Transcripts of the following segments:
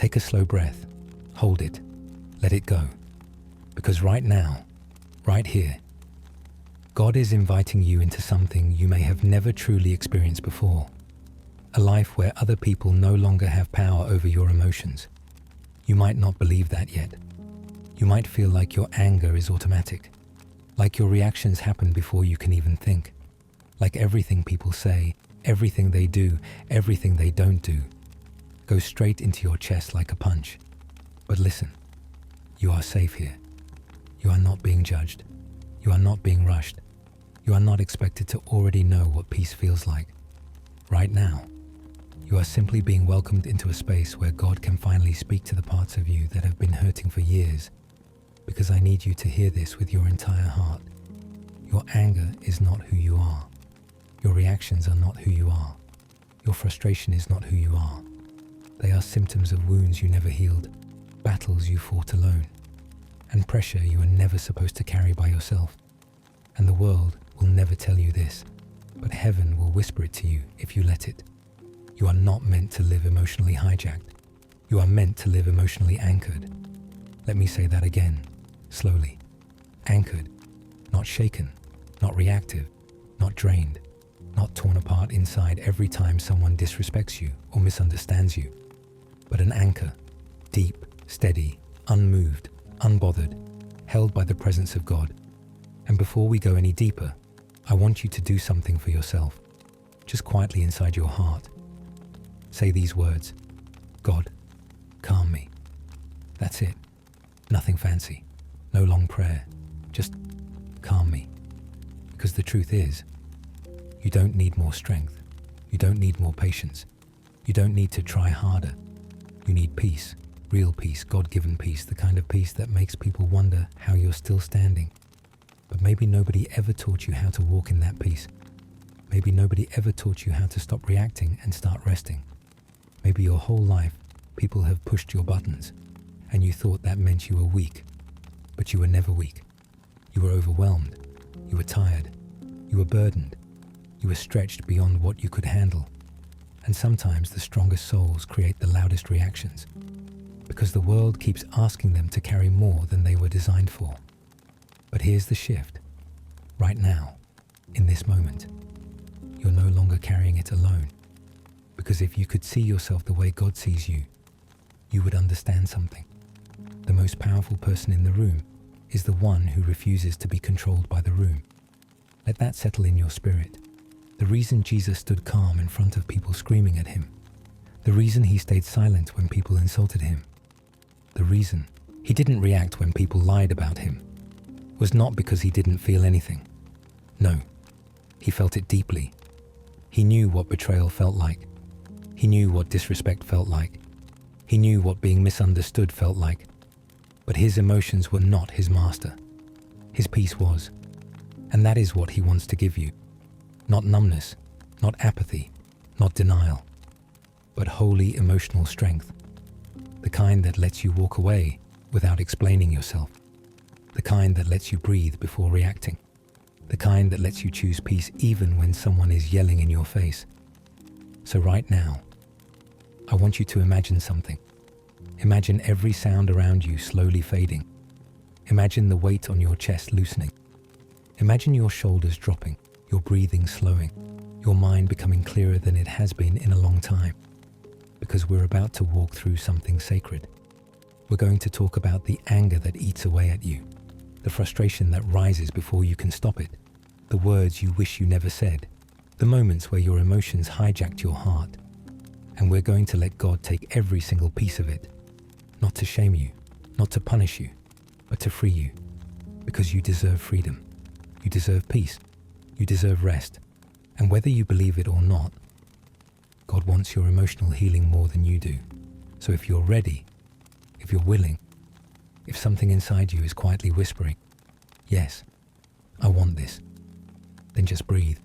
Take a slow breath, hold it, let it go. Because right now, right here, God is inviting you into something you may have never truly experienced before. A life where other people no longer have power over your emotions. You might not believe that yet. You might feel like your anger is automatic, like your reactions happen before you can even think, like everything people say, everything they do, everything they don't do, goes straight into your chest like a punch. But listen, you are safe here. You are not being judged. You are not being rushed. You are not expected to already know what peace feels like. Right now, you are simply being welcomed into a space where God can finally speak to the parts of you that have been hurting for years. Because I need you to hear this with your entire heart. Your anger is not who you are. Your reactions are not who you are. Your frustration is not who you are. They are symptoms of wounds you never healed, battles you fought alone, and pressure you were never supposed to carry by yourself. And the world will never tell you this, but heaven will whisper it to you if you let it. You are not meant to live emotionally hijacked. You are meant to live emotionally anchored. Let me say that again, slowly. Anchored, not shaken, not reactive, not drained, not torn apart inside every time someone disrespects you or misunderstands you, but an anchor, deep, steady, unmoved, unbothered, held by the presence of God. And before we go any deeper, I want you to do something for yourself, just quietly inside your heart. Say these words, God, calm me. That's it. Nothing fancy, no long prayer, just calm me. Because the truth is, you don't need more strength. You don't need more patience. You don't need to try harder. You need peace, real peace, God-given peace, the kind of peace that makes people wonder how you're still standing. But maybe nobody ever taught you how to walk in that peace. Maybe nobody ever taught you how to stop reacting and start resting. Maybe your whole life, people have pushed your buttons, and you thought that meant you were weak. But you were never weak. You were overwhelmed. You were tired. You were burdened. You were stretched beyond what you could handle. And sometimes the strongest souls create the loudest reactions, because the world keeps asking them to carry more than they were designed for. But here's the shift. Right now, in this moment, you're no longer carrying it alone. Because if you could see yourself the way God sees you, you would understand something. The most powerful person in the room is the one who refuses to be controlled by the room. Let that settle in your spirit. The reason Jesus stood calm in front of people screaming at him, the reason he stayed silent when people insulted him, the reason he didn't react when people lied about him, was not because he didn't feel anything. No, he felt it deeply. He knew what betrayal felt like. He knew what disrespect felt like. He knew what being misunderstood felt like. But his emotions were not his master. His peace was. And that is what he wants to give you. Not numbness, not apathy, not denial, but holy emotional strength. The kind that lets you walk away without explaining yourself. The kind that lets you breathe before reacting. The kind that lets you choose peace even when someone is yelling in your face. So right now, I want you to imagine something. Imagine every sound around you slowly fading. Imagine the weight on your chest loosening. Imagine your shoulders dropping, your breathing slowing, your mind becoming clearer than it has been in a long time. Because we're about to walk through something sacred. We're going to talk about the anger that eats away at you, the frustration that rises before you can stop it, the words you wish you never said, the moments where your emotions hijacked your heart. And we're going to let God take every single piece of it, not to shame you, not to punish you, but to free you, because you deserve freedom, you deserve peace, you deserve rest, and whether you believe it or not, God wants your emotional healing more than you do. So if you're ready, if you're willing, if something inside you is quietly whispering, yes, I want this, then just breathe.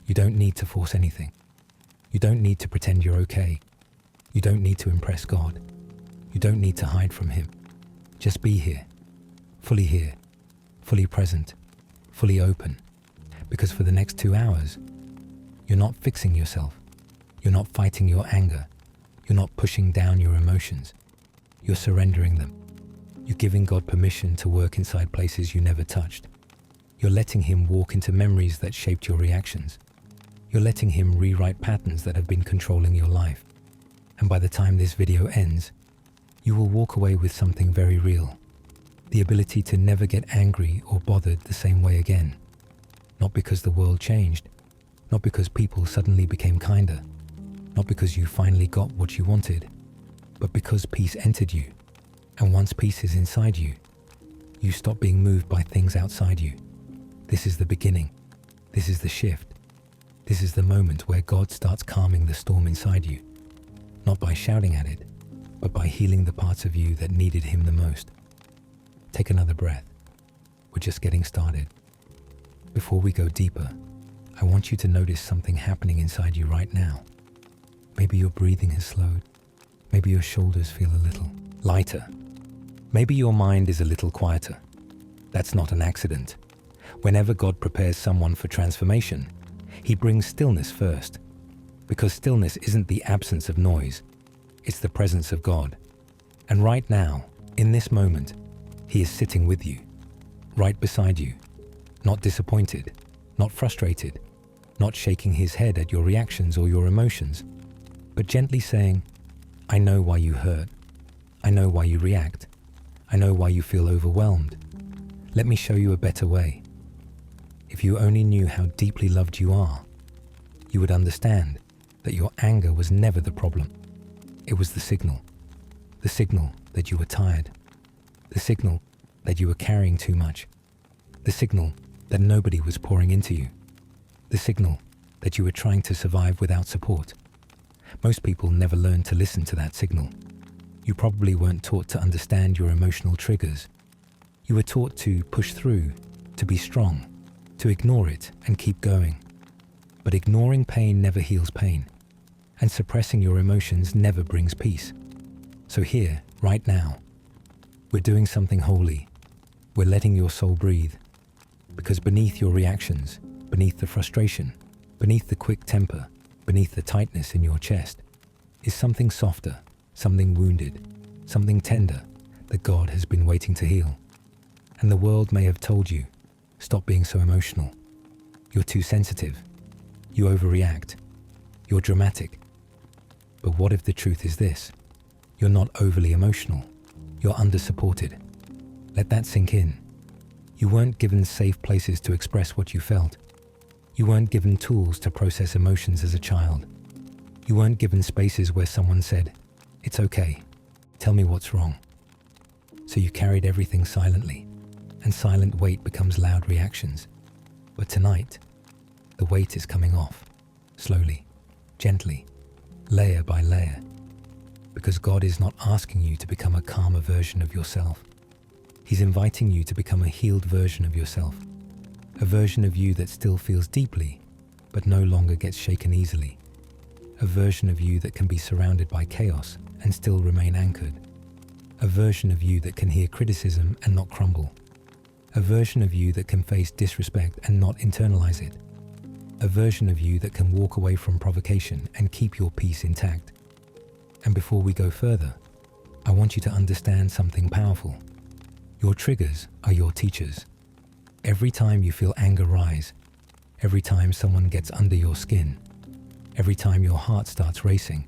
You don't need to force anything. You don't need to pretend you're okay. You don't need to impress God. You don't need to hide from Him. Just be here, fully present, fully open. Because for the next 2 hours, you're not fixing yourself. You're not fighting your anger. You're not pushing down your emotions. You're surrendering them. You're giving God permission to work inside places you never touched. You're letting Him walk into memories that shaped your reactions. You're letting Him rewrite patterns that have been controlling your life. And by the time this video ends, you will walk away with something very real. The ability to never get angry or bothered the same way again. Not because the world changed, not because people suddenly became kinder, not because you finally got what you wanted, but because peace entered you. And once peace is inside you, you stop being moved by things outside you. This is the beginning. This is the shift. This is the moment where God starts calming the storm inside you, not by shouting at it, but by healing the parts of you that needed Him the most. Take another breath. We're just getting started. Before we go deeper, I want you to notice something happening inside you right now. Maybe your breathing has slowed. Maybe your shoulders feel a little lighter. Maybe your mind is a little quieter. That's not an accident. Whenever God prepares someone for transformation, He brings stillness first. Because stillness isn't the absence of noise, it's the presence of God. And right now, in this moment, He is sitting with you, right beside you, not disappointed, not frustrated, not shaking His head at your reactions or your emotions, but gently saying, I know why you hurt. I know why you react. I know why you feel overwhelmed. Let me show you a better way. If you only knew how deeply loved you are, you would understand that your anger was never the problem. It was the signal that you were tired, the signal that you were carrying too much, the signal that nobody was pouring into you, the signal that you were trying to survive without support. Most people never learn to listen to that signal. You probably weren't taught to understand your emotional triggers. You were taught to push through, to be strong, to ignore it and keep going. But ignoring pain never heals pain, and suppressing your emotions never brings peace. So here, right now, we're doing something holy. We're letting your soul breathe. Because beneath your reactions, beneath the frustration, beneath the quick temper, beneath the tightness in your chest, is something softer, something wounded, something tender that God has been waiting to heal. And the world may have told you, stop being so emotional. You're too sensitive. You overreact. You're dramatic. But what if the truth is this? You're not overly emotional. You're under-supported. Let that sink in. You weren't given safe places to express what you felt. You weren't given tools to process emotions as a child. You weren't given spaces where someone said, it's okay, tell me what's wrong. So you carried everything silently, and silent weight becomes loud reactions. But tonight, the weight is coming off, slowly, gently, layer by layer, because God is not asking you to become a calmer version of yourself. He's inviting you to become a healed version of yourself, a version of you that still feels deeply, but no longer gets shaken easily, a version of you that can be surrounded by chaos and still remain anchored, a version of you that can hear criticism and not crumble, a version of you that can face disrespect and not internalize it, a version of you that can walk away from provocation and keep your peace intact. And before we go further, I want you to understand something powerful. Your triggers are your teachers. Every time you feel anger rise, every time someone gets under your skin, every time your heart starts racing,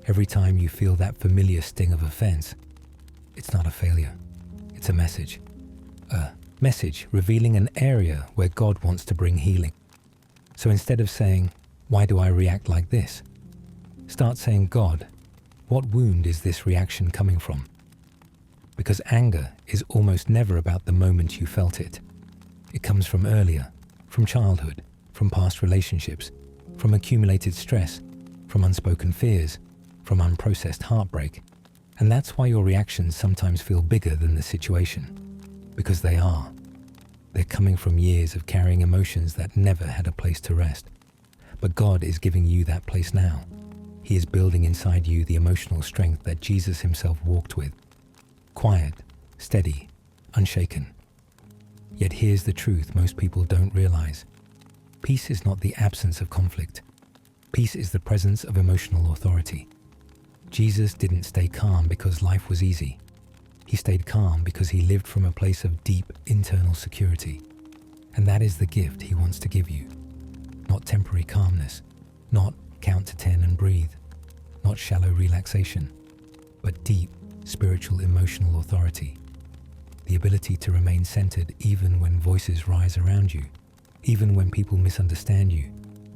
every time you feel that familiar sting of offense, it's not a failure, it's a message. A message revealing an area where God wants to bring healing. So instead of saying, why do I react like this? Start saying, God, what wound is this reaction coming from? Because anger is almost never about the moment you felt it. It comes from earlier, from childhood, from past relationships, from accumulated stress, from unspoken fears, from unprocessed heartbreak. And that's why your reactions sometimes feel bigger than the situation. Because they are. They're coming from years of carrying emotions that never had a place to rest. But God is giving you that place now. He is building inside you the emotional strength that Jesus himself walked with. Quiet, steady, unshaken. Yet here's the truth most people don't realize. Peace is not the absence of conflict. Peace is the presence of emotional authority. Jesus didn't stay calm because life was easy. He stayed calm because he lived from a place of deep internal security. And that is the gift he wants to give you. Not temporary calmness, not count to 10 and breathe, not shallow relaxation, but deep spiritual emotional authority. The ability to remain centered even when voices rise around you, even when people misunderstand you,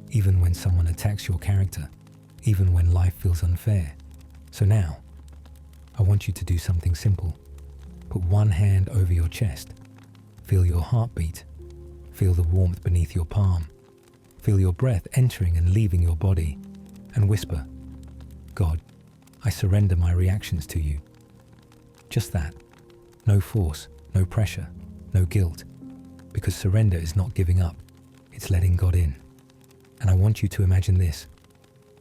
even when someone attacks your character, even when life feels unfair. So now, I want you to do something simple. Put one hand over your chest. Feel your heartbeat. Feel the warmth beneath your palm. Feel your breath entering and leaving your body. And whisper, God, I surrender my reactions to you. Just that. No force, no pressure, no guilt. Because surrender is not giving up. It's letting God in. And I want you to imagine this.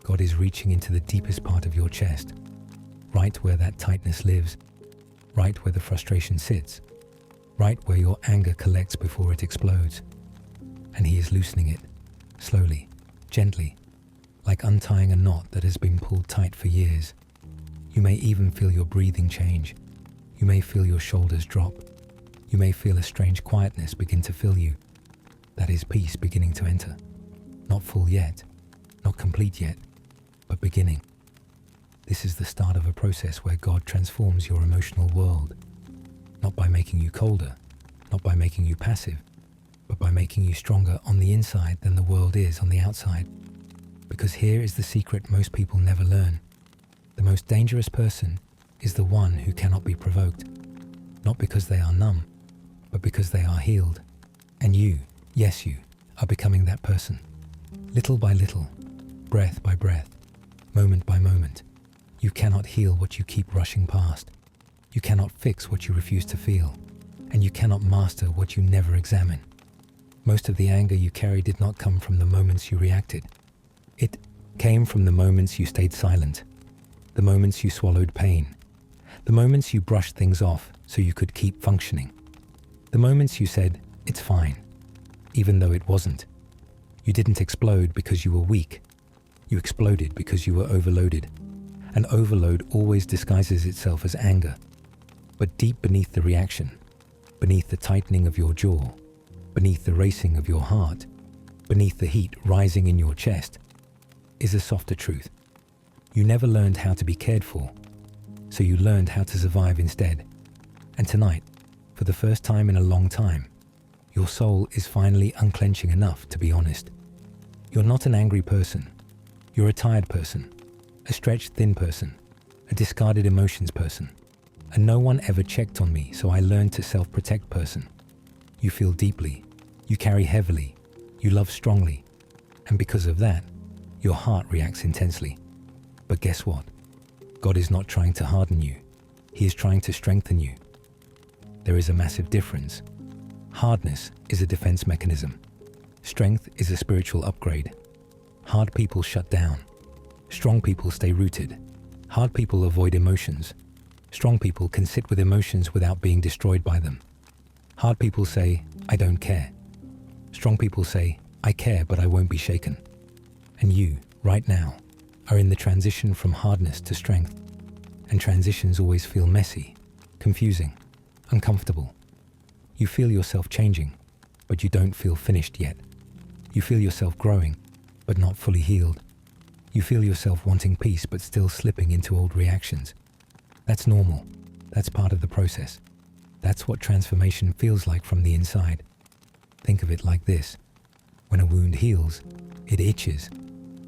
God is reaching into the deepest part of your chest, right where that tightness lives, right where the frustration sits, right where your anger collects before it explodes. And he is loosening it, slowly, gently, like untying a knot that has been pulled tight for years. You may even feel your breathing change. You may feel your shoulders drop. You may feel a strange quietness begin to fill you. That is peace beginning to enter. Not full yet, not complete yet, but beginning. This is the start of a process where God transforms your emotional world, not by making you colder, not by making you passive, but by making you stronger on the inside than the world is on the outside. Because here is the secret most people never learn. The most dangerous person is the one who cannot be provoked, not because they are numb, but because they are healed. And you, yes you, are becoming that person. Little by little, breath by breath, moment by moment. You cannot heal what you keep rushing past. You cannot fix what you refuse to feel. And you cannot master what you never examine. Most of the anger you carry did not come from the moments you reacted. It came from the moments you stayed silent, the moments you swallowed pain, the moments you brushed things off so you could keep functioning, the moments you said, it's fine, even though it wasn't. You didn't explode because you were weak. You exploded because you were overloaded. And overload always disguises itself as anger. But deep beneath the reaction, beneath the tightening of your jaw, beneath the racing of your heart, beneath the heat rising in your chest, is a softer truth. You never learned how to be cared for, so you learned how to survive instead. And tonight, for the first time in a long time, your soul is finally unclenching enough to be honest. You're not an angry person. You're a tired person, a stretched thin person, a discarded emotions person, a no one ever checked on me so I learned to self-protect person. You feel deeply, you carry heavily, you love strongly, and because of that, your heart reacts intensely. But guess what? God is not trying to harden you. He is trying to strengthen you. There is a massive difference. Hardness is a defense mechanism. Strength is a spiritual upgrade. Hard people shut down. Strong people stay rooted. Hard people avoid emotions. Strong people can sit with emotions without being destroyed by them. Hard people say, I don't care. Strong people say, I care, but I won't be shaken. And you, right now, are in the transition from hardness to strength. And transitions always feel messy, confusing, uncomfortable. You feel yourself changing, but you don't feel finished yet. You feel yourself growing, but not fully healed. You feel yourself wanting peace, but still slipping into old reactions. That's normal. That's part of the process. That's what transformation feels like from the inside. Think of it like this. When a wound heals, it itches.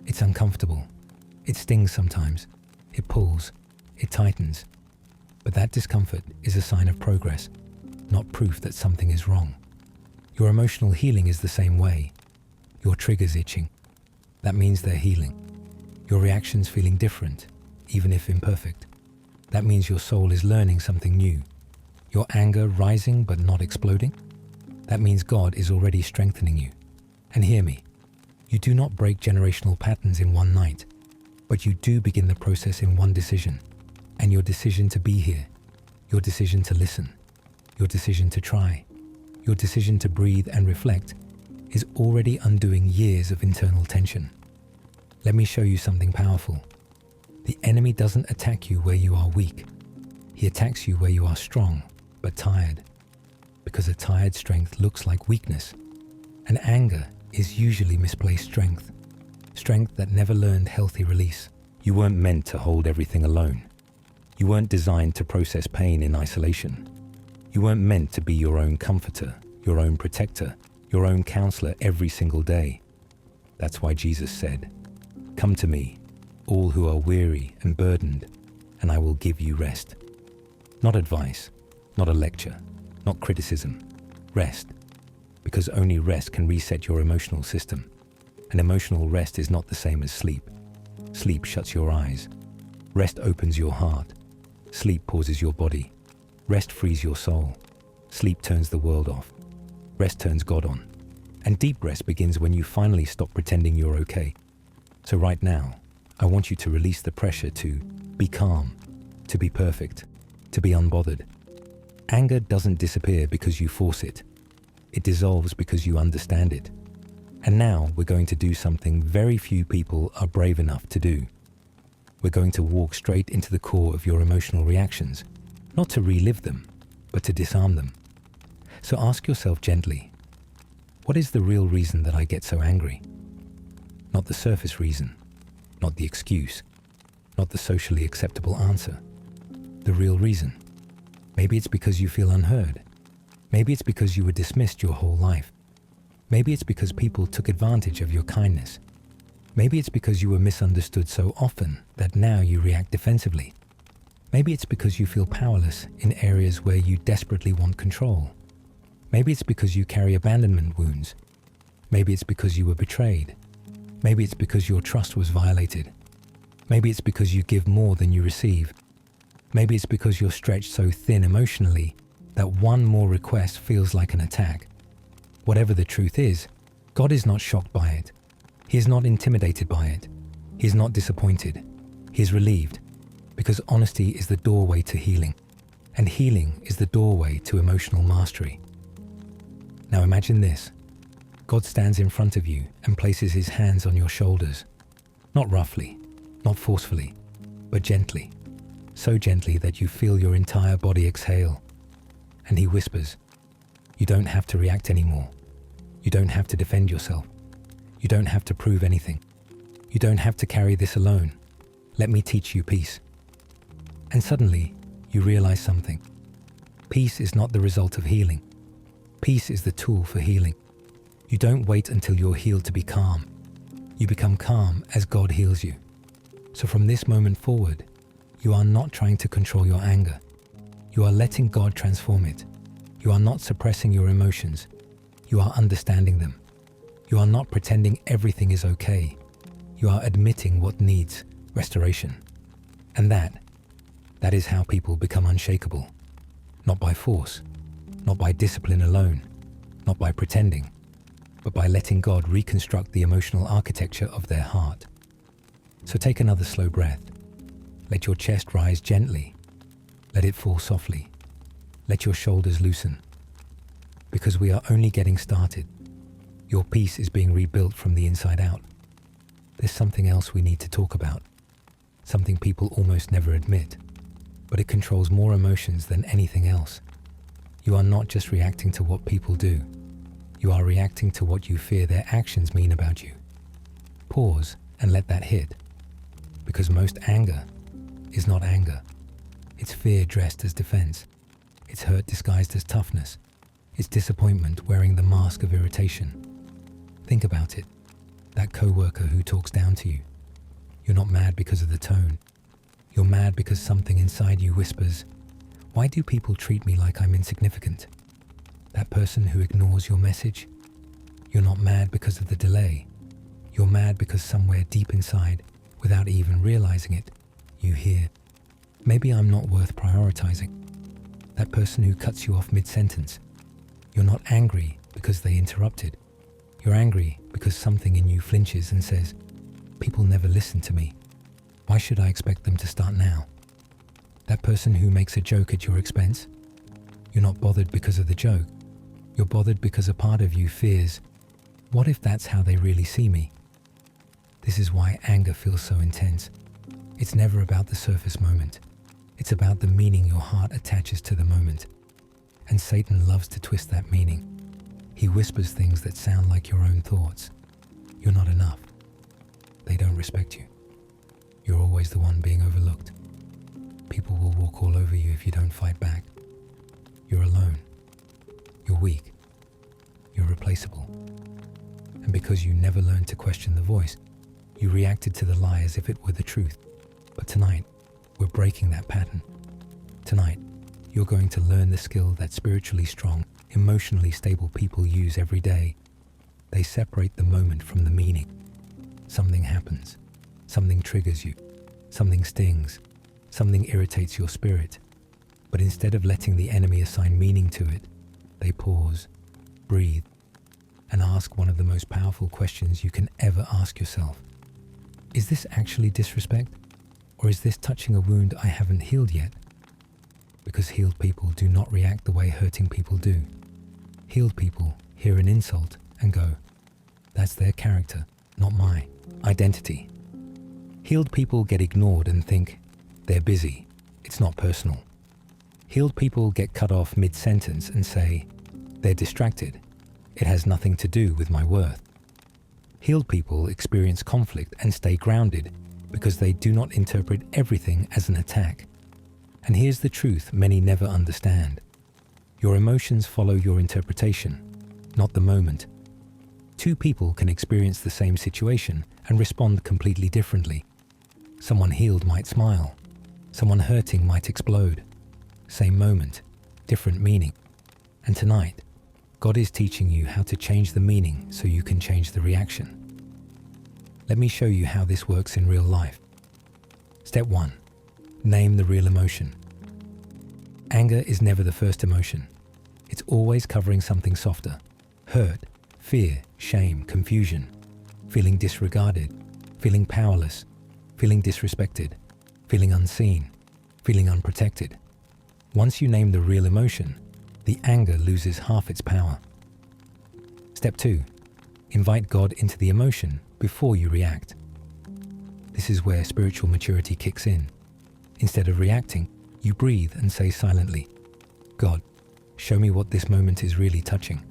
It's uncomfortable. It stings sometimes. It pulls. It tightens. But that discomfort is a sign of progress, not proof that something is wrong. Your emotional healing is the same way. Your triggers itching. That means they're healing. Your reactions feeling different, even if imperfect. That means your soul is learning something new. Your anger rising but not exploding. That means God is already strengthening you. And hear me, you do not break generational patterns in one night, but you do begin the process in one decision. And your decision to be here, your decision to listen, your decision to try, your decision to breathe and reflect is already undoing years of internal tension. Let me show you something powerful. The enemy doesn't attack you where you are weak. He attacks you where you are strong, but tired. Because a tired strength looks like weakness. And anger is usually misplaced strength. Strength that never learned healthy release. You weren't meant to hold everything alone. You weren't designed to process pain in isolation. You weren't meant to be your own comforter, your own protector, your own counselor every single day. That's why Jesus said, "Come to me, all who are weary and burdened, and I will give you rest." Not advice, not a lecture, not criticism. Rest. Because only rest can reset your emotional system. And emotional rest is not the same as sleep. Sleep shuts your eyes. Rest opens your heart. Sleep pauses your body. Rest frees your soul. Sleep turns the world off. Rest turns God on. And deep rest begins when you finally stop pretending you're okay. So right now, I want you to release the pressure to be calm, to be perfect, to be unbothered. Anger doesn't disappear because you force it. It dissolves because you understand it. And now we're going to do something very few people are brave enough to do. We're going to walk straight into the core of your emotional reactions, not to relive them, but to disarm them. So ask yourself gently, what is the real reason that I get so angry? Not the surface reason, not the excuse, not the socially acceptable answer. The real reason. Maybe it's because you feel unheard. Maybe it's because you were dismissed your whole life. Maybe it's because people took advantage of your kindness. Maybe it's because you were misunderstood so often that now you react defensively. Maybe it's because you feel powerless in areas where you desperately want control. Maybe it's because you carry abandonment wounds. Maybe it's because you were betrayed. Maybe it's because your trust was violated. Maybe it's because you give more than you receive. Maybe it's because you're stretched so thin emotionally that one more request feels like an attack. Whatever the truth is, God is not shocked by it. He is not intimidated by it. He is not disappointed. He is relieved, because honesty is the doorway to healing, and healing is the doorway to emotional mastery. Now imagine this. God stands in front of you and places his hands on your shoulders, not roughly, not forcefully, but gently, so gently that you feel your entire body exhale. And he whispers, "You don't have to react anymore. You don't have to defend yourself. You don't have to prove anything. You don't have to carry this alone. Let me teach you peace." And suddenly, you realize something. Peace is not the result of healing. Peace is the tool for healing. You don't wait until you're healed to be calm. You become calm as God heals you. So from this moment forward, you are not trying to control your anger. You are letting God transform it. You are not suppressing your emotions. You are understanding them. You are not pretending everything is okay. You are admitting what needs restoration. And that is how people become unshakable. Not by force, not by discipline alone, not by pretending, but by letting God reconstruct the emotional architecture of their heart. So take another slow breath. Let your chest rise gently. Let it fall softly. Let your shoulders loosen. Because we are only getting started. Your peace is being rebuilt from the inside out. There's something else we need to talk about. Something people almost never admit. But it controls more emotions than anything else. You are not just reacting to what people do. You are reacting to what you fear their actions mean about you. Pause and let that hit. Because most anger is not anger. It's fear dressed as defense. It's hurt disguised as toughness. It's disappointment wearing the mask of irritation. Think about it. That coworker who talks down to you. You're not mad because of the tone. You're mad because something inside you whispers, "Why do people treat me like I'm insignificant?" That person who ignores your message. You're not mad because of the delay. You're mad because somewhere deep inside, without even realizing it, you hear, "Maybe I'm not worth prioritizing." That person who cuts you off mid-sentence. You're not angry because they interrupted. You're angry because something in you flinches and says, "People never listen to me. Why should I expect them to start now?" That person who makes a joke at your expense. You're not bothered because of the joke. You're bothered because a part of you fears, "What if that's how they really see me?" This is why anger feels so intense. It's never about the surface moment. It's about the meaning your heart attaches to the moment. And Satan loves to twist that meaning. He whispers things that sound like your own thoughts. You're not enough. They don't respect you. You're always the one being overlooked. People will walk all over you if you don't fight back. You're alone. You're weak. You're replaceable. And because you never learned to question the voice, you reacted to the lie as if it were the truth. But tonight, we're breaking that pattern. Tonight, you're going to learn the skill that spiritually strong, emotionally stable people use every day. They separate the moment from the meaning. Something happens. Something triggers you. Something stings. Something irritates your spirit. But instead of letting the enemy assign meaning to it, they pause, breathe, and ask one of the most powerful questions you can ever ask yourself. Is this actually disrespect? Or is this touching a wound I haven't healed yet? Because healed people do not react the way hurting people do. Healed people hear an insult and go, that's their character, not my identity. Healed people get ignored and think, they're busy, it's not personal. Healed people get cut off mid-sentence and say, they're distracted, it has nothing to do with my worth. Healed people experience conflict and stay grounded because they do not interpret everything as an attack. And here's the truth many never understand. Your emotions follow your interpretation, not the moment. Two people can experience the same situation and respond completely differently. Someone healed might smile. Someone hurting might explode. Same moment, different meaning. And tonight, God is teaching you how to change the meaning so you can change the reaction. Let me show you how this works in real life. Step 1. Name the real emotion. Anger is never the first emotion. It's always covering something softer. Hurt, fear, shame, confusion, feeling disregarded, feeling powerless, feeling disrespected, feeling unseen, feeling unprotected. Once you name the real emotion, the anger loses half its power. Step 2. Invite God into the emotion before you react. This is where spiritual maturity kicks in. Instead of reacting, you breathe and say silently, God, show me what this moment is really touching.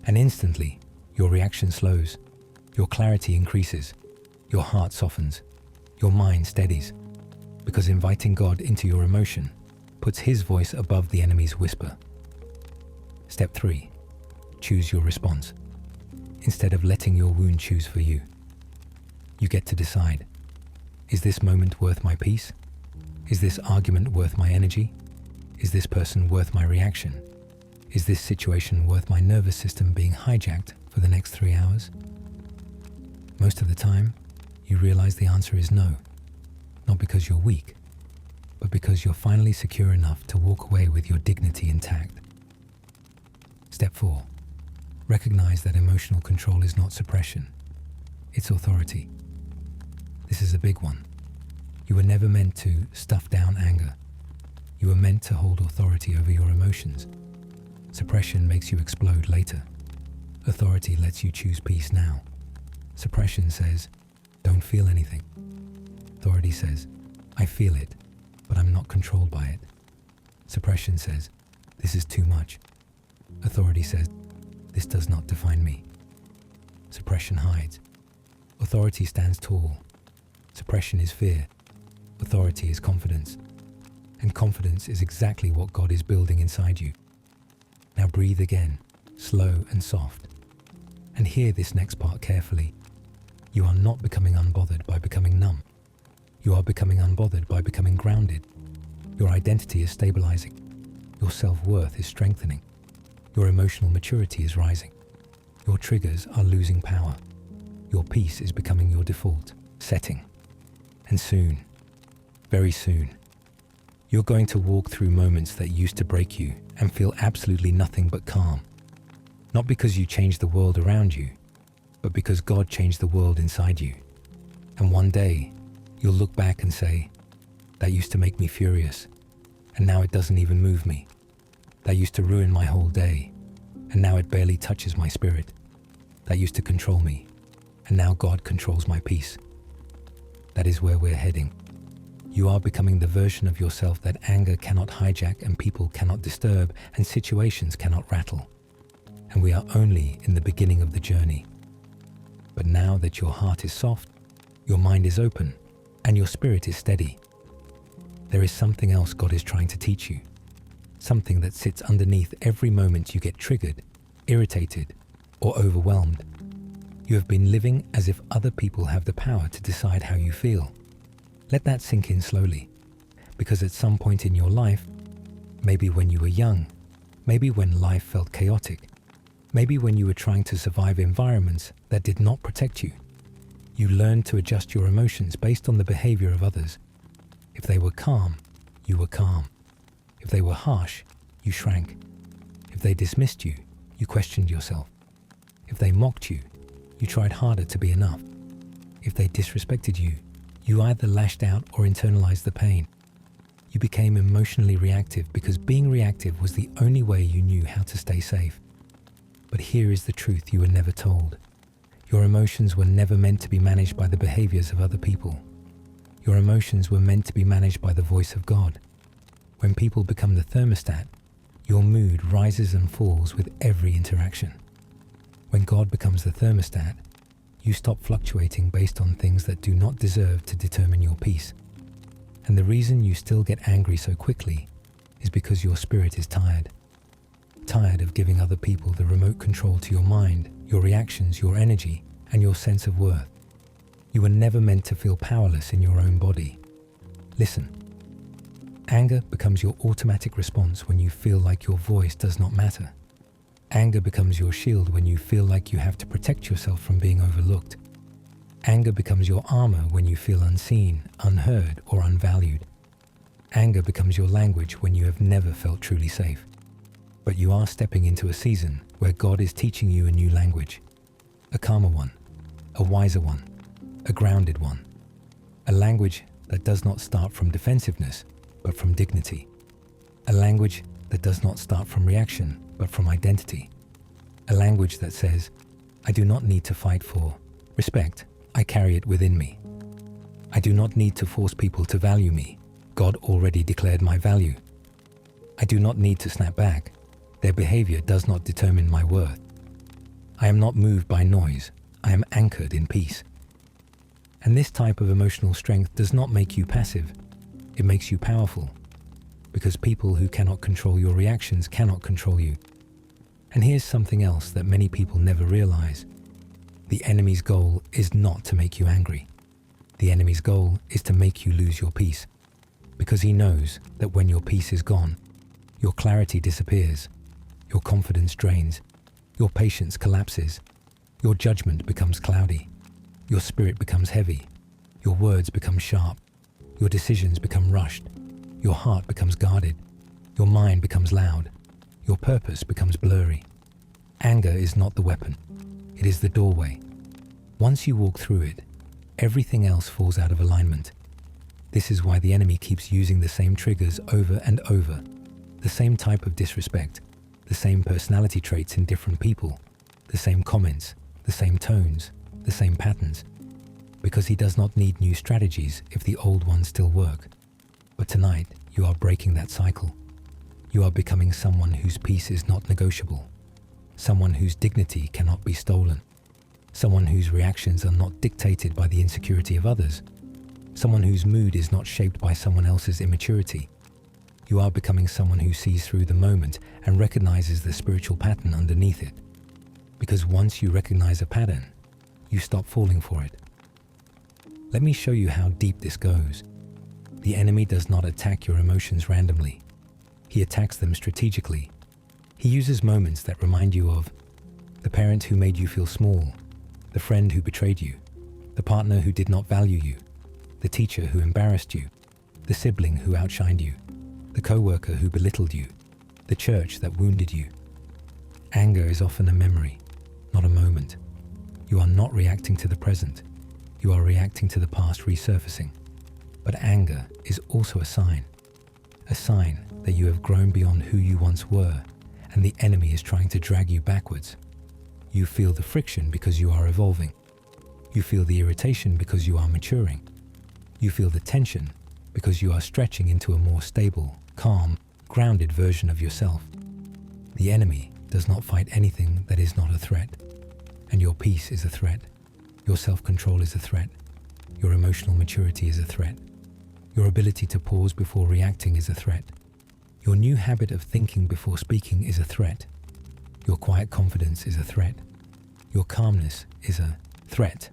And instantly, your reaction slows, your clarity increases, your heart softens, your mind steadies, because inviting God into your emotion puts His voice above the enemy's whisper. Step 3. Choose your response. Instead of letting your wound choose for you, you get to decide, is this moment worth my peace? Is this argument worth my energy? Is this person worth my reaction? Is this situation worth my nervous system being hijacked for the next 3 hours? Most of the time, you realize the answer is no. Not because you're weak, but because you're finally secure enough to walk away with your dignity intact. Step 4. Recognize that emotional control is not suppression. It's authority. This is a big one. You were never meant to stuff down anger. You were meant to hold authority over your emotions. Suppression makes you explode later. Authority lets you choose peace now. Suppression says, don't feel anything. Authority says, I feel it, but I'm not controlled by it. Suppression says, this is too much. Authority says, this does not define me. Suppression hides. Authority stands tall. Suppression is fear. Authority is confidence. And confidence is exactly what God is building inside you. Now breathe again, slow and soft. And hear this next part carefully. You are not becoming unbothered by becoming numb. You are becoming unbothered by becoming grounded. Your identity is stabilizing. Your self-worth is strengthening. Your emotional maturity is rising. Your triggers are losing power. Your peace is becoming your default setting. And soon, very soon, you're going to walk through moments that used to break you and feel absolutely nothing but calm. Not because you changed the world around you, but because God changed the world inside you. And one day, you'll look back and say, that used to make me furious, and now it doesn't even move me. That used to ruin my whole day, and now it barely touches my spirit. That used to control me, and now God controls my peace. That is where we're heading. You are becoming the version of yourself that anger cannot hijack and people cannot disturb and situations cannot rattle. And we are only in the beginning of the journey. But now that your heart is soft, your mind is open, and your spirit is steady, there is something else God is trying to teach you. Something that sits underneath every moment you get triggered, irritated, or overwhelmed. You have been living as if other people have the power to decide how you feel. Let that sink in slowly, because at some point in your life, maybe when you were young, maybe when life felt chaotic, maybe when you were trying to survive environments that did not protect you, you learned to adjust your emotions based on the behavior of others. If they were calm, you were calm. If they were harsh, you shrank. If they dismissed you, you questioned yourself. If they mocked you, you tried harder to be enough. If they disrespected you, you either lashed out or internalized the pain. You became emotionally reactive because being reactive was the only way you knew how to stay safe. But here is the truth you were never told. Your emotions were never meant to be managed by the behaviors of other people. Your emotions were meant to be managed by the voice of God. When people become the thermostat, your mood rises and falls with every interaction. When God becomes the thermostat, you stop fluctuating based on things that do not deserve to determine your peace. And the reason you still get angry so quickly is because your spirit is tired. Tired of giving other people the remote control to your mind, your reactions, your energy, and your sense of worth. You were never meant to feel powerless in your own body. Listen. Anger becomes your automatic response when you feel like your voice does not matter. Anger becomes your shield when you feel like you have to protect yourself from being overlooked. Anger becomes your armor when you feel unseen, unheard, or unvalued. Anger becomes your language when you have never felt truly safe. But you are stepping into a season where God is teaching you a new language. A calmer one, a wiser one, a grounded one. A language that does not start from defensiveness, but from dignity. A language that does not start from reaction, but from identity. A language that says, I do not need to fight for respect, I carry it within me. I do not need to force people to value me. God already declared my value. I do not need to snap back. Their behavior does not determine my worth. I am not moved by noise. I am anchored in peace. And this type of emotional strength does not make you passive. It makes you powerful. Because people who cannot control your reactions cannot control you. And here's something else that many people never realize. The enemy's goal is not to make you angry. The enemy's goal is to make you lose your peace. Because he knows that when your peace is gone, your clarity disappears, your confidence drains, your patience collapses, your judgment becomes cloudy, your spirit becomes heavy, your words become sharp, your decisions become rushed, your heart becomes guarded, your mind becomes loud, your purpose becomes blurry. Anger is not the weapon, it is the doorway. Once you walk through it, everything else falls out of alignment. This is why the enemy keeps using the same triggers over and over, the same type of disrespect, the same personality traits in different people, the same comments, the same tones, the same patterns, because he does not need new strategies if the old ones still work. But tonight, you are breaking that cycle. You are becoming someone whose peace is not negotiable, someone whose dignity cannot be stolen, someone whose reactions are not dictated by the insecurity of others, someone whose mood is not shaped by someone else's immaturity. You are becoming someone who sees through the moment and recognizes the spiritual pattern underneath it. Because once you recognize a pattern, you stop falling for it. Let me show you how deep this goes. The enemy does not attack your emotions randomly. He attacks them strategically. He uses moments that remind you of the parent who made you feel small, the friend who betrayed you, the partner who did not value you, the teacher who embarrassed you, the sibling who outshined you, the coworker who belittled you, the church that wounded you. Anger is often a memory, not a moment. You are not reacting to the present. You are reacting to the past resurfacing. But anger is also a sign that you have grown beyond who you once were, and the enemy is trying to drag you backwards. You feel the friction because you are evolving. You feel the irritation because you are maturing. You feel the tension because you are stretching into a more stable, calm, grounded version of yourself. The enemy does not fight anything that is not a threat, and your peace is a threat. Your self-control is a threat. Your emotional maturity is a threat. Your ability to pause before reacting is a threat. Your new habit of thinking before speaking is a threat. Your quiet confidence is a threat. Your calmness is a threat,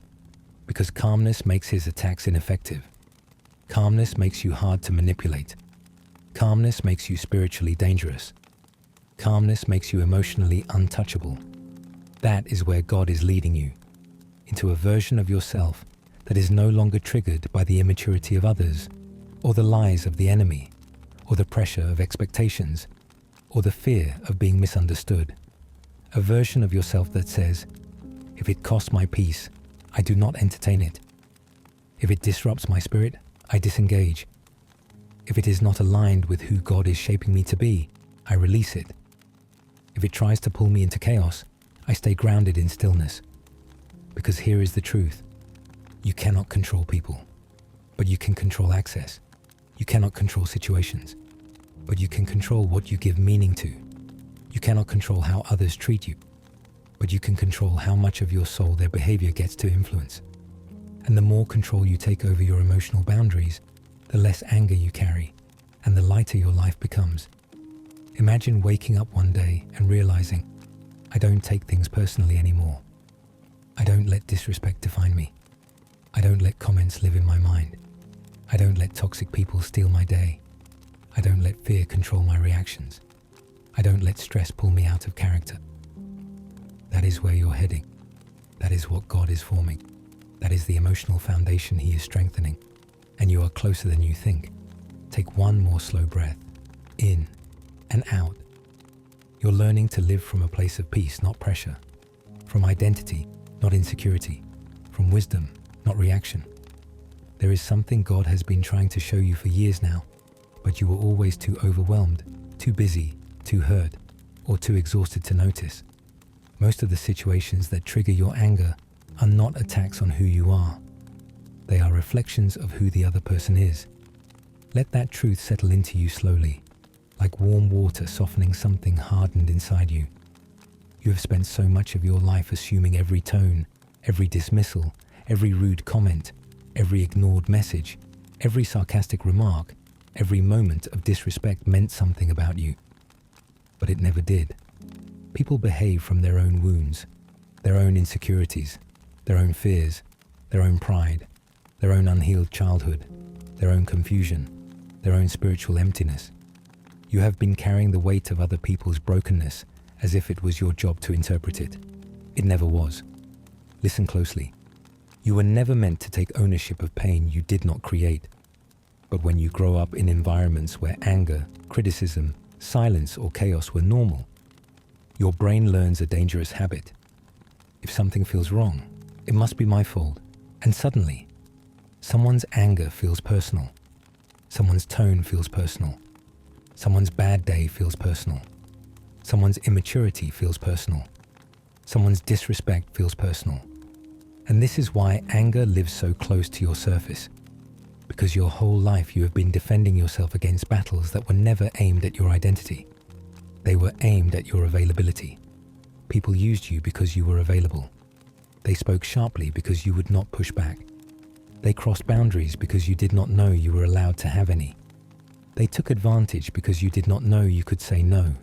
because calmness makes his attacks ineffective. Calmness makes you hard to manipulate. Calmness makes you spiritually dangerous. Calmness makes you emotionally untouchable. That is where God is leading you, into a version of yourself that is no longer triggered by the immaturity of others, or the lies of the enemy, or the pressure of expectations, or the fear of being misunderstood. A version of yourself that says, if it costs my peace, I do not entertain it. If it disrupts my spirit, I disengage. If it is not aligned with who God is shaping me to be, I release it. If it tries to pull me into chaos, I stay grounded in stillness. Because here is the truth. You cannot control people, but you can control access. You cannot control situations, but you can control what you give meaning to. You cannot control how others treat you, but you can control how much of your soul their behavior gets to influence. And the more control you take over your emotional boundaries, the less anger you carry, and the lighter your life becomes. Imagine waking up one day and realizing, I don't take things personally anymore. I don't let disrespect define me. I don't let comments live in my mind. I don't let toxic people steal my day. I don't let fear control my reactions. I don't let stress pull me out of character. That is where you're heading. That is what God is forming. That is the emotional foundation He is strengthening. And you are closer than you think. Take one more slow breath, in and out. You're learning to live from a place of peace, not pressure. From identity, not insecurity. From wisdom, not reaction. There is something God has been trying to show you for years now, but you were always too overwhelmed, too busy, too hurt, or too exhausted to notice. Most of the situations that trigger your anger are not attacks on who you are. They are reflections of who the other person is. Let that truth settle into you slowly, like warm water softening something hardened inside you. You have spent so much of your life assuming every tone, every dismissal, every rude comment, every ignored message, every sarcastic remark, every moment of disrespect meant something about you. But it never did. People behave from their own wounds, their own insecurities, their own fears, their own pride, their own unhealed childhood, their own confusion, their own spiritual emptiness. You have been carrying the weight of other people's brokenness as if it was your job to interpret it. It never was. Listen closely. You were never meant to take ownership of pain you did not create. But when you grow up in environments where anger, criticism, silence, or chaos were normal, your brain learns a dangerous habit. If something feels wrong, it must be my fault. And suddenly, someone's anger feels personal. Someone's tone feels personal. Someone's bad day feels personal. Someone's immaturity feels personal. Someone's disrespect feels personal. And this is why anger lives so close to your surface. Because your whole life you have been defending yourself against battles that were never aimed at your identity. They were aimed at your availability. People used you because you were available. They spoke sharply because you would not push back. They crossed boundaries because you did not know you were allowed to have any. They took advantage because you did not know you could say no.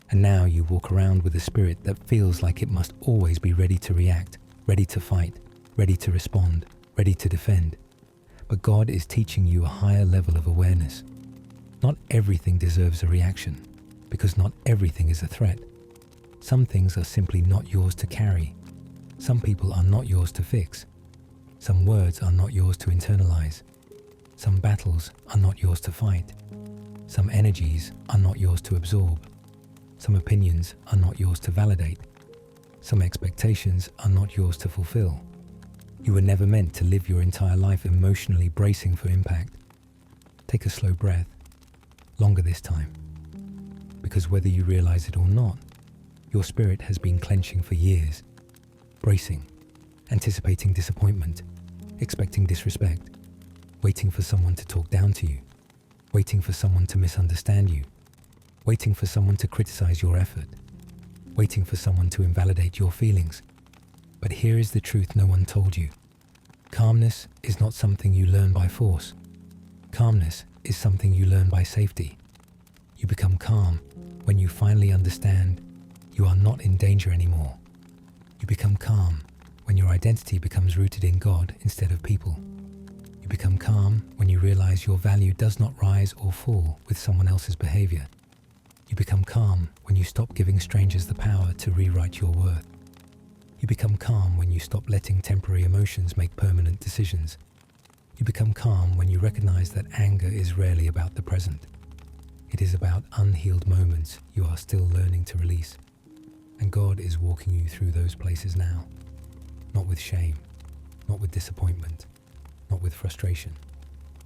And now you walk around with a spirit that feels like it must always be ready to react, ready to fight, ready to respond, ready to defend. But God is teaching you a higher level of awareness. Not everything deserves a reaction, because not everything is a threat. Some things are simply not yours to carry. Some people are not yours to fix. Some words are not yours to internalize. Some battles are not yours to fight. Some energies are not yours to absorb. Some opinions are not yours to validate. Some expectations are not yours to fulfill. You were never meant to live your entire life emotionally bracing for impact. Take a slow breath, longer this time. Because whether you realize it or not, your spirit has been clenching for years, bracing, anticipating disappointment, expecting disrespect, waiting for someone to talk down to you, waiting for someone to misunderstand you, waiting for someone to criticize your effort, waiting for someone to invalidate your feelings. But here is the truth no one told you. Calmness is not something you learn by force. Calmness is something you learn by safety. You become calm when you finally understand you are not in danger anymore. You become calm when your identity becomes rooted in God instead of people. You become calm when you realize your value does not rise or fall with someone else's behavior. You become calm when you stop giving strangers the power to rewrite your worth. You become calm when you stop letting temporary emotions make permanent decisions. You become calm when you recognize that anger is rarely about the present. It is about unhealed moments you are still learning to release. And God is walking you through those places now. Not with shame, not with disappointment, not with frustration,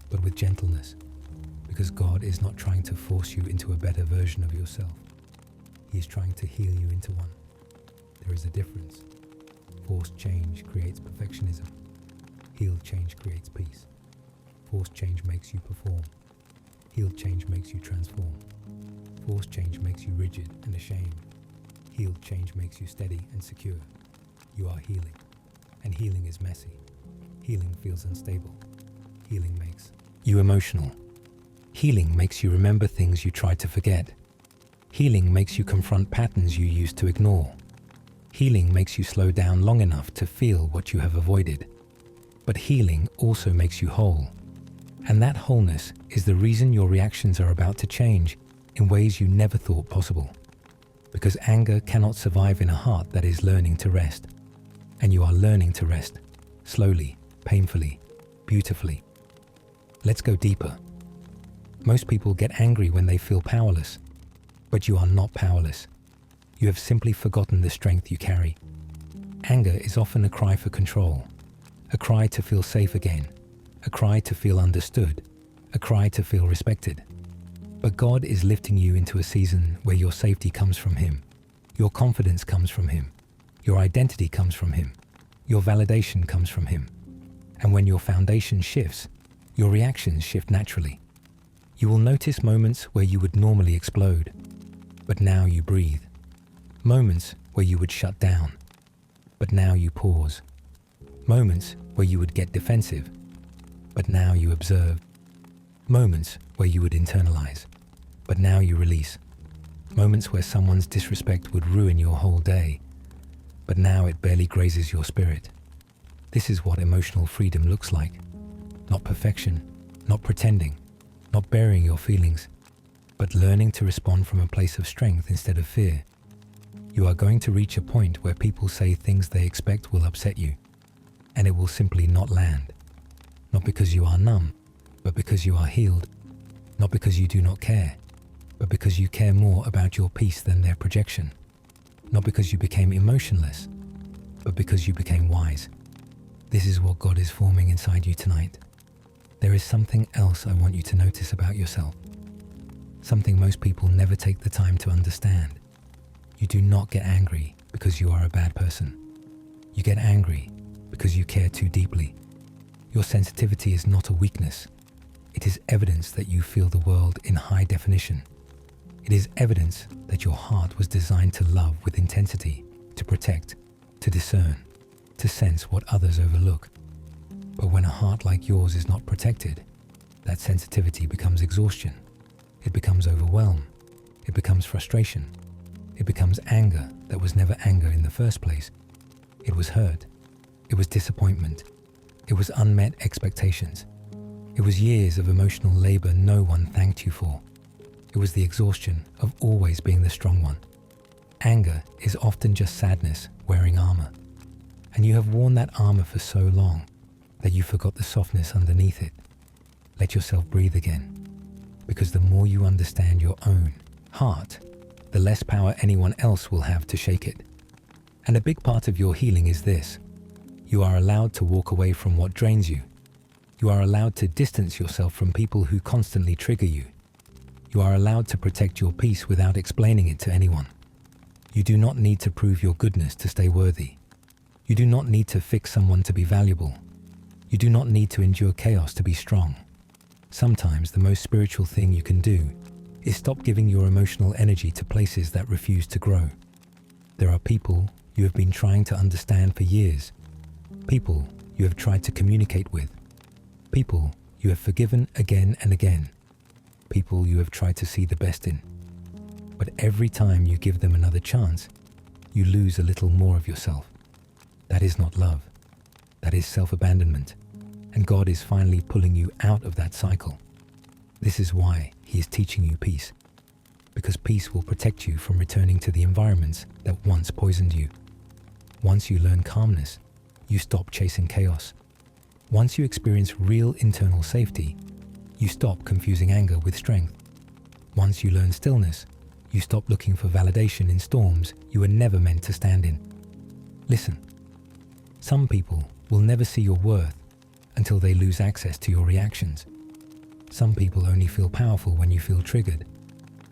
but with gentleness. Because God is not trying to force you into a better version of yourself. He is trying to heal you into one. There is a difference. Forced change creates perfectionism. Healed change creates peace. Forced change makes you perform. Healed change makes you transform. Forced change makes you rigid and ashamed. Healed change makes you steady and secure. You are healing. And healing is messy. Healing feels unstable. Healing makes you emotional. Healing makes you remember things you tried to forget. Healing makes you confront patterns you used to ignore. Healing makes you slow down long enough to feel what you have avoided. But healing also makes you whole. And that wholeness is the reason your reactions are about to change in ways you never thought possible. Because anger cannot survive in a heart that is learning to rest. And you are learning to rest, slowly, painfully, beautifully. Let's go deeper. Most people get angry when they feel powerless, but you are not powerless. You have simply forgotten the strength you carry. Anger is often a cry for control, a cry to feel safe again, a cry to feel understood, a cry to feel respected. But God is lifting you into a season where your safety comes from Him, your confidence comes from Him, your identity comes from Him, your validation comes from Him. And when your foundation shifts, your reactions shift naturally. You will notice moments where you would normally explode, but now you breathe. Moments where you would shut down, but now you pause. Moments where you would get defensive, but now you observe. Moments where you would internalize, but now you release. Moments where someone's disrespect would ruin your whole day, but now it barely grazes your spirit. This is what emotional freedom looks like. Not perfection, not pretending, not burying your feelings, but learning to respond from a place of strength instead of fear. You are going to reach a point where people say things they expect will upset you, and it will simply not land. Not because you are numb, but because you are healed. Not because you do not care, but because you care more about your peace than their projection. Not because you became emotionless, but because you became wise. This is what God is forming inside you tonight. There is something else I want you to notice about yourself. Something most people never take the time to understand. You do not get angry because you are a bad person. You get angry because you care too deeply. Your sensitivity is not a weakness. It is evidence that you feel the world in high definition. It is evidence that your heart was designed to love with intensity, to protect, to discern, to sense what others overlook. But when a heart like yours is not protected, that sensitivity becomes exhaustion. It becomes overwhelm. It becomes frustration. It becomes anger that was never anger in the first place. It was hurt. It was disappointment. It was unmet expectations. It was years of emotional labor no one thanked you for. It was the exhaustion of always being the strong one. Anger is often just sadness wearing armor. And you have worn that armor for so long that you forgot the softness underneath it. Let yourself breathe again. Because the more you understand your own heart, the less power anyone else will have to shake it. And a big part of your healing is this. You are allowed to walk away from what drains you. You are allowed to distance yourself from people who constantly trigger you. You are allowed to protect your peace without explaining it to anyone. You do not need to prove your goodness to stay worthy. You do not need to fix someone to be valuable. You do not need to endure chaos to be strong. Sometimes the most spiritual thing you can do is stop giving your emotional energy to places that refuse to grow. There are people you have been trying to understand for years, people you have tried to communicate with, people you have forgiven again and again, people you have tried to see the best in. But every time you give them another chance, you lose a little more of yourself. That is not love. That is self-abandonment. And God is finally pulling you out of that cycle. This is why He is teaching you peace. Because peace will protect you from returning to the environments that once poisoned you. Once you learn calmness, you stop chasing chaos. Once you experience real internal safety, you stop confusing anger with strength. Once you learn stillness, you stop looking for validation in storms you were never meant to stand in. Listen, some people will never see your worth until they lose access to your reactions. Some people only feel powerful when you feel triggered.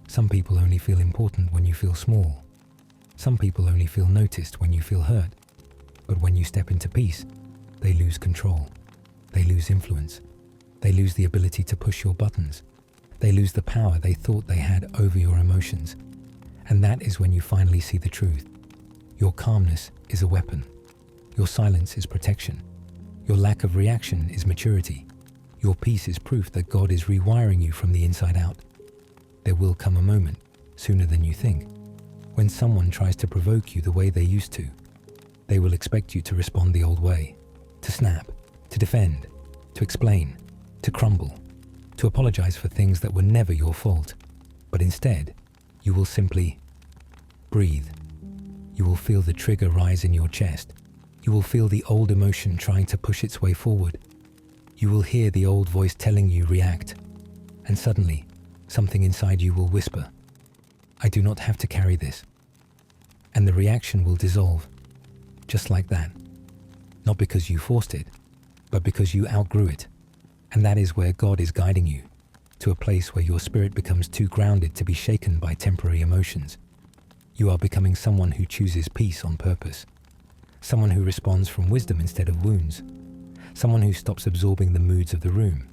Some people only feel important when you feel small. Some people only feel noticed when you feel hurt. But when you step into peace, they lose control. They lose influence. They lose the ability to push your buttons. They lose the power they thought they had over your emotions. And that is when you finally see the truth. Your calmness is a weapon. Your silence is protection. Your lack of reaction is maturity. Your peace is proof that God is rewiring you from the inside out. There will come a moment, sooner than you think, when someone tries to provoke you the way they used to. They will expect you to respond the old way, to snap, to defend, to explain, to crumble, to apologize for things that were never your fault. But instead, you will simply breathe. You will feel the trigger rise in your chest. You will feel the old emotion trying to push its way forward. You will hear the old voice telling you react. And suddenly, something inside you will whisper, I do not have to carry this. And the reaction will dissolve, just like that. Not because you forced it, but because you outgrew it. And that is where God is guiding you, to a place where your spirit becomes too grounded to be shaken by temporary emotions. You are becoming someone who chooses peace on purpose. Someone who responds from wisdom instead of wounds. Someone who stops absorbing the moods of the room.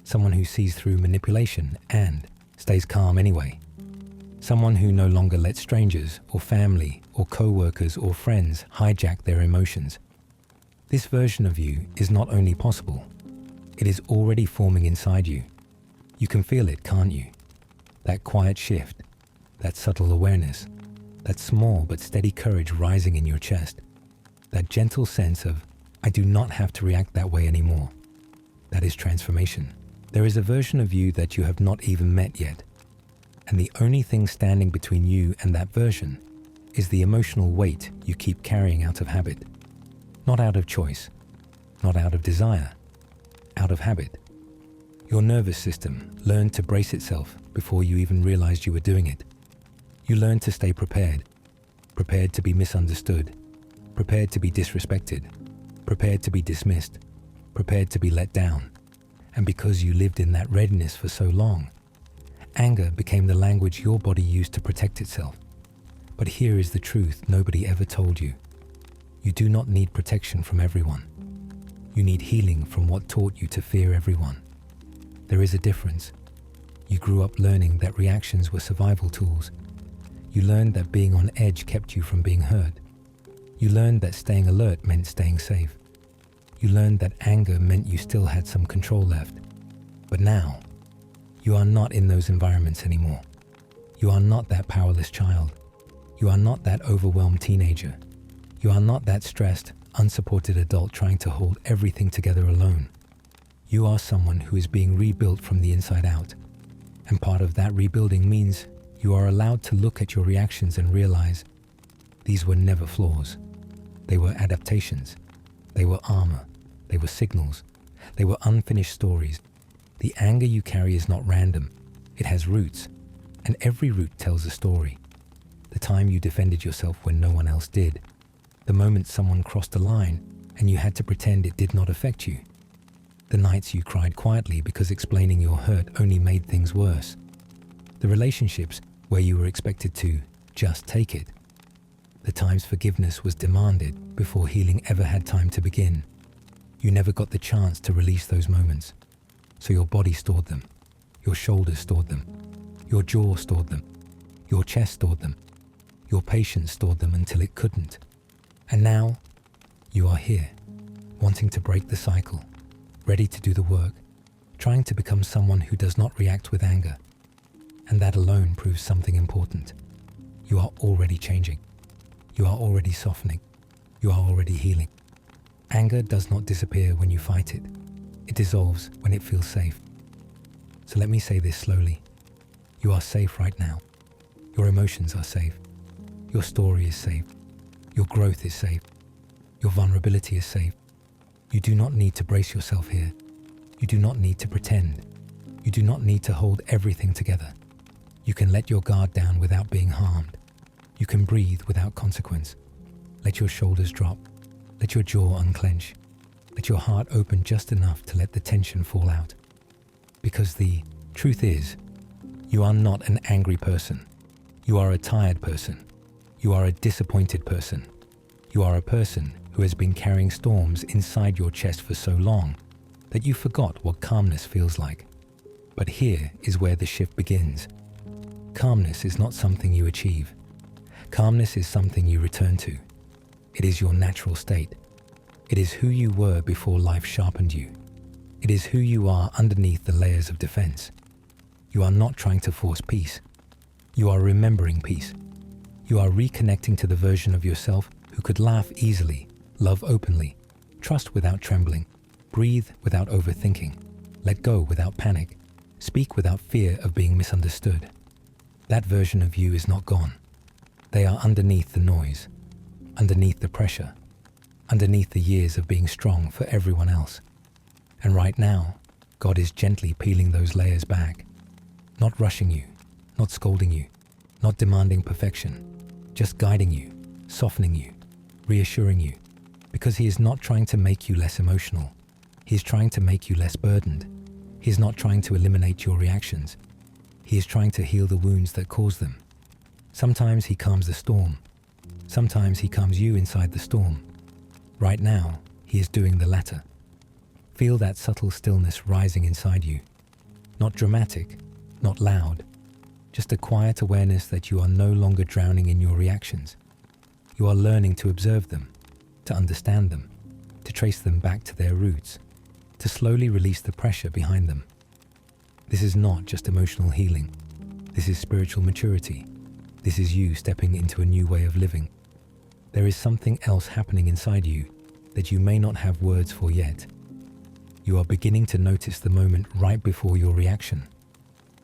Someone who sees through manipulation and stays calm anyway. Someone who no longer lets strangers or family or coworkers or friends hijack their emotions. This version of you is not only possible, it is already forming inside you. You can feel it, can't you? That quiet shift, that subtle awareness, that small but steady courage rising in your chest. That gentle sense of, I do not have to react that way anymore. That is transformation. There is a version of you that you have not even met yet. And the only thing standing between you and that version is the emotional weight you keep carrying out of habit. Not out of choice, not out of desire, out of habit. Your nervous system learned to brace itself before you even realized you were doing it. You learned to stay prepared, prepared to be misunderstood, prepared to be disrespected, prepared to be dismissed, prepared to be let down. And because you lived in that readiness for so long, anger became the language your body used to protect itself. But here is the truth nobody ever told you. You do not need protection from everyone. You need healing from what taught you to fear everyone. There is a difference. You grew up learning that reactions were survival tools. You learned that being on edge kept you from being hurt. You learned that staying alert meant staying safe. You learned that anger meant you still had some control left. But now, you are not in those environments anymore. You are not that powerless child. You are not that overwhelmed teenager. You are not that stressed, unsupported adult trying to hold everything together alone. You are someone who is being rebuilt from the inside out. And part of that rebuilding means you are allowed to look at your reactions and realize these were never flaws. They were adaptations. They were armor. They were signals. They were unfinished stories. The anger you carry is not random. It has roots. And every root tells a story. The time you defended yourself when no one else did. The moment someone crossed a line and you had to pretend it did not affect you. The nights you cried quietly because explaining your hurt only made things worse. The relationships where you were expected to just take it. The times forgiveness was demanded before healing ever had time to begin. You never got the chance to release those moments. So your body stored them. Your shoulders stored them. Your jaw stored them. Your chest stored them. Your patience stored them until it couldn't. And now, you are here, wanting to break the cycle, ready to do the work, trying to become someone who does not react with anger. And that alone proves something important. You are already changing. You are already softening. You are already healing. Anger does not disappear when you fight it. It dissolves when it feels safe. So let me say this slowly. You are safe right now. Your emotions are safe. Your story is safe. Your growth is safe. Your vulnerability is safe. You do not need to brace yourself here. You do not need to pretend. You do not need to hold everything together. You can let your guard down without being harmed. You can breathe without consequence. Let your shoulders drop. Let your jaw unclench. Let your heart open just enough to let the tension fall out. Because the truth is, you are not an angry person. You are a tired person. You are a disappointed person. You are a person who has been carrying storms inside your chest for so long that you forgot what calmness feels like. But here is where the shift begins. Calmness is not something you achieve. Calmness is something you return to. It is your natural state. It is who you were before life sharpened you. It is who you are underneath the layers of defense. You are not trying to force peace. You are remembering peace. You are reconnecting to the version of yourself who could laugh easily, love openly, trust without trembling, breathe without overthinking, let go without panic, speak without fear of being misunderstood. That version of you is not gone. They are underneath the noise, underneath the pressure, underneath the years of being strong for everyone else. And right now, God is gently peeling those layers back, not rushing you, not scolding you, not demanding perfection, just guiding you, softening you, reassuring you, because He is not trying to make you less emotional. He is trying to make you less burdened. He is not trying to eliminate your reactions. He is trying to heal the wounds that cause them. Sometimes He calms the storm. Sometimes He calms you inside the storm. Right now, He is doing the latter. Feel that subtle stillness rising inside you. Not dramatic, not loud, just a quiet awareness that you are no longer drowning in your reactions. You are learning to observe them, to understand them, to trace them back to their roots, to slowly release the pressure behind them. This is not just emotional healing. This is spiritual maturity. This is you stepping into a new way of living. There is something else happening inside you that you may not have words for yet. You are beginning to notice the moment right before your reaction.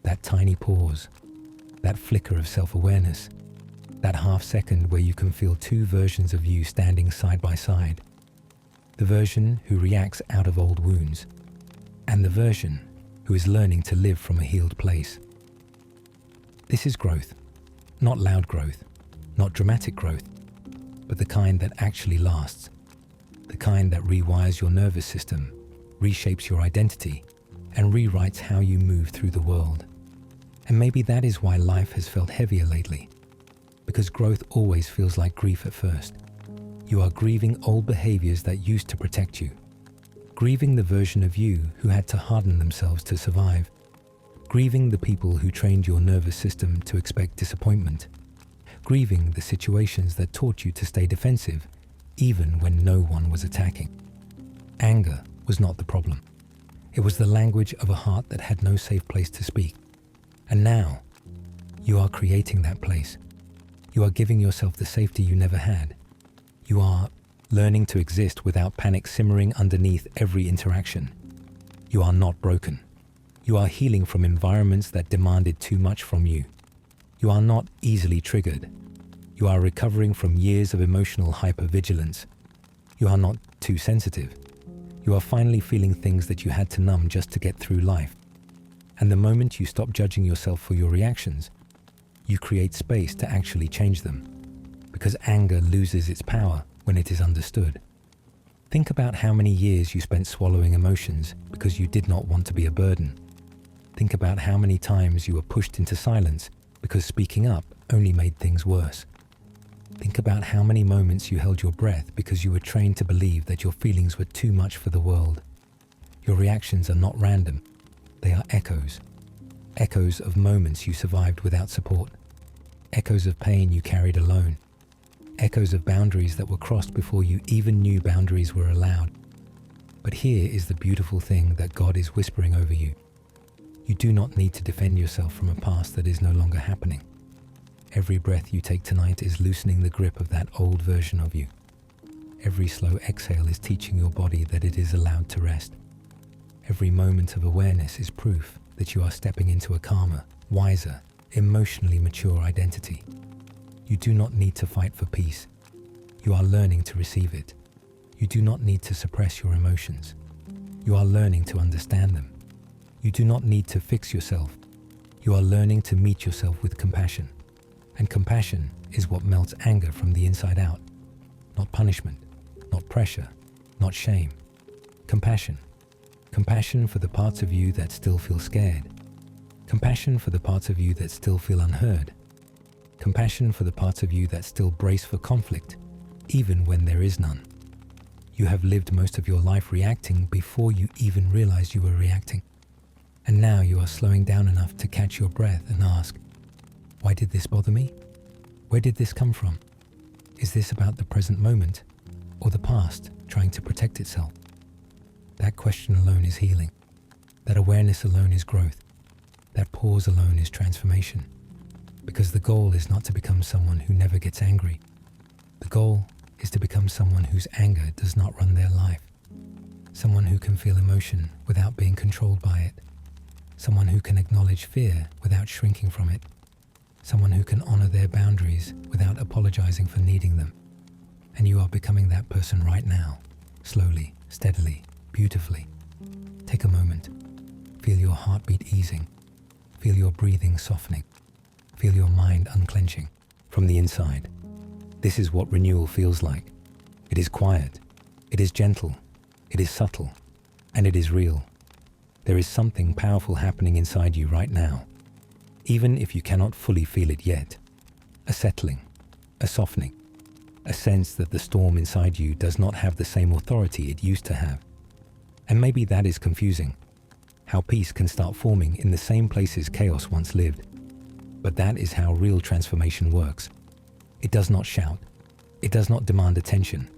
That tiny pause, that flicker of self-awareness, that half second where you can feel two versions of you standing side by side. The version who reacts out of old wounds, and the version who is learning to live from a healed place. This is growth, not loud growth, not dramatic growth, but the kind that actually lasts, the kind that rewires your nervous system, reshapes your identity, and rewrites how you move through the world. And maybe that is why life has felt heavier lately, because growth always feels like grief at first. You are grieving old behaviors that used to protect you, grieving the version of you who had to harden themselves to survive, grieving the people who trained your nervous system to expect disappointment, grieving the situations that taught you to stay defensive even when no one was attacking. Anger was not the problem. It was the language of a heart that had no safe place to speak. And now, you are creating that place. You are giving yourself the safety you never had. You are learning to exist without panic simmering underneath every interaction. You are not broken. You are healing from environments that demanded too much from you. You are not easily triggered. You are recovering from years of emotional hypervigilance. You are not too sensitive. You are finally feeling things that you had to numb just to get through life. And the moment you stop judging yourself for your reactions, you create space to actually change them. Because anger loses its power when it is understood. Think about how many years you spent swallowing emotions because you did not want to be a burden. Think about how many times you were pushed into silence because speaking up only made things worse. Think about how many moments you held your breath because you were trained to believe that your feelings were too much for the world. Your reactions are not random. They are echoes. Echoes of moments you survived without support. Echoes of pain you carried alone. Echoes of boundaries that were crossed before you even knew boundaries were allowed. But here is the beautiful thing that God is whispering over you. You do not need to defend yourself from a past that is no longer happening. Every breath you take tonight is loosening the grip of that old version of you. Every slow exhale is teaching your body that it is allowed to rest. Every moment of awareness is proof that you are stepping into a calmer, wiser, emotionally mature identity. You do not need to fight for peace. You are learning to receive it. You do not need to suppress your emotions. You are learning to understand them. You do not need to fix yourself. You are learning to meet yourself with compassion. And compassion is what melts anger from the inside out. Not punishment, not pressure, not shame. Compassion. Compassion for the parts of you that still feel scared. Compassion for the parts of you that still feel unheard. Compassion for the parts of you that still brace for conflict, even when there is none. You have lived most of your life reacting before you even realized you were reacting. And now you are slowing down enough to catch your breath and ask, why did this bother me? Where did this come from? Is this about the present moment or the past trying to protect itself? That question alone is healing. That awareness alone is growth. That pause alone is transformation. Because the goal is not to become someone who never gets angry. The goal is to become someone whose anger does not run their life. Someone who can feel emotion without being controlled by it. Someone who can acknowledge fear without shrinking from it. Someone who can honor their boundaries without apologizing for needing them. And you are becoming that person right now, slowly, steadily, beautifully. Take a moment. Feel your heartbeat easing. Feel your breathing softening. Feel your mind unclenching from the inside. This is what renewal feels like. It is quiet. It is gentle. It is subtle. And it is real. There is something powerful happening inside you right now, even if you cannot fully feel it yet. A settling, a softening, a sense that the storm inside you does not have the same authority it used to have. And maybe that is confusing, how peace can start forming in the same places chaos once lived. But that is how real transformation works. It does not shout. It does not demand attention.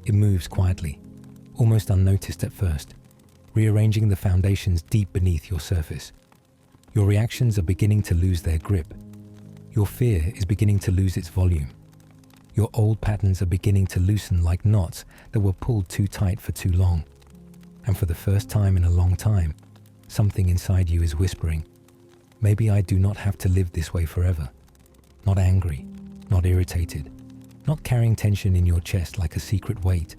It moves quietly, almost unnoticed at first, rearranging the foundations deep beneath your surface. Your reactions are beginning to lose their grip. Your fear is beginning to lose its volume. Your old patterns are beginning to loosen like knots that were pulled too tight for too long. And for the first time in a long time, something inside you is whispering, maybe I do not have to live this way forever. Not angry, not irritated, not carrying tension in your chest like a secret weight,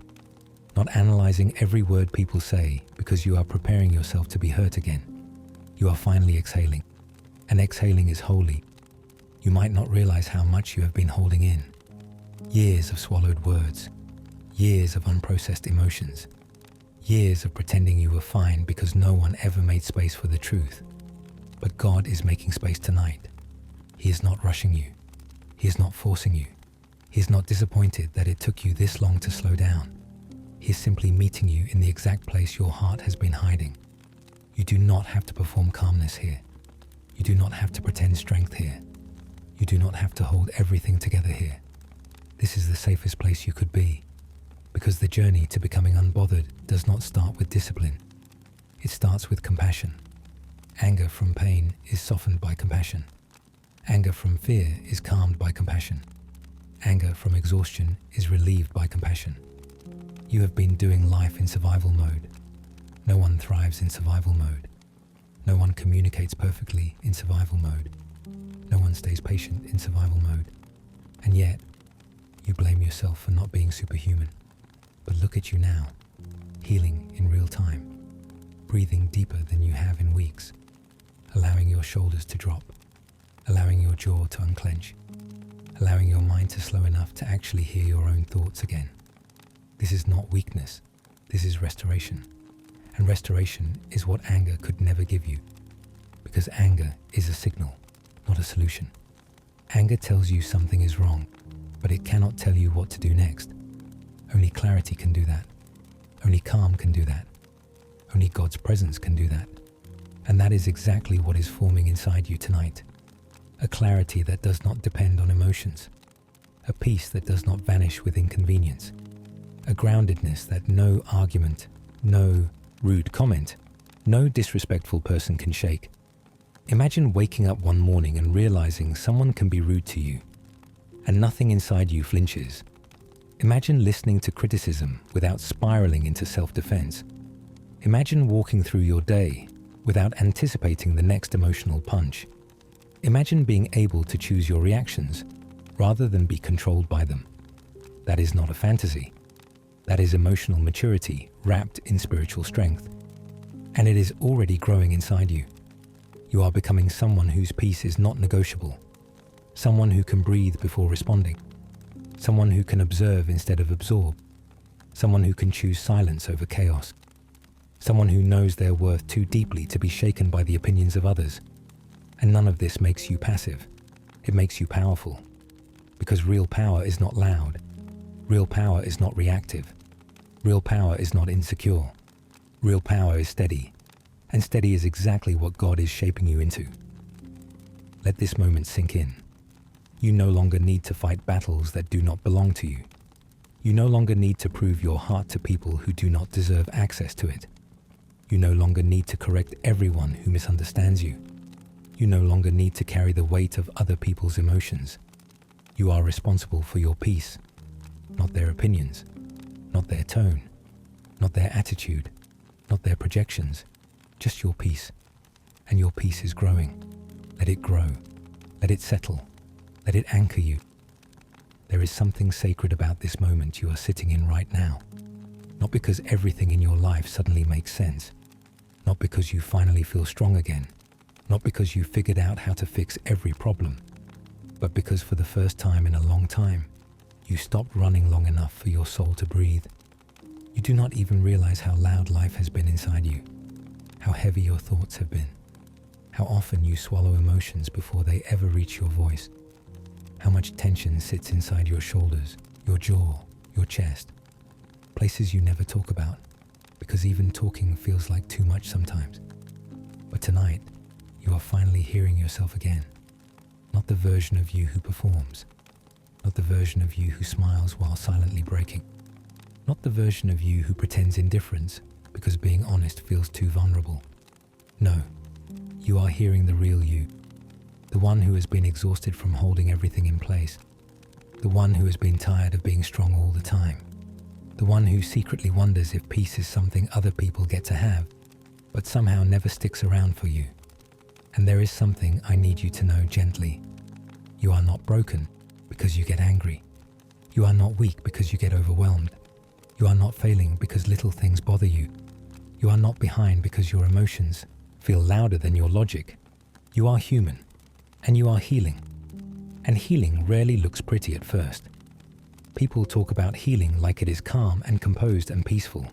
not analyzing every word people say because you are preparing yourself to be hurt again. You are finally exhaling, and exhaling is holy. You might not realize how much you have been holding in. Years of swallowed words, years of unprocessed emotions, years of pretending you were fine because no one ever made space for the truth. But God is making space tonight. He is not rushing you. He is not forcing you. He is not disappointed that it took you this long to slow down. He is simply meeting you in the exact place your heart has been hiding. You do not have to perform calmness here. You do not have to pretend strength here. You do not have to hold everything together here. This is the safest place you could be, because the journey to becoming unbothered does not start with discipline. It starts with compassion. Anger from pain is softened by compassion. Anger from fear is calmed by compassion. Anger from exhaustion is relieved by compassion. You have been doing life in survival mode. No one thrives in survival mode. No one communicates perfectly in survival mode. No one stays patient in survival mode. And yet, you blame yourself for not being superhuman. But look at you now, healing in real time, breathing deeper than you have in weeks, allowing your shoulders to drop, allowing your jaw to unclench, allowing your mind to slow enough to actually hear your own thoughts again. This is not weakness, this is restoration. And restoration is what anger could never give you, because anger is a signal, not a solution. Anger tells you something is wrong. but it cannot tell you what to do next. Only clarity can do that. Only calm can do that. Only God's presence can do that. And that is exactly what is forming inside you tonight. A clarity that does not depend on emotions. A peace that does not vanish with inconvenience. A groundedness that no argument, no rude comment, no disrespectful person can shake. Imagine waking up one morning and realizing someone can be rude to you, and nothing inside you flinches. Imagine listening to criticism without spiraling into self-defense. Imagine walking through your day without anticipating the next emotional punch. Imagine being able to choose your reactions rather than be controlled by them. That is not a fantasy. That is emotional maturity wrapped in spiritual strength. And it is already growing inside you. You are becoming someone whose peace is not negotiable. Someone who can breathe before responding. Someone who can observe instead of absorb. Someone who can choose silence over chaos. Someone who knows their worth too deeply to be shaken by the opinions of others. And none of this makes you passive. It makes you powerful. Because real power is not loud. Real power is not reactive. Real power is not insecure. Real power is steady. And steady is exactly what God is shaping you into. Let this moment sink in. You no longer need to fight battles that do not belong to you. You no longer need to prove your heart to people who do not deserve access to it. You no longer need to correct everyone who misunderstands you. You no longer need to carry the weight of other people's emotions. You are responsible for your peace, not their opinions, not their tone, not their attitude, not their projections, just your peace. And your peace is growing. Let it grow. Let it settle. Let it anchor you. There is something sacred about this moment you are sitting in right now. Not because everything in your life suddenly makes sense. Not because you finally feel strong again. Not because you figured out how to fix every problem. But because for the first time in a long time, you stopped running long enough for your soul to breathe. You do not even realize how loud life has been inside you. How heavy your thoughts have been. How often you swallow emotions before they ever reach your voice. How much tension sits inside your shoulders, your jaw, your chest. Places you never talk about, because even talking feels like too much sometimes. But tonight, you are finally hearing yourself again. Not the version of you who performs. Not the version of you who smiles while silently breaking. Not the version of you who pretends indifference because being honest feels too vulnerable. No, you are hearing the real you. The one who has been exhausted from holding everything in place. The one who has been tired of being strong all the time. The one who secretly wonders if peace is something other people get to have, but somehow never sticks around for you. And there is something I need you to know gently. You are not broken because you get angry. You are not weak because you get overwhelmed. You are not failing because little things bother you. You are not behind because your emotions feel louder than your logic. You are human, and you are healing. And healing rarely looks pretty at first. People talk about healing like it is calm and composed and peaceful.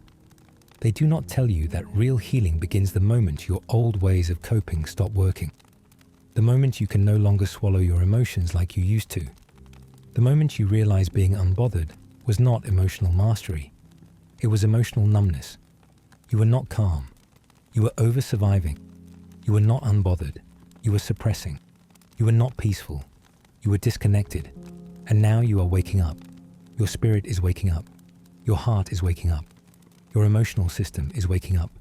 They do not tell you that real healing begins the moment your old ways of coping stop working. The moment you can no longer swallow your emotions like you used to. The moment you realize being unbothered was not emotional mastery. It was emotional numbness. You were not calm. You were over-surviving. You were not unbothered. You were suppressing. You were not peaceful. You were disconnected. And now you are waking up. Your spirit is waking up. Your heart is waking up. Your emotional system is waking up.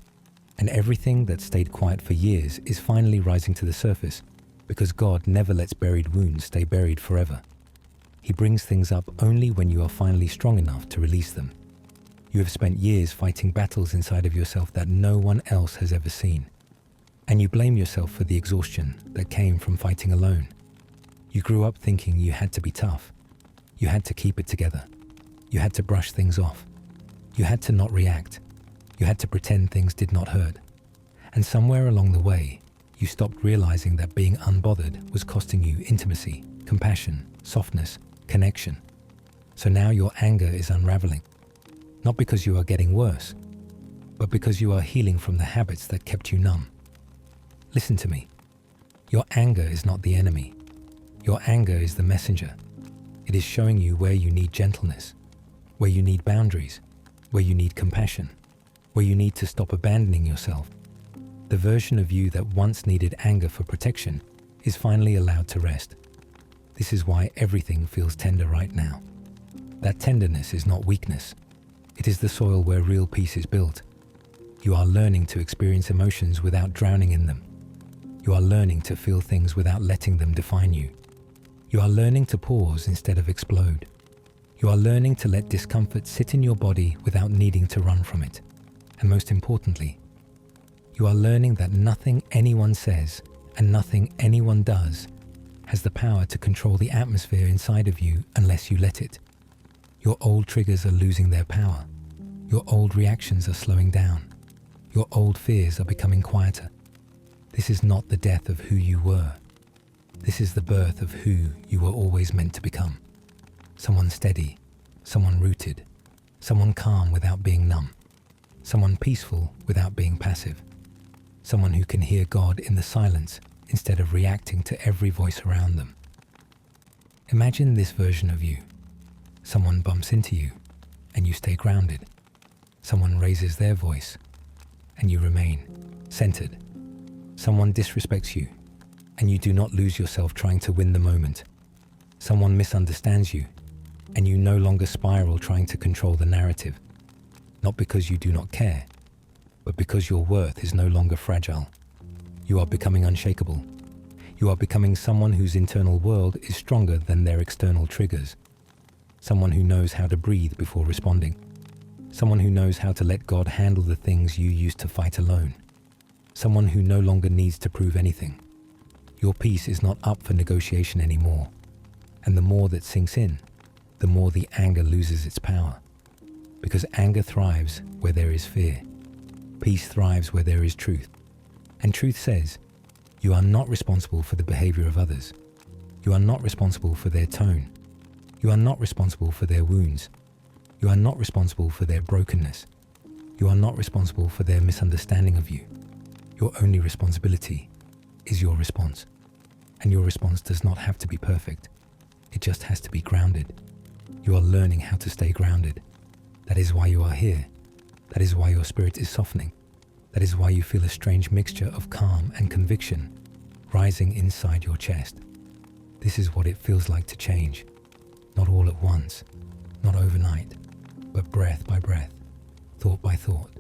And everything that stayed quiet for years is finally rising to the surface, because God never lets buried wounds stay buried forever. He brings things up only when you are finally strong enough to release them. You have spent years fighting battles inside of yourself that no one else has ever seen. And you blame yourself for the exhaustion that came from fighting alone. You grew up thinking you had to be tough. You had to keep it together. You had to brush things off. You had to not react. You had to pretend things did not hurt. And somewhere along the way, you stopped realizing that being unbothered was costing you intimacy, compassion, softness, connection. So now your anger is unraveling. Not because you are getting worse, but because you are healing from the habits that kept you numb. Listen to me. Your anger is not the enemy. Your anger is the messenger. It is showing you where you need gentleness, where you need boundaries, where you need compassion, where you need to stop abandoning yourself. The version of you that once needed anger for protection is finally allowed to rest. This is why everything feels tender right now. That tenderness is not weakness. It is the soil where real peace is built. You are learning to experience emotions without drowning in them. You are learning to feel things without letting them define you. You are learning to pause instead of explode. You are learning to let discomfort sit in your body without needing to run from it. And most importantly, you are learning that nothing anyone says and nothing anyone does has the power to control the atmosphere inside of you unless you let it. Your old triggers are losing their power. Your old reactions are slowing down. Your old fears are becoming quieter. This is not the death of who you were. This is the birth of who you were always meant to become. Someone steady, someone rooted, someone calm without being numb, someone peaceful without being passive, someone who can hear God in the silence instead of reacting to every voice around them. Imagine this version of you. Someone bumps into you and you stay grounded. Someone raises their voice and you remain centered. Someone disrespects you and you do not lose yourself trying to win the moment. Someone misunderstands you and you no longer spiral trying to control the narrative. Not because you do not care, but because your worth is no longer fragile. You are becoming unshakable. You are becoming someone whose internal world is stronger than their external triggers. Someone who knows how to breathe before responding. Someone who knows how to let God handle the things you used to fight alone. Someone who no longer needs to prove anything. Your peace is not up for negotiation anymore. And the more that sinks in, the more the anger loses its power. Because anger thrives where there is fear. Peace thrives where there is truth. And truth says, you are not responsible for the behavior of others. You are not responsible for their tone. You are not responsible for their wounds. You are not responsible for their brokenness. You are not responsible for their misunderstanding of you. Your only responsibility is your response. And your response does not have to be perfect. It just has to be grounded. You are learning how to stay grounded. That is why you are here. That is why your spirit is softening. That is why you feel a strange mixture of calm and conviction rising inside your chest. This is what it feels like to change. Not all at once, not overnight, but breath by breath, thought by thought,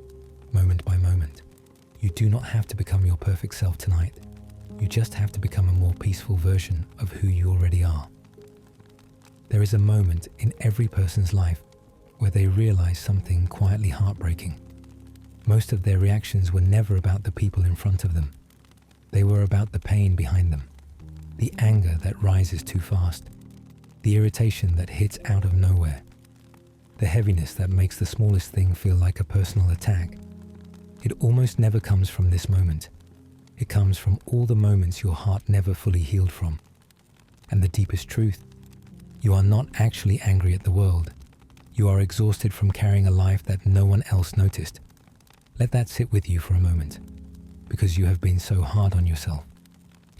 moment by moment. You do not have to become your perfect self tonight. You just have to become a more peaceful version of who you already are. There is a moment in every person's life where they realize something quietly heartbreaking. Most of their reactions were never about the people in front of them. They were about the pain behind them, the anger that rises too fast, the irritation that hits out of nowhere, the heaviness that makes the smallest thing feel like a personal attack. It almost never comes from this moment. It comes from all the moments your heart never fully healed from. And the deepest truth, you are not actually angry at the world. You are exhausted from carrying a life that no one else noticed. Let that sit with you for a moment, because you have been so hard on yourself.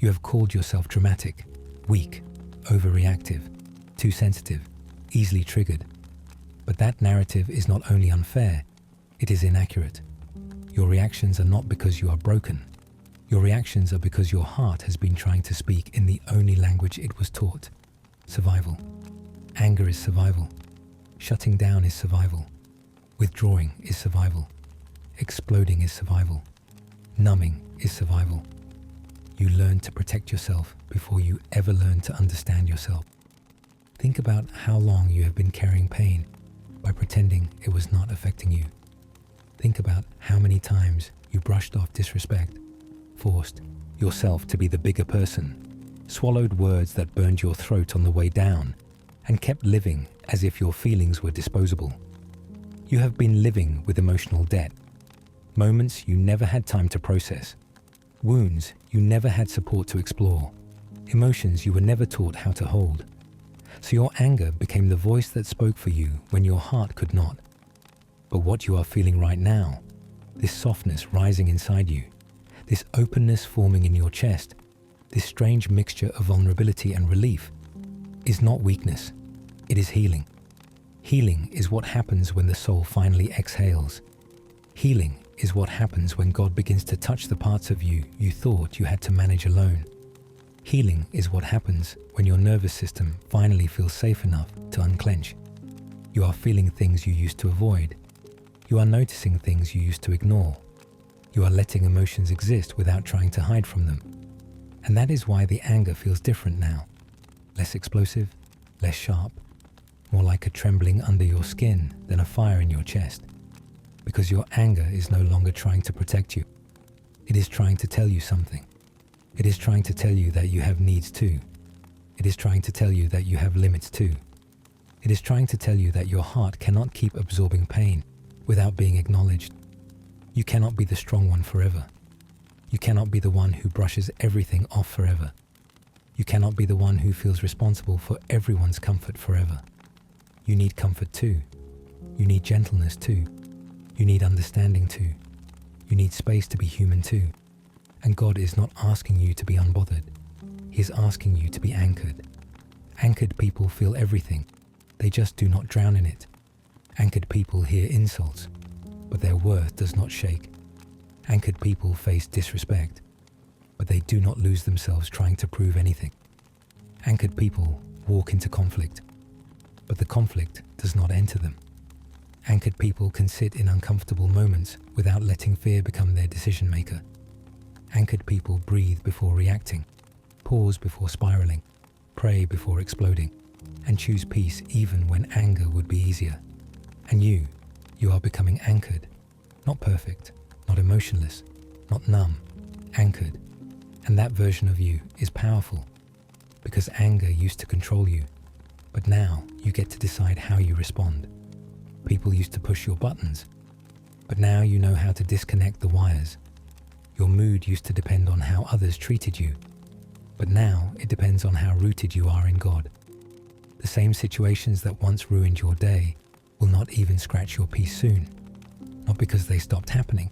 You have called yourself dramatic, weak, overreactive, too sensitive, easily triggered. But that narrative is not only unfair, it is inaccurate. Your reactions are not because you are broken. Your reactions are because your heart has been trying to speak in the only language it was taught: survival. Anger is survival. Shutting down is survival. Withdrawing is survival. Exploding is survival. Numbing is survival. You learn to protect yourself before you ever learn to understand yourself. Think about how long you have been carrying pain by pretending it was not affecting you. Think about how many times you brushed off disrespect, forced yourself to be the bigger person, swallowed words that burned your throat on the way down, and kept living as if your feelings were disposable. You have been living with emotional debt, moments you never had time to process, wounds you never had support to explore, emotions you were never taught how to hold. So your anger became the voice that spoke for you when your heart could not. But what you are feeling right now, this softness rising inside you, this openness forming in your chest, this strange mixture of vulnerability and relief, is not weakness. It is healing. Healing is what happens when the soul finally exhales. Healing is what happens when God begins to touch the parts of you thought you had to manage alone. Healing is what happens when your nervous system finally feels safe enough to unclench. You are feeling things you used to avoid. You are noticing things you used to ignore. You are letting emotions exist without trying to hide from them. And that is why the anger feels different now. Less explosive, less sharp, more like a trembling under your skin than a fire in your chest. Because your anger is no longer trying to protect you. It is trying to tell you something. It is trying to tell you that you have needs too. It is trying to tell you that you have limits too. It is trying to tell you that your heart cannot keep absorbing pain without being acknowledged. You cannot be the strong one forever. You cannot be the one who brushes everything off forever. You cannot be the one who feels responsible for everyone's comfort forever. You need comfort too. You need gentleness too. You need understanding too. You need space to be human too. And God is not asking you to be unbothered. He is asking you to be anchored. Anchored people feel everything. They just do not drown in it. Anchored people hear insults, but their worth does not shake. Anchored people face disrespect, but they do not lose themselves trying to prove anything. Anchored people walk into conflict, but the conflict does not enter them. Anchored people can sit in uncomfortable moments without letting fear become their decision maker. Anchored people breathe before reacting, pause before spiraling, pray before exploding, and choose peace even when anger would be easier. And you are becoming anchored, not perfect, not emotionless, not numb, anchored. And that version of you is powerful, because anger used to control you, but now you get to decide how you respond. People used to push your buttons, but now you know how to disconnect the wires. Your mood used to depend on how others treated you, but now it depends on how rooted you are in God. The same situations that once ruined your day will not even scratch your peace soon, not because they stopped happening,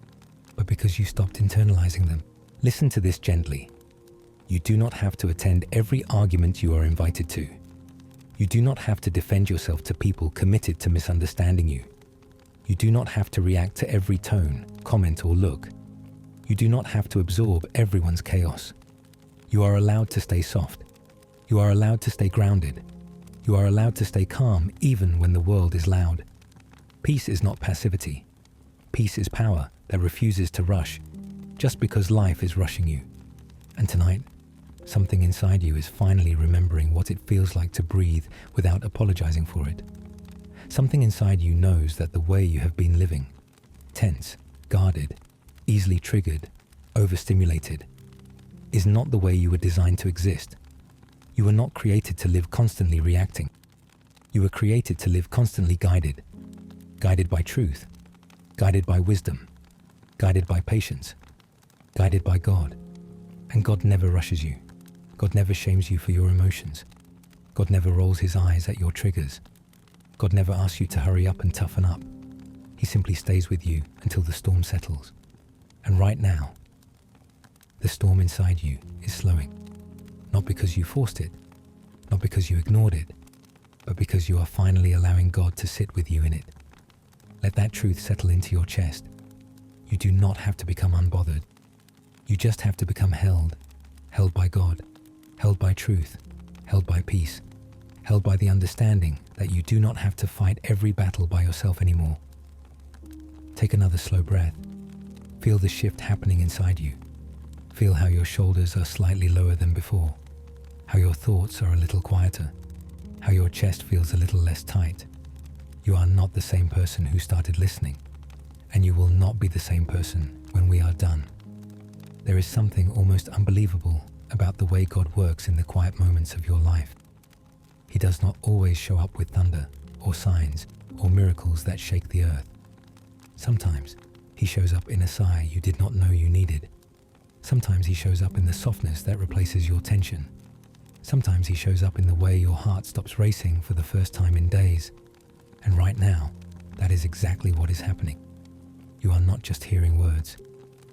but because you stopped internalizing them. Listen to this gently. You do not have to attend every argument you are invited to. You do not have to defend yourself to people committed to misunderstanding you. You do not have to react to every tone, comment, or look. You do not have to absorb everyone's chaos. You are allowed to stay soft. You are allowed to stay grounded. You are allowed to stay calm even when the world is loud. Peace is not passivity. Peace is power that refuses to rush just because life is rushing you. And tonight, something inside you is finally remembering what it feels like to breathe without apologizing for it. Something inside you knows that the way you have been living, tense, guarded, easily triggered, overstimulated, is not the way you were designed to exist. You were not created to live constantly reacting. You were created to live constantly guided. Guided by truth, guided by wisdom, guided by patience, guided by God. And God never rushes you. God never shames you for your emotions. God never rolls his eyes at your triggers. God never asks you to hurry up and toughen up. He simply stays with you until the storm settles. And right now, the storm inside you is slowing. Not because you forced it, not because you ignored it, but because you are finally allowing God to sit with you in it. Let that truth settle into your chest. You do not have to become unbothered. You just have to become held. Held by God, held by truth, held by peace, held by the understanding that you do not have to fight every battle by yourself anymore. Take another slow breath. Feel the shift happening inside you. Feel how your shoulders are slightly lower than before, how your thoughts are a little quieter, how your chest feels a little less tight. You are not the same person who started listening, and you will not be the same person when we are done. There is something almost unbelievable about the way God works in the quiet moments of your life. He does not always show up with thunder or signs or miracles that shake the earth. Sometimes he shows up in a sigh you did not know you needed. Sometimes he shows up in the softness that replaces your tension. Sometimes he shows up in the way your heart stops racing for the first time in days. And right now, that is exactly what is happening. You are not just hearing words.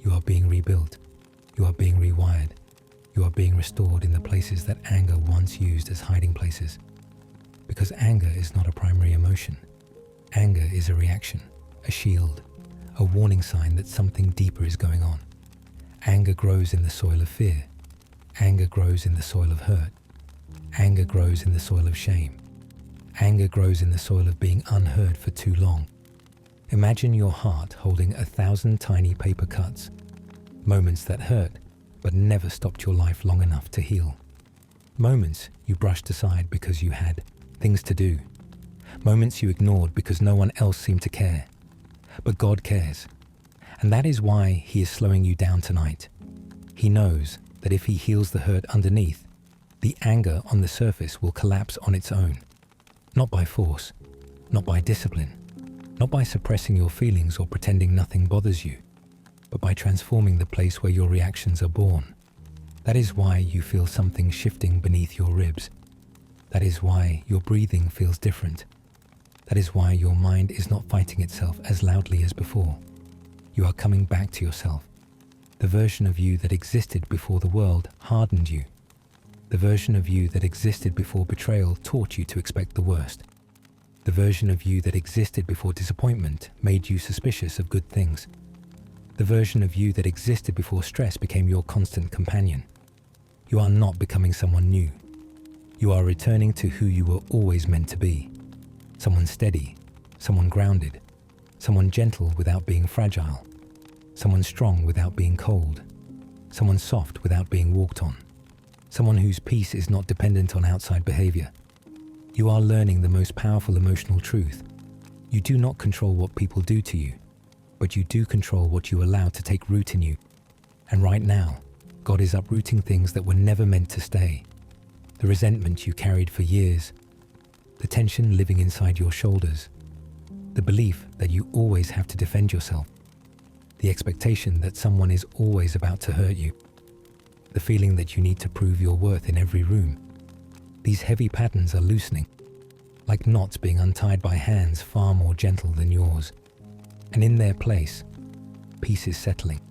You are being rebuilt. You are being rewired. You are being restored in the places that anger once used as hiding places. Because anger is not a primary emotion. Anger is a reaction, a shield, a warning sign that something deeper is going on. Anger grows in the soil of fear. Anger grows in the soil of hurt. Anger grows in the soil of shame. Anger grows in the soil of being unheard for too long. Imagine your heart holding 1,000 tiny paper cuts, moments that hurt but never stopped your life long enough to heal. Moments you brushed aside because you had things to do. Moments you ignored because no one else seemed to care. But God cares. And that is why He is slowing you down tonight. He knows that if He heals the hurt underneath, the anger on the surface will collapse on its own. Not by force, not by discipline, not by suppressing your feelings or pretending nothing bothers you, but by transforming the place where your reactions are born. That is why you feel something shifting beneath your ribs. That is why your breathing feels different. That is why your mind is not fighting itself as loudly as before. You are coming back to yourself. The version of you that existed before the world hardened you. The version of you that existed before betrayal taught you to expect the worst. The version of you that existed before disappointment made you suspicious of good things. The version of you that existed before stress became your constant companion. You are not becoming someone new. You are returning to who you were always meant to be. Someone steady, someone grounded, someone gentle without being fragile, someone strong without being cold, someone soft without being walked on, someone whose peace is not dependent on outside behavior. You are learning the most powerful emotional truth. You do not control what people do to you, but you do control what you allow to take root in you. And right now, God is uprooting things that were never meant to stay. The resentment you carried for years, the tension living inside your shoulders, the belief that you always have to defend yourself, the expectation that someone is always about to hurt you, the feeling that you need to prove your worth in every room. These heavy patterns are loosening, like knots being untied by hands far more gentle than yours. And in their place, peace is settling,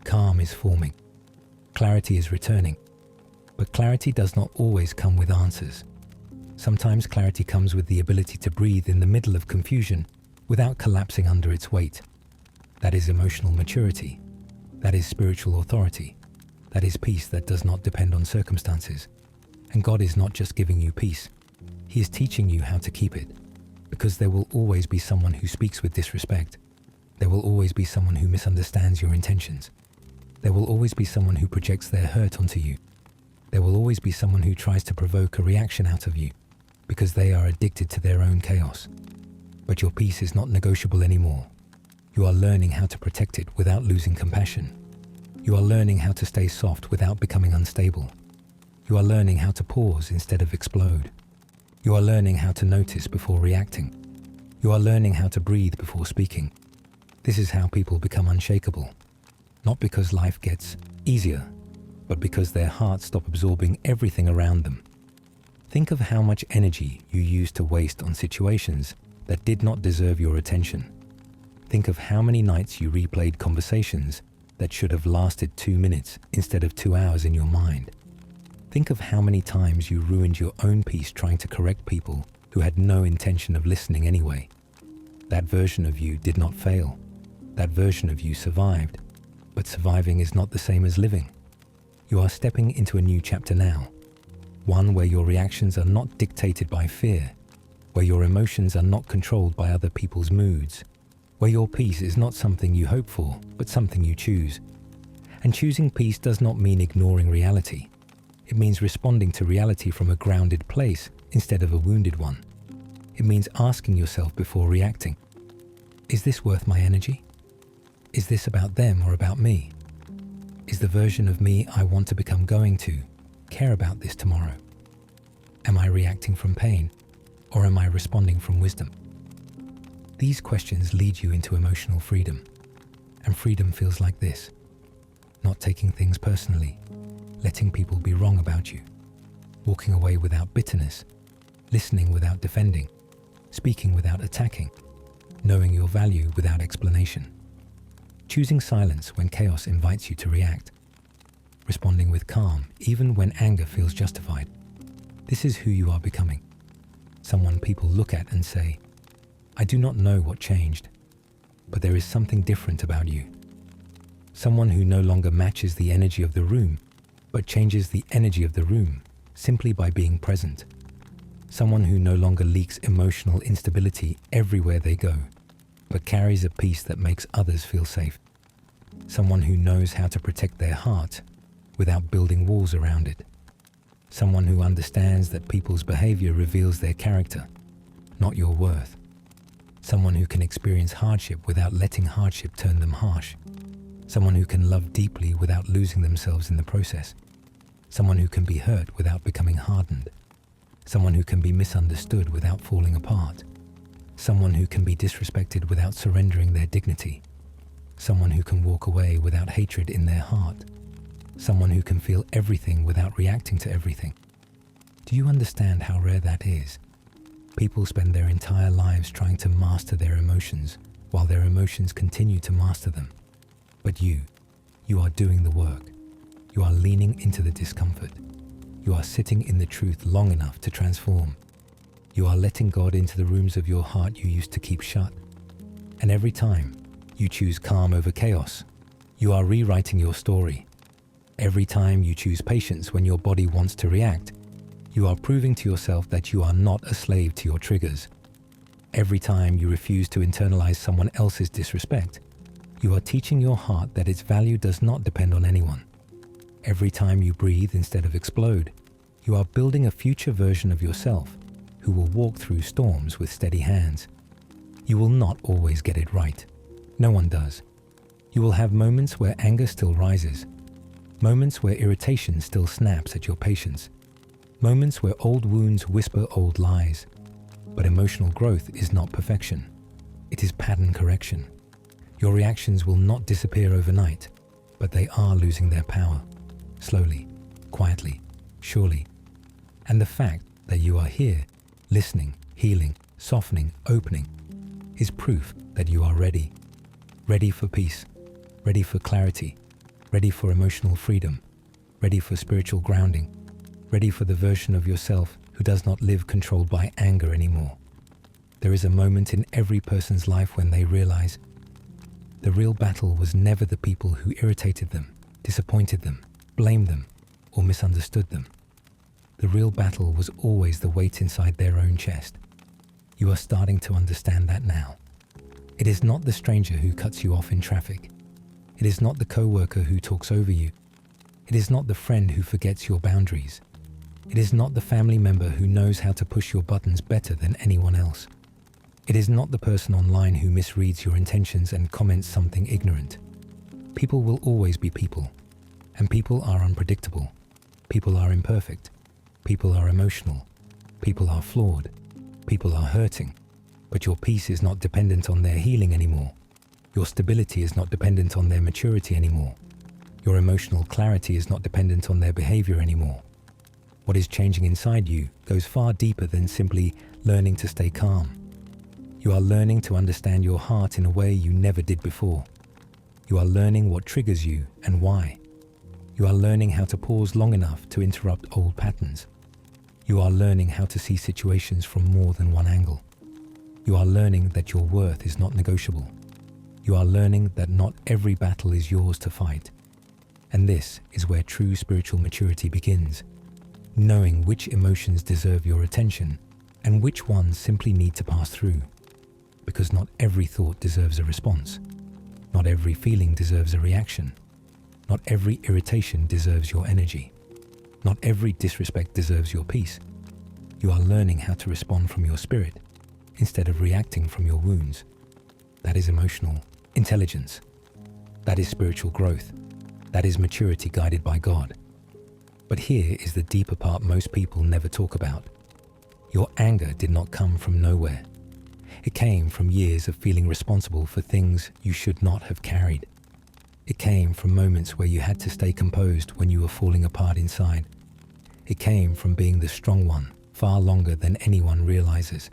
calm is forming, clarity is returning. But clarity does not always come with answers. Sometimes clarity comes with the ability to breathe in the middle of confusion without collapsing under its weight. That is emotional maturity. That is spiritual authority. That is peace that does not depend on circumstances. And God is not just giving you peace. He is teaching you how to keep it. Because there will always be someone who speaks with disrespect. There will always be someone who misunderstands your intentions. There will always be someone who projects their hurt onto you. There will always be someone who tries to provoke a reaction out of you because they are addicted to their own chaos. But your peace is not negotiable anymore. You are learning how to protect it without losing compassion. You are learning how to stay soft without becoming unstable. You are learning how to pause instead of explode. You are learning how to notice before reacting. You are learning how to breathe before speaking. This is how people become unshakable. Not because life gets easier, but because their hearts stop absorbing everything around them. Think of how much energy you used to waste on situations that did not deserve your attention. Think of how many nights you replayed conversations that should have lasted 2 minutes instead of 2 hours in your mind. Think of how many times you ruined your own peace trying to correct people who had no intention of listening anyway. That version of you did not fail. That version of you survived. But surviving is not the same as living. You are stepping into a new chapter now. One where your reactions are not dictated by fear, where your emotions are not controlled by other people's moods, where your peace is not something you hope for, but something you choose. And choosing peace does not mean ignoring reality. It means responding to reality from a grounded place instead of a wounded one. It means asking yourself before reacting, is this worth my energy? Is this about them or about me? Is the version of me I want to become going to care about this tomorrow? Am I reacting from pain or am I responding from wisdom? These questions lead you into emotional freedom. And freedom feels like this: not taking things personally, letting people be wrong about you, walking away without bitterness, listening without defending, speaking without attacking, knowing your value without explanation, choosing silence when chaos invites you to react, responding with calm even when anger feels justified. This is who you are becoming. Someone people look at and say, "I do not know what changed, but there is something different about you." Someone who no longer matches the energy of the room, but changes the energy of the room simply by being present. Someone who no longer leaks emotional instability everywhere they go, but carries a peace that makes others feel safe. Someone who knows how to protect their heart without building walls around it. Someone who understands that people's behavior reveals their character, not your worth. Someone who can experience hardship without letting hardship turn them harsh. Someone who can love deeply without losing themselves in the process. Someone who can be hurt without becoming hardened. Someone who can be misunderstood without falling apart. Someone who can be disrespected without surrendering their dignity. Someone who can walk away without hatred in their heart. Someone who can feel everything without reacting to everything. Do you understand how rare that is? People spend their entire lives trying to master their emotions, while their emotions continue to master them. But you are doing the work. You are leaning into the discomfort. You are sitting in the truth long enough to transform. You are letting God into the rooms of your heart you used to keep shut. And every time you choose calm over chaos, you are rewriting your story. Every time you choose patience when your body wants to react, you are proving to yourself that you are not a slave to your triggers. Every time you refuse to internalize someone else's disrespect, you are teaching your heart that its value does not depend on anyone. Every time you breathe instead of explode, you are building a future version of yourself who will walk through storms with steady hands. You will not always get it right. No one does. You will have moments where anger still rises, moments where irritation still snaps at your patience, moments where old wounds whisper old lies. But emotional growth is not perfection. It is pattern correction. Your reactions will not disappear overnight, but they are losing their power. Slowly, quietly, surely. And the fact that you are here, listening, healing, softening, opening, is proof that you are ready. Ready for peace, ready for clarity, ready for emotional freedom, ready for spiritual grounding, ready for the version of yourself who does not live controlled by anger anymore. There is a moment in every person's life when they realize the real battle was never the people who irritated them, disappointed them, blamed them, or misunderstood them. The real battle was always the weight inside their own chest. You are starting to understand that now. It is not the stranger who cuts you off in traffic. It is not the coworker who talks over you. It is not the friend who forgets your boundaries. It is not the family member who knows how to push your buttons better than anyone else. It is not the person online who misreads your intentions and comments something ignorant. People will always be people, and people are unpredictable. People are imperfect. People are emotional. People are flawed. People are hurting. But your peace is not dependent on their healing anymore. Your stability is not dependent on their maturity anymore. Your emotional clarity is not dependent on their behavior anymore. What is changing inside you goes far deeper than simply learning to stay calm. You are learning to understand your heart in a way you never did before. You are learning what triggers you and why. You are learning how to pause long enough to interrupt old patterns. You are learning how to see situations from more than one angle. You are learning that your worth is not negotiable. You are learning that not every battle is yours to fight. And this is where true spiritual maturity begins. Knowing which emotions deserve your attention and which ones simply need to pass through. Because not every thought deserves a response. Not every feeling deserves a reaction. Not every irritation deserves your energy. Not every disrespect deserves your peace. You are learning how to respond from your spirit instead of reacting from your wounds. That is emotional intelligence. That is spiritual growth. That is maturity guided by God. But here is the deeper part most people never talk about. Your anger did not come from nowhere. It came from years of feeling responsible for things you should not have carried. It came from moments where you had to stay composed when you were falling apart inside. It came from being the strong one far longer than anyone realizes.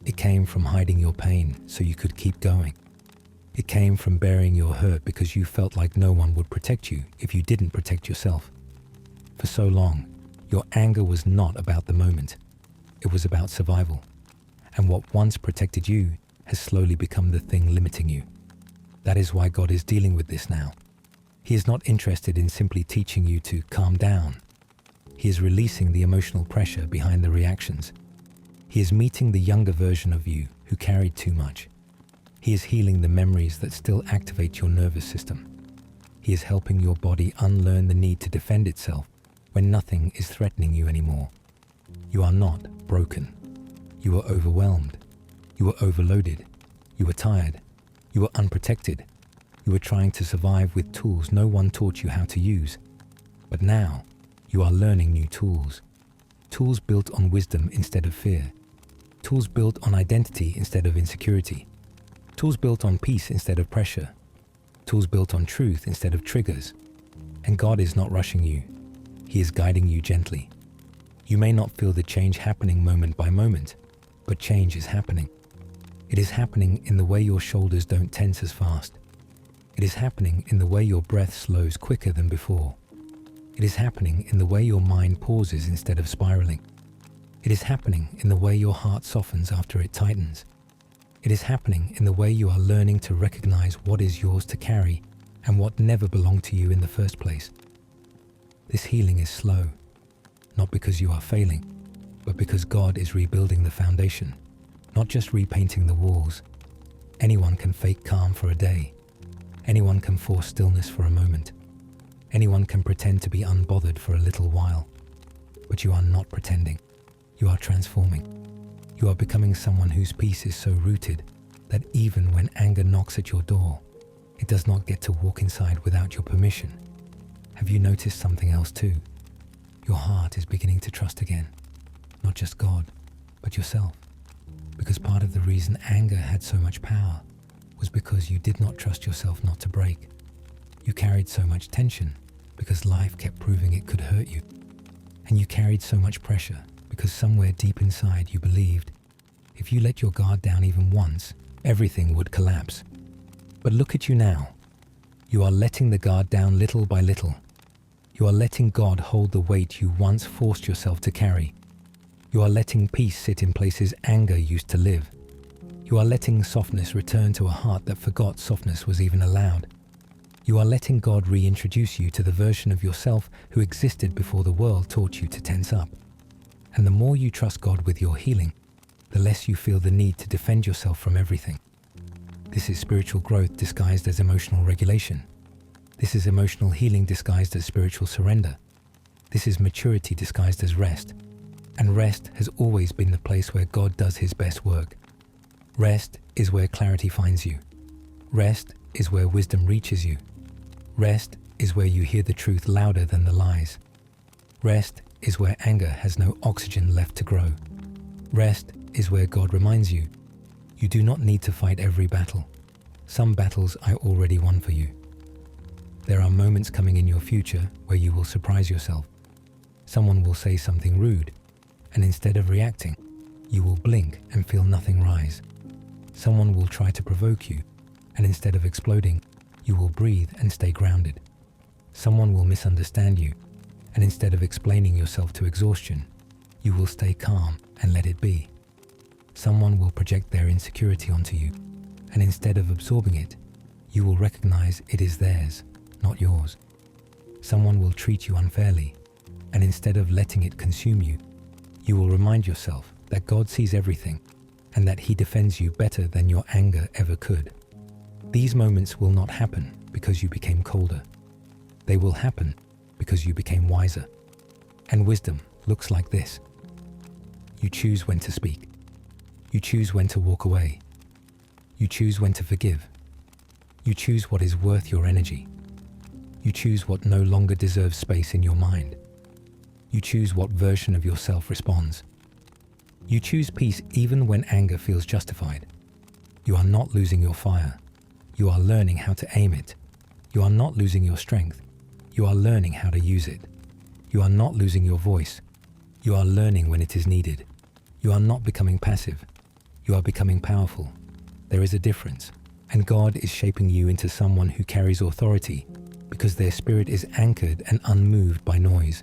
It came from hiding your pain so you could keep going. It came from bearing your hurt because you felt like no one would protect you if you didn't protect yourself. For so long, your anger was not about the moment. it was about survival. And what once protected you has slowly become the thing limiting you. That is why God is dealing with this now. He is not interested in simply teaching you to calm down. He is releasing the emotional pressure behind the reactions. He is meeting the younger version of you who carried too much. He is healing the memories that still activate your nervous system. He is helping your body unlearn the need to defend itself when nothing is threatening you anymore. You are not broken. You are overwhelmed. You are overloaded. You are tired. You are unprotected. You were trying to survive with tools no one taught you how to use. But now, you are learning new tools. Tools built on wisdom instead of fear. Tools built on identity instead of insecurity. Tools built on peace instead of pressure. Tools built on truth instead of triggers. And God is not rushing you. He is guiding you gently. You may not feel the change happening moment by moment, but change is happening. It is happening in the way your shoulders don't tense as fast. It is happening in the way your breath slows quicker than before. It is happening in the way your mind pauses instead of spiraling. It is happening in the way your heart softens after it tightens. It is happening in the way you are learning to recognize what is yours to carry and what never belonged to you in the first place. This healing is slow, not because you are failing, but because God is rebuilding the foundation, not just repainting the walls. Anyone can fake calm for a day. Anyone can force stillness for a moment. Anyone can pretend to be unbothered for a little while. But you are not pretending. You are transforming. You are becoming someone whose peace is so rooted that even when anger knocks at your door, it does not get to walk inside without your permission. Have you noticed something else too? Your heart is beginning to trust again. Not just God, but yourself. Because part of the reason anger had so much power was because you did not trust yourself not to break. You carried so much tension because life kept proving it could hurt you. And you carried so much pressure because somewhere deep inside you believed if you let your guard down even once, everything would collapse. But look at you now. You are letting the guard down little by little. You are letting God hold the weight you once forced yourself to carry. You are letting peace sit in places anger used to live. You are letting softness return to a heart that forgot softness was even allowed. You are letting God reintroduce you to the version of yourself who existed before the world taught you to tense up. And the more you trust God with your healing, the less you feel the need to defend yourself from everything. This is spiritual growth disguised as emotional regulation. This is emotional healing disguised as spiritual surrender. This is maturity disguised as rest. And rest has always been the place where God does his best work. Rest is where clarity finds you. Rest is where wisdom reaches you. Rest is where you hear the truth louder than the lies. Rest is where anger has no oxygen left to grow. Rest is where God reminds you, you do not need to fight every battle. Some battles I already won for you. There are moments coming in your future where you will surprise yourself. Someone will say something rude, and instead of reacting, you will blink and feel nothing rise. Someone will try to provoke you, and instead of exploding, you will breathe and stay grounded. Someone will misunderstand you, and instead of explaining yourself to exhaustion, you will stay calm and let it be. Someone will project their insecurity onto you, and instead of absorbing it, you will recognize it is theirs, not yours. Someone will treat you unfairly, and instead of letting it consume you, you will remind yourself that God sees everything and that he defends you better than your anger ever could. These moments will not happen because you became colder. They will happen because you became wiser. And wisdom looks like this. You choose when to speak. You choose when to walk away. You choose when to forgive. You choose what is worth your energy. You choose what no longer deserves space in your mind. You choose what version of yourself responds. You choose peace even when anger feels justified. You are not losing your fire. You are learning how to aim it. You are not losing your strength. You are learning how to use it. You are not losing your voice. You are learning when it is needed. You are not becoming passive. You are becoming powerful. There is a difference, and God is shaping you into someone who carries authority because their spirit is anchored and unmoved by noise.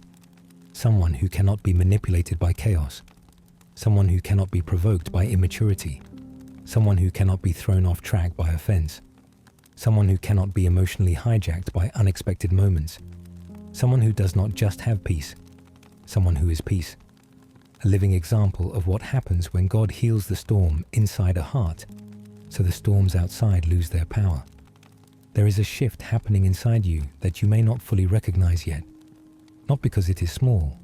Someone who cannot be manipulated by chaos. someone who cannot be provoked by immaturity, someone who cannot be thrown off track by offense, someone who cannot be emotionally hijacked by unexpected moments, someone who does not just have peace, someone who is peace. A living example of what happens when God heals the storm inside a heart, so the storms outside lose their power. There is a shift happening inside you that you may not fully recognize yet, not because it is small,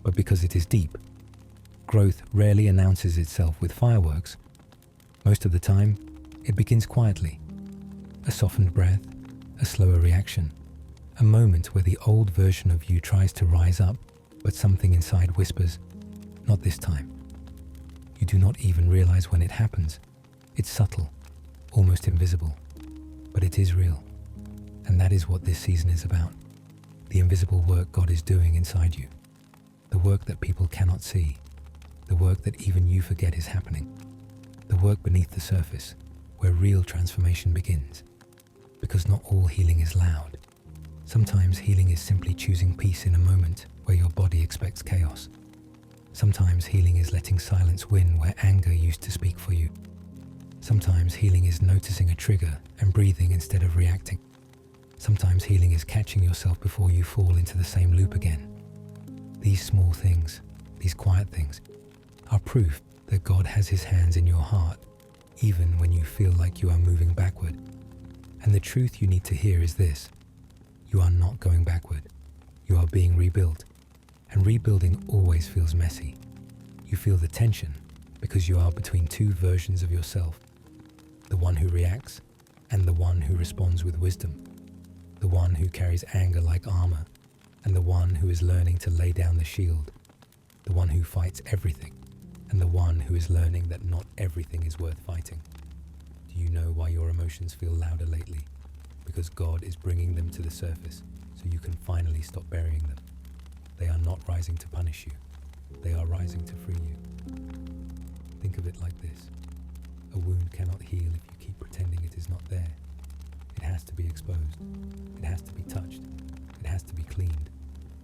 but because it is deep. Growth rarely announces itself with fireworks. Most of the time, it begins quietly. A softened breath, a slower reaction, a moment where the old version of you tries to rise up, but something inside whispers, "Not this time." You do not even realize when it happens. It's subtle, almost invisible, but it is real. And that is what this season is about. The invisible work God is doing inside you. The work that people cannot see. The work that even you forget is happening. The work beneath the surface, where real transformation begins. Because not all healing is loud. Sometimes healing is simply choosing peace in a moment where your body expects chaos. Sometimes healing is letting silence win where anger used to speak for you. Sometimes healing is noticing a trigger and breathing instead of reacting. Sometimes healing is catching yourself before you fall into the same loop again. These small things, these quiet things, are proof that God has His hands in your heart, even when you feel like you are moving backward. And the truth you need to hear is this: you are not going backward. You are being rebuilt. And rebuilding always feels messy. You feel the tension because you are between two versions of yourself. The one who reacts and the one who responds with wisdom. The one who carries anger like armor and the one who is learning to lay down the shield. The one who fights everything and the one who is learning that not everything is worth fighting. Do you know why your emotions feel louder lately? Because God is bringing them to the surface so you can finally stop burying them. They are not rising to punish you. They are rising to free you. Think of it like this. A wound cannot heal if you keep pretending it is not there. It has to be exposed. It has to be touched. It has to be cleaned.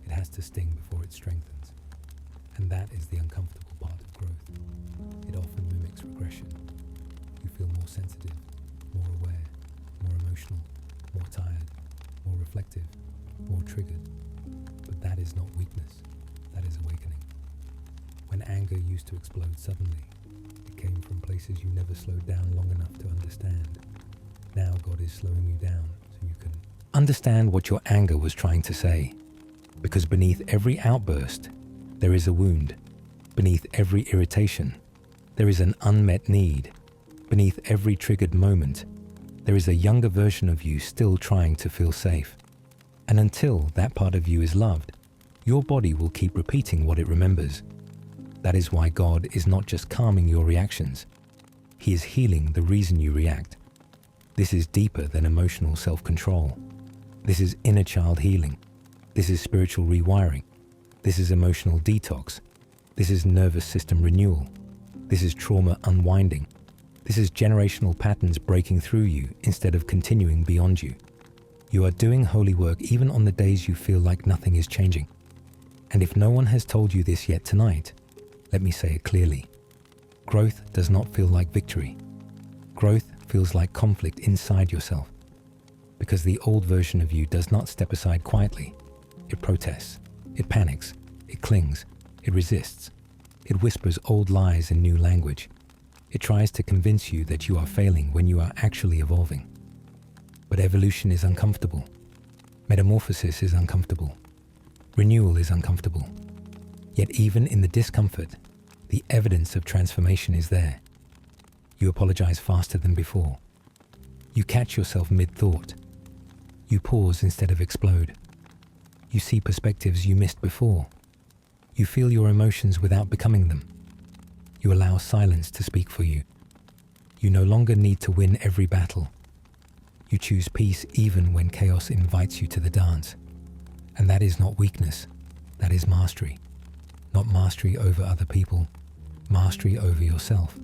It has to sting before it strengthens. And that is the uncomfortable part of growth. It often mimics regression. You feel more sensitive, more aware, more emotional, more tired, more reflective, more triggered. But that is not weakness. That is awakening. When anger used to explode suddenly, it came from places you never slowed down long enough to understand. Now God is slowing you down so you can understand what your anger was trying to say. Because beneath every outburst, there is a wound. Beneath every irritation, there is an unmet need. Beneath every triggered moment, there is a younger version of you still trying to feel safe. And until that part of you is loved, your body will keep repeating what it remembers. That is why God is not just calming your reactions. He is healing the reason you react. This is deeper than emotional self-control. This is inner child healing. This is spiritual rewiring. This is emotional detox. This is nervous system renewal. This is trauma unwinding. This is generational patterns breaking through you instead of continuing beyond you. You are doing holy work even on the days you feel like nothing is changing. And if no one has told you this yet tonight, let me say it clearly. Growth does not feel like victory. Growth feels like conflict inside yourself. Because the old version of you does not step aside quietly. It protests. It panics. It clings. It resists. It whispers old lies in new language. It tries to convince you that you are failing when you are actually evolving. But evolution is uncomfortable. Metamorphosis is uncomfortable. Renewal is uncomfortable. Yet even in the discomfort, the evidence of transformation is there. You apologize faster than before. You catch yourself mid-thought. You pause instead of explode. You see perspectives you missed before. You feel your emotions without becoming them. You allow silence to speak for you. You no longer need to win every battle. You choose peace even when chaos invites you to the dance. And that is not weakness, that is mastery. Not mastery over other people, mastery over yourself.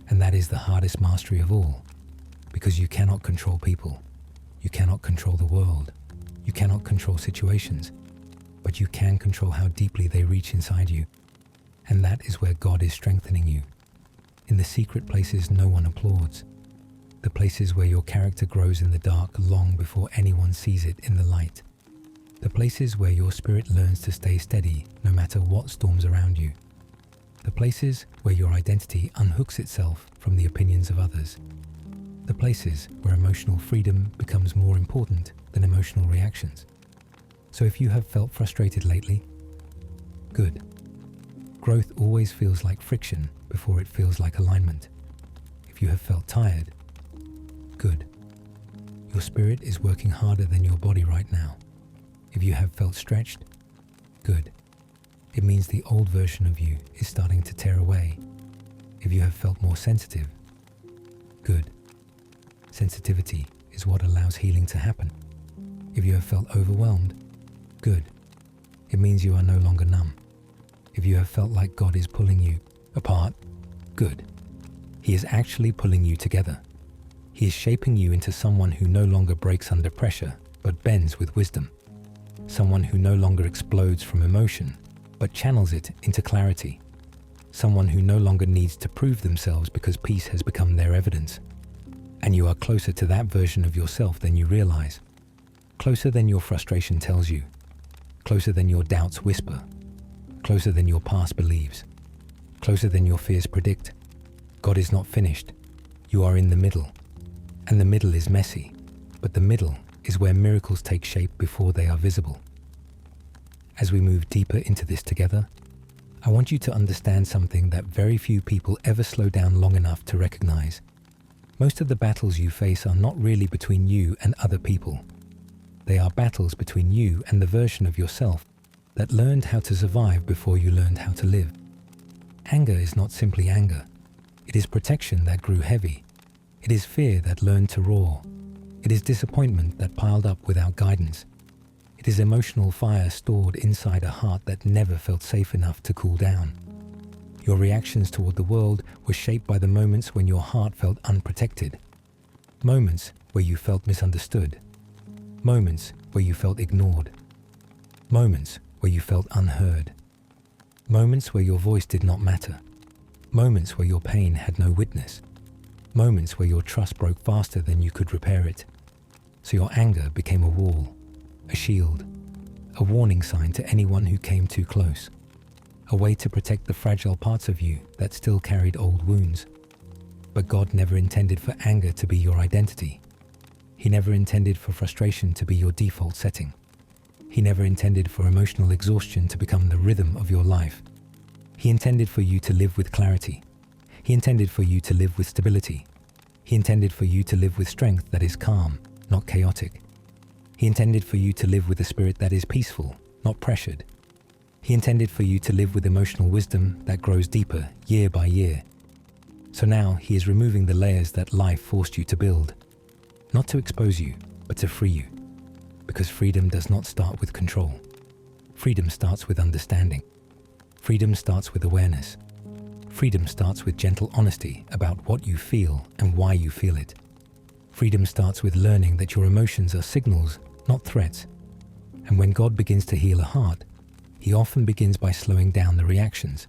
And that is the hardest mastery of all, because you cannot control people. You cannot control the world. You cannot control situations, but you can control how deeply they reach inside you. And that is where God is strengthening you. In the secret places no one applauds. The places where your character grows in the dark long before anyone sees it in the light. The places where your spirit learns to stay steady no matter what storms around you. The places where your identity unhooks itself from the opinions of others. The places where emotional freedom becomes more important than emotional reactions. So if you have felt frustrated lately, good. Growth always feels like friction before it feels like alignment. If you have felt tired, good. Your spirit is working harder than your body right now. If you have felt stretched, good. It means the old version of you is starting to tear away. If you have felt more sensitive, good. Sensitivity is what allows healing to happen. If you have felt overwhelmed, good. It means you are no longer numb. If you have felt like God is pulling you apart, good. He is actually pulling you together. He is shaping you into someone who no longer breaks under pressure, but bends with wisdom. Someone who no longer explodes from emotion, but channels it into clarity. Someone who no longer needs to prove themselves because peace has become their evidence. And you are closer to that version of yourself than you realize. Closer than your frustration tells you. Closer than your doubts whisper. Closer than your past believes. Closer than your fears predict. God is not finished. You are in the middle. And the middle is messy, but the middle is where miracles take shape before they are visible. As we move deeper into this together, I want you to understand something that very few people ever slow down long enough to recognize. Most of the battles you face are not really between you and other people. They are battles between you and the version of yourself that learned how to survive before you learned how to live. Anger is not simply anger. It is protection that grew heavy. It is fear that learned to roar. It is disappointment that piled up without guidance. It is emotional fire stored inside a heart that never felt safe enough to cool down. Your reactions toward the world were shaped by the moments when your heart felt unprotected. Moments where you felt misunderstood. Moments where you felt ignored. Moments where you felt unheard. Moments where your voice did not matter. Moments where your pain had no witness. Moments where your trust broke faster than you could repair it. So your anger became a wall, a shield, a warning sign to anyone who came too close. A way to protect the fragile parts of you that still carried old wounds. But God never intended for anger to be your identity. He never intended for frustration to be your default setting. He never intended for emotional exhaustion to become the rhythm of your life. He intended for you to live with clarity. He intended for you to live with stability. He intended for you to live with strength that is calm, not chaotic. He intended for you to live with a spirit that is peaceful, not pressured. He intended for you to live with emotional wisdom that grows deeper year by year. So now He is removing the layers that life forced you to build, not to expose you, but to free you. Because freedom does not start with control. Freedom starts with understanding. Freedom starts with awareness. Freedom starts with gentle honesty about what you feel and why you feel it. Freedom starts with learning that your emotions are signals, not threats. And when God begins to heal a heart, He often begins by slowing down the reactions.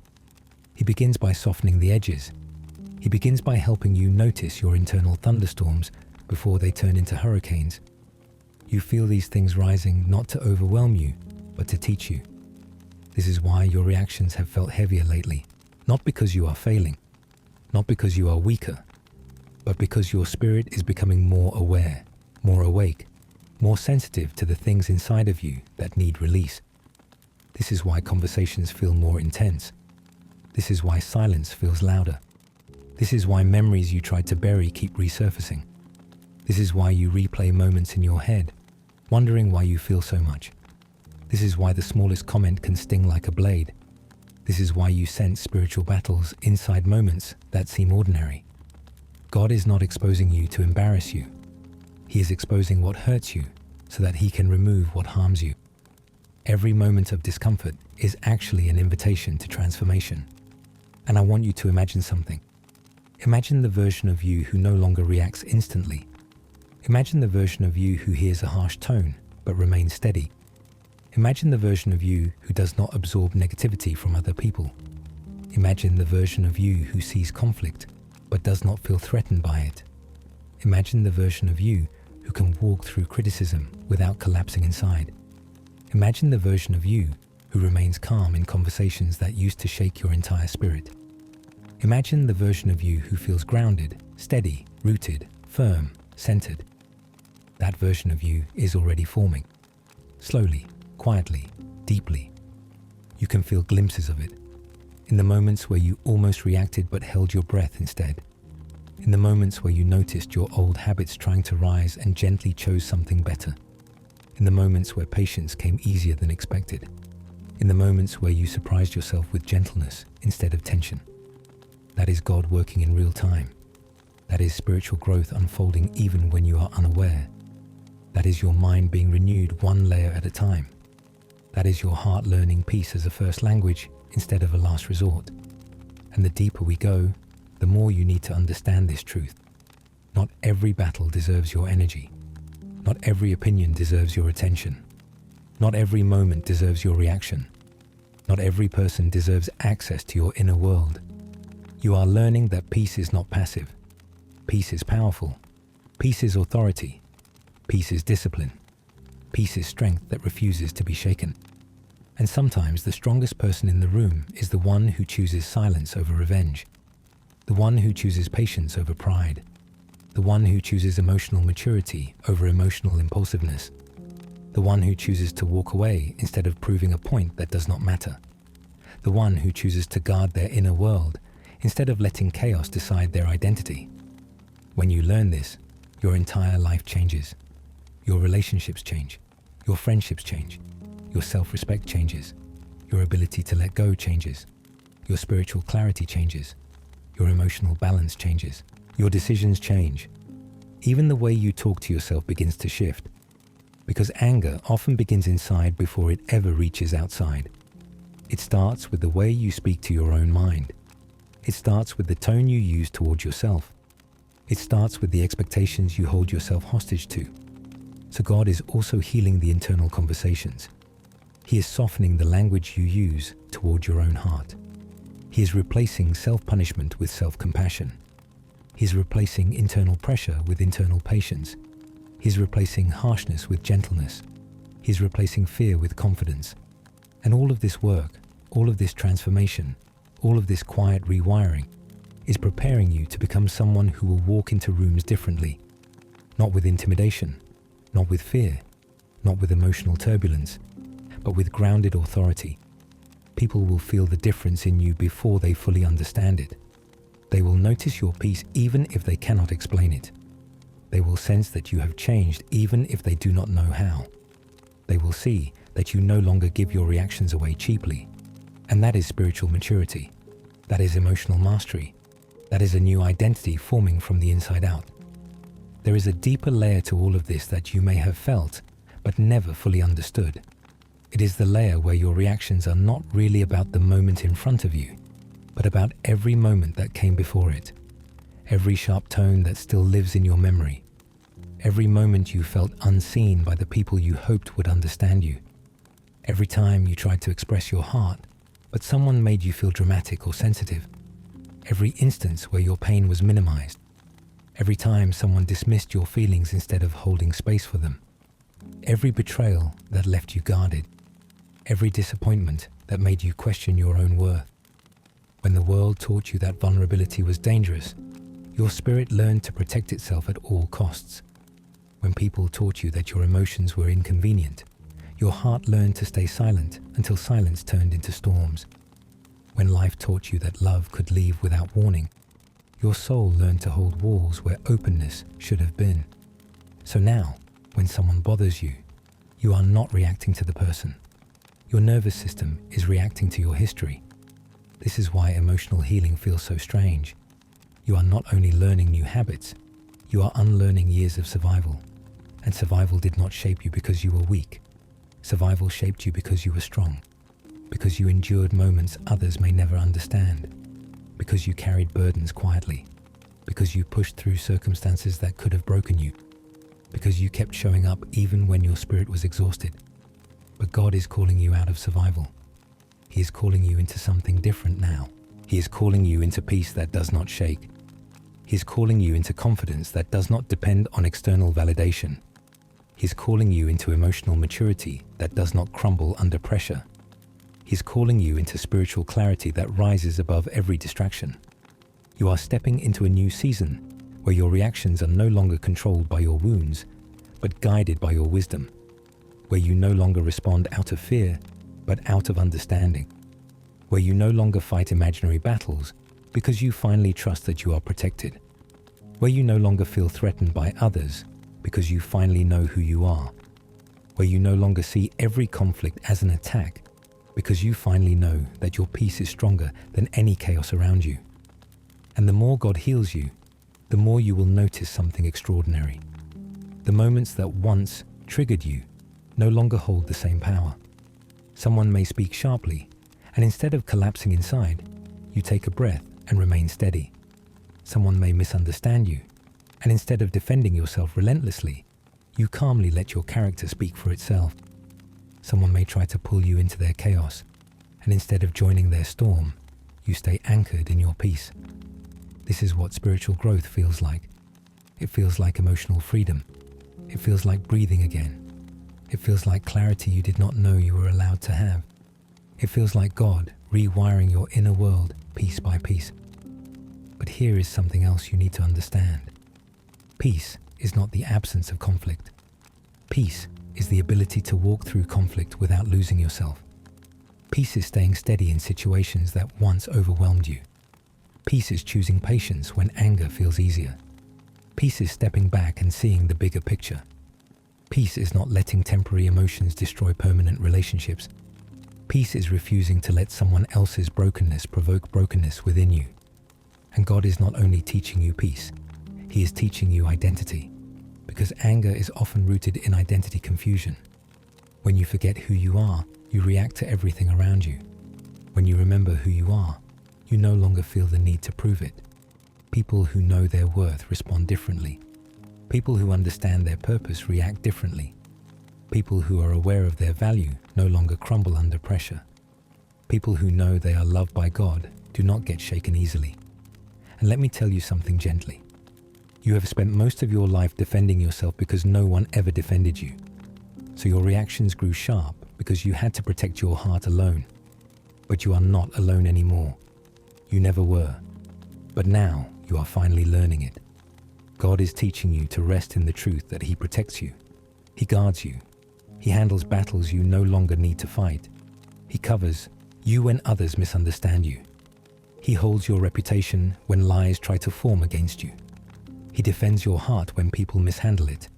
He begins by softening the edges. He begins by helping you notice your internal thunderstorms before they turn into hurricanes. You feel these things rising not to overwhelm you, but to teach you. This is why your reactions have felt heavier lately. Not because you are failing, not because you are weaker, but because your spirit is becoming more aware, more awake, more sensitive to the things inside of you that need release. This is why conversations feel more intense. This is why silence feels louder. This is why memories you tried to bury keep resurfacing. This is why you replay moments in your head, wondering why you feel so much. This is why the smallest comment can sting like a blade. This is why you sense spiritual battles inside moments that seem ordinary. God is not exposing you to embarrass you. He is exposing what hurts you so that He can remove what harms you. Every moment of discomfort is actually an invitation to transformation. And I want you to imagine something. Imagine the version of you who no longer reacts instantly. Imagine the version of you who hears a harsh tone but remains steady. Imagine the version of you who does not absorb negativity from other people. Imagine the version of you who sees conflict but does not feel threatened by it. Imagine the version of you who can walk through criticism without collapsing inside. Imagine the version of you who remains calm in conversations that used to shake your entire spirit. Imagine the version of you who feels grounded, steady, rooted, firm, centered. That version of you is already forming. Slowly, quietly, deeply. You can feel glimpses of it. In the moments where you almost reacted but held your breath instead. In the moments where you noticed your old habits trying to rise and gently chose something better. In the moments where patience came easier than expected. In the moments where you surprised yourself with gentleness instead of tension. That is God working in real time. That is spiritual growth unfolding even when you are unaware. That is your mind being renewed one layer at a time. That is your heart learning peace as a first language instead of a last resort. And the deeper we go, the more you need to understand this truth. Not every battle deserves your energy. Not every opinion deserves your attention. Not every moment deserves your reaction. Not every person deserves access to your inner world. You are learning that peace is not passive. Peace is powerful. Peace is authority. Peace is discipline. Peace is strength that refuses to be shaken. And sometimes the strongest person in the room is the one who chooses silence over revenge. The one who chooses patience over pride. The one who chooses emotional maturity over emotional impulsiveness. The one who chooses to walk away instead of proving a point that does not matter. The one who chooses to guard their inner world instead of letting chaos decide their identity. When you learn this, your entire life changes. Your relationships change. Your friendships change. Your self-respect changes. Your ability to let go changes. Your spiritual clarity changes. Your emotional balance changes. Your decisions change. Even the way you talk to yourself begins to shift. Because anger often begins inside before it ever reaches outside. It starts with the way you speak to your own mind. It starts with the tone you use towards yourself. It starts with the expectations you hold yourself hostage to. So God is also healing the internal conversations. He is softening the language you use toward your own heart. He is replacing self-punishment with self-compassion. He is replacing internal pressure with internal patience. He is replacing harshness with gentleness. He is replacing fear with confidence. And all of this work, all of this transformation, all of this quiet rewiring is preparing you to become someone who will walk into rooms differently. Not with intimidation, not with fear, not with emotional turbulence, but with grounded authority. People will feel the difference in you before they fully understand it. They will notice your peace even if they cannot explain it. They will sense that you have changed even if they do not know how. They will see that you no longer give your reactions away cheaply. And that is spiritual maturity. That is emotional mastery. That is a new identity forming from the inside out. There is a deeper layer to all of this that you may have felt, but never fully understood. It is the layer where your reactions are not really about the moment in front of you, but about every moment that came before it. Every sharp tone that still lives in your memory. Every moment you felt unseen by the people you hoped would understand you. Every time you tried to express your heart, but someone made you feel dramatic or sensitive. Every instance where your pain was minimized. Every time someone dismissed your feelings instead of holding space for them. Every betrayal that left you guarded. Every disappointment that made you question your own worth. When the world taught you that vulnerability was dangerous, your spirit learned to protect itself at all costs. When people taught you that your emotions were inconvenient, your heart learned to stay silent until silence turned into storms. When life taught you that love could leave without warning, your soul learned to hold walls where openness should have been. So now, when someone bothers you, you are not reacting to the person. Your nervous system is reacting to your history. This is why emotional healing feels so strange. You are not only learning new habits, you are unlearning years of survival. And survival did not shape you because you were weak. Survival shaped you because you were strong. Because you endured moments others may never understand. Because you carried burdens quietly. Because you pushed through circumstances that could have broken you. Because you kept showing up even when your spirit was exhausted. But God is calling you out of survival. He is calling you into something different now. He is calling you into peace that does not shake. He is calling you into confidence that does not depend on external validation. He is calling you into emotional maturity that does not crumble under pressure. He is calling you into spiritual clarity that rises above every distraction. You are stepping into a new season where your reactions are no longer controlled by your wounds, but guided by your wisdom, where you no longer respond out of fear, but out of understanding, where you no longer fight imaginary battles because you finally trust that you are protected, where you no longer feel threatened by others because you finally know who you are, where you no longer see every conflict as an attack because you finally know that your peace is stronger than any chaos around you. And the more God heals you, the more you will notice something extraordinary. The moments that once triggered you no longer hold the same power. Someone may speak sharply, and instead of collapsing inside, you take a breath and remain steady. Someone may misunderstand you, and instead of defending yourself relentlessly, you calmly let your character speak for itself. Someone may try to pull you into their chaos, and instead of joining their storm, you stay anchored in your peace. This is what spiritual growth feels like. It feels like emotional freedom. It feels like breathing again. It feels like clarity you did not know you were allowed to have. It feels like God rewiring your inner world piece by piece. But here is something else you need to understand. Peace is not the absence of conflict. Peace is the ability to walk through conflict without losing yourself. Peace is staying steady in situations that once overwhelmed you. Peace is choosing patience when anger feels easier. Peace is stepping back and seeing the bigger picture. Peace is not letting temporary emotions destroy permanent relationships. Peace is refusing to let someone else's brokenness provoke brokenness within you. And God is not only teaching you peace, He is teaching you identity, because anger is often rooted in identity confusion. When you forget who you are, you react to everything around you. When you remember who you are, you no longer feel the need to prove it. People who know their worth respond differently. People who understand their purpose react differently. People who are aware of their value no longer crumble under pressure. People who know they are loved by God do not get shaken easily. And let me tell you something gently. You have spent most of your life defending yourself because no one ever defended you. So your reactions grew sharp because you had to protect your heart alone. But you are not alone anymore. You never were. But now you are finally learning it. God is teaching you to rest in the truth that He protects you. He guards you. He handles battles you no longer need to fight. He covers you when others misunderstand you. He holds your reputation when lies try to form against you. He defends your heart when people mishandle it.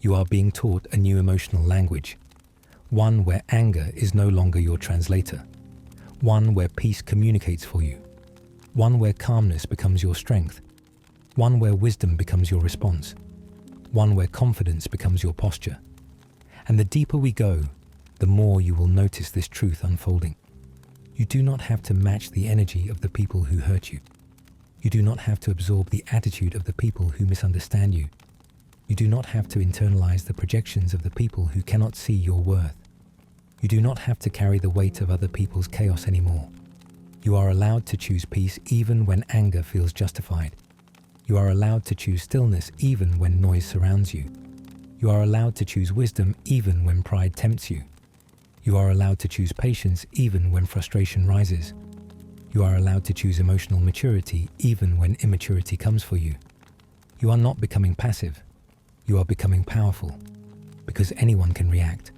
You are being taught a new emotional language, one where anger is no longer your translator, one where peace communicates for you, one where calmness becomes your strength, one where wisdom becomes your response, one where confidence becomes your posture. And the deeper we go, the more you will notice this truth unfolding. You do not have to match the energy of the people who hurt you. You do not have to absorb the attitude of the people who misunderstand you. You do not have to internalize the projections of the people who cannot see your worth. You do not have to carry the weight of other people's chaos anymore. You are allowed to choose peace even when anger feels justified. You are allowed to choose stillness even when noise surrounds you. You are allowed to choose wisdom even when pride tempts you. You are allowed to choose patience even when frustration rises. You are allowed to choose emotional maturity even when immaturity comes for you. You are not becoming passive. You are becoming powerful, because anyone can react,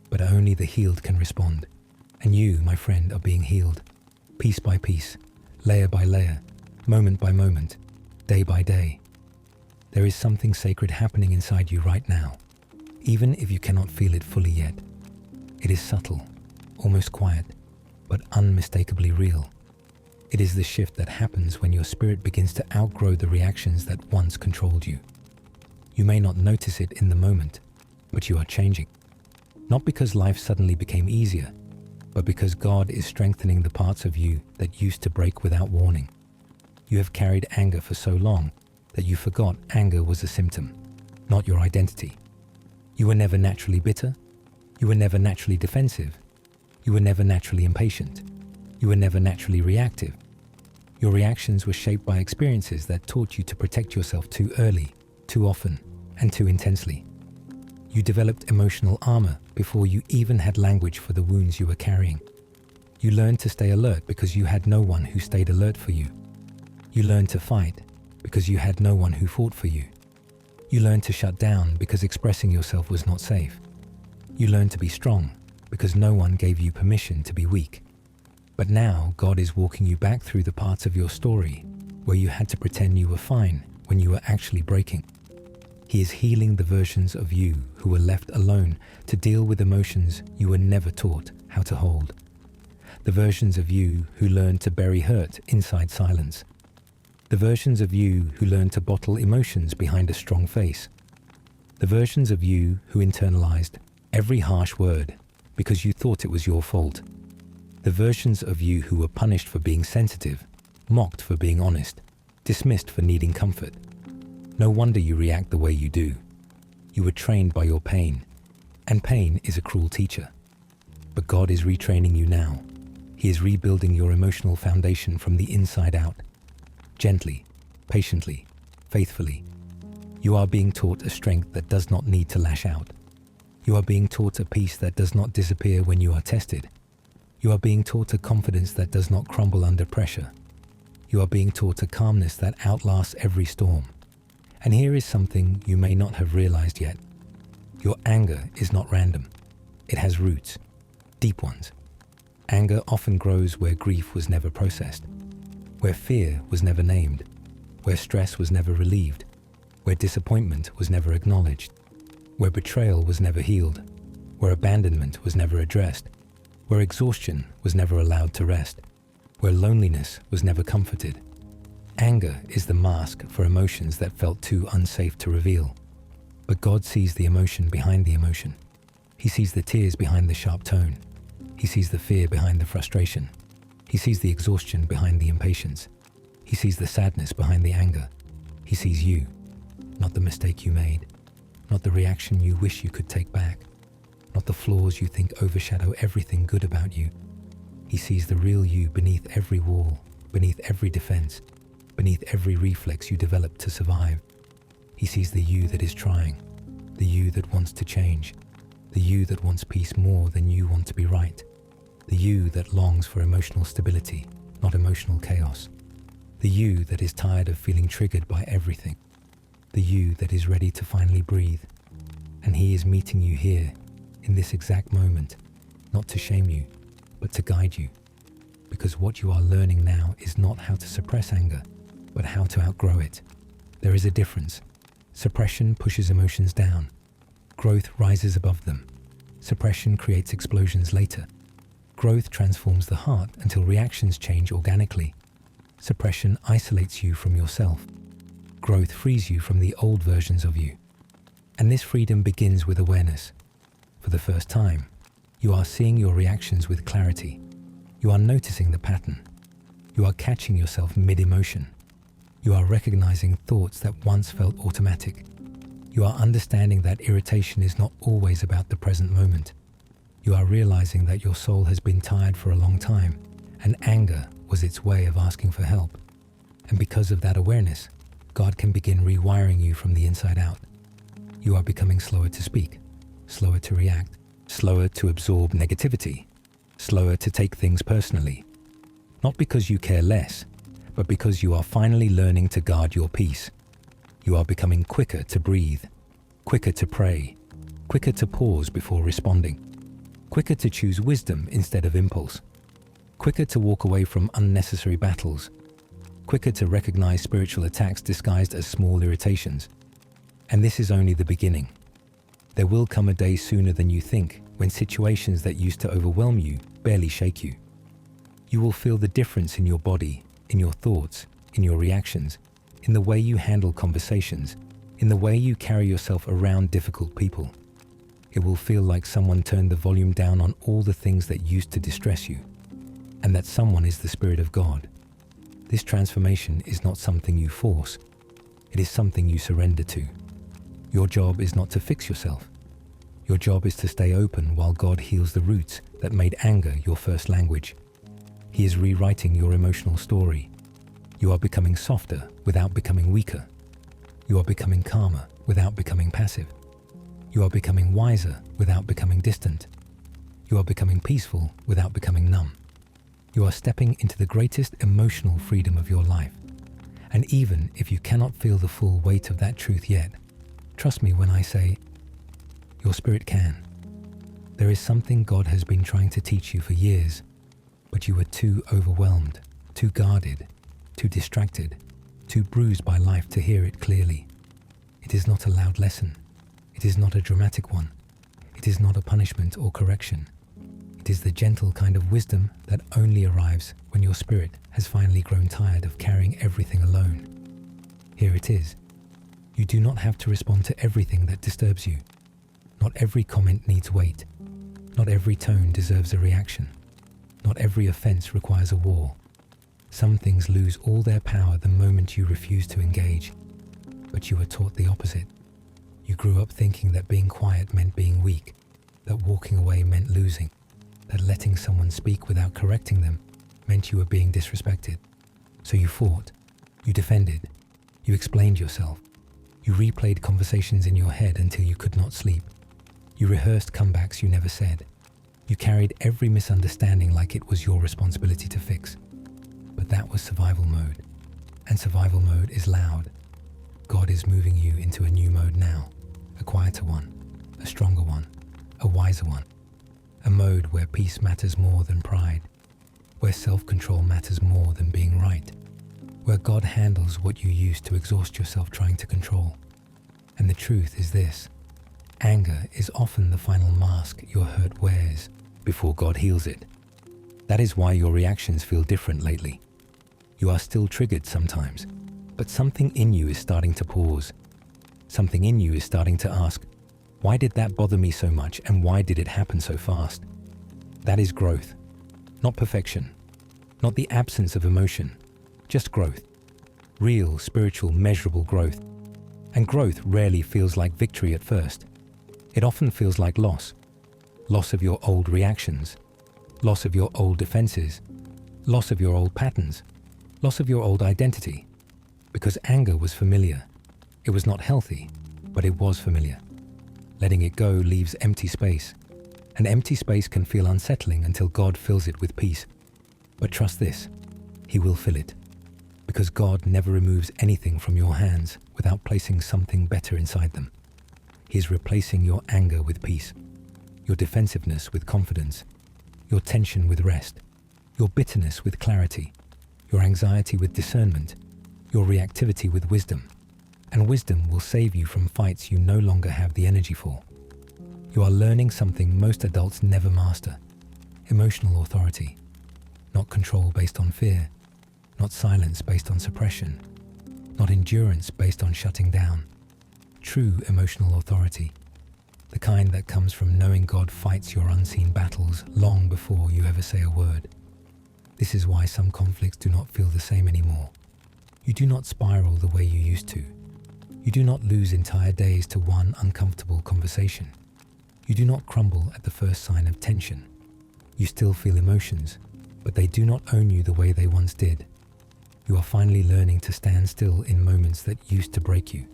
but only the healed can respond. And you, my friend, are being healed, piece by piece, layer by layer, moment by moment, day by day. There is something sacred happening inside you right now, even if you cannot feel it fully yet. It is subtle, almost quiet, but unmistakably real. It is the shift that happens when your spirit begins to outgrow the reactions that once controlled you. You may not notice it in the moment, but you are changing. Not because life suddenly became easier, but because God is strengthening the parts of you that used to break without warning. You have carried anger for so long that you forgot anger was a symptom, not your identity. You were never naturally bitter. You were never naturally defensive. You were never naturally impatient. You were never naturally reactive. Your reactions were shaped by experiences that taught you to protect yourself too early, too often, and too intensely. You developed emotional armor before you even had language for the wounds you were carrying. You learned to stay alert because you had no one who stayed alert for you. You learned to fight because you had no one who fought for you. You learned to shut down because expressing yourself was not safe. You learned to be strong because no one gave you permission to be weak. But now God is walking you back through the parts of your story where you had to pretend you were fine when you were actually breaking. He is healing the versions of you who were left alone to deal with emotions you were never taught how to hold. The versions of you who learned to bury hurt inside silence. The versions of you who learned to bottle emotions behind a strong face. The versions of you who internalized every harsh word because you thought it was your fault. The versions of you who were punished for being sensitive, mocked for being honest, dismissed for needing comfort. No wonder you react the way you do. You were trained by your pain, and pain is a cruel teacher. But God is retraining you now. He is rebuilding your emotional foundation from the inside out. Gently, patiently, faithfully. You are being taught a strength that does not need to lash out. You are being taught a peace that does not disappear when you are tested. You are being taught a confidence that does not crumble under pressure. You are being taught a calmness that outlasts every storm. And here is something you may not have realized yet. Your anger is not random. It has roots, deep ones. Anger often grows where grief was never processed, where fear was never named, where stress was never relieved, where disappointment was never acknowledged, where betrayal was never healed, where abandonment was never addressed, where exhaustion was never allowed to rest, where loneliness was never comforted. Anger is the mask for emotions that felt too unsafe to reveal. But God sees the emotion behind the emotion. He sees the tears behind the sharp tone. He sees the fear behind the frustration. He sees the exhaustion behind the impatience. He sees the sadness behind the anger. He sees you, not the mistake you made, not the reaction you wish you could take back, not the flaws you think overshadow everything good about you. He sees the real you beneath every wall, beneath every defense, beneath every reflex you develop to survive. He sees the you that is trying, the you that wants to change, the you that wants peace more than you want to be right, the you that longs for emotional stability, not emotional chaos, the you that is tired of feeling triggered by everything, the you that is ready to finally breathe. And He is meeting you here, in this exact moment, not to shame you, but to guide you. Because what you are learning now is not how to suppress anger, but how to outgrow it. There is a difference. Suppression pushes emotions down. Growth rises above them. Suppression creates explosions later. Growth transforms the heart until reactions change organically. Suppression isolates you from yourself. Growth frees you from the old versions of you. And this freedom begins with awareness. For the first time, you are seeing your reactions with clarity. You are noticing the pattern. You are catching yourself mid-emotion. You are recognizing thoughts that once felt automatic. You are understanding that irritation is not always about the present moment. You are realizing that your soul has been tired for a long time, and anger was its way of asking for help. And because of that awareness, God can begin rewiring you from the inside out. You are becoming slower to speak, slower to react, slower to absorb negativity, slower to take things personally. Not because you care less, but because you are finally learning to guard your peace. You are becoming quicker to breathe, quicker to pray, quicker to pause before responding, quicker to choose wisdom instead of impulse, quicker to walk away from unnecessary battles, quicker to recognize spiritual attacks disguised as small irritations. And this is only the beginning. There will come a day sooner than you think when situations that used to overwhelm you barely shake you. You will feel the difference in your body, in your thoughts, in your reactions, in the way you handle conversations, in the way you carry yourself around difficult people. It will feel like someone turned the volume down on all the things that used to distress you, and that someone is the Spirit of God. This transformation is not something you force. It is something you surrender to. Your job is not to fix yourself. Your job is to stay open while God heals the roots that made anger your first language. He is rewriting your emotional story. You are becoming softer without becoming weaker. You are becoming calmer without becoming passive. You are becoming wiser without becoming distant. You are becoming peaceful without becoming numb. You are stepping into the greatest emotional freedom of your life. And even if you cannot feel the full weight of that truth yet, trust me when I say, your spirit can. There is something God has been trying to teach you for years, but you were too overwhelmed, too guarded, too distracted, too bruised by life to hear it clearly. It is not a loud lesson. It is not a dramatic one. It is not a punishment or correction. It is the gentle kind of wisdom that only arrives when your spirit has finally grown tired of carrying everything alone. Here it is. You do not have to respond to everything that disturbs you. Not every comment needs weight. Not every tone deserves a reaction. Not every offense requires a war. Some things lose all their power the moment you refuse to engage. But you were taught the opposite. You grew up thinking that being quiet meant being weak, that walking away meant losing, that letting someone speak without correcting them meant you were being disrespected. So you fought, you defended, you explained yourself, you replayed conversations in your head until you could not sleep. You rehearsed comebacks you never said. You carried every misunderstanding like it was your responsibility to fix. But that was survival mode. And survival mode is loud. God is moving you into a new mode now. A quieter one, a stronger one, a wiser one. A mode where peace matters more than pride. Where self-control matters more than being right. Where God handles what you used to exhaust yourself trying to control. And the truth is this. Anger is often the final mask your hurt wears before God heals it. That is why your reactions feel different lately. You are still triggered sometimes, but something in you is starting to pause. Something in you is starting to ask, why did that bother me so much and why did it happen so fast? That is growth, not perfection, not the absence of emotion, just growth. Real, spiritual, measurable growth. And growth rarely feels like victory at first. It often feels like loss. Loss of your old reactions. Loss of your old defenses. Loss of your old patterns. Loss of your old identity. Because anger was familiar. It was not healthy, but it was familiar. Letting it go leaves empty space. And empty space can feel unsettling until God fills it with peace. But trust this, He will fill it. Because God never removes anything from your hands without placing something better inside them. He is replacing your anger with peace, your defensiveness with confidence, your tension with rest, your bitterness with clarity, your anxiety with discernment, your reactivity with wisdom. And wisdom will save you from fights you no longer have the energy for. You are learning something most adults never master: emotional authority. Not control based on fear, not silence based on suppression, not endurance based on shutting down. True emotional authority, the kind that comes from knowing God fights your unseen battles long before you ever say a word. This is why some conflicts do not feel the same anymore. You do not spiral the way you used to. You do not lose entire days to one uncomfortable conversation. You do not crumble at the first sign of tension. You still feel emotions, but they do not own you the way they once did. You are finally learning to stand still in moments that used to break you.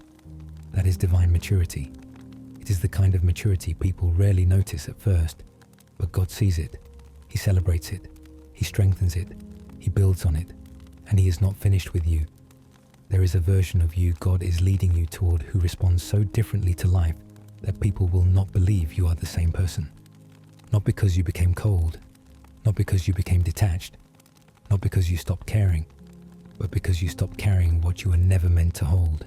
That is divine maturity. It is the kind of maturity people rarely notice at first, but God sees it. He celebrates it. He strengthens it. He builds on it. And He is not finished with you. There is a version of you God is leading you toward who responds so differently to life that people will not believe you are the same person. Not because you became cold, not because you became detached, not because you stopped caring, but because you stopped carrying what you were never meant to hold.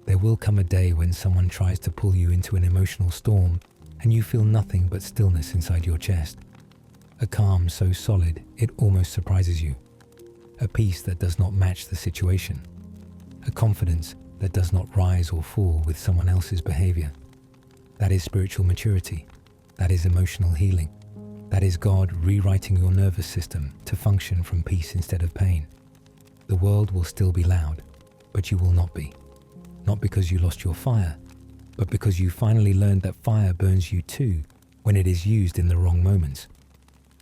There will come a day when someone tries to pull you into an emotional storm and you feel nothing but stillness inside your chest. A calm so solid it almost surprises you. A peace that does not match the situation. A confidence that does not rise or fall with someone else's behavior. That is spiritual maturity. That is emotional healing. That is God rewriting your nervous system to function from peace instead of pain. The world will still be loud, but you will not be. Not because you lost your fire, but because you finally learned that fire burns you too when it is used in the wrong moments.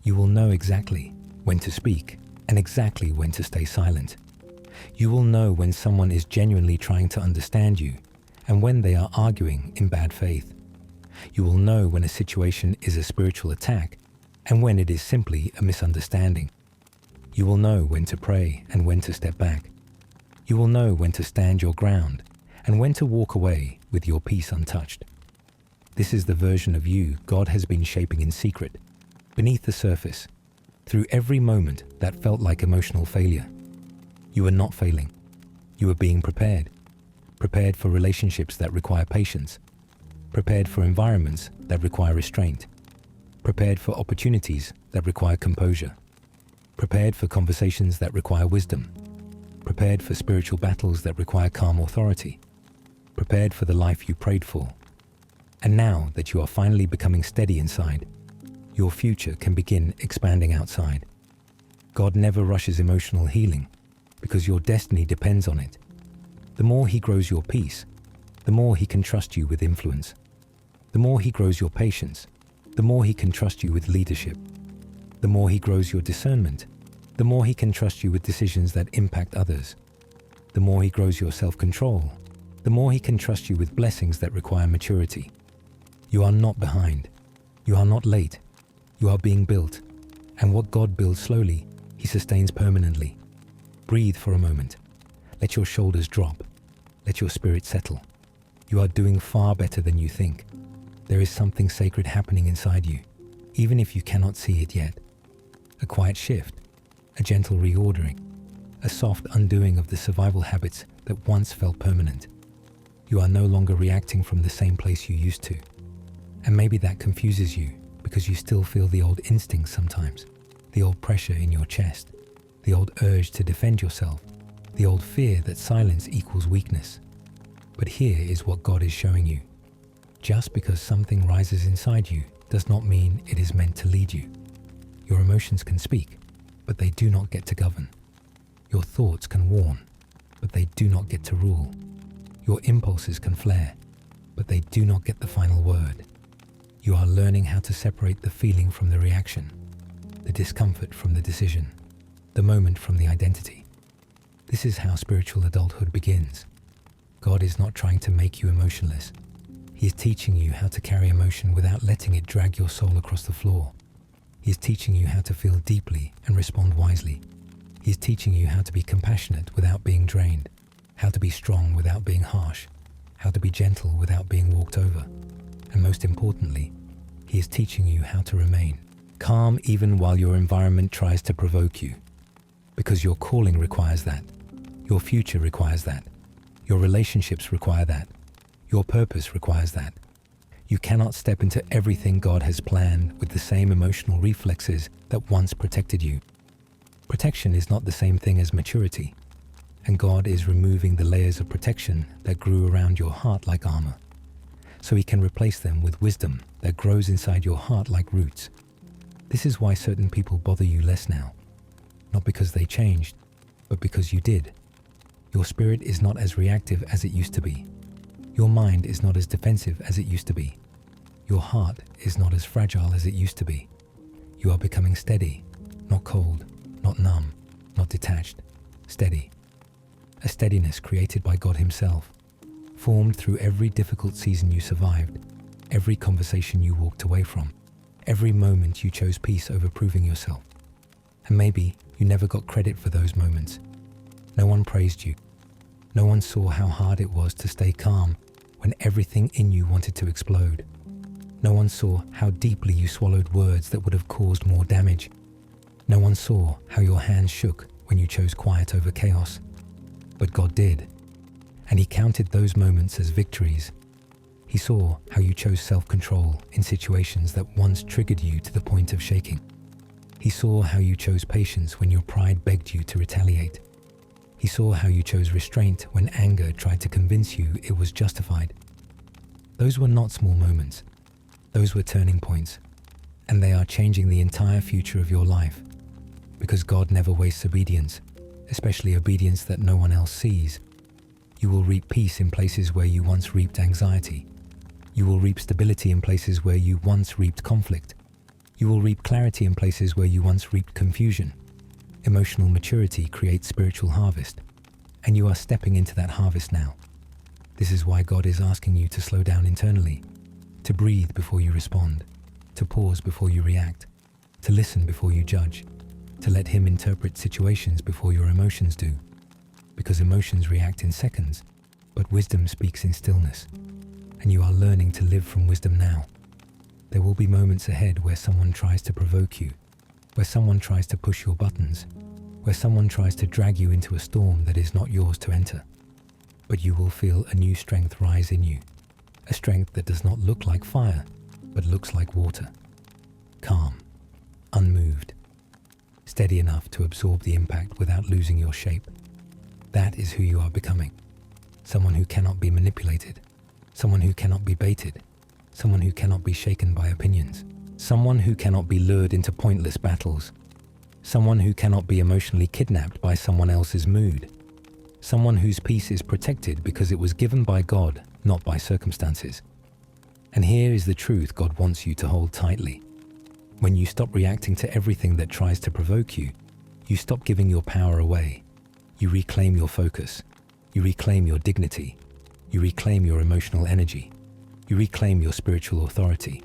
You will know exactly when to speak and exactly when to stay silent. You will know when someone is genuinely trying to understand you and when they are arguing in bad faith. You will know when a situation is a spiritual attack and when it is simply a misunderstanding. You will know when to pray and when to step back. You will know when to stand your ground and when to walk away with your peace untouched. This is the version of you God has been shaping in secret, beneath the surface, through every moment that felt like emotional failure. You are not failing. You are being prepared. Prepared for relationships that require patience. Prepared for environments that require restraint. Prepared for opportunities that require composure. Prepared for conversations that require wisdom. Prepared for spiritual battles that require calm authority. Prepared for the life you prayed for. And now that you are finally becoming steady inside, your future can begin expanding outside. God never rushes emotional healing because your destiny depends on it. The more He grows your peace, the more He can trust you with influence. The more He grows your patience, the more He can trust you with leadership. The more He grows your discernment, the more He can trust you with decisions that impact others. The more He grows your self-control, the more He can trust you with blessings that require maturity. You are not behind. You are not late. You are being built. And what God builds slowly, He sustains permanently. Breathe for a moment. Let your shoulders drop. Let your spirit settle. You are doing far better than you think. There is something sacred happening inside you, even if you cannot see it yet. A quiet shift, a gentle reordering, a soft undoing of the survival habits that once felt permanent. You are no longer reacting from the same place you used to. And maybe that confuses you because you still feel the old instincts sometimes, the old pressure in your chest, the old urge to defend yourself, the old fear that silence equals weakness. But here is what God is showing you. Just because something rises inside you does not mean it is meant to lead you. Your emotions can speak, but they do not get to govern. Your thoughts can warn, but they do not get to rule. Your impulses can flare, but they do not get the final word. You are learning how to separate the feeling from the reaction, the discomfort from the decision, the moment from the identity. This is how spiritual adulthood begins. God is not trying to make you emotionless. He is teaching you how to carry emotion without letting it drag your soul across the floor. He is teaching you how to feel deeply and respond wisely. He is teaching you how to be compassionate without being drained, how to be strong without being harsh, how to be gentle without being walked over. And most importantly, He is teaching you how to remain calm even while your environment tries to provoke you. Because your calling requires that. Your future requires that. Your relationships require that. Your purpose requires that. You cannot step into everything God has planned with the same emotional reflexes that once protected you. Protection is not the same thing as maturity, and God is removing the layers of protection that grew around your heart like armor, so He can replace them with wisdom that grows inside your heart like roots. This is why certain people bother you less now, not because they changed, but because you did. Your spirit is not as reactive as it used to be. Your mind is not as defensive as it used to be. Your heart is not as fragile as it used to be. You are becoming steady, not cold, not numb, not detached, steady. A steadiness created by God Himself, formed through every difficult season you survived, every conversation you walked away from, every moment you chose peace over proving yourself. And maybe you never got credit for those moments. No one praised you. No one saw how hard it was to stay calm when everything in you wanted to explode. No one saw how deeply you swallowed words that would have caused more damage. No one saw how your hands shook when you chose quiet over chaos. But God did, and He counted those moments as victories. He saw how you chose self-control in situations that once triggered you to the point of shaking. He saw how you chose patience when your pride begged you to retaliate. He saw how you chose restraint when anger tried to convince you it was justified. Those were not small moments. Those were turning points, and they are changing the entire future of your life. Because God never wastes obedience, especially obedience that no one else sees. You will reap peace in places where you once reaped anxiety. You will reap stability in places where you once reaped conflict. You will reap clarity in places where you once reaped confusion. Emotional maturity creates spiritual harvest, And you are stepping into that harvest now. This is why God is asking you to slow down internally, to breathe before you respond, to pause before you react, to listen before you judge, to let Him interpret situations before your emotions do. Because emotions react in seconds, but wisdom speaks in stillness. And you are learning to live from wisdom now. There will be moments ahead where someone tries to provoke you, where someone tries to push your buttons, where someone tries to drag you into a storm that is not yours to enter. But you will feel a new strength rise in you, a strength that does not look like fire, but looks like water. Calm, unmoved, steady enough to absorb the impact without losing your shape. That is who you are becoming. Someone who cannot be manipulated, someone who cannot be baited, someone who cannot be shaken by opinions, someone who cannot be lured into pointless battles, someone who cannot be emotionally kidnapped by someone else's mood, someone whose peace is protected because it was given by God, not by circumstances. And here is the truth God wants you to hold tightly. When you stop reacting to everything that tries to provoke you, you stop giving your power away. You reclaim your focus. You reclaim your dignity. You reclaim your emotional energy. You reclaim your spiritual authority.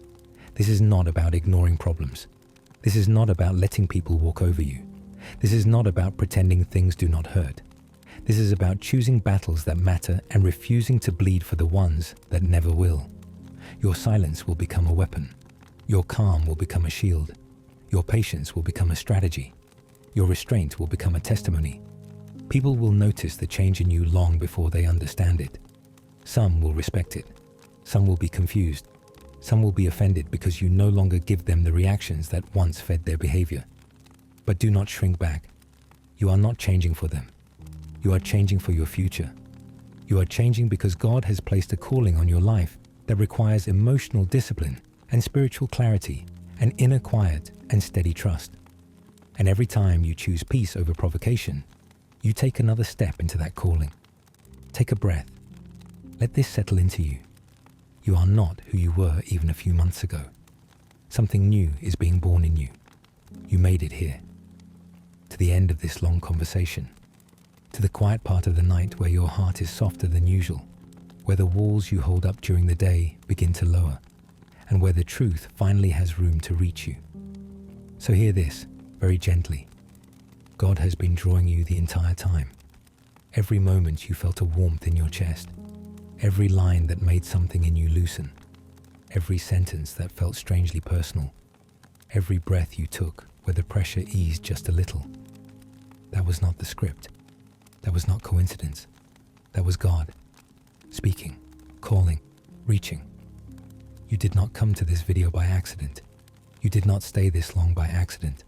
This is not about ignoring problems. This is not about letting people walk over you. This is not about pretending things do not hurt. This is about choosing battles that matter and refusing to bleed for the ones that never will. Your silence will become a weapon. Your calm will become a shield. Your patience will become a strategy. Your restraint will become a testimony. People will notice the change in you long before they understand it. Some will respect it. Some will be confused. Some will be offended because you no longer give them the reactions that once fed their behavior. But do not shrink back. You are not changing for them. You are changing for your future. You are changing because God has placed a calling on your life that requires emotional discipline and spiritual clarity and inner quiet and steady trust. And every time you choose peace over provocation, you take another step into that calling. Take a breath. Let this settle into you. You are not who you were even a few months ago. Something new is being born in you. You made it here. To the end of this long conversation. To the quiet part of the night where your heart is softer than usual, where the walls you hold up during the day begin to lower, and where the truth finally has room to reach you. So hear this, very gently. God has been drawing you the entire time. Every moment you felt a warmth in your chest. Every line that made something in you loosen. Every sentence that felt strangely personal. Every breath you took where the pressure eased just a little. That was not the script. That was not coincidence. That was God, speaking, calling, reaching. You did not come to this video by accident. You did not stay this long by accident.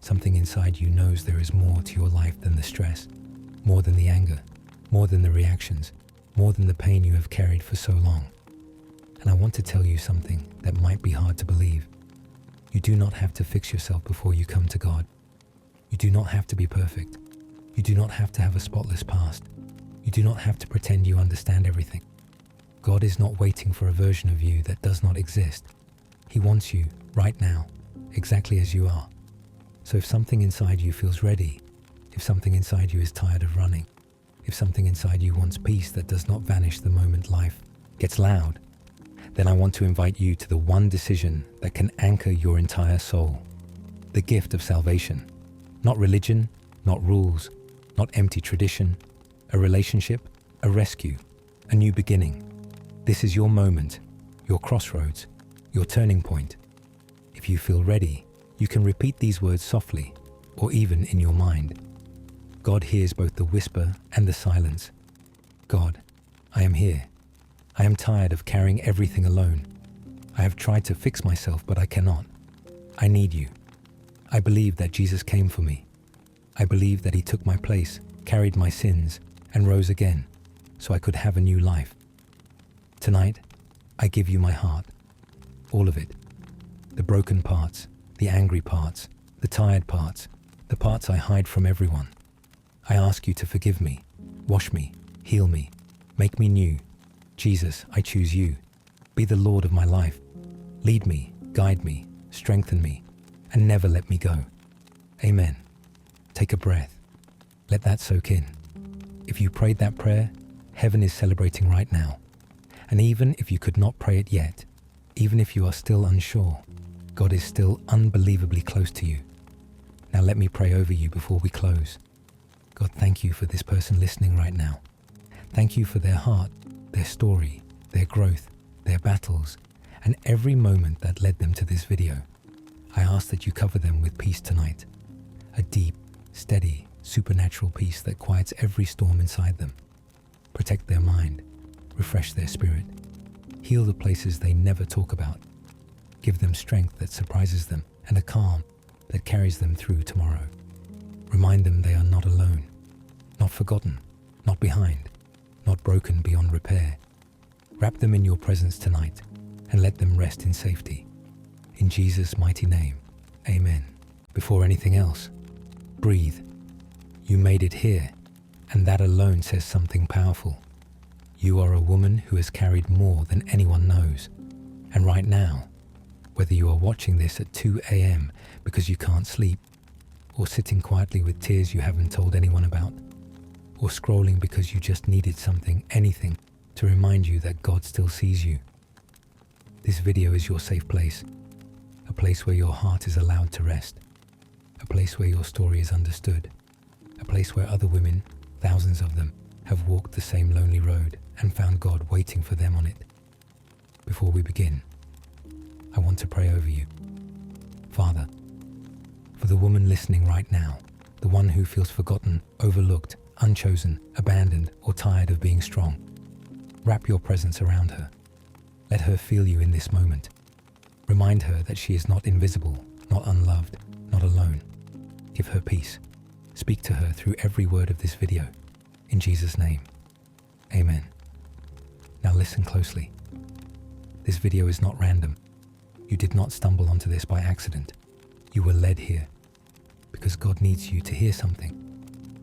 Something inside you knows there is more to your life than the stress, more than the anger, more than the reactions, more than the pain you have carried for so long. And I want to tell you something that might be hard to believe. You do not have to fix yourself before you come to God. You do not have to be perfect. You do not have to have a spotless past. You do not have to pretend you understand everything. God is not waiting for a version of you that does not exist. He wants you right now, exactly as you are. So if something inside you feels ready, if something inside you is tired of running, if something inside you wants peace that does not vanish the moment life gets loud, then I want to invite you to the one decision that can anchor your entire soul. The gift of salvation. Not religion, not rules, not empty tradition, a relationship, a rescue, a new beginning. This is your moment, your crossroads, your turning point. If you feel ready, you can repeat these words softly, or even in your mind. God hears both the whisper and the silence. God, I am here. I am tired of carrying everything alone. I have tried to fix myself, but I cannot. I need you. I believe that Jesus came for me. I believe that he took my place, carried my sins, and rose again, so I could have a new life. Tonight, I give you my heart. All of it. The broken parts, the angry parts, the tired parts, the parts I hide from everyone. I ask you to forgive me, wash me, heal me, make me new. Jesus, I choose you. Be the Lord of my life. Lead me, guide me, strengthen me, and never let me go. Amen. Take a breath. Let that soak in. If you prayed that prayer, heaven is celebrating right now. And even if you could not pray it yet, even if you are still unsure, God is still unbelievably close to you. Now let me pray over you before we close. God, thank you for this person listening right now. Thank you for their heart, their story, their growth, their battles, and every moment that led them to this video. I ask that you cover them with peace tonight. A deep, steady, supernatural peace that quiets every storm inside them. Protect their mind, refresh their spirit, heal the places they never talk about. Give them strength that surprises them and a calm that carries them through tomorrow. Remind them they are not alone, not forgotten, not behind, not broken beyond repair. Wrap them in your presence tonight and let them rest in safety. In Jesus' mighty name, amen. Before anything else, breathe. You made it here, and that alone says something powerful. You are a woman who has carried more than anyone knows. And right now, whether you are watching this at 2 a.m. because you can't sleep, or sitting quietly with tears you haven't told anyone about, or scrolling because you just needed something, anything, to remind you that God still sees you, this video is your safe place, a place where your heart is allowed to rest, a place where your story is understood, a place where other women, thousands of them, have walked the same lonely road and found God waiting for them on it. Before we begin, I want to pray over you. Father, for the woman listening right now, the one who feels forgotten, overlooked, unchosen, abandoned, or tired of being strong, wrap your presence around her. Let her feel you in this moment. Remind her that she is not invisible, not unloved, not alone. Give her peace. Speak to her through every word of this video. In Jesus' name, amen. Now listen closely. This video is not random. You did not stumble onto this by accident. You were led here because God needs you to hear something.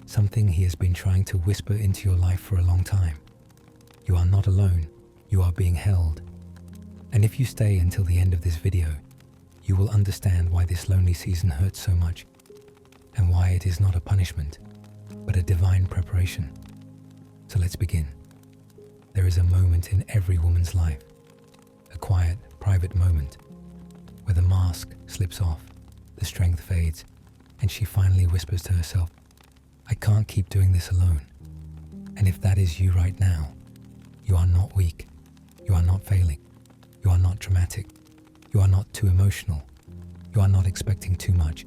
Something He has been trying to whisper into your life for a long time. You are not alone. You are being held. And if you stay until the end of this video, you will understand why this lonely season hurts so much and why it is not a punishment, but a divine preparation. So let's begin. There is a moment in every woman's life, a quiet, private moment, where the mask slips off, the strength fades, and she finally whispers to herself, I can't keep doing this alone. And if that is you right now, you are not weak, you are not failing, you are not dramatic, you are not too emotional, you are not expecting too much.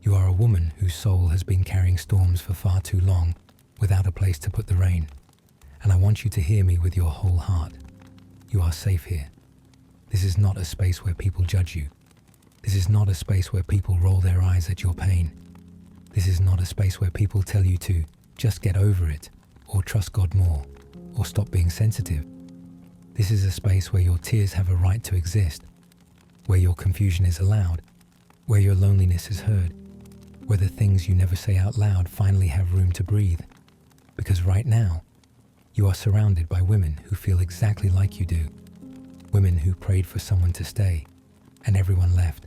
You are a woman whose soul has been carrying storms for far too long without a place to put the rain. And I want you to hear me with your whole heart. You are safe here. This is not a space where people judge you. This is not a space where people roll their eyes at your pain. This is not a space where people tell you to just get over it, or trust God more, or stop being sensitive. This is a space where your tears have a right to exist, where your confusion is allowed, where your loneliness is heard, where the things you never say out loud finally have room to breathe. Because right now, you are surrounded by women who feel exactly like you do. Women who prayed for someone to stay, and everyone left.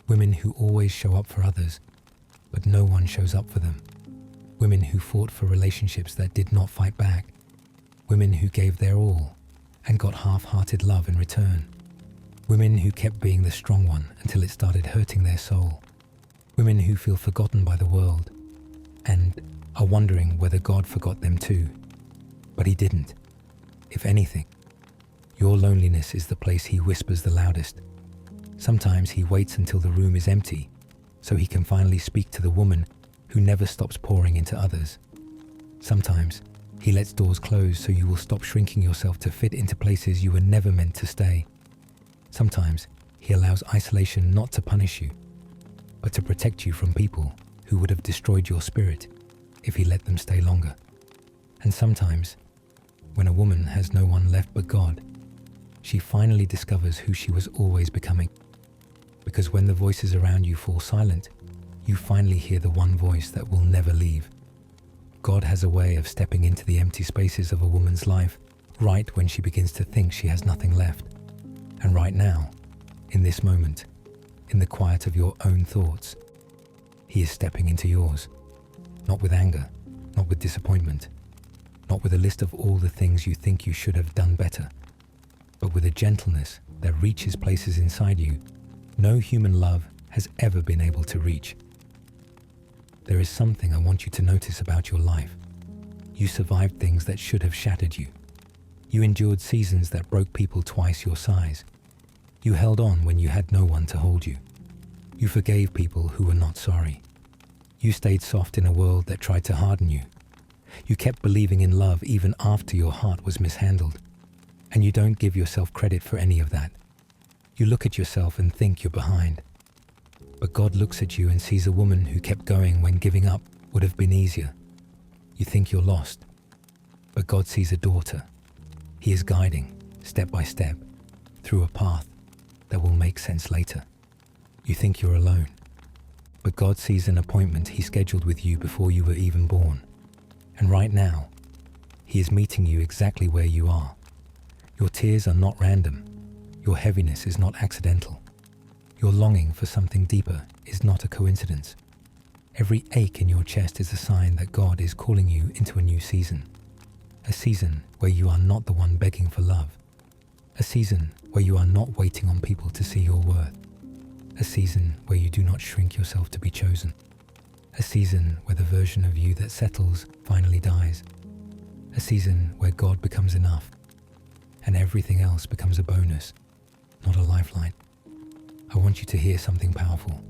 Women who always show up for others, but no one shows up for them. Women who fought for relationships that did not fight back. Women who gave their all and got half-hearted love in return. Women who kept being the strong one until it started hurting their soul. Women who feel forgotten by the world and are wondering whether God forgot them too. But He didn't. If anything, your loneliness is the place He whispers the loudest. Sometimes He waits until the room is empty so He can finally speak to the woman who never stops pouring into others. Sometimes He lets doors close so you will stop shrinking yourself to fit into places you were never meant to stay. Sometimes He allows isolation not to punish you, but to protect you from people who would have destroyed your spirit if He let them stay longer. And sometimes, when a woman has no one left but God, she finally discovers who she was always becoming. Because when the voices around you fall silent, you finally hear the one voice that will never leave. God has a way of stepping into the empty spaces of a woman's life right when she begins to think she has nothing left. And right now, in this moment, in the quiet of your own thoughts, He is stepping into yours. Not with anger, not with disappointment, not with a list of all the things you think you should have done better, but with a gentleness that reaches places inside you no human love has ever been able to reach. There is something I want you to notice about your life. You survived things that should have shattered you. You endured seasons that broke people twice your size. You held on when you had no one to hold you. You forgave people who were not sorry. You stayed soft in a world that tried to harden you. You kept believing in love even after your heart was mishandled. And you don't give yourself credit for any of that. You look at yourself and think you're behind. But God looks at you and sees a woman who kept going when giving up would have been easier. You think you're lost. But God sees a daughter. He is guiding, step by step, through a path that will make sense later. You think you're alone. But God sees an appointment He scheduled with you before you were even born. And right now, He is meeting you exactly where you are. Your tears are not random. Your heaviness is not accidental. Your longing for something deeper is not a coincidence. Every ache in your chest is a sign that God is calling you into a new season. A season where you are not the one begging for love. A season where you are not waiting on people to see your worth. A season where you do not shrink yourself to be chosen. A season where the version of you that settles finally dies. A season where God becomes enough and everything else becomes a bonus, not a lifeline. I want you to hear something powerful.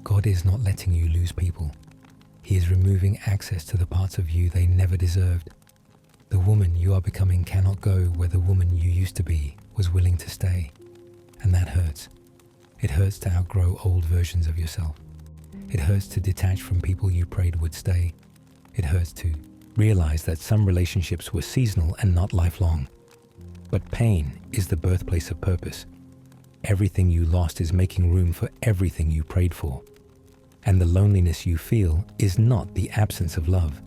God is not letting you lose people. He is removing access to the parts of you they never deserved. The woman you are becoming cannot go where the woman you used to be was willing to stay. And that hurts. It hurts to outgrow old versions of yourself. It hurts to detach from people you prayed would stay. It hurts to realize that some relationships were seasonal and not lifelong. But pain is the birthplace of purpose. Everything you lost is making room for everything you prayed for. And the loneliness you feel is not the absence of love.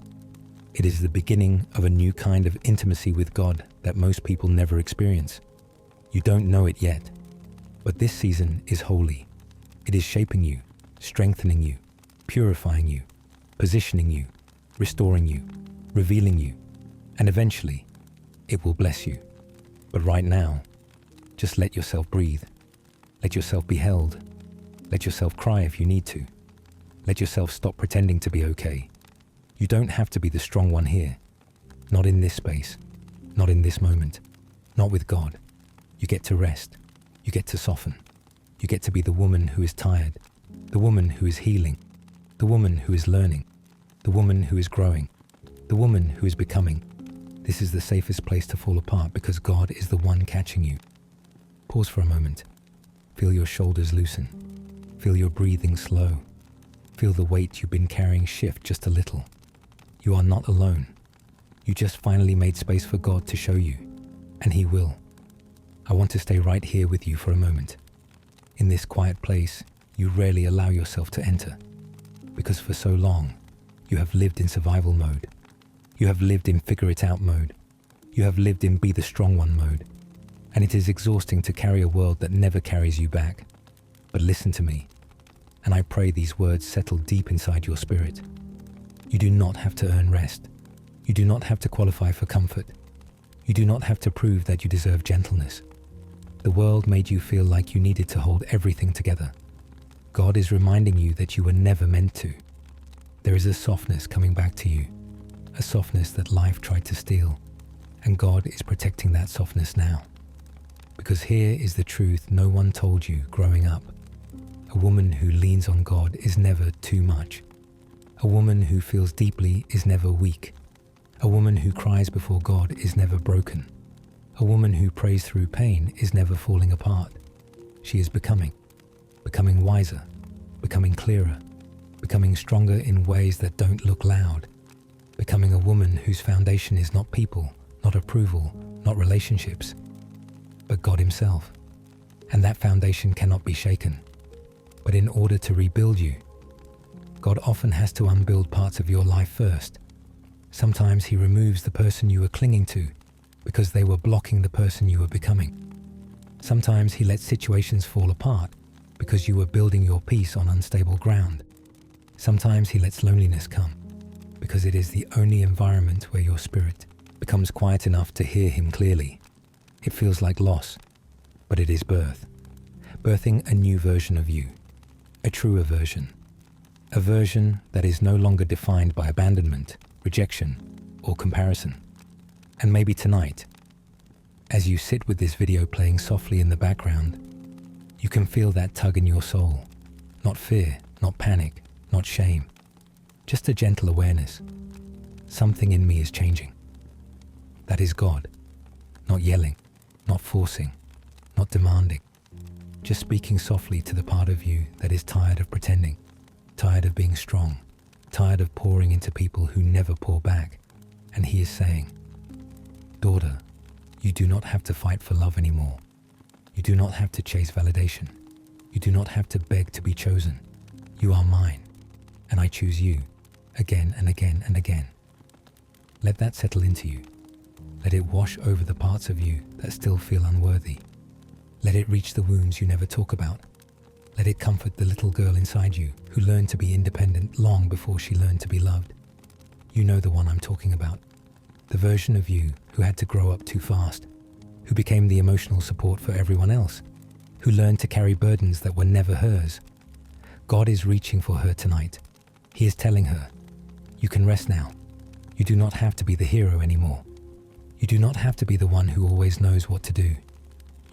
It is the beginning of a new kind of intimacy with God that most people never experience. You don't know it yet, but this season is holy. It is shaping you, strengthening you, purifying you, positioning you, restoring you, revealing you, and eventually, it will bless you. But right now, just let yourself breathe. Let yourself be held. Let yourself cry if you need to. Let yourself stop pretending to be okay. You don't have to be the strong one here. Not in this space. Not in this moment. Not with God. You get to rest. You get to soften. You get to be the woman who is tired. The woman who is healing. The woman who is learning. The woman who is growing. The woman who is becoming. This is the safest place to fall apart because God is the one catching you. Pause for a moment. Feel your shoulders loosen. Feel your breathing slow. Feel the weight you've been carrying shift just a little. You are not alone. You just finally made space for God to show you, and He will. I want to stay right here with you for a moment. In this quiet place, you rarely allow yourself to enter, because for so long, you have lived in survival mode. You have lived in figure it out mode. You have lived in be the strong one mode. And it is exhausting to carry a world that never carries you back. But listen to me, and I pray these words settle deep inside your spirit. You do not have to earn rest. You do not have to qualify for comfort. You do not have to prove that you deserve gentleness. The world made you feel like you needed to hold everything together. God is reminding you that you were never meant to. There is a softness coming back to you, a softness that life tried to steal, and God is protecting that softness now. Because here is the truth no one told you growing up. A woman who leans on God is never too much. A woman who feels deeply is never weak. A woman who cries before God is never broken. A woman who prays through pain is never falling apart. She is becoming wiser, becoming clearer, becoming stronger in ways that don't look loud, becoming a woman whose foundation is not people, not approval, not relationships, but God Himself. And that foundation cannot be shaken. But in order to rebuild you, God often has to unbuild parts of your life first. Sometimes He removes the person you were clinging to because they were blocking the person you were becoming. Sometimes He lets situations fall apart because you were building your peace on unstable ground. Sometimes He lets loneliness come because it is the only environment where your spirit becomes quiet enough to hear him clearly. It feels like loss, but it is birth. Birthing a new version of you, a truer version. A version that is no longer defined by abandonment, rejection, or comparison. And maybe tonight, as you sit with this video playing softly in the background, you can feel that tug in your soul. Not fear, not panic, not shame. Just a gentle awareness. Something in me is changing. That is God. Not yelling, not forcing, not demanding. Just speaking softly to the part of you that is tired of pretending, tired of being strong, tired of pouring into people who never pour back. And he is saying, daughter, you do not have to fight for love anymore. You do not have to chase validation. You do not have to beg to be chosen. You are mine, and I choose you again and again and again. Let that settle into you. Let it wash over the parts of you that still feel unworthy. Let it reach the wounds you never talk about. Let it comfort the little girl inside you who learned to be independent long before she learned to be loved. You know the one I'm talking about. The version of you who had to grow up too fast, who became the emotional support for everyone else, who learned to carry burdens that were never hers. God is reaching for her tonight. He is telling her, you can rest now. You do not have to be the hero anymore. You do not have to be the one who always knows what to do.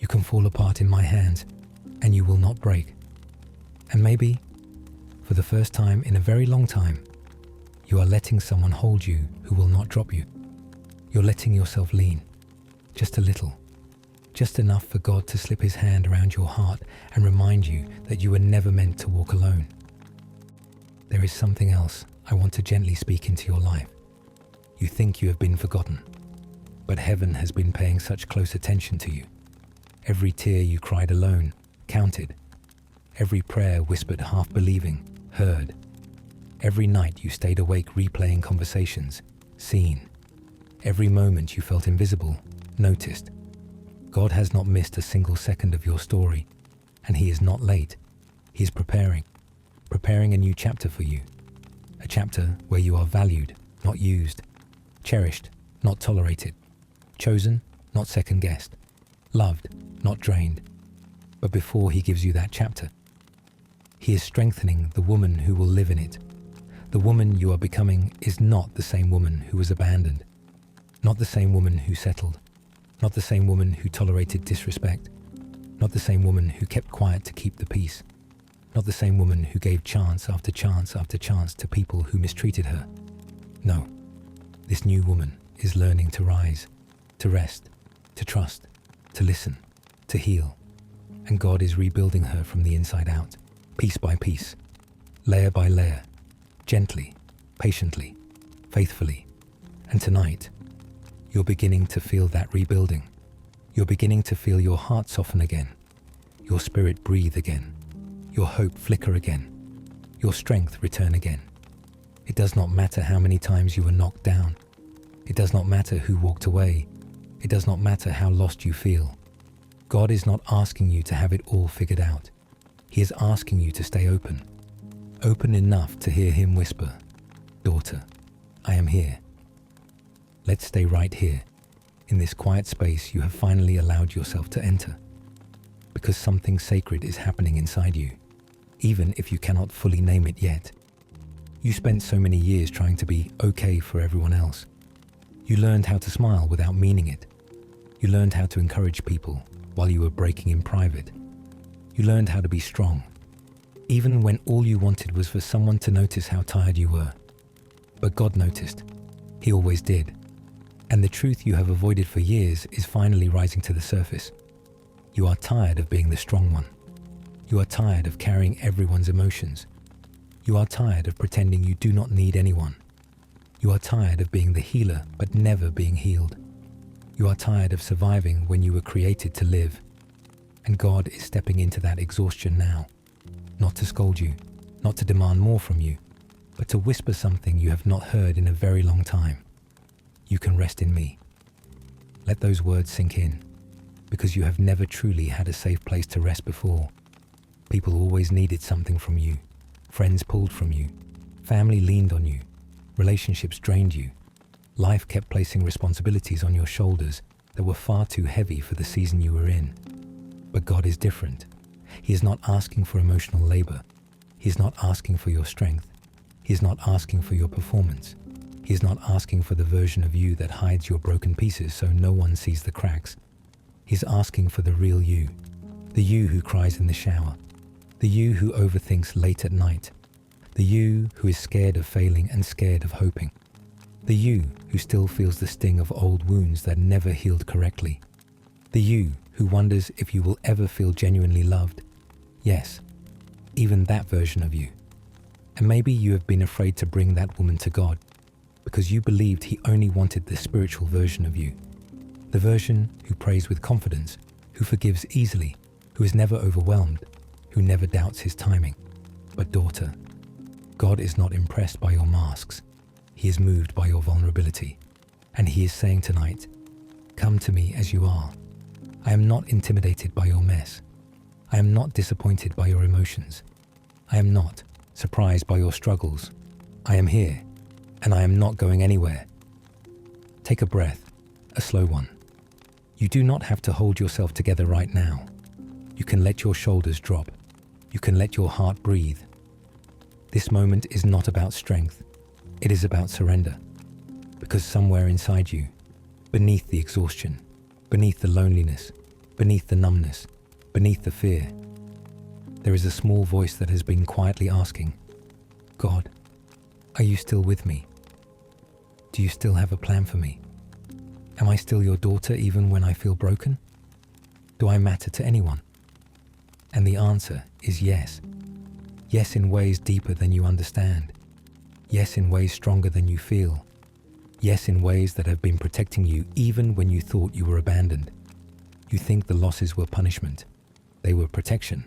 You can fall apart in my hands, and you will not break. And maybe, for the first time in a very long time, you are letting someone hold you who will not drop you. You're letting yourself lean, just a little, just enough for God to slip his hand around your heart and remind you that you were never meant to walk alone. There is something else I want to gently speak into your life. You think you have been forgotten, but heaven has been paying such close attention to you. Every tear you cried alone, counted. Every prayer whispered half believing, heard. Every night you stayed awake replaying conversations, seen. Every moment you felt invisible, noticed. God has not missed a single second of your story, and he is not late. He is preparing a new chapter for you. A chapter where you are valued, not used, cherished, not tolerated, chosen, not second-guessed, loved, not drained. But before he gives you that chapter, he is strengthening the woman who will live in it. The woman you are becoming is not the same woman who was abandoned, not the same woman who settled, not the same woman who tolerated disrespect, not the same woman who kept quiet to keep the peace, not the same woman who gave chance after chance after chance to people who mistreated her. No, this new woman is learning to rise, to rest, to trust, to listen, to heal. And God is rebuilding her from the inside out, piece by piece, layer by layer, gently, patiently, faithfully. And tonight, you're beginning to feel that rebuilding. You're beginning to feel your heart soften again, your spirit breathe again, your hope flicker again, your strength return again. It does not matter how many times you were knocked down. It does not matter who walked away. It does not matter how lost you feel. God is not asking you to have it all figured out. He is asking you to stay open. Open enough to hear him whisper, daughter, I am here. Let's stay right here, in this quiet space you have finally allowed yourself to enter. Because something sacred is happening inside you, even if you cannot fully name it yet. You spent so many years trying to be okay for everyone else. You learned how to smile without meaning it. You learned how to encourage people while you were breaking in private. You learned how to be strong, even when all you wanted was for someone to notice how tired you were. But God noticed. He always did. And the truth you have avoided for years is finally rising to the surface. You are tired of being the strong one. You are tired of carrying everyone's emotions. You are tired of pretending you do not need anyone. You are tired of being the healer but never being healed. You are tired of surviving when you were created to live. And God is stepping into that exhaustion now. Not to scold you, not to demand more from you, but to whisper something you have not heard in a very long time. You can rest in me. Let those words sink in, because you have never truly had a safe place to rest before. People always needed something from you. Friends pulled from you. Family leaned on you. Relationships drained you. Life kept placing responsibilities on your shoulders that were far too heavy for the season you were in. But God is different. He is not asking for emotional labor. He is not asking for your strength. He is not asking for your performance. He is not asking for the version of you that hides your broken pieces so no one sees the cracks. He's asking for the real you, the you who cries in the shower, the you who overthinks late at night, the you who is scared of failing and scared of hoping, the you who still feels the sting of old wounds that never healed correctly, the you who wonders if you will ever feel genuinely loved. Yes, even that version of you. And maybe you have been afraid to bring that woman to God because you believed He only wanted the spiritual version of you, the version who prays with confidence, who forgives easily, who is never overwhelmed, who never doubts His timing. But daughter, God is not impressed by your masks. He is moved by your vulnerability. And He is saying tonight, come to me as you are. I am not intimidated by your mess. I am not disappointed by your emotions. I am not surprised by your struggles. I am here, and I am not going anywhere. Take a breath, a slow one. You do not have to hold yourself together right now. You can let your shoulders drop. You can let your heart breathe. This moment is not about strength. It is about surrender. Because somewhere inside you, beneath the exhaustion, beneath the loneliness, beneath the numbness, beneath the fear, there is a small voice that has been quietly asking, God, are you still with me? Do you still have a plan for me? Am I still your daughter even when I feel broken? Do I matter to anyone? And the answer is yes. Yes, in ways deeper than you understand. Yes, in ways stronger than you feel. Yes, in ways that have been protecting you even when you thought you were abandoned. You think the losses were punishment. They were protection.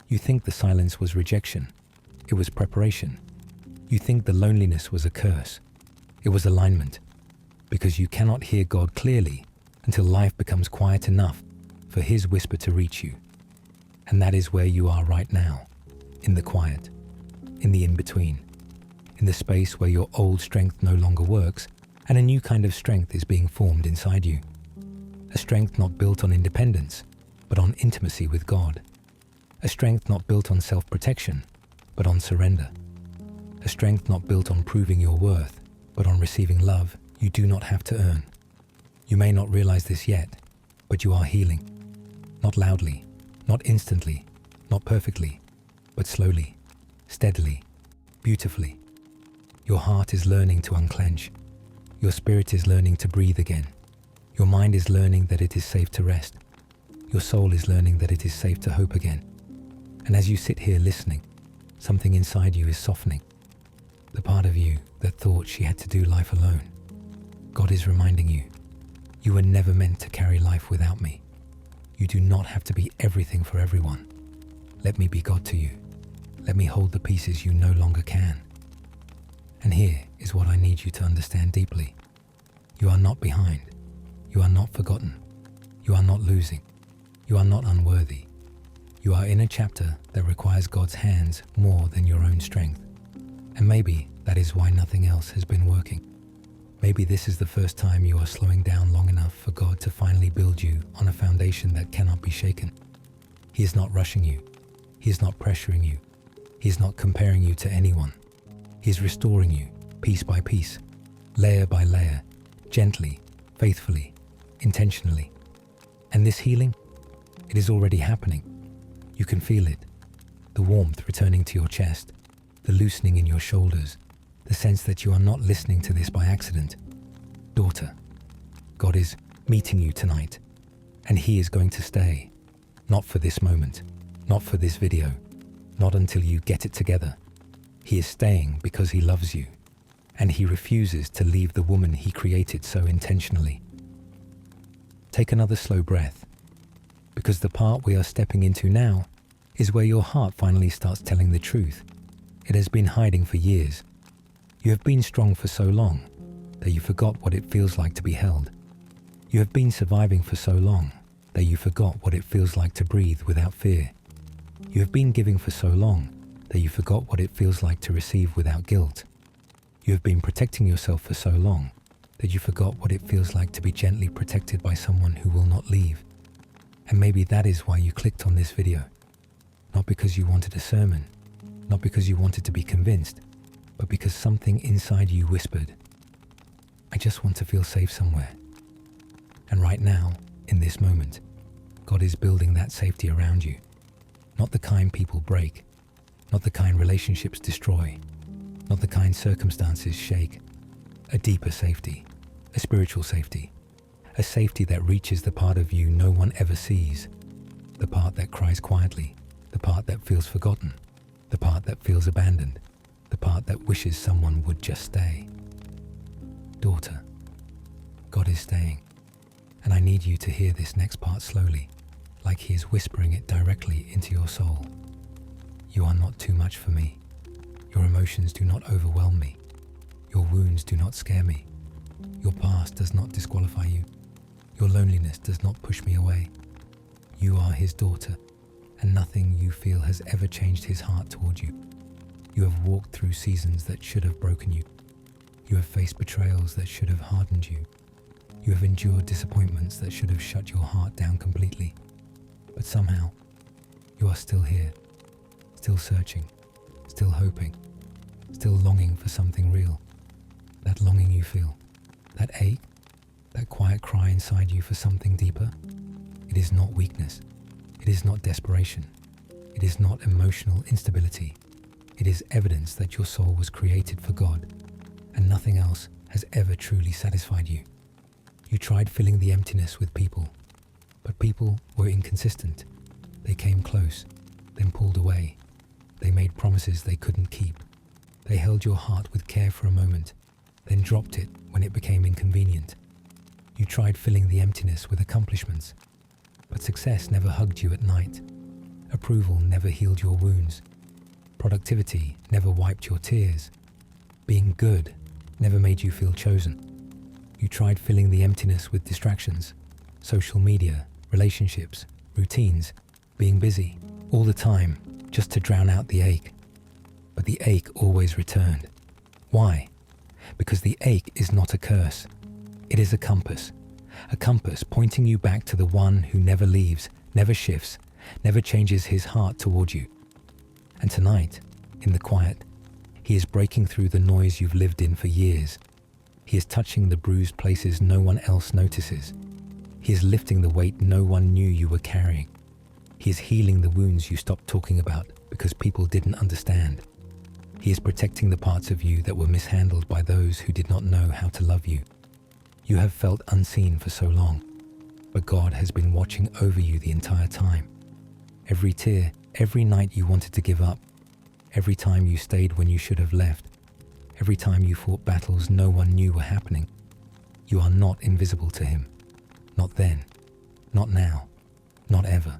You think the silence was rejection. It was preparation. You think the loneliness was a curse. It was alignment. Because you cannot hear God clearly until life becomes quiet enough for His whisper to reach you. And that is where you are right now, in the quiet, in the in-between, in the space where your old strength no longer works and a new kind of strength is being formed inside you. A strength not built on independence, but on intimacy with God. A strength not built on self-protection, but on surrender. A strength not built on proving your worth, but on receiving love you do not have to earn. You may not realize this yet, but you are healing. Not loudly, not instantly, not perfectly, but slowly, steadily, beautifully. Your heart is learning to unclench. Your spirit is learning to breathe again. Your mind is learning that it is safe to rest. Your soul is learning that it is safe to hope again. And as you sit here listening, something inside you is softening. The part of you that thought she had to do life alone. God is reminding you, you were never meant to carry life without me. You do not have to be everything for everyone. Let me be God to you. Let me hold the pieces you no longer can. And here is what I need you to understand deeply. You are not behind. You are not forgotten. You are not losing. You are not unworthy. You are in a chapter that requires God's hands more than your own strength. And maybe that is why nothing else has been working. Maybe this is the first time you are slowing down long enough for God to finally build you on a foundation that cannot be shaken. He is not rushing you. He is not pressuring you. He is not comparing you to anyone. He is restoring you piece by piece, layer by layer, gently, faithfully, intentionally. And this healing, it is already happening. You can feel it. The warmth returning to your chest, the loosening in your shoulders, the sense that you are not listening to this by accident. Daughter, God is meeting you tonight, and He is going to stay. Not for this moment, not for this video, not until you get it together. He is staying because He loves you, and He refuses to leave the woman He created so intentionally. Take another slow breath, because the part we are stepping into now is where your heart finally starts telling the truth. It has been hiding for years. You have been strong for so long that you forgot what it feels like to be held. You have been surviving for so long that you forgot what it feels like to breathe without fear. You have been giving for so long that you forgot what it feels like to receive without guilt. You have been protecting yourself for so long that you forgot what it feels like to be gently protected by someone who will not leave. And maybe that is why you clicked on this video. Not because you wanted a sermon, not because you wanted to be convinced, but because something inside you whispered, I just want to feel safe somewhere. And right now, in this moment, God is building that safety around you. Not the kind people break, not the kind relationships destroy, not the kind circumstances shake. A deeper safety, a spiritual safety, a safety that reaches the part of you no one ever sees, the part that cries quietly, the part that feels forgotten, the part that feels abandoned, the part that wishes someone would just stay. Daughter, God is staying, and I need you to hear this next part slowly, like He is whispering it directly into your soul. You are not too much for me. Your emotions do not overwhelm me. Your wounds do not scare me. Your past does not disqualify you. Your loneliness does not push me away. You are His daughter, and nothing you feel has ever changed His heart toward you. You have walked through seasons that should have broken you. You have faced betrayals that should have hardened you. You have endured disappointments that should have shut your heart down completely. But somehow, you are still here, still searching, still hoping, still longing for something real. That longing you feel, that ache, that quiet cry inside you for something deeper, it is not weakness. It is not desperation. It is not emotional instability. It is evidence that your soul was created for God, and nothing else has ever truly satisfied you. You tried filling the emptiness with people, but people were inconsistent. They came close, then pulled away. They made promises they couldn't keep. They held your heart with care for a moment, then dropped it when it became inconvenient. You tried filling the emptiness with accomplishments, but success never hugged you at night. Approval never healed your wounds. Productivity never wiped your tears. Being good never made you feel chosen. You tried filling the emptiness with distractions, social media, relationships, routines, being busy, all the time, just to drown out the ache. But the ache always returned. Why? Because the ache is not a curse. It is a compass pointing you back to the one who never leaves, never shifts, never changes His heart toward you. And tonight, in the quiet, He is breaking through the noise you've lived in for years. He is touching the bruised places no one else notices. He is lifting the weight no one knew you were carrying. He is healing the wounds you stopped talking about because people didn't understand. He is protecting the parts of you that were mishandled by those who did not know how to love you. You have felt unseen for so long, but God has been watching over you the entire time. Every tear, every night you wanted to give up, every time you stayed when you should have left, every time you fought battles no one knew were happening, you are not invisible to Him. Not then, not now, not ever.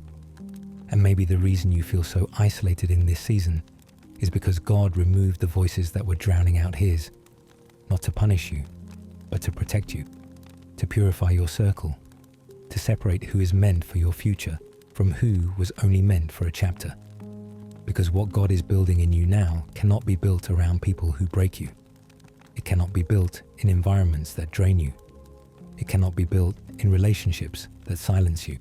And maybe the reason you feel so isolated in this season is because God removed the voices that were drowning out His, not to punish you, but to protect you, to purify your circle, to separate who is meant for your future from who was only meant for a chapter. Because what God is building in you now cannot be built around people who break you. It cannot be built in environments that drain you. It cannot be built in relationships that silence you.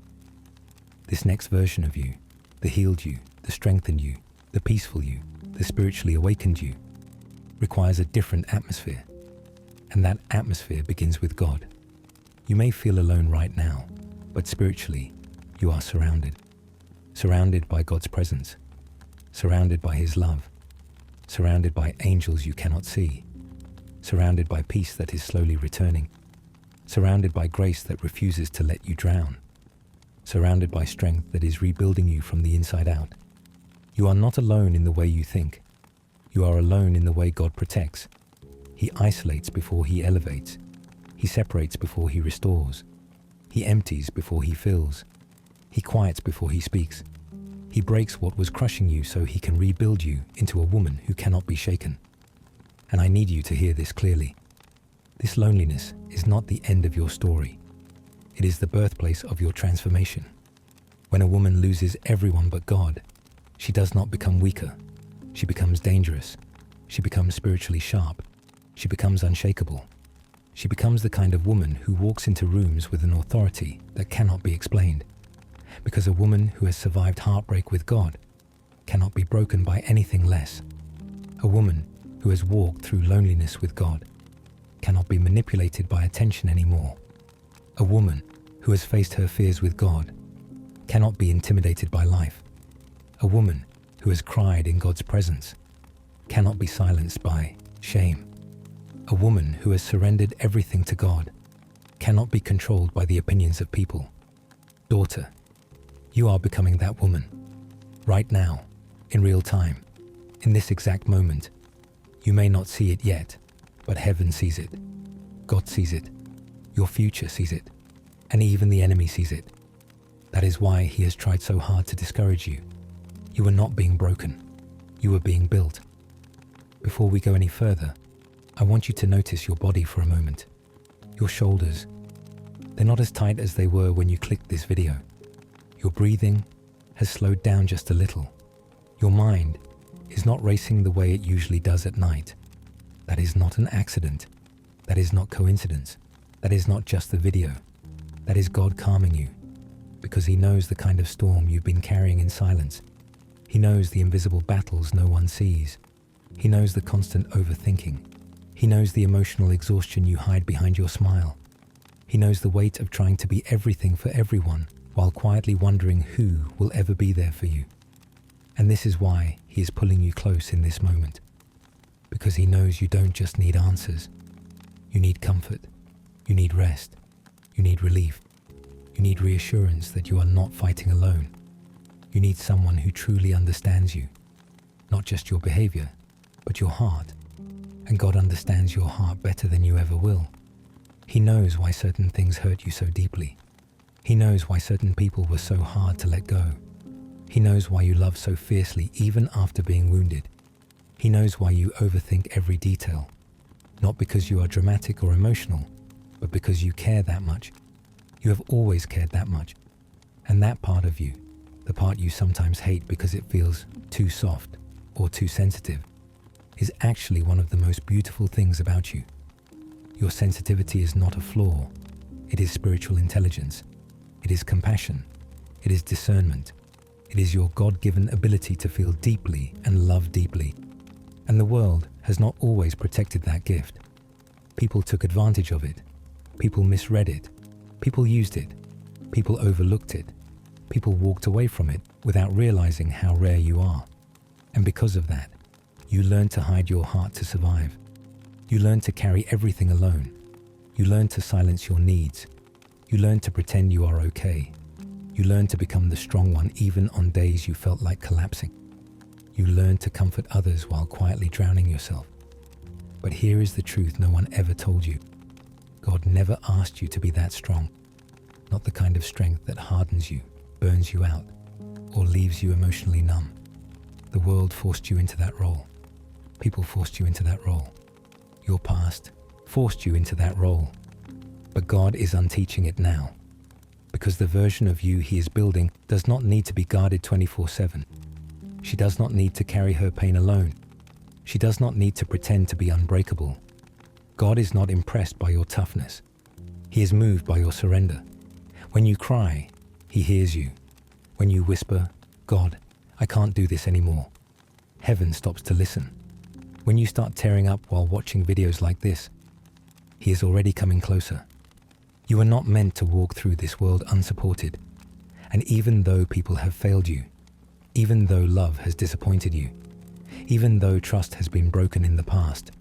This next version of you, the healed you, the strengthened you, the peaceful you, the spiritually awakened you, requires a different atmosphere. And that atmosphere begins with God. You may feel alone right now, but spiritually, you are surrounded. Surrounded by God's presence. Surrounded by His love. Surrounded by angels you cannot see. Surrounded by peace that is slowly returning. Surrounded by grace that refuses to let you drown. Surrounded by strength that is rebuilding you from the inside out. You are not alone in the way you think. You are alone in the way God protects. He isolates before He elevates. He separates before He restores. He empties before He fills. He quiets before He speaks. He breaks what was crushing you so He can rebuild you into a woman who cannot be shaken. And I need you to hear this clearly. This loneliness is not the end of your story. It is the birthplace of your transformation. When a woman loses everyone but God, she does not become weaker. She becomes dangerous. She becomes spiritually sharp. She becomes unshakable. She becomes the kind of woman who walks into rooms with an authority that cannot be explained, because a woman who has survived heartbreak with God cannot be broken by anything less. A woman who has walked through loneliness with God cannot be manipulated by attention anymore. A woman who has faced her fears with God cannot be intimidated by life. A woman who has cried in God's presence cannot be silenced by shame. A woman who has surrendered everything to God cannot be controlled by the opinions of people. Daughter, you are becoming that woman. Right now, in real time, in this exact moment. You may not see it yet, but heaven sees it. God sees it. Your future sees it. And even the enemy sees it. That is why he has tried so hard to discourage you. You were not being broken. You were being built. Before we go any further, I want you to notice your body for a moment. Your shoulders. They're not as tight as they were when you clicked this video. Your breathing has slowed down just a little. Your mind is not racing the way it usually does at night. That is not an accident. That is not coincidence. That is not just the video. That is God calming you, because he knows the kind of storm you've been carrying in silence. He knows the invisible battles no one sees. He knows the constant overthinking. He knows the emotional exhaustion you hide behind your smile. He knows the weight of trying to be everything for everyone while quietly wondering who will ever be there for you. And this is why he is pulling you close in this moment. Because he knows you don't just need answers. You need comfort. You need rest. You need relief. You need reassurance that you are not fighting alone. You need someone who truly understands you. Not just your behavior, but your heart. And God understands your heart better than you ever will. He knows why certain things hurt you so deeply. He knows why certain people were so hard to let go. He knows why you love so fiercely even after being wounded. He knows why you overthink every detail. Not because you are dramatic or emotional, but because you care that much. You have always cared that much. And that part of you, the part you sometimes hate because it feels too soft or too sensitive, is actually one of the most beautiful things about you. Your sensitivity is not a flaw. It is spiritual intelligence. It is compassion. It is discernment. It is your God-given ability to feel deeply and love deeply. And the world has not always protected that gift. People took advantage of it. People misread it. People used it. People overlooked it. People walked away from it without realizing how rare you are. And because of that, you learn to hide your heart to survive. You learn to carry everything alone. You learn to silence your needs. You learn to pretend you are okay. You learn to become the strong one even on days you felt like collapsing. You learn to comfort others while quietly drowning yourself. But here is the truth no one ever told you. God never asked you to be that strong. Not the kind of strength that hardens you, burns you out, or leaves you emotionally numb. The world forced you into that role. People forced you into that role. Your past forced you into that role. But God is unteaching it now. Because the version of you he is building does not need to be guarded 24/7. She does not need to carry her pain alone. She does not need to pretend to be unbreakable. God is not impressed by your toughness. He is moved by your surrender. When you cry, he hears you. When you whisper, God, I can't do this anymore, heaven stops to listen. When you start tearing up while watching videos like this, he is already coming closer. You are not meant to walk through this world unsupported. And even though people have failed you, even though love has disappointed you, even though trust has been broken in the past,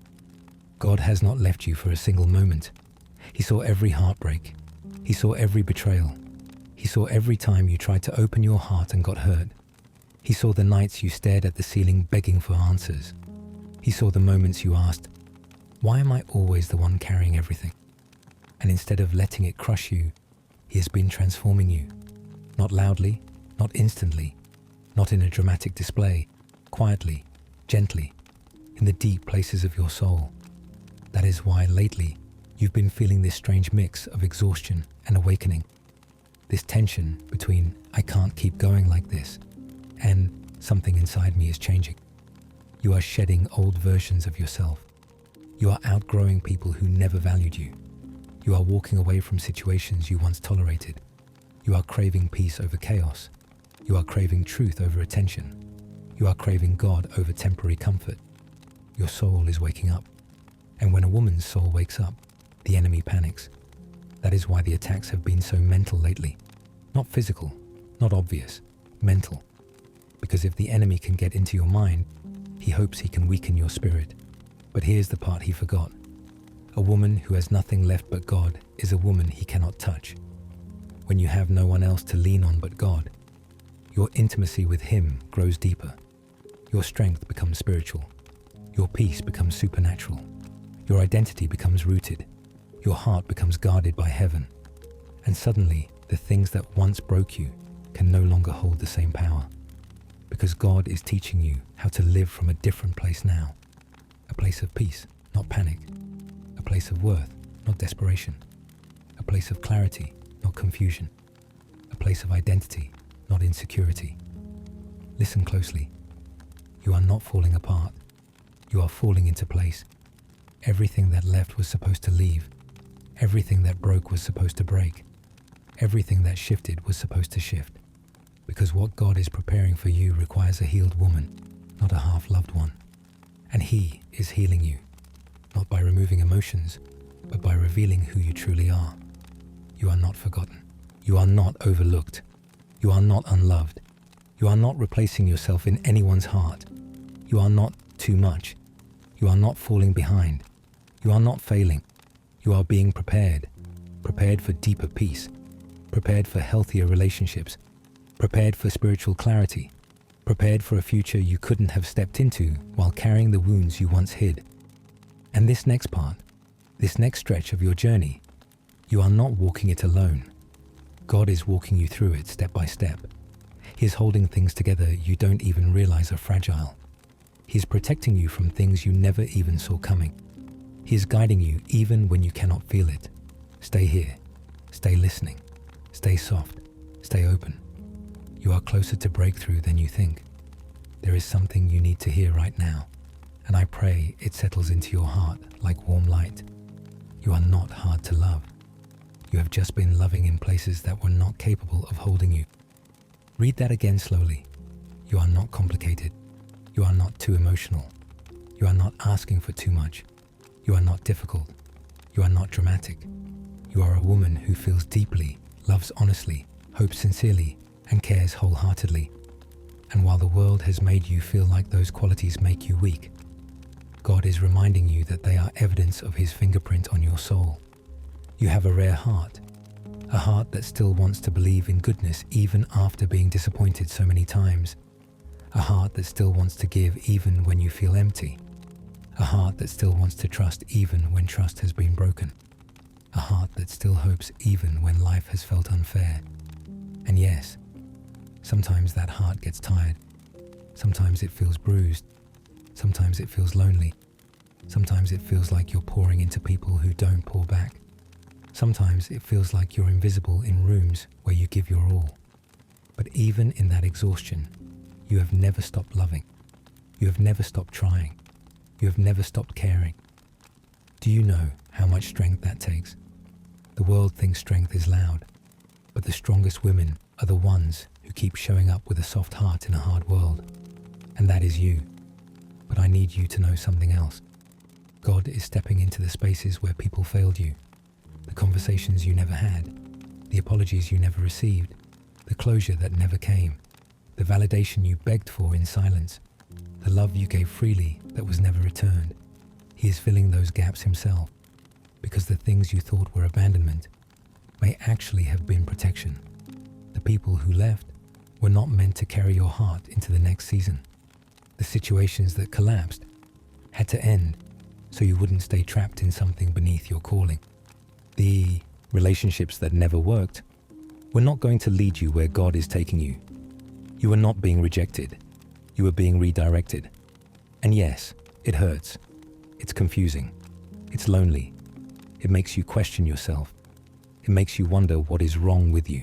God has not left you for a single moment. He saw every heartbreak. He saw every betrayal. He saw every time you tried to open your heart and got hurt. He saw the nights you stared at the ceiling begging for answers. He saw the moments you asked, why am I always the one carrying everything? And instead of letting it crush you, he has been transforming you. Not loudly, not instantly, not in a dramatic display, quietly, gently, in the deep places of your soul. That is why lately you've been feeling this strange mix of exhaustion and awakening. This tension between I can't keep going like this and something inside me is changing. You are shedding old versions of yourself. You are outgrowing people who never valued you. You are walking away from situations you once tolerated. You are craving peace over chaos. You are craving truth over attention. You are craving God over temporary comfort. Your soul is waking up. And when a woman's soul wakes up, the enemy panics. That is why the attacks have been so mental lately. Not physical, not obvious, mental. Because if the enemy can get into your mind, he hopes he can weaken your spirit. But here's the part he forgot. A woman who has nothing left but God is a woman he cannot touch. When you have no one else to lean on but God, your intimacy with him grows deeper. Your strength becomes spiritual. Your peace becomes supernatural. Your identity becomes rooted. Your heart becomes guarded by heaven. And suddenly, the things that once broke you can no longer hold the same power. Because God is teaching you how to live from a different place now. A place of peace, not panic. A place of worth, not desperation. A place of clarity, not confusion. A place of identity, not insecurity. Listen closely. You are not falling apart. You are falling into place. Everything that left was supposed to leave. Everything that broke was supposed to break. Everything that shifted was supposed to shift. Because what God is preparing for you requires a healed woman, not a half-loved one. And He is healing you, not by removing emotions, but by revealing who you truly are. You are not forgotten. You are not overlooked. You are not unloved. You are not replacing yourself in anyone's heart. You are not too much. You are not falling behind. You are not failing. You are being prepared. Prepared for deeper peace. Prepared for healthier relationships. Prepared for spiritual clarity. Prepared for a future you couldn't have stepped into while carrying the wounds you once hid. And this next part, this next stretch of your journey, you are not walking it alone. God is walking you through it step by step. He is holding things together you don't even realize are fragile. He is protecting you from things you never even saw coming. He is guiding you even when you cannot feel it. Stay here. Stay listening. Stay soft. Stay open. You are closer to breakthrough than you think. There is something you need to hear right now, and I pray it settles into your heart like warm light. You are not hard to love. You have just been loving in places that were not capable of holding you. Read that again slowly. You are not complicated. You are not too emotional. You are not asking for too much. You are not difficult. You are not dramatic. You are a woman who feels deeply, loves honestly, hopes sincerely, and cares wholeheartedly. And while the world has made you feel like those qualities make you weak, God is reminding you that they are evidence of His fingerprint on your soul. You have a rare heart, a heart that still wants to believe in goodness even after being disappointed so many times, a heart that still wants to give even when you feel empty, a heart that still wants to trust even when trust has been broken, a heart that still hopes even when life has felt unfair. And yes, sometimes that heart gets tired. Sometimes it feels bruised. Sometimes it feels lonely. Sometimes it feels like you're pouring into people who don't pour back. Sometimes it feels like you're invisible in rooms where you give your all. But even in that exhaustion, you have never stopped loving. You have never stopped trying. You have never stopped caring. Do you know how much strength that takes? The world thinks strength is loud, but the strongest women are the ones who keep showing up with a soft heart in a hard world. And that is you. But I need you to know something else. God is stepping into the spaces where people failed you, the conversations you never had, the apologies you never received, the closure that never came, the validation you begged for in silence, the love you gave freely that was never returned. He is filling those gaps Himself, because the things you thought were abandonment may actually have been protection. The people who left were not meant to carry your heart into the next season. The situations that collapsed had to end so you wouldn't stay trapped in something beneath your calling. The relationships that never worked were not going to lead you where God is taking you. You were not being rejected. You were being redirected. And yes, it hurts. It's confusing. It's lonely. It makes you question yourself. It makes you wonder what is wrong with you.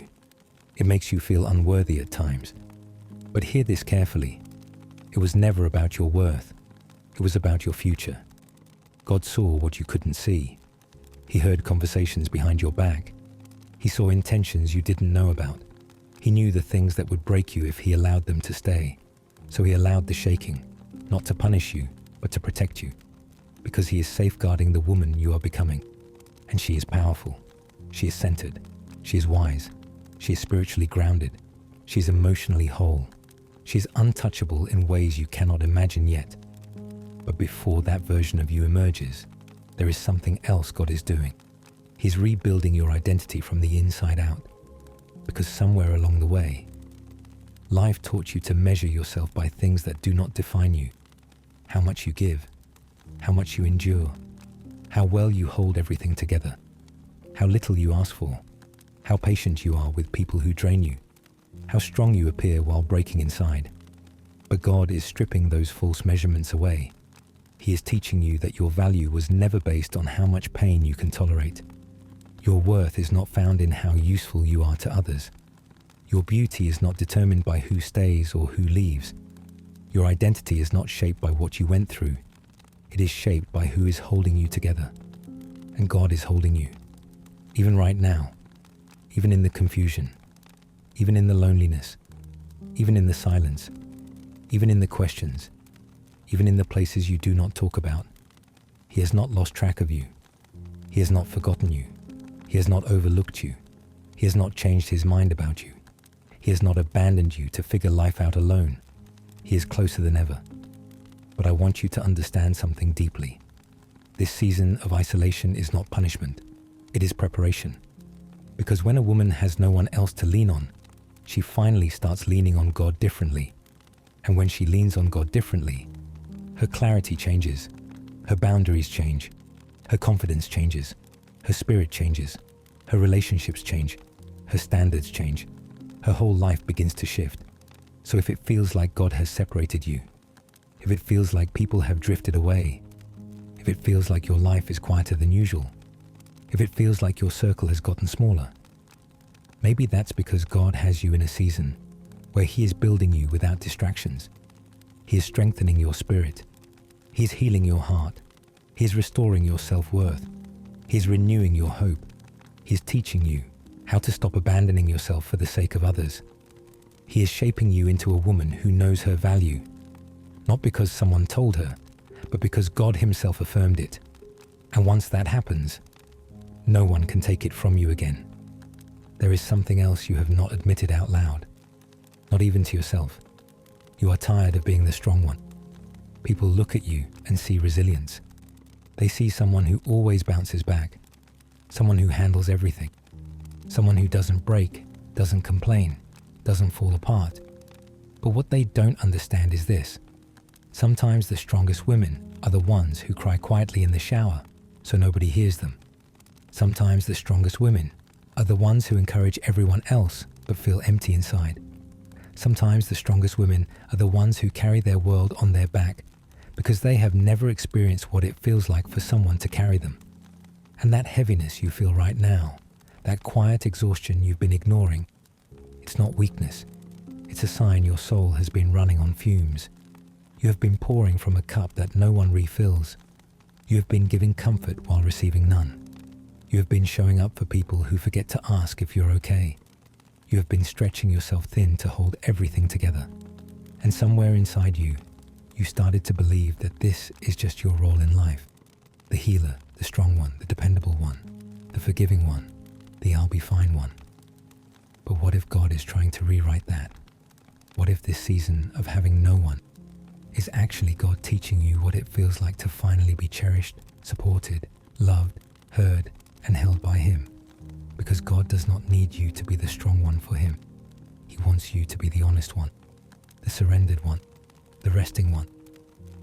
It makes you feel unworthy at times. But hear this carefully. It was never about your worth. It was about your future. God saw what you couldn't see. He He heard conversations behind your back. He saw intentions you didn't know about. He knew the things that would break you if he allowed them to stay. So he allowed the shaking, not to punish you, but to protect you. Because he is safeguarding the woman you are becoming. And she is powerful. She is centered. She is wise. She is spiritually grounded. She is emotionally whole. She is untouchable in ways you cannot imagine yet. But before that version of you emerges, there is something else God is doing. He's rebuilding your identity from the inside out. Because somewhere along the way, life taught you to measure yourself by things that do not define you. How much you give, how much you endure, how well you hold everything together, how little you ask for, how patient you are with people who drain you, how strong you appear while breaking inside. But God is stripping those false measurements away. He is teaching you that your value was never based on how much pain you can tolerate. Your worth is not found in how useful you are to others. Your beauty is not determined by who stays or who leaves. Your identity is not shaped by what you went through. It is shaped by who is holding you together. And God is holding you. Even right now. Even in the confusion. Even in the loneliness. Even in the silence. Even in the questions. Even in the places you do not talk about. He has not lost track of you. He has not forgotten you. He has not overlooked you. He has not changed his mind about you. He has not abandoned you to figure life out alone. He is closer than ever. But I want you to understand something deeply. This season of isolation is not punishment. It is preparation. Because when a woman has no one else to lean on, she finally starts leaning on God differently. And when she leans on God differently, her clarity changes, her boundaries change, her confidence changes, her spirit changes, her relationships change, her standards change, her whole life begins to shift. So if it feels like God has separated you, if it feels like people have drifted away, if it feels like your life is quieter than usual, if it feels like your circle has gotten smaller, maybe that's because God has you in a season where He is building you without distractions. He is strengthening your spirit. He is healing your heart. He is restoring your self-worth. He is renewing your hope. He is teaching you how to stop abandoning yourself for the sake of others. He is shaping you into a woman who knows her value, not because someone told her, but because God Himself affirmed it. And once that happens, no one can take it from you again. There is something else you have not admitted out loud, not even to yourself. You are tired of being the strong one. People look at you and see resilience. They see someone who always bounces back, someone who handles everything, someone who doesn't break, doesn't complain, doesn't fall apart. But what they don't understand is this. Sometimes the strongest women are the ones who cry quietly in the shower so nobody hears them. Sometimes the strongest women are the ones who encourage everyone else but feel empty inside. Sometimes the strongest women are the ones who carry their world on their back because they have never experienced what it feels like for someone to carry them. And that heaviness you feel right now, that quiet exhaustion you've been ignoring, it's not weakness. It's a sign your soul has been running on fumes. You have been pouring from a cup that no one refills. You have been giving comfort while receiving none. You have been showing up for people who forget to ask if you're okay. You have been stretching yourself thin to hold everything together. And somewhere inside you, you started to believe that this is just your role in life. The healer, the strong one, the dependable one, the forgiving one, the I'll be fine one. But what if God is trying to rewrite that? What if this season of having no one is actually God teaching you what it feels like to finally be cherished, supported, loved, heard, and held by Him? Because God does not need you to be the strong one for Him. He wants you to be the honest one, the surrendered one, the resting one,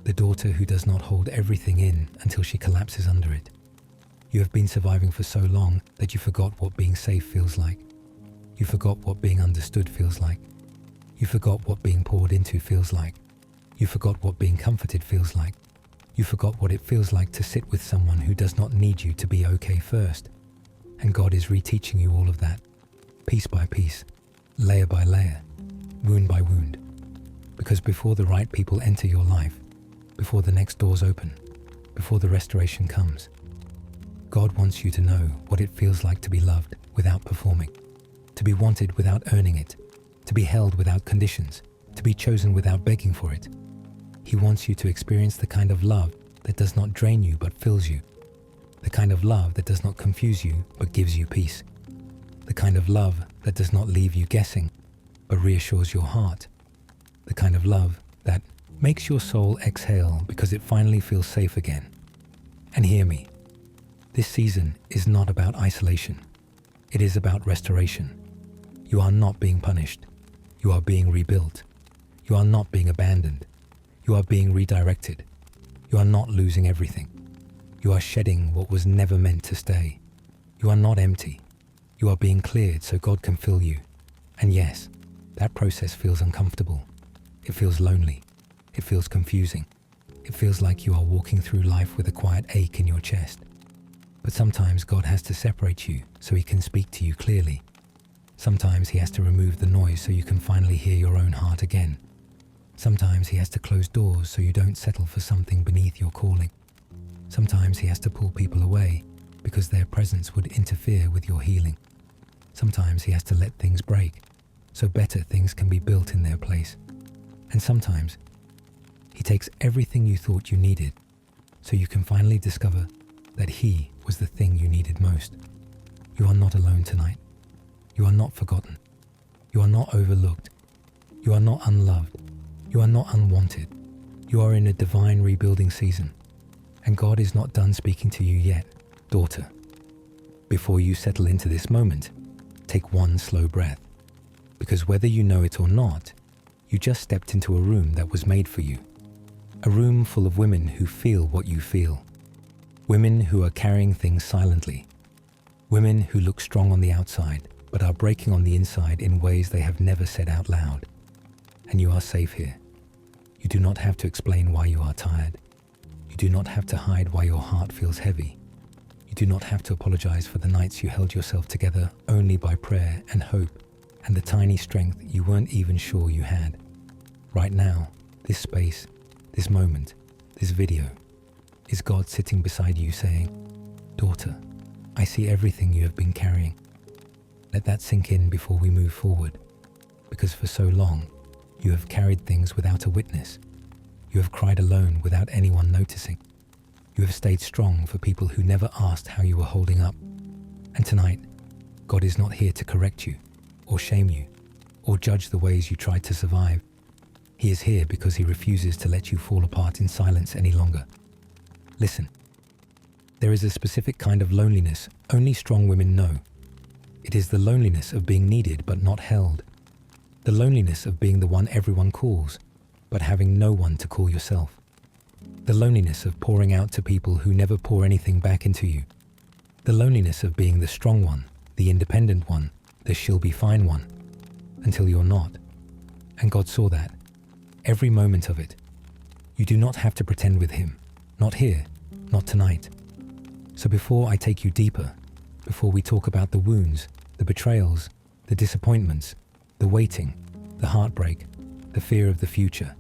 the daughter who does not hold everything in until she collapses under it. You have been surviving for so long that you forgot what being safe feels like. You forgot what being understood feels like. You forgot what being poured into feels like. You forgot what being comforted feels like. You forgot what it feels like to sit with someone who does not need you to be okay first. And God is reteaching you all of that, piece by piece, layer by layer, wound by wound. Because before the right people enter your life, before the next doors open, before the restoration comes, God wants you to know what it feels like to be loved without performing, to be wanted without earning it, to be held without conditions, to be chosen without begging for it. He wants you to experience the kind of love that does not drain you but fills you, the kind of love that does not confuse you but gives you peace, the kind of love that does not leave you guessing but reassures your heart, the kind of love that makes your soul exhale because it finally feels safe again. And hear me, this season is not about isolation. It is about restoration. You are not being punished. You are being rebuilt. You are not being abandoned. You are being redirected. You are not losing everything. You are shedding what was never meant to stay. You are not empty. You are being cleared so God can fill you. And yes, that process feels uncomfortable. It feels lonely. It feels confusing. It feels like you are walking through life with a quiet ache in your chest. But sometimes God has to separate you so He can speak to you clearly. Sometimes He has to remove the noise so you can finally hear your own heart again. Sometimes He has to close doors so you don't settle for something beneath your calling. Sometimes He has to pull people away because their presence would interfere with your healing. Sometimes He has to let things break so better things can be built in their place. And sometimes He takes everything you thought you needed so you can finally discover that He was the thing you needed most. You are not alone tonight. You are not forgotten. You are not overlooked. You are not unloved. You are not unwanted. You are in a divine rebuilding season. And God is not done speaking to you yet, daughter. Before you settle into this moment, take one slow breath. Because whether you know it or not, you just stepped into a room that was made for you. A room full of women who feel what you feel. Women who are carrying things silently. Women who look strong on the outside, but are breaking on the inside in ways they have never said out loud. And you are safe here. You do not have to explain why you are tired. You do not have to hide why your heart feels heavy. You do not have to apologize for the nights you held yourself together only by prayer and hope and the tiny strength you weren't even sure you had. Right now, this space, this moment, this video, is God sitting beside you saying, "Daughter, I see everything you have been carrying." Let that sink in before we move forward, because for so long, you have carried things without a witness. You have cried alone without anyone noticing. You have stayed strong for people who never asked how you were holding up. And tonight, God is not here to correct you, or shame you, or judge the ways you tried to survive. He is here because He refuses to let you fall apart in silence any longer. Listen, there is a specific kind of loneliness only strong women know. It is the loneliness of being needed but not held. The loneliness of being the one everyone calls, but having no one to call yourself. The loneliness of pouring out to people who never pour anything back into you. The loneliness of being the strong one, the independent one, the she'll be fine one, until you're not. And God saw that. Every moment of it. You do not have to pretend with Him. Not here, not tonight. So before I take you deeper, before we talk about the wounds, the betrayals, the disappointments, the waiting, the heartbreak, the fear of the future,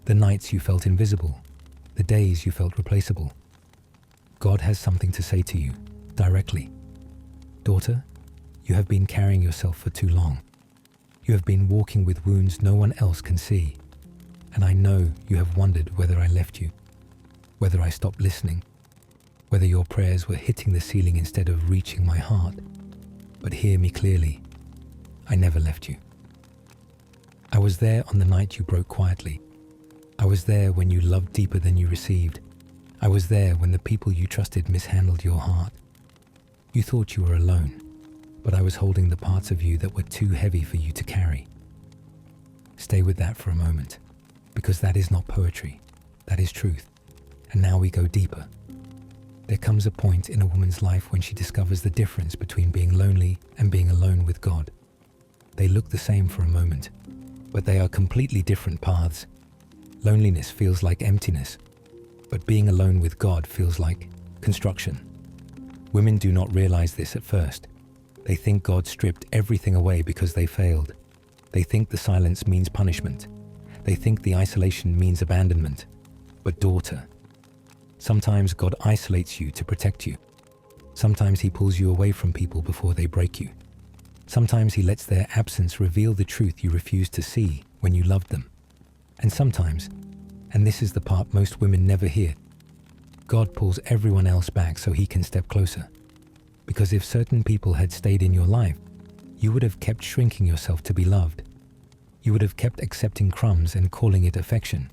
the nights you felt invisible, the days you felt replaceable, God has something to say to you, directly. Daughter, you have been carrying yourself for too long. You have been walking with wounds no one else can see. And I know you have wondered whether I left you, whether I stopped listening, whether your prayers were hitting the ceiling instead of reaching my heart. But hear me clearly. I never left you. I was there on the night you broke quietly. I was there when you loved deeper than you received. I was there when the people you trusted mishandled your heart. You thought you were alone, but I was holding the parts of you that were too heavy for you to carry. Stay with that for a moment, because that is not poetry, that is truth. And now we go deeper. There comes a point in a woman's life when she discovers the difference between being lonely and being alone with God. They look the same for a moment, but they are completely different paths. Loneliness feels like emptiness, but being alone with God feels like construction. Women do not realize this at first. They think God stripped everything away because they failed. They think the silence means punishment. They think the isolation means abandonment. But daughter, sometimes God isolates you to protect you. Sometimes he pulls you away from people before they break you. Sometimes he lets their absence reveal the truth you refused to see when you loved them. And sometimes, and this is the part most women never hear, God pulls everyone else back so he can step closer. Because if certain people had stayed in your life, you would have kept shrinking yourself to be loved. You would have kept accepting crumbs and calling it affection.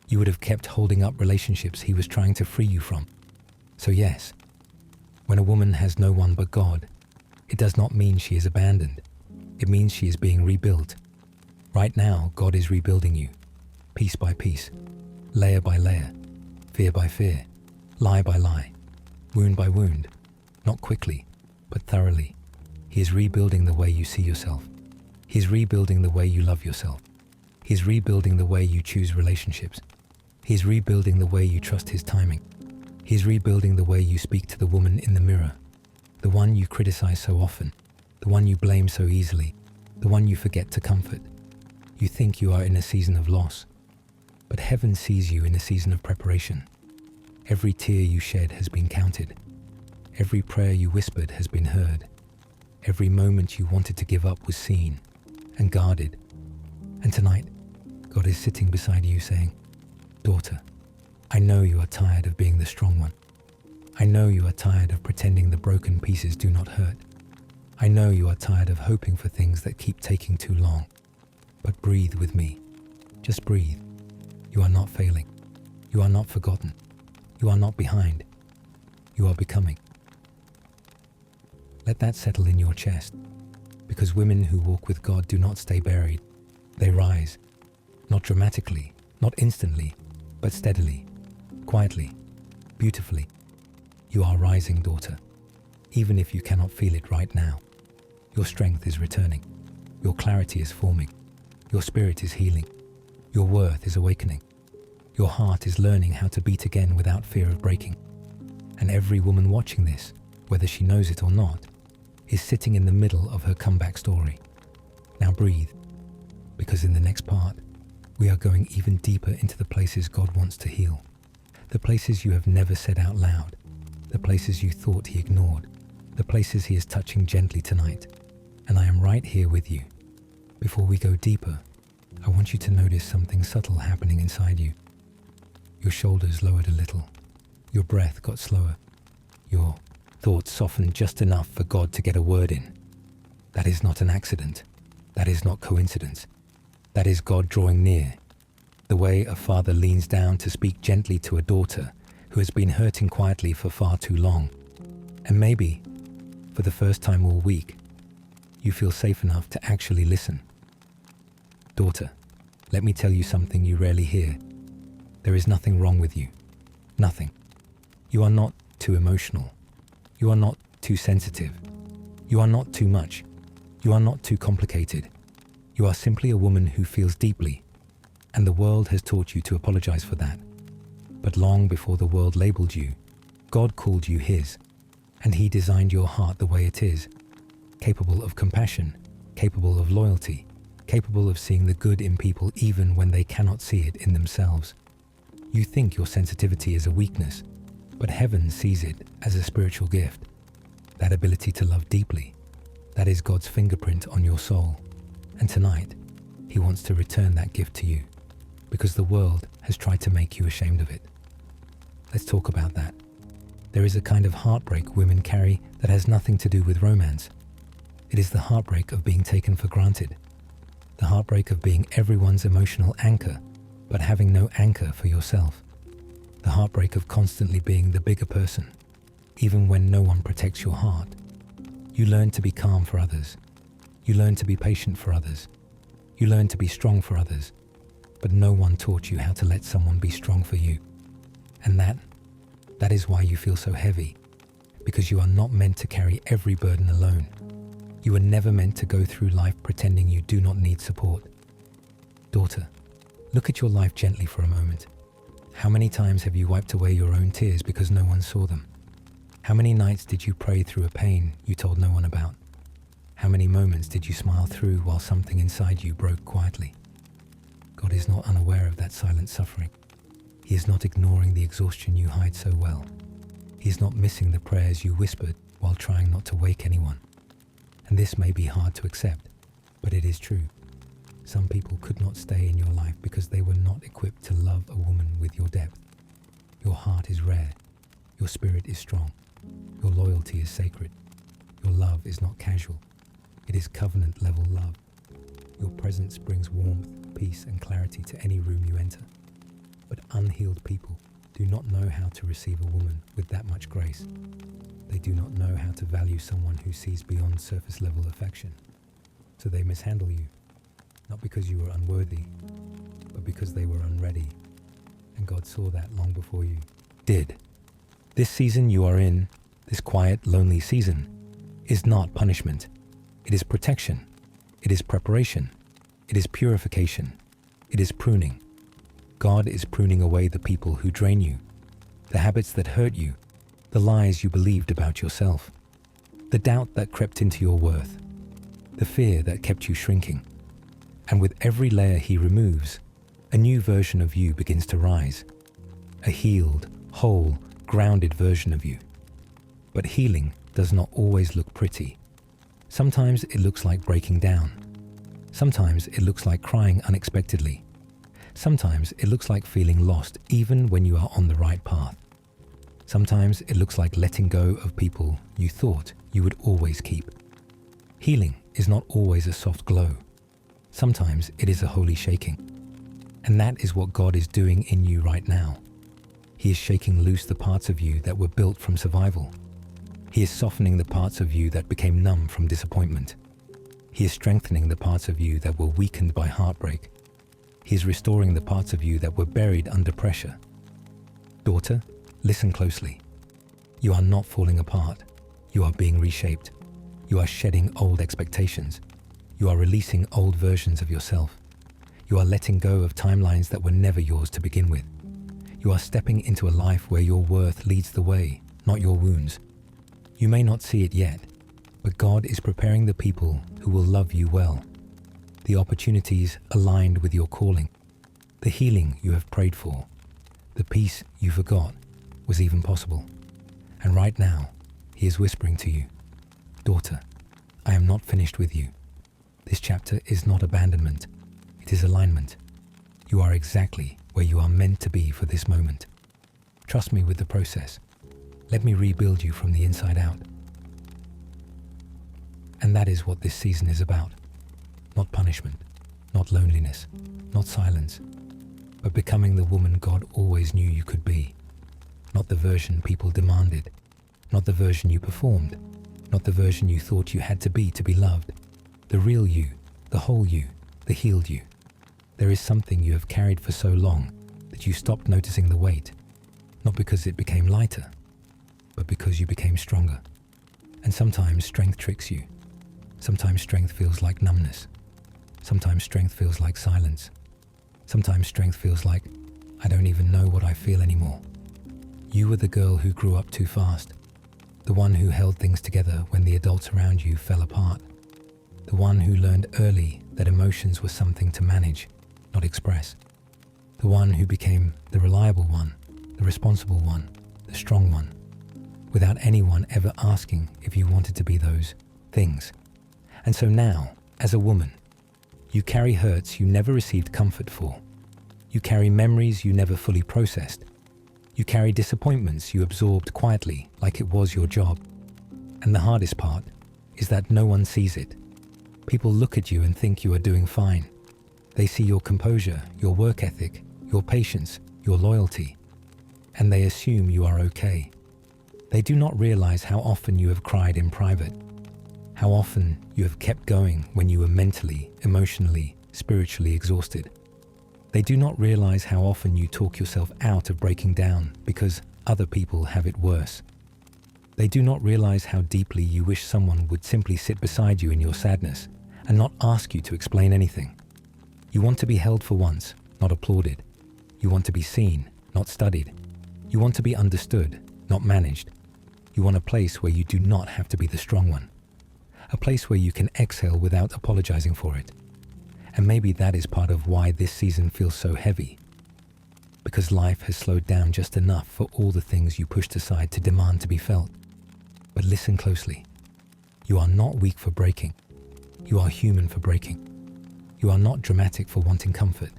You would have kept holding up relationships he was trying to free you from. So yes, when a woman has no one but God, it does not mean she is abandoned. It means she is being rebuilt. Right now, God is rebuilding you, piece by piece, layer by layer, fear by fear, lie by lie, wound by wound, not quickly, but thoroughly. He is rebuilding the way you see yourself. He is rebuilding the way you love yourself. He is rebuilding the way you choose relationships. He is rebuilding the way you trust his timing. He is rebuilding the way you speak to the woman in the mirror, the one you criticize so often, the one you blame so easily, the one you forget to comfort. You think you are in a season of loss, but heaven sees you in a season of preparation. Every tear you shed has been counted. Every prayer you whispered has been heard. Every moment you wanted to give up was seen and guarded. And tonight, God is sitting beside you saying, "Daughter, I know you are tired of being the strong one. I know you are tired of pretending the broken pieces do not hurt. I know you are tired of hoping for things that keep taking too long. But breathe with me. Just breathe. You are not failing. You are not forgotten. You are not behind. You are becoming." Let that settle in your chest, because women who walk with God do not stay buried. They rise, not dramatically, not instantly, but steadily, quietly, beautifully. You are rising, daughter, even if you cannot feel it right now. Your strength is returning. Your clarity is forming. Your spirit is healing. Your worth is awakening. Your heart is learning how to beat again without fear of breaking. And every woman watching this, whether she knows it or not, is sitting in the middle of her comeback story. Now breathe, because in the next part, we are going even deeper into the places God wants to heal. The places you have never said out loud. The places you thought he ignored. The places he is touching gently tonight. And I am right here with you. Before we go deeper, I want you to notice something subtle happening inside you. Your shoulders lowered a little. Your breath got slower. Your thoughts softened just enough for God to get a word in. That is not an accident. That is not coincidence. That is God drawing near. The way a father leans down to speak gently to a daughter who has been hurting quietly for far too long. And maybe, for the first time all week, you feel safe enough to actually listen. Daughter, let me tell you something you rarely hear. There is nothing wrong with you. Nothing. You are not too emotional. You are not too sensitive. You are not too much. You are not too complicated. You are simply a woman who feels deeply, and the world has taught you to apologize for that. But long before the world labeled you, God called you his, and he designed your heart the way it is, capable of compassion, capable of loyalty, capable of seeing the good in people even when they cannot see it in themselves. You think your sensitivity is a weakness, but heaven sees it as a spiritual gift. That ability to love deeply, that is God's fingerprint on your soul. And tonight, he wants to return that gift to you, because the world has tried to make you ashamed of it. Let's talk about that. There is a kind of heartbreak women carry that has nothing to do with romance. It is the heartbreak of being taken for granted. The heartbreak of being everyone's emotional anchor, but having no anchor for yourself. The heartbreak of constantly being the bigger person, even when no one protects your heart. You learn to be calm for others. You learn to be patient for others. You learn to be strong for others. But no one taught you how to let someone be strong for you. And that is why you feel so heavy, because you are not meant to carry every burden alone. You were never meant to go through life pretending you do not need support. Daughter, look at your life gently for a moment. How many times have you wiped away your own tears because no one saw them? How many nights did you pray through a pain you told no one about? How many moments did you smile through while something inside you broke quietly? God is not unaware of that silent suffering. He is not ignoring the exhaustion you hide so well. He's not missing the prayers you whispered while trying not to wake anyone. And this may be hard to accept, but it is true. Some people could not stay in your life because they were not equipped to love a woman with your depth. Your heart is rare. Your spirit is strong. Your loyalty is sacred. Your love is not casual. It is covenant-level love. Your presence brings warmth, peace, and clarity to any room you enter. But unhealed people do not know how to receive a woman with that much grace. They do not know how to value someone who sees beyond surface-level affection. So they mishandle you, not because you were unworthy, but because they were unready. And God saw that long before you did. This season you are in, this quiet, lonely season, is not punishment. It is protection. It is preparation. It is purification. It is pruning. God is pruning away the people who drain you, the habits that hurt you, the lies you believed about yourself, the doubt that crept into your worth, the fear that kept you shrinking. And with every layer he removes, a new version of you begins to rise, a healed, whole, grounded version of you. But healing does not always look pretty. Sometimes it looks like breaking down. Sometimes it looks like crying unexpectedly. Sometimes it looks like feeling lost even when you are on the right path. Sometimes it looks like letting go of people you thought you would always keep. Healing is not always a soft glow. Sometimes it is a holy shaking. And that is what God is doing in you right now. He is shaking loose the parts of you that were built from survival. He is softening the parts of you that became numb from disappointment. He is strengthening the parts of you that were weakened by heartbreak. He is restoring the parts of you that were buried under pressure. Daughter, listen closely. You are not falling apart. You are being reshaped. You are shedding old expectations. You are releasing old versions of yourself. You are letting go of timelines that were never yours to begin with. You are stepping into a life where your worth leads the way, not your wounds. You may not see it yet, but God is preparing the people who will love you well. The opportunities aligned with your calling, the healing you have prayed for, the peace you forgot was even possible. And right now, He is whispering to you, daughter, I am not finished with you. This chapter is not abandonment, it is alignment. You are exactly where you are meant to be for this moment. Trust me with the process. Let me rebuild you from the inside out. And that is what this season is about. Not punishment, not loneliness, not silence, but becoming the woman God always knew you could be. Not the version people demanded, not the version you performed, not the version you thought you had to be loved. The real you, the whole you, the healed you. There is something you have carried for so long that you stopped noticing the weight, not because it became lighter, but because you became stronger. And sometimes strength tricks you. Sometimes strength feels like numbness. Sometimes strength feels like silence. Sometimes strength feels like, I don't even know what I feel anymore. You were the girl who grew up too fast, the one who held things together when the adults around you fell apart, the one who learned early that emotions were something to manage, not express, the one who became the reliable one, the responsible one, the strong one, without anyone ever asking if you wanted to be those things. And so now, as a woman, you carry hurts you never received comfort for. You carry memories you never fully processed. You carry disappointments you absorbed quietly like it was your job. And the hardest part is that no one sees it. People look at you and think you are doing fine. They see your composure, your work ethic, your patience, your loyalty, and they assume you are okay. They do not realize how often you have cried in private, how often you have kept going when you were mentally, emotionally, spiritually exhausted. They do not realize how often you talk yourself out of breaking down because other people have it worse. They do not realize how deeply you wish someone would simply sit beside you in your sadness and not ask you to explain anything. You want to be held for once, not applauded. You want to be seen, not studied. You want to be understood, not managed. You want a place where you do not have to be the strong one. A place where you can exhale without apologizing for it. And maybe that is part of why this season feels so heavy. because life has slowed down just enough for all the things you pushed aside to demand to be felt. But listen closely. You are not weak for breaking. You are human for breaking. You are not dramatic for wanting comfort.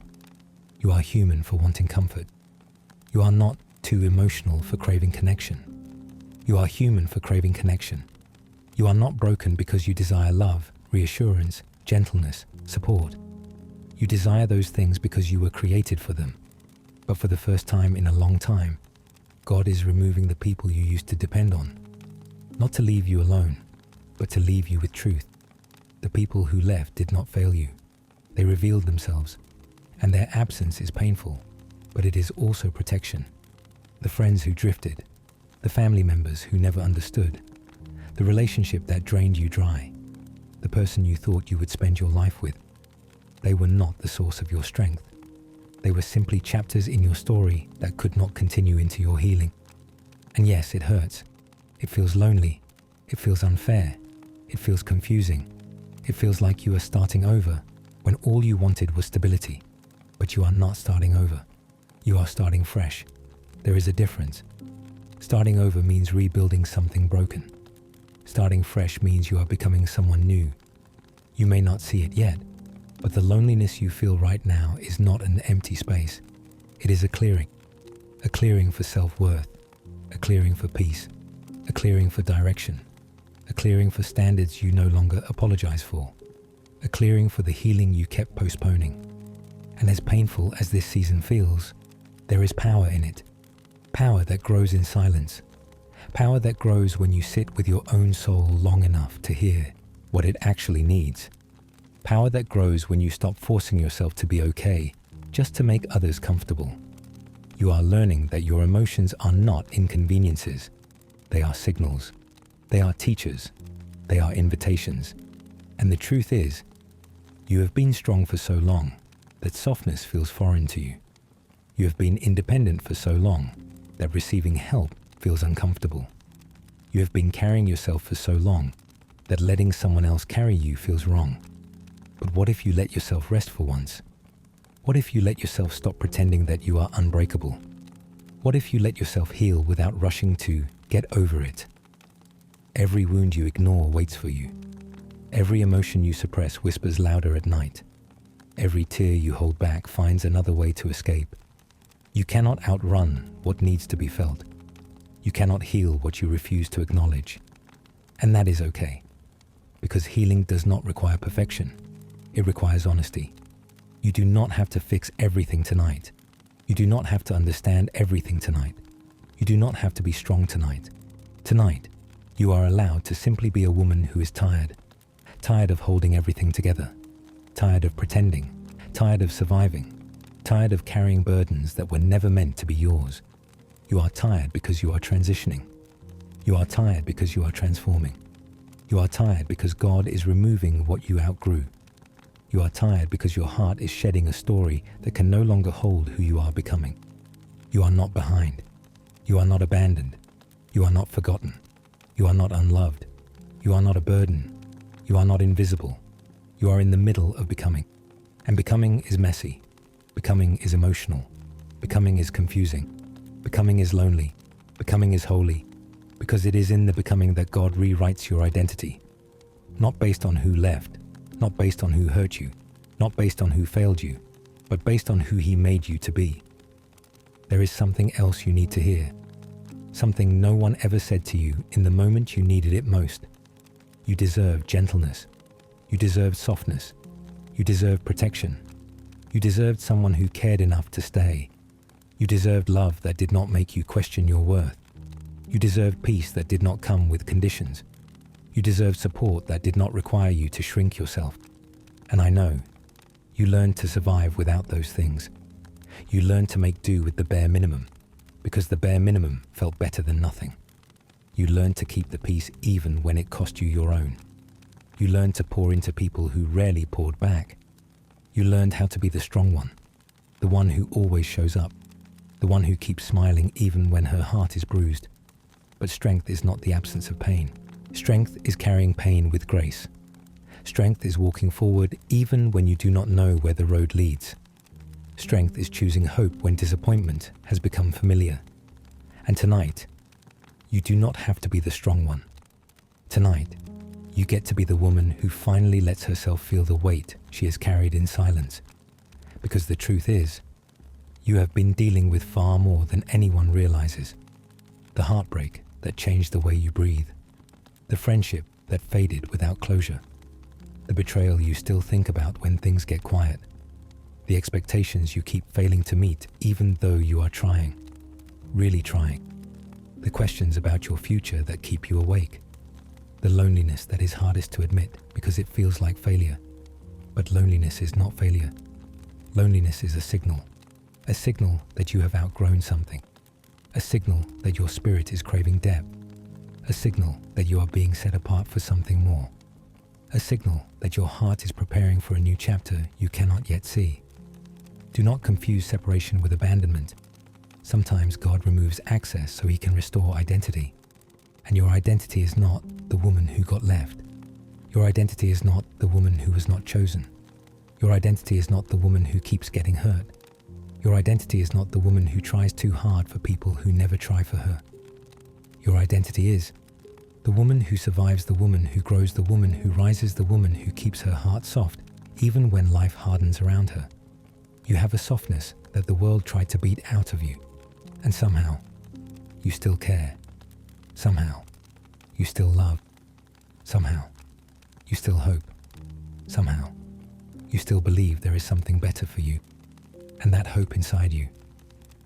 You are human for wanting comfort. You are not too emotional for craving connection. You are human for craving connection. You are not broken because you desire love, reassurance, gentleness, support. You desire those things because you were created for them. But for the first time in a long time, God is removing the people you used to depend on. Not to leave you alone, but to leave you with truth. The people who left did not fail you. They revealed themselves, and their absence is painful, but it is also protection. The friends who drifted, the family members who never understood, the relationship that drained you dry, the person you thought you would spend your life with, they were not the source of your strength. They were simply chapters in your story that could not continue into your healing. And yes, it hurts. It feels lonely. It feels unfair. It feels confusing. It feels like you are starting over when all you wanted was stability. But you are not starting over. You are starting fresh. There is a difference. Starting over means rebuilding something broken. Starting fresh means you are becoming someone new. You may not see it yet, but the loneliness you feel right now is not an empty space. It is a clearing for self-worth, a clearing for peace, a clearing for direction, a clearing for standards you no longer apologize for, a clearing for the healing you kept postponing. And as painful as this season feels, there is power in it. Power that grows in silence. Power that grows when you sit with your own soul long enough to hear what it actually needs. Power that grows when you stop forcing yourself to be okay just to make others comfortable. You are learning that your emotions are not inconveniences. They are signals. They are teachers. They are invitations. And the truth is, you have been strong for so long that softness feels foreign to you. You have been independent for so long that receiving help feels uncomfortable. You have been carrying yourself for so long that letting someone else carry you feels wrong. But what if you let yourself rest for once? What if you let yourself stop pretending that you are unbreakable? What if you let yourself heal without rushing to get over it? Every wound you ignore waits for you. Every emotion you suppress whispers louder at night. Every tear you hold back finds another way to escape. You cannot outrun what needs to be felt. You cannot heal what you refuse to acknowledge. And that is okay, because healing does not require perfection. It requires honesty. You do not have to fix everything tonight. You do not have to understand everything tonight. You do not have to be strong tonight. Tonight, you are allowed to simply be a woman who is tired. Tired of holding everything together. Tired of pretending. Tired of surviving. Tired of carrying burdens that were never meant to be yours. You are tired because you are transitioning. You are tired because you are transforming. You are tired because God is removing what you outgrew. You are tired because your heart is shedding a story that can no longer hold who you are becoming. You are not behind. You are not abandoned. You are not forgotten. You are not unloved. You are not a burden. You are not invisible. You are in the middle of becoming. And becoming is messy. Becoming is emotional. Becoming is confusing. Becoming is lonely. Becoming is holy. Because it is in the becoming that God rewrites your identity. Not based on who left. Not based on who hurt you. Not based on who failed you. But based on who He made you to be. There is something else you need to hear. Something no one ever said to you in the moment you needed it most. You deserve gentleness. You deserve softness. You deserve protection. You deserved someone who cared enough to stay. You deserved love that did not make you question your worth. You deserved peace that did not come with conditions. You deserved support that did not require you to shrink yourself. And I know, you learned to survive without those things. You learned to make do with the bare minimum, because the bare minimum felt better than nothing. You learned to keep the peace even when it cost you your own. You learned to pour into people who rarely poured back. You learned how to be the strong one, the one who always shows up, the one who keeps smiling even when her heart is bruised. But strength is not the absence of pain. Strength is carrying pain with grace. Strength is walking forward even when you do not know where the road leads. Strength is choosing hope when disappointment has become familiar. And tonight, you do not have to be the strong one. Tonight, you get to be the woman who finally lets herself feel the weight she has carried in silence. Because the truth is, you have been dealing with far more than anyone realizes. The heartbreak that changed the way you breathe. The friendship that faded without closure. The betrayal you still think about when things get quiet. The expectations you keep failing to meet even though you are trying. Really trying. The questions about your future that keep you awake. The loneliness that is hardest to admit because it feels like failure. But loneliness is not failure. Loneliness is a signal that you have outgrown something. A signal that your spirit is craving depth. A signal that you are being set apart for something more. A signal that your heart is preparing for a new chapter you cannot yet see. Do not confuse separation with abandonment. Sometimes God removes access so he can restore identity. And your identity is not the woman who got left. Your identity is not the woman who was not chosen. Your identity is not the woman who keeps getting hurt. Your identity is not the woman who tries too hard for people who never try for her. Your identity is the woman who survives, the woman who grows, the woman who rises, the woman who keeps her heart soft even when life hardens around her. You have a softness that the world tried to beat out of you. And somehow, you still care. Somehow, you still love. Somehow, you still hope. Somehow, you still believe there is something better for you. And that hope inside you,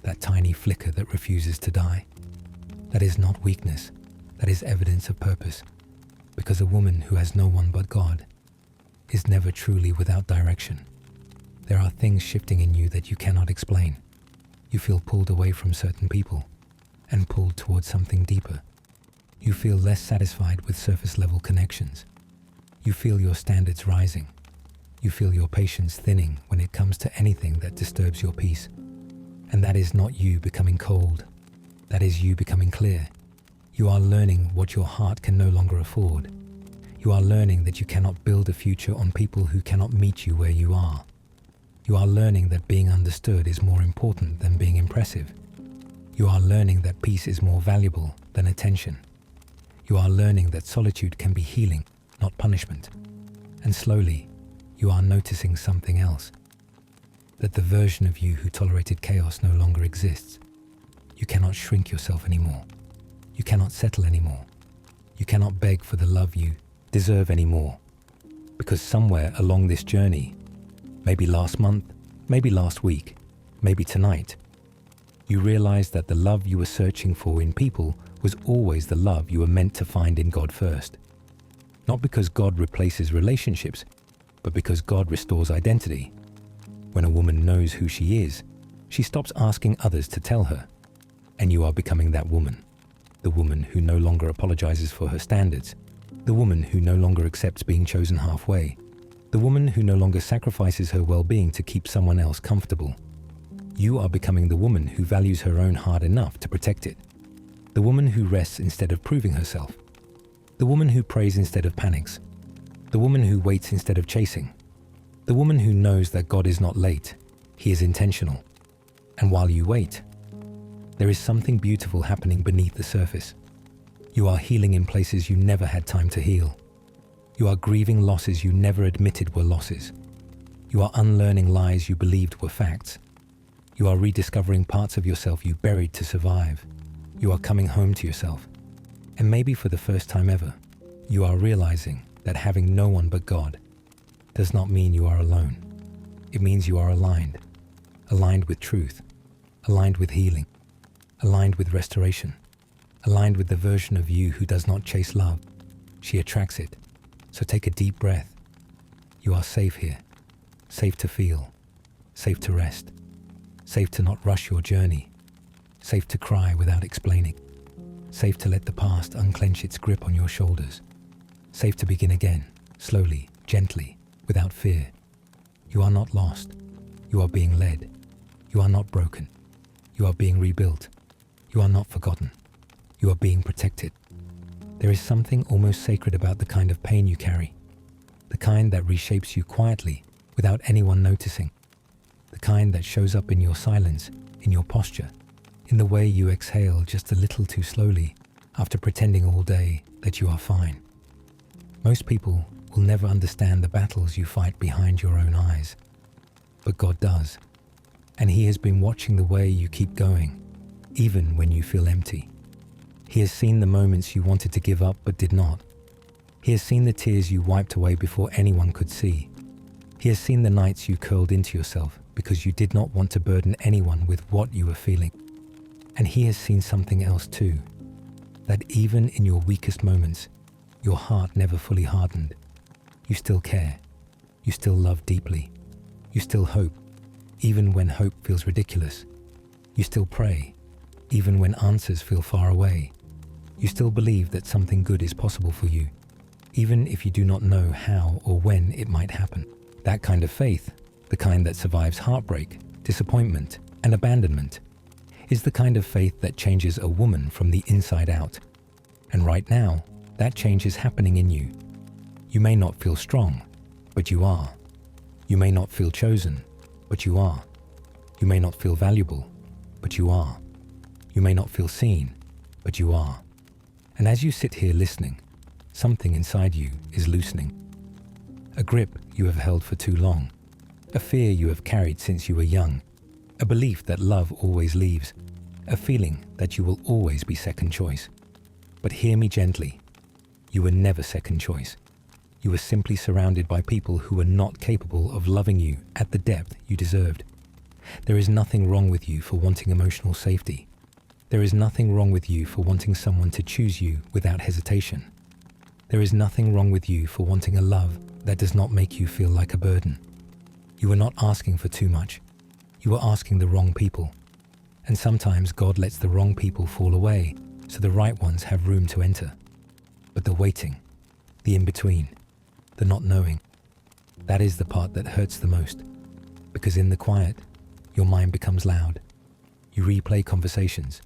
that tiny flicker that refuses to die, that is not weakness, that is evidence of purpose. Because a woman who has no one but God is never truly without direction. There are things shifting in you that you cannot explain. You feel pulled away from certain people and pulled towards something deeper. You feel less satisfied with surface-level connections. You feel your standards rising. You feel your patience thinning when it comes to anything that disturbs your peace. And that is not you becoming cold. That is you becoming clear. You are learning what your heart can no longer afford. You are learning that you cannot build a future on people who cannot meet you where you are. You are learning that being understood is more important than being impressive. You are learning that peace is more valuable than attention. You are learning that solitude can be healing, not punishment. And slowly, you are noticing something else. That the version of you who tolerated chaos no longer exists. You cannot shrink yourself anymore. You cannot settle anymore. You cannot beg for the love you deserve anymore. Because somewhere along this journey, maybe last month, maybe last week, maybe tonight, you realized that the love you were searching for in people was always the love you were meant to find in God first. Not because God replaces relationships, but because God restores identity. When a woman knows who she is, she stops asking others to tell her. And you are becoming that woman. The woman who no longer apologizes for her standards. The woman who no longer accepts being chosen halfway. The woman who no longer sacrifices her well-being to keep someone else comfortable. You are becoming the woman who values her own heart enough to protect it. The woman who rests instead of proving herself. The woman who prays instead of panics. The woman who waits instead of chasing. The woman who knows that God is not late, he is intentional. And while you wait, there is something beautiful happening beneath the surface. You are healing in places you never had time to heal. You are grieving losses you never admitted were losses. You are unlearning lies you believed were facts. You are rediscovering parts of yourself you buried to survive. You are coming home to yourself. And maybe for the first time ever, you are realizing that having no one but God does not mean you are alone. It means you are aligned. Aligned with truth. Aligned with healing. Aligned with restoration. Aligned with the version of you who does not chase love. She attracts it. So take a deep breath. You are safe here. Safe to feel. Safe to rest. Safe to not rush your journey. Safe to cry without explaining. Safe to let the past unclench its grip on your shoulders. Safe to begin again, slowly, gently, without fear. You are not lost. You are being led. You are not broken. You are being rebuilt. You are not forgotten. You are being protected. There is something almost sacred about the kind of pain you carry. The kind that reshapes you quietly without anyone noticing. The kind that shows up in your silence, in your posture, in the way you exhale just a little too slowly after pretending all day that you are fine. Most people will never understand the battles you fight behind your own eyes, but God does, and He has been watching the way you keep going, even when you feel empty. He has seen the moments you wanted to give up but did not. He has seen the tears you wiped away before anyone could see. He has seen the nights you curled into yourself because you did not want to burden anyone with what you were feeling. And He has seen something else too, that even in your weakest moments, your heart never fully hardened. You still care. You still love deeply. You still hope, even when hope feels ridiculous. You still pray, even when answers feel far away. You still believe that something good is possible for you, even if you do not know how or when it might happen. That kind of faith, the kind that survives heartbreak, disappointment, and abandonment, is the kind of faith that changes a woman from the inside out. And right now, that change is happening in you. You may not feel strong, but you are. You may not feel chosen, but you are. You may not feel valuable, but you are. You may not feel seen, but you are. And as you sit here listening, something inside you is loosening. A grip you have held for too long, a fear you have carried since you were young, a belief that love always leaves, a feeling that you will always be second choice. But hear me gently. You were never second choice. You were simply surrounded by people who were not capable of loving you at the depth you deserved. There is nothing wrong with you for wanting emotional safety. There is nothing wrong with you for wanting someone to choose you without hesitation. There is nothing wrong with you for wanting a love that does not make you feel like a burden. You are not asking for too much. You are asking the wrong people. And sometimes God lets the wrong people fall away so the right ones have room to enter. But the waiting, the in-between, the not knowing, that is the part that hurts the most. Because in the quiet, your mind becomes loud. You replay conversations.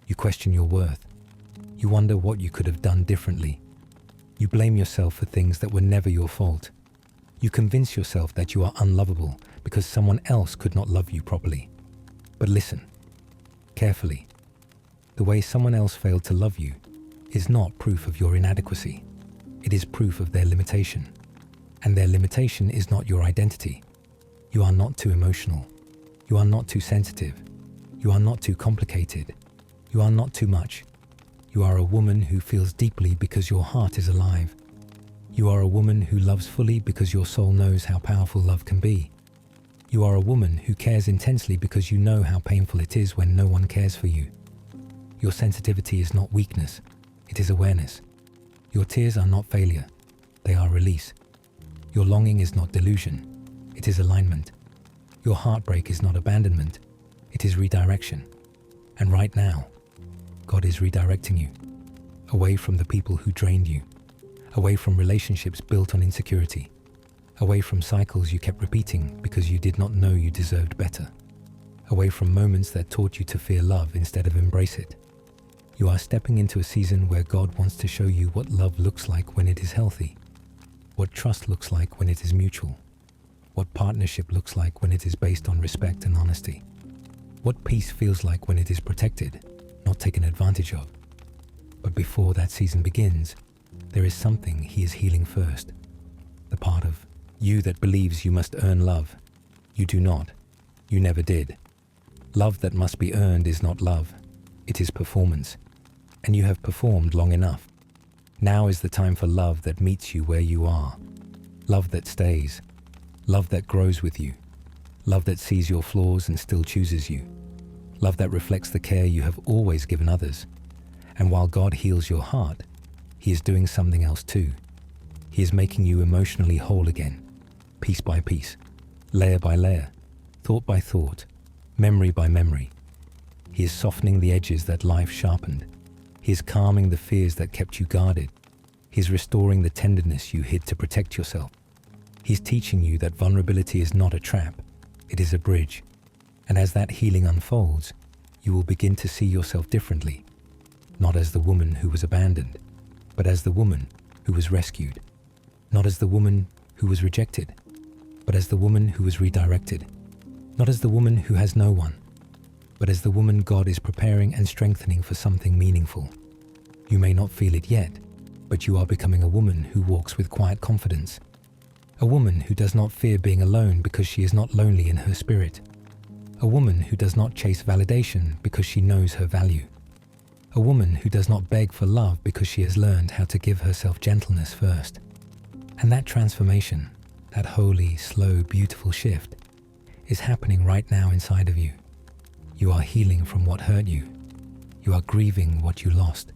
You question your worth. You wonder what you could have done differently. You blame yourself for things that were never your fault. You convince yourself that you are unlovable because someone else could not love you properly. But listen, carefully. The way someone else failed to love you is not proof of your inadequacy. It is proof of their limitation. And their limitation is not your identity. You are not too emotional. You are not too sensitive. You are not too complicated. You are not too much. You are a woman who feels deeply because your heart is alive. You are a woman who loves fully because your soul knows how powerful love can be. You are a woman who cares intensely because you know how painful it is when no one cares for you. Your sensitivity is not weakness, it is awareness. Your tears are not failure, they are release. Your longing is not delusion, it is alignment. Your heartbreak is not abandonment, it is redirection. And right now, God is redirecting you, away from the people who drained you, away from relationships built on insecurity, away from cycles you kept repeating because you did not know you deserved better, away from moments that taught you to fear love instead of embrace it. You are stepping into a season where God wants to show you what love looks like when it is healthy, what trust looks like when it is mutual, what partnership looks like when it is based on respect and honesty, what peace feels like when it is protected, not taken advantage of. But before that season begins, there is something He is healing first. The part of you that believes you must earn love. You do not. You never did. Love that must be earned is not love. It is performance. And you have performed long enough. Now is the time for love that meets you where you are. Love that stays. Love that grows with you. Love that sees your flaws and still chooses you. Love that reflects the care you have always given others. And while God heals your heart, He is doing something else too. He is making you emotionally whole again, piece by piece, layer by layer, thought by thought, memory by memory. He is softening the edges that life sharpened. He is calming the fears that kept you guarded. He is restoring the tenderness you hid to protect yourself. He is teaching you that vulnerability is not a trap, it is a bridge. And as that healing unfolds, you will begin to see yourself differently, not as the woman who was abandoned, but as the woman who was rescued, not as the woman who was rejected, but as the woman who was redirected, Not as the woman who has no one, but as the woman God is preparing and strengthening for something meaningful. You may not feel it yet, but you are becoming a woman who walks with quiet confidence. A woman who does not fear being alone because she is not lonely in her spirit. A woman who does not chase validation because she knows her value. A woman who does not beg for love because she has learned how to give herself gentleness first. And that transformation, that holy, slow, beautiful shift, is happening right now inside of you. You are healing from what hurt you. You are grieving what you lost.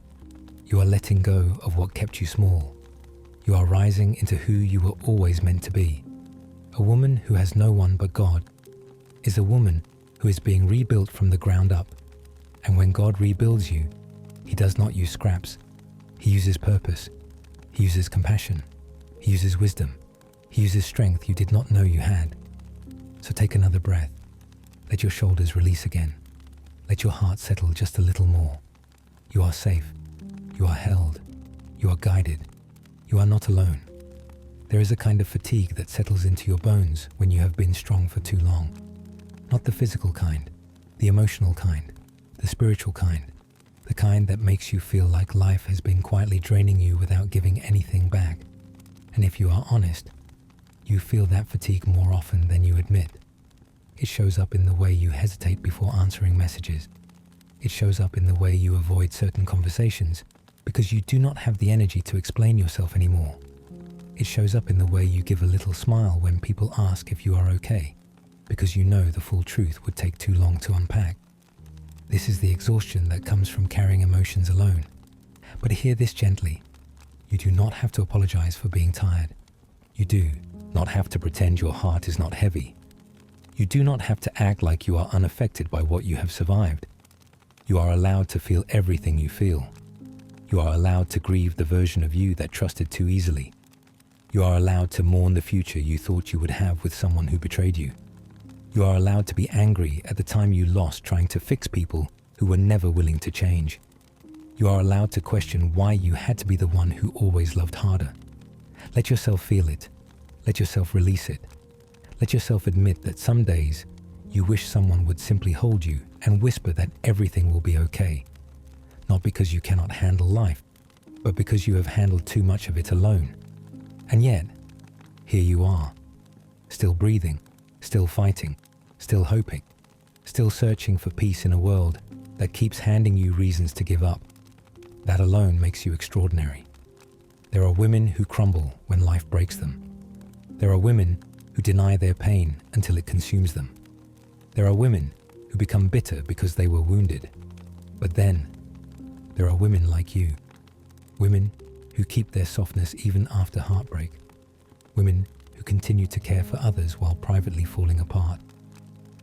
You are letting go of what kept you small. You are rising into who you were always meant to be. A woman who has no one but God is a woman who is being rebuilt from the ground up. And when God rebuilds you, He does not use scraps. He uses purpose. He uses compassion. He uses wisdom. He uses strength you did not know you had. So take another breath. Let your shoulders release again. Let your heart settle just a little more. You are safe. You are held. You are guided. You are not alone. There is a kind of fatigue that settles into your bones when you have been strong for too long. Not the physical kind, the emotional kind, the spiritual kind, the kind that makes you feel like life has been quietly draining you without giving anything back. And if you are honest, you feel that fatigue more often than you admit. It shows up in the way you hesitate before answering messages. It shows up in the way you avoid certain conversations because you do not have the energy to explain yourself anymore. It shows up in the way you give a little smile when people ask if you are okay, because you know the full truth would take too long to unpack. This is the exhaustion that comes from carrying emotions alone. But hear this gently. You do not have to apologize for being tired. You do not have to pretend your heart is not heavy. You do not have to act like you are unaffected by what you have survived. You are allowed to feel everything you feel. You are allowed to grieve the version of you that trusted too easily. You are allowed to mourn the future you thought you would have with someone who betrayed you. You are allowed to be angry at the time you lost trying to fix people who were never willing to change. You are allowed to question why you had to be the one who always loved harder. Let yourself feel it. Let yourself release it. Let yourself admit that some days you wish someone would simply hold you and whisper that everything will be okay. Not because you cannot handle life, but because you have handled too much of it alone. And yet, here you are, still breathing, still fighting, still hoping, still searching for peace in a world that keeps handing you reasons to give up. That alone makes you extraordinary. There are women who crumble when life breaks them. There are women who deny their pain until it consumes them. There are women who become bitter because they were wounded. But then, there are women like you. Women who keep their softness even after heartbreak. Women who continue to care for others while privately falling apart.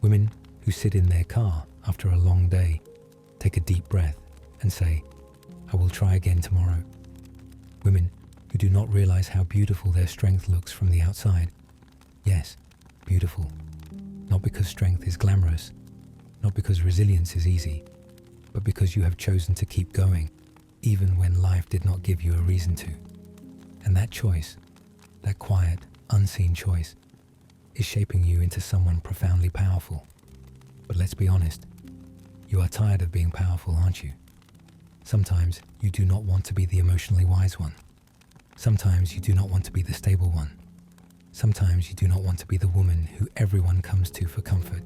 Women who sit in their car after a long day, take a deep breath and say, I will try again tomorrow. Women who do not realize how beautiful their strength looks from the outside. Yes, beautiful. Not because strength is glamorous, not because resilience is easy, but because you have chosen to keep going, even when life did not give you a reason to. And that choice, that quiet, unseen choice, is shaping you into someone profoundly powerful. But let's be honest, you are tired of being powerful, aren't you? Sometimes you do not want to be the emotionally wise one. Sometimes you do not want to be the stable one. Sometimes you do not want to be the woman who everyone comes to for comfort.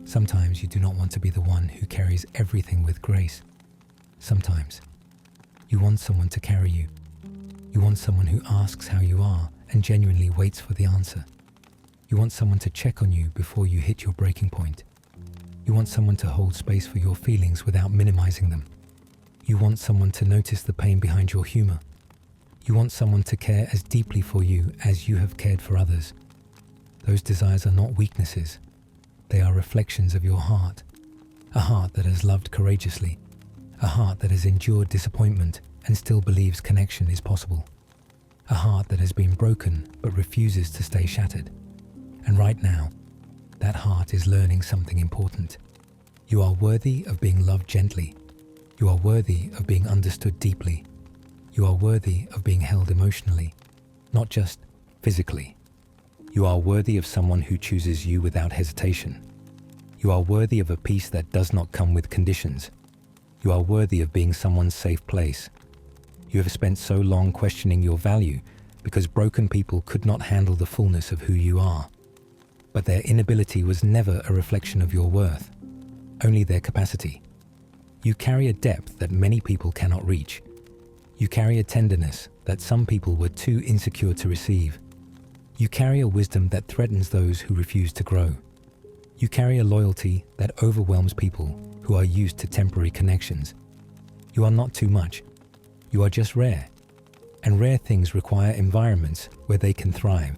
Sometimes you do not want to be the one who carries everything with grace. Sometimes you want someone to carry you. You want someone who asks how you are and genuinely waits for the answer. You want someone to check on you before you hit your breaking point. You want someone to hold space for your feelings without minimizing them. You want someone to notice the pain behind your humor. You want someone to care as deeply for you as you have cared for others. Those desires are not weaknesses. They are reflections of your heart. A heart that has loved courageously. A heart that has endured disappointment and still believes connection is possible. A heart that has been broken but refuses to stay shattered. And right now, that heart is learning something important. You are worthy of being loved gently. You are worthy of being understood deeply. You are worthy of being held emotionally, not just physically. You are worthy of someone who chooses you without hesitation. You are worthy of a peace that does not come with conditions. You are worthy of being someone's safe place. You have spent so long questioning your value because broken people could not handle the fullness of who you are. But their inability was never a reflection of your worth, only their capacity. You carry a depth that many people cannot reach. You carry a tenderness that some people were too insecure to receive. You carry a wisdom that threatens those who refuse to grow. You carry a loyalty that overwhelms people who are used to temporary connections. You are not too much. You are just rare. And rare things require environments where they can thrive,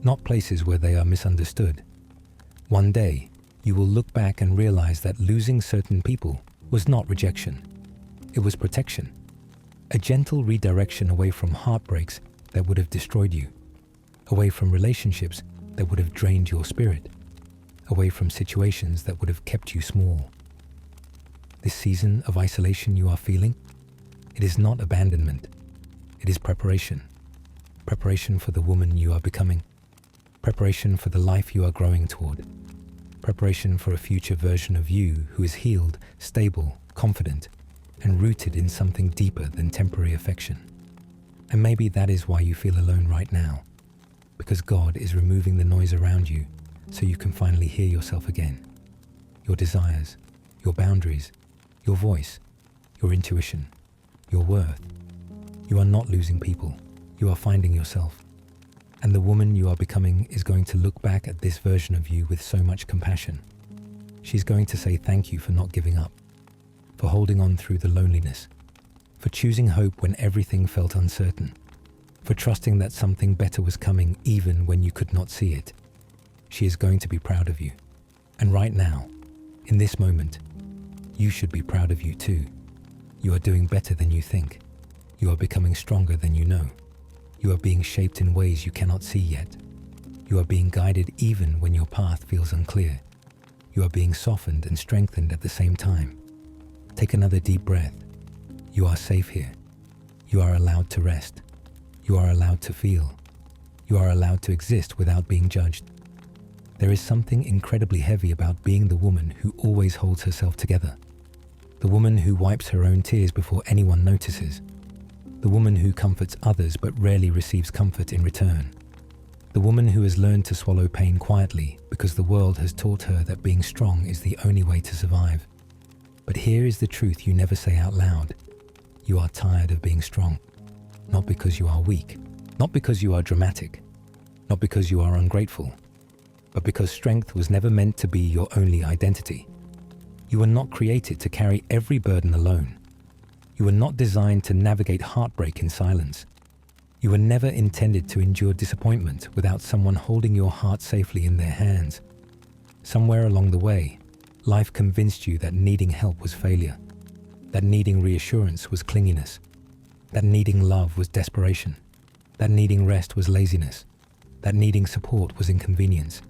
not places where they are misunderstood. One day, you will look back and realize that losing certain people was not rejection. It was protection. A gentle redirection away from heartbreaks that would have destroyed you, away from relationships that would have drained your spirit, away from situations that would have kept you small. This season of isolation you are feeling, it is not abandonment. It is preparation. Preparation for the woman you are becoming. Preparation for the life you are growing toward. Preparation for a future version of you who is healed, stable, confident, and rooted in something deeper than temporary affection. And maybe that is why you feel alone right now, because God is removing the noise around you so you can finally hear yourself again. Your desires, your boundaries, your voice, your intuition, your worth. You are not losing people. You are finding yourself. And the woman you are becoming is going to look back at this version of you with so much compassion. She's going to say thank you for not giving up, for holding on through the loneliness, for choosing hope when everything felt uncertain, for trusting that something better was coming even when you could not see it. She is going to be proud of you. And right now, in this moment, you should be proud of you too. You are doing better than you think. You are becoming stronger than you know. You are being shaped in ways you cannot see yet. You are being guided even when your path feels unclear. You are being softened and strengthened at the same time. Take another deep breath. You are safe here. You are allowed to rest. You are allowed to feel. You are allowed to exist without being judged. There is something incredibly heavy about being the woman who always holds herself together. The woman who wipes her own tears before anyone notices. The woman who comforts others but rarely receives comfort in return. The woman who has learned to swallow pain quietly because the world has taught her that being strong is the only way to survive. But here is the truth you never say out loud. You are tired of being strong. Not because you are weak, not because you are dramatic, not because you are ungrateful, but because strength was never meant to be your only identity. You were not created to carry every burden alone. You were not designed to navigate heartbreak in silence. You were never intended to endure disappointment without someone holding your heart safely in their hands. Somewhere along the way, life convinced you that needing help was failure, that needing reassurance was clinginess, that needing love was desperation, that needing rest was laziness, that needing support was inconvenience.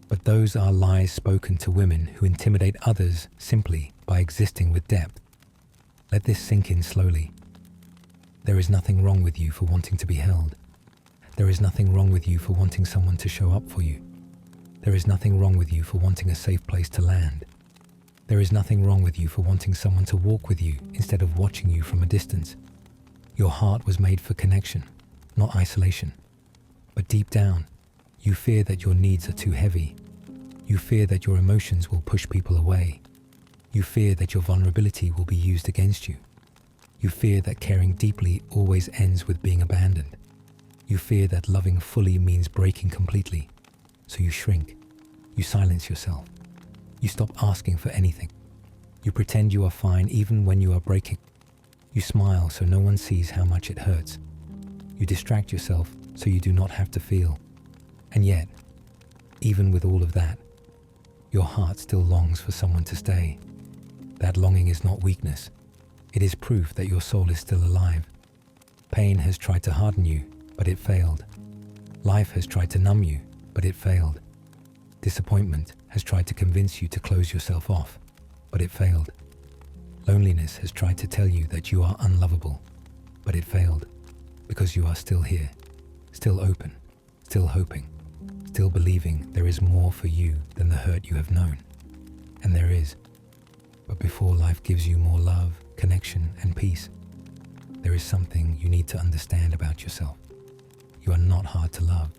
But those are lies spoken to women who intimidate others simply by existing with depth. Let this sink in slowly. There is nothing wrong with you for wanting to be held. There is nothing wrong with you for wanting someone to show up for you. There is nothing wrong with you for wanting a safe place to land. There is nothing wrong with you for wanting someone to walk with you instead of watching you from a distance. Your heart was made for connection, not isolation. But deep down, you fear that your needs are too heavy. You fear that your emotions will push people away. You fear that your vulnerability will be used against you. You fear that caring deeply always ends with being abandoned. You fear that loving fully means breaking completely. So you shrink. You silence yourself. You stop asking for anything. You pretend you are fine even when you are breaking. You smile so no one sees how much it hurts. You distract yourself so you do not have to feel. And yet, even with all of that, your heart still longs for someone to stay. That longing is not weakness. It is proof that your soul is still alive. Pain has tried to harden you, but it failed. Life has tried to numb you, but it failed. Disappointment has tried to convince you to close yourself off, but it failed. Loneliness has tried to tell you that you are unlovable, but it failed, because you are still here, still open, still hoping, still believing there is more for you than the hurt you have known. And there is. But before life gives you more love, connection, and peace, there is something you need to understand about yourself. You are not hard to love.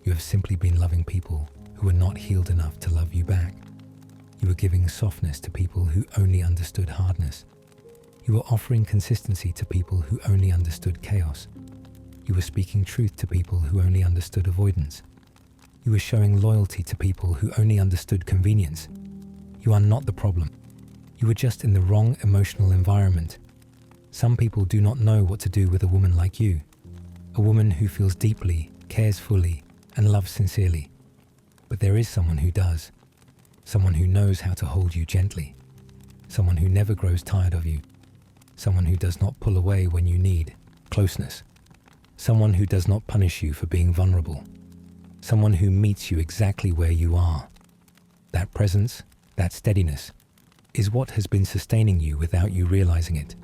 You have simply been loving people who were not healed enough to love you back. You were giving softness to people who only understood hardness. You were offering consistency to people who only understood chaos. You were speaking truth to people who only understood avoidance. You were showing loyalty to people who only understood convenience. You are not the problem. You were just in the wrong emotional environment. Some people do not know what to do with a woman like you. A woman who feels deeply, cares fully, and loves sincerely. But there is someone who does. Someone who knows how to hold you gently. Someone who never grows tired of you. Someone who does not pull away when you need closeness. Someone who does not punish you for being vulnerable. Someone who meets you exactly where you are. That presence, that steadiness, is what has been sustaining you without you realizing it.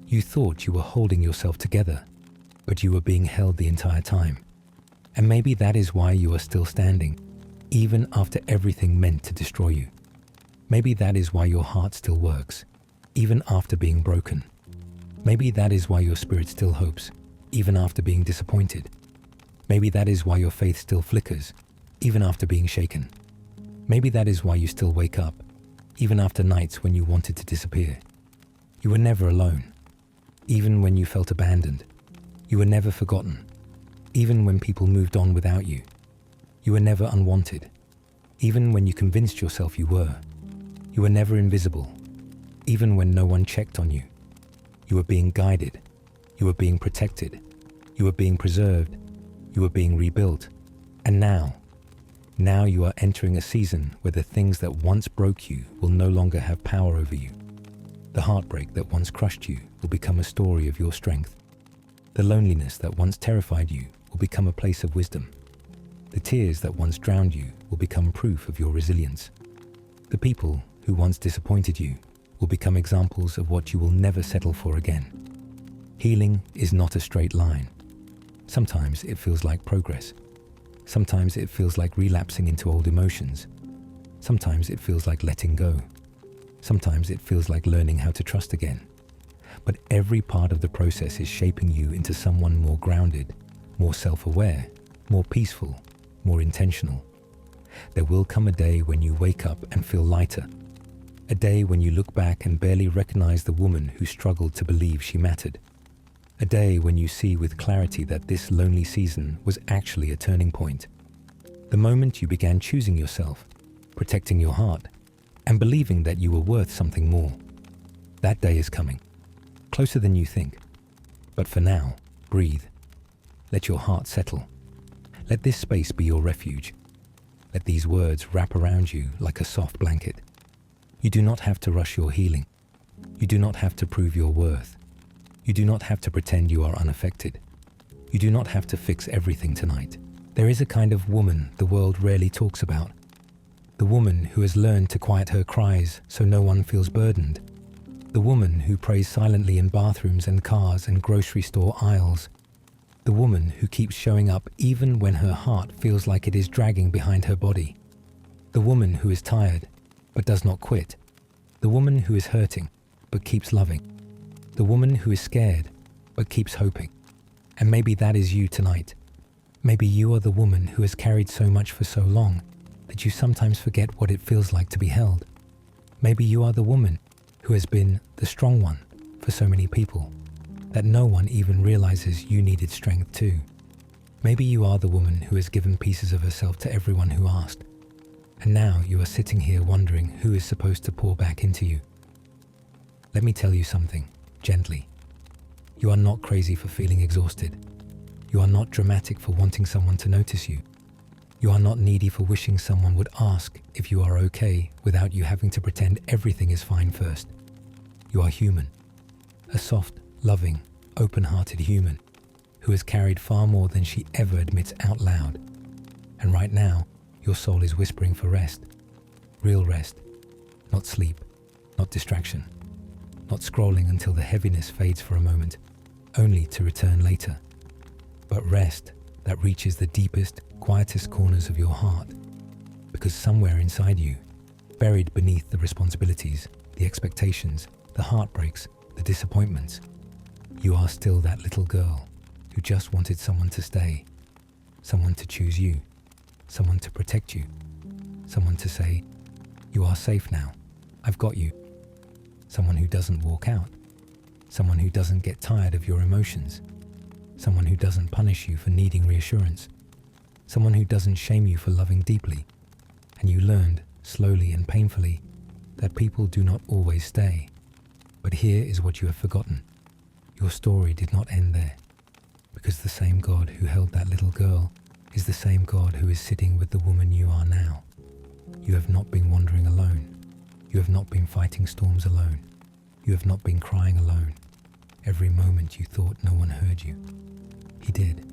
You thought you were holding yourself together, but you were being held the entire time. And maybe that is why you are still standing, even after everything meant to destroy you. Maybe that is why your heart still works, even after being broken. Maybe that is why your spirit still hopes, even after being disappointed. Maybe that is why your faith still flickers, even after being shaken. Maybe that is why you still wake up, even after nights when you wanted to disappear. You were never alone. Even when you felt abandoned, you were never forgotten. Even when people moved on without you, you were never unwanted. Even when you convinced yourself you were never invisible. Even when no one checked on you, you were being guided, you were being protected, you were being preserved, you were being rebuilt. And now you are entering a season where the things that once broke you will no longer have power over you. The heartbreak that once crushed you will become a story of your strength. The loneliness that once terrified you will become a place of wisdom. The tears that once drowned you will become proof of your resilience. The people who once disappointed you will become examples of what you will never settle for again. Healing is not a straight line. Sometimes it feels like progress. Sometimes it feels like relapsing into old emotions. Sometimes it feels like letting go. Sometimes it feels like learning how to trust again. But every part of the process is shaping you into someone more grounded, more self-aware, more peaceful, more intentional. There will come a day when you wake up and feel lighter. A day when you look back and barely recognize the woman who struggled to believe she mattered. A day when you see with clarity that this lonely season was actually a turning point. The moment you began choosing yourself, protecting your heart, and believing that you were worth something more. That day is coming, closer than you think. But for now, breathe. Let your heart settle. Let this space be your refuge. Let these words wrap around you like a soft blanket. You do not have to rush your healing. You do not have to prove your worth. You do not have to pretend you are unaffected. You do not have to fix everything tonight. There is a kind of woman the world rarely talks about. The woman who has learned to quiet her cries so no one feels burdened. The woman who prays silently in bathrooms and cars and grocery store aisles. The woman who keeps showing up even when her heart feels like it is dragging behind her body. The woman who is tired but does not quit. The woman who is hurting but keeps loving. The woman who is scared but keeps hoping. And maybe that is you tonight. Maybe you are the woman who has carried so much for so long that you sometimes forget what it feels like to be held. Maybe you are the woman who has been the strong one for so many people that no one even realizes you needed strength too. Maybe you are the woman who has given pieces of herself to everyone who asked. And now you are sitting here wondering who is supposed to pour back into you. Let me tell you something, gently. You are not crazy for feeling exhausted. You are not dramatic for wanting someone to notice you. You are not needy for wishing someone would ask if you are okay without you having to pretend everything is fine first. You are human. A soft, loving, open-hearted human who has carried far more than she ever admits out loud. And right now, your soul is whispering for rest. Real rest. Not sleep. Not distraction. Not scrolling until the heaviness fades for a moment, only to return later. But rest that reaches the deepest, quietest corners of your heart, because somewhere inside you, buried beneath the responsibilities, the expectations, the heartbreaks, the disappointments, you are still that little girl who just wanted someone to stay, someone to choose you, someone to protect you, someone to say, "You are safe now, I've got you." Someone who doesn't walk out, someone who doesn't get tired of your emotions, someone who doesn't punish you for needing reassurance, someone who doesn't shame you for loving deeply. And you learned, slowly and painfully, that people do not always stay. But here is what you have forgotten. Your story did not end there, because the same God who held that little girl is the same God who is sitting with the woman you are now. You have not been wandering alone. You have not been fighting storms alone. You have not been crying alone. Every moment you thought no one heard you, He did.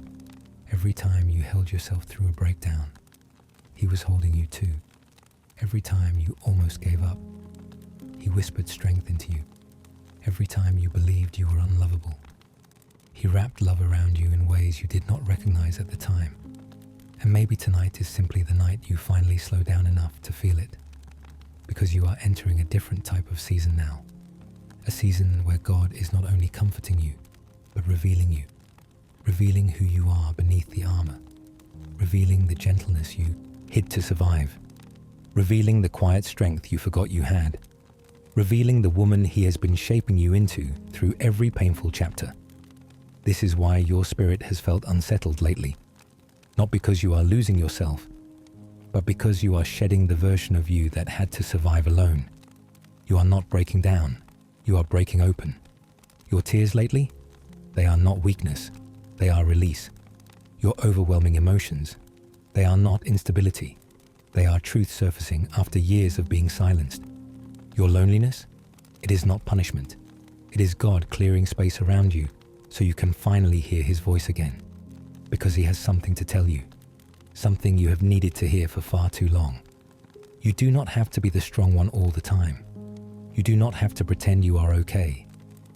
Every time you held yourself through a breakdown, He was holding you too. Every time you almost gave up, He whispered strength into you. Every time you believed you were unlovable, He wrapped love around you in ways you did not recognize at the time. And maybe tonight is simply the night you finally slow down enough to feel it, because you are entering a different type of season now. A season where God is not only comforting you, but revealing you, revealing who you are beneath the armor, revealing the gentleness you hid to survive, revealing the quiet strength you forgot you had, revealing the woman He has been shaping you into through every painful chapter. This is why your spirit has felt unsettled lately, not because you are losing yourself, but because you are shedding the version of you that had to survive alone. You are not breaking down, you are breaking open. Your tears lately? They are not weakness, they are release. Your overwhelming emotions? They are not instability, they are truth surfacing after years of being silenced. Your loneliness? It is not punishment. It is God clearing space around you so you can finally hear His voice again, because He has something to tell you, something you have needed to hear for far too long. You do not have to be the strong one all the time. You do not have to pretend you are okay.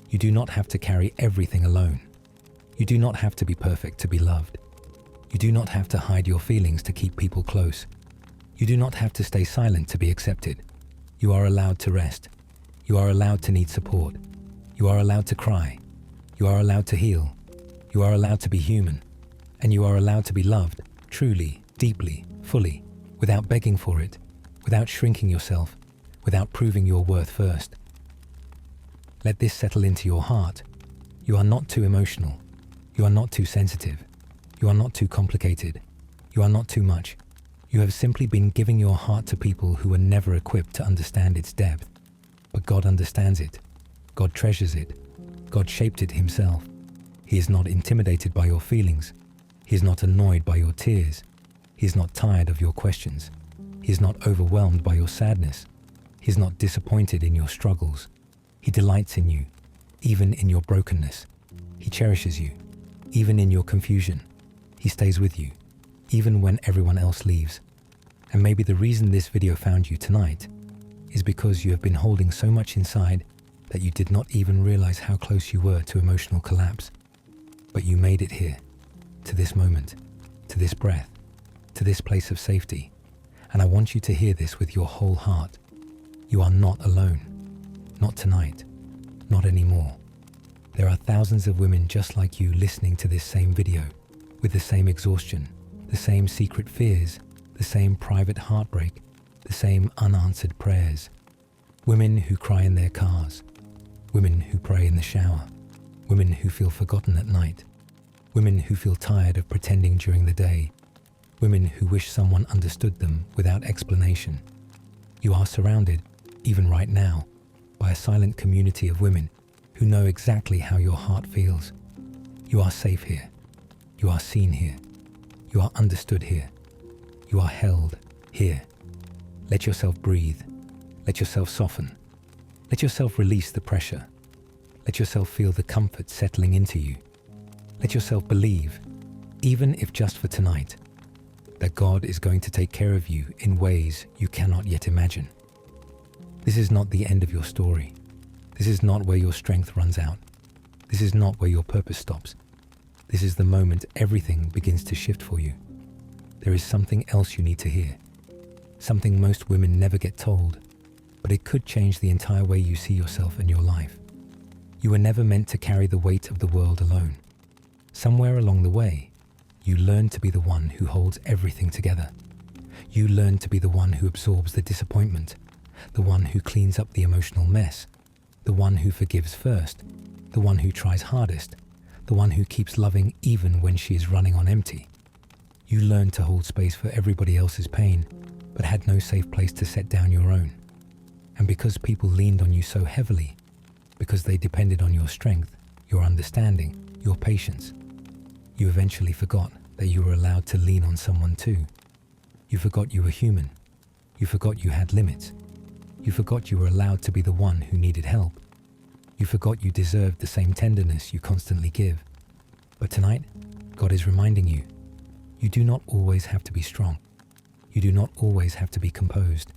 You do not have to carry everything alone. You do not have to be perfect to be loved. You do not have to hide your feelings to keep people close. You do not have to stay silent to be accepted. You are allowed to rest. You are allowed to need support. You are allowed to cry. You are allowed to heal. You are allowed to be human. And you are allowed to be loved, truly, deeply, fully, without begging for it, without shrinking yourself, without proving your worth first. Let this settle into your heart. You are not too emotional. You are not too sensitive. You are not too complicated. You are not too much. You have simply been giving your heart to people who were never equipped to understand its depth. But God understands it. God treasures it. God shaped it Himself. He is not intimidated by your feelings. He is not annoyed by your tears. He is not tired of your questions. He is not overwhelmed by your sadness. He is not disappointed in your struggles. He delights in you, even in your brokenness. He cherishes you, even in your confusion. He stays with you, even when everyone else leaves. And maybe the reason this video found you tonight is because you have been holding so much inside that you did not even realize how close you were to emotional collapse. But you made it here, to this moment, to this breath, to this place of safety. And I want you to hear this with your whole heart. You are not alone. Not tonight. Not anymore. There are thousands of women just like you listening to this same video, with the same exhaustion, the same secret fears, the same private heartbreak, the same unanswered prayers. Women who cry in their cars. Women who pray in the shower. Women who feel forgotten at night. Women who feel tired of pretending during the day. Women who wish someone understood them without explanation. You are surrounded, even right now, by a silent community of women who know exactly how your heart feels. You are safe here. You are seen here. You are understood here. You are held here. Let yourself breathe. Let yourself soften. Let yourself release the pressure. Let yourself feel the comfort settling into you. Let yourself believe, even if just for tonight, that God is going to take care of you in ways you cannot yet imagine. This is not the end of your story. This is not where your strength runs out. This is not where your purpose stops. This is the moment everything begins to shift for you. there is something else you need to hear. Something most women never get told, but it could change the entire way you see yourself and your life. You were never meant to carry the weight of the world alone. Somewhere along the way, you learned to be the one who holds everything together. You learned to be the one who absorbs the disappointment, the one who cleans up the emotional mess, the one who forgives first, the one who tries hardest, the one who keeps loving even when she is running on empty. You learned to hold space for everybody else's pain, but had no safe place to set down your own. And because people leaned on you so heavily, because they depended on your strength, your understanding, your patience, you eventually forgot that you were allowed to lean on someone too. You forgot you were human. You forgot you had limits. You forgot you were allowed to be the one who needed help. You forgot you deserved the same tenderness you constantly give. But tonight, God is reminding you, you do not always have to be strong. You do not always have to be composed.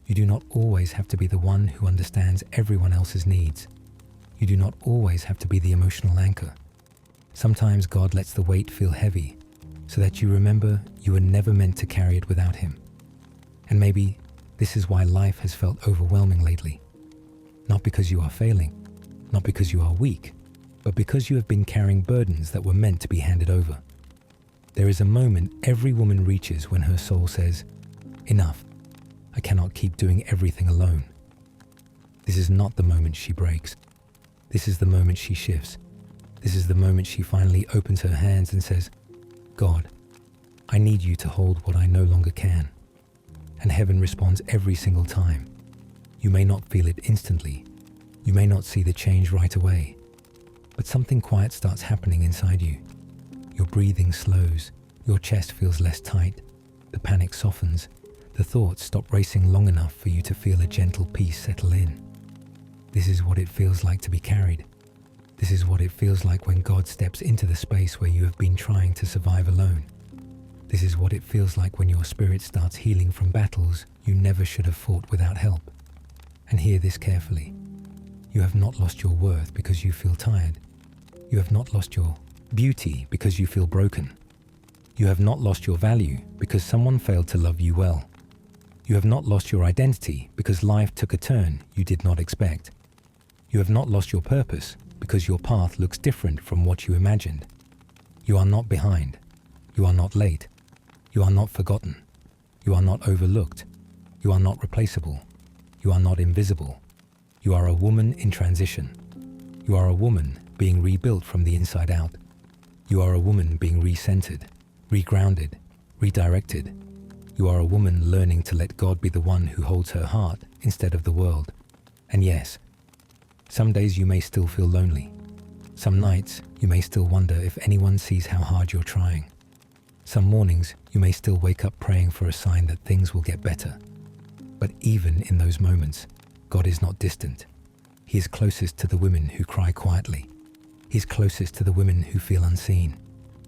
You do not always have to be the one who understands everyone else's needs. You do not always have to be the emotional anchor. Sometimes God lets the weight feel heavy so that you remember you were never meant to carry it without Him. And maybe this is why life has felt overwhelming lately. Not because you are failing, not because you are weak, but because you have been carrying burdens that were meant to be handed over. There is a moment every woman reaches when her soul says, "Enough, I cannot keep doing everything alone." This is not the moment she breaks. This is the moment she shifts. This is the moment she finally opens her hands and says, "God, I need you to hold what I no longer can." And heaven responds every single time. You may not feel it instantly. You may not see the change right away. But something quiet starts happening inside you. Your breathing slows. Your chest feels less tight. The panic softens. The thoughts stop racing long enough for you to feel a gentle peace settle in. This is what it feels like to be carried. This is what it feels like when God steps into the space where you have been trying to survive alone. This is what it feels like when your spirit starts healing from battles you never should have fought without help. And hear this carefully. You have not lost your worth because you feel tired. You have not lost your beauty because you feel broken. You have not lost your value because someone failed to love you well. You have not lost your identity because life took a turn you did not expect. You have not lost your purpose because your path looks different from what you imagined. You are not behind. You are not late. You are not forgotten. You are not overlooked. You are not replaceable. You are not invisible. You are a woman in transition. You are a woman being rebuilt from the inside out. You are a woman being recentered, regrounded, redirected. You are a woman learning to let God be the one who holds her heart instead of the world. And yes, some days you may still feel lonely. Some nights you may still wonder if anyone sees how hard you're trying. Some mornings you may still wake up praying for a sign that things will get better. But even in those moments, God is not distant. He is closest to the women who cry quietly. He is closest to the women who feel unseen.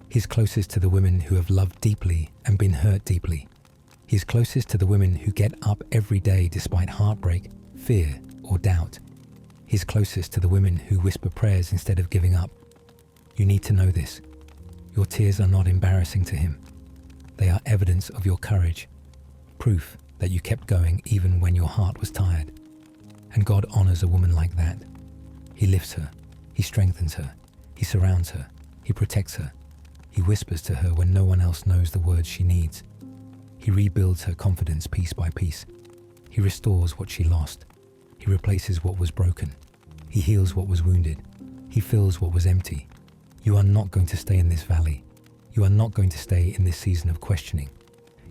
He is closest to the women who have loved deeply and been hurt deeply. He is closest to the women who get up every day despite heartbreak, fear, or doubt. He is closest to the women who whisper prayers instead of giving up. You need to know this. Your tears are not embarrassing to Him. They are evidence of your courage, proof that you kept going even when your heart was tired. And God honors a woman like that. He lifts her. He strengthens her. He surrounds her. He protects her. He whispers to her when no one else knows the words she needs. He rebuilds her confidence piece by piece. He restores what she lost. He replaces what was broken. He heals what was wounded. He fills what was empty. You are not going to stay in this valley. You are not going to stay in this season of questioning.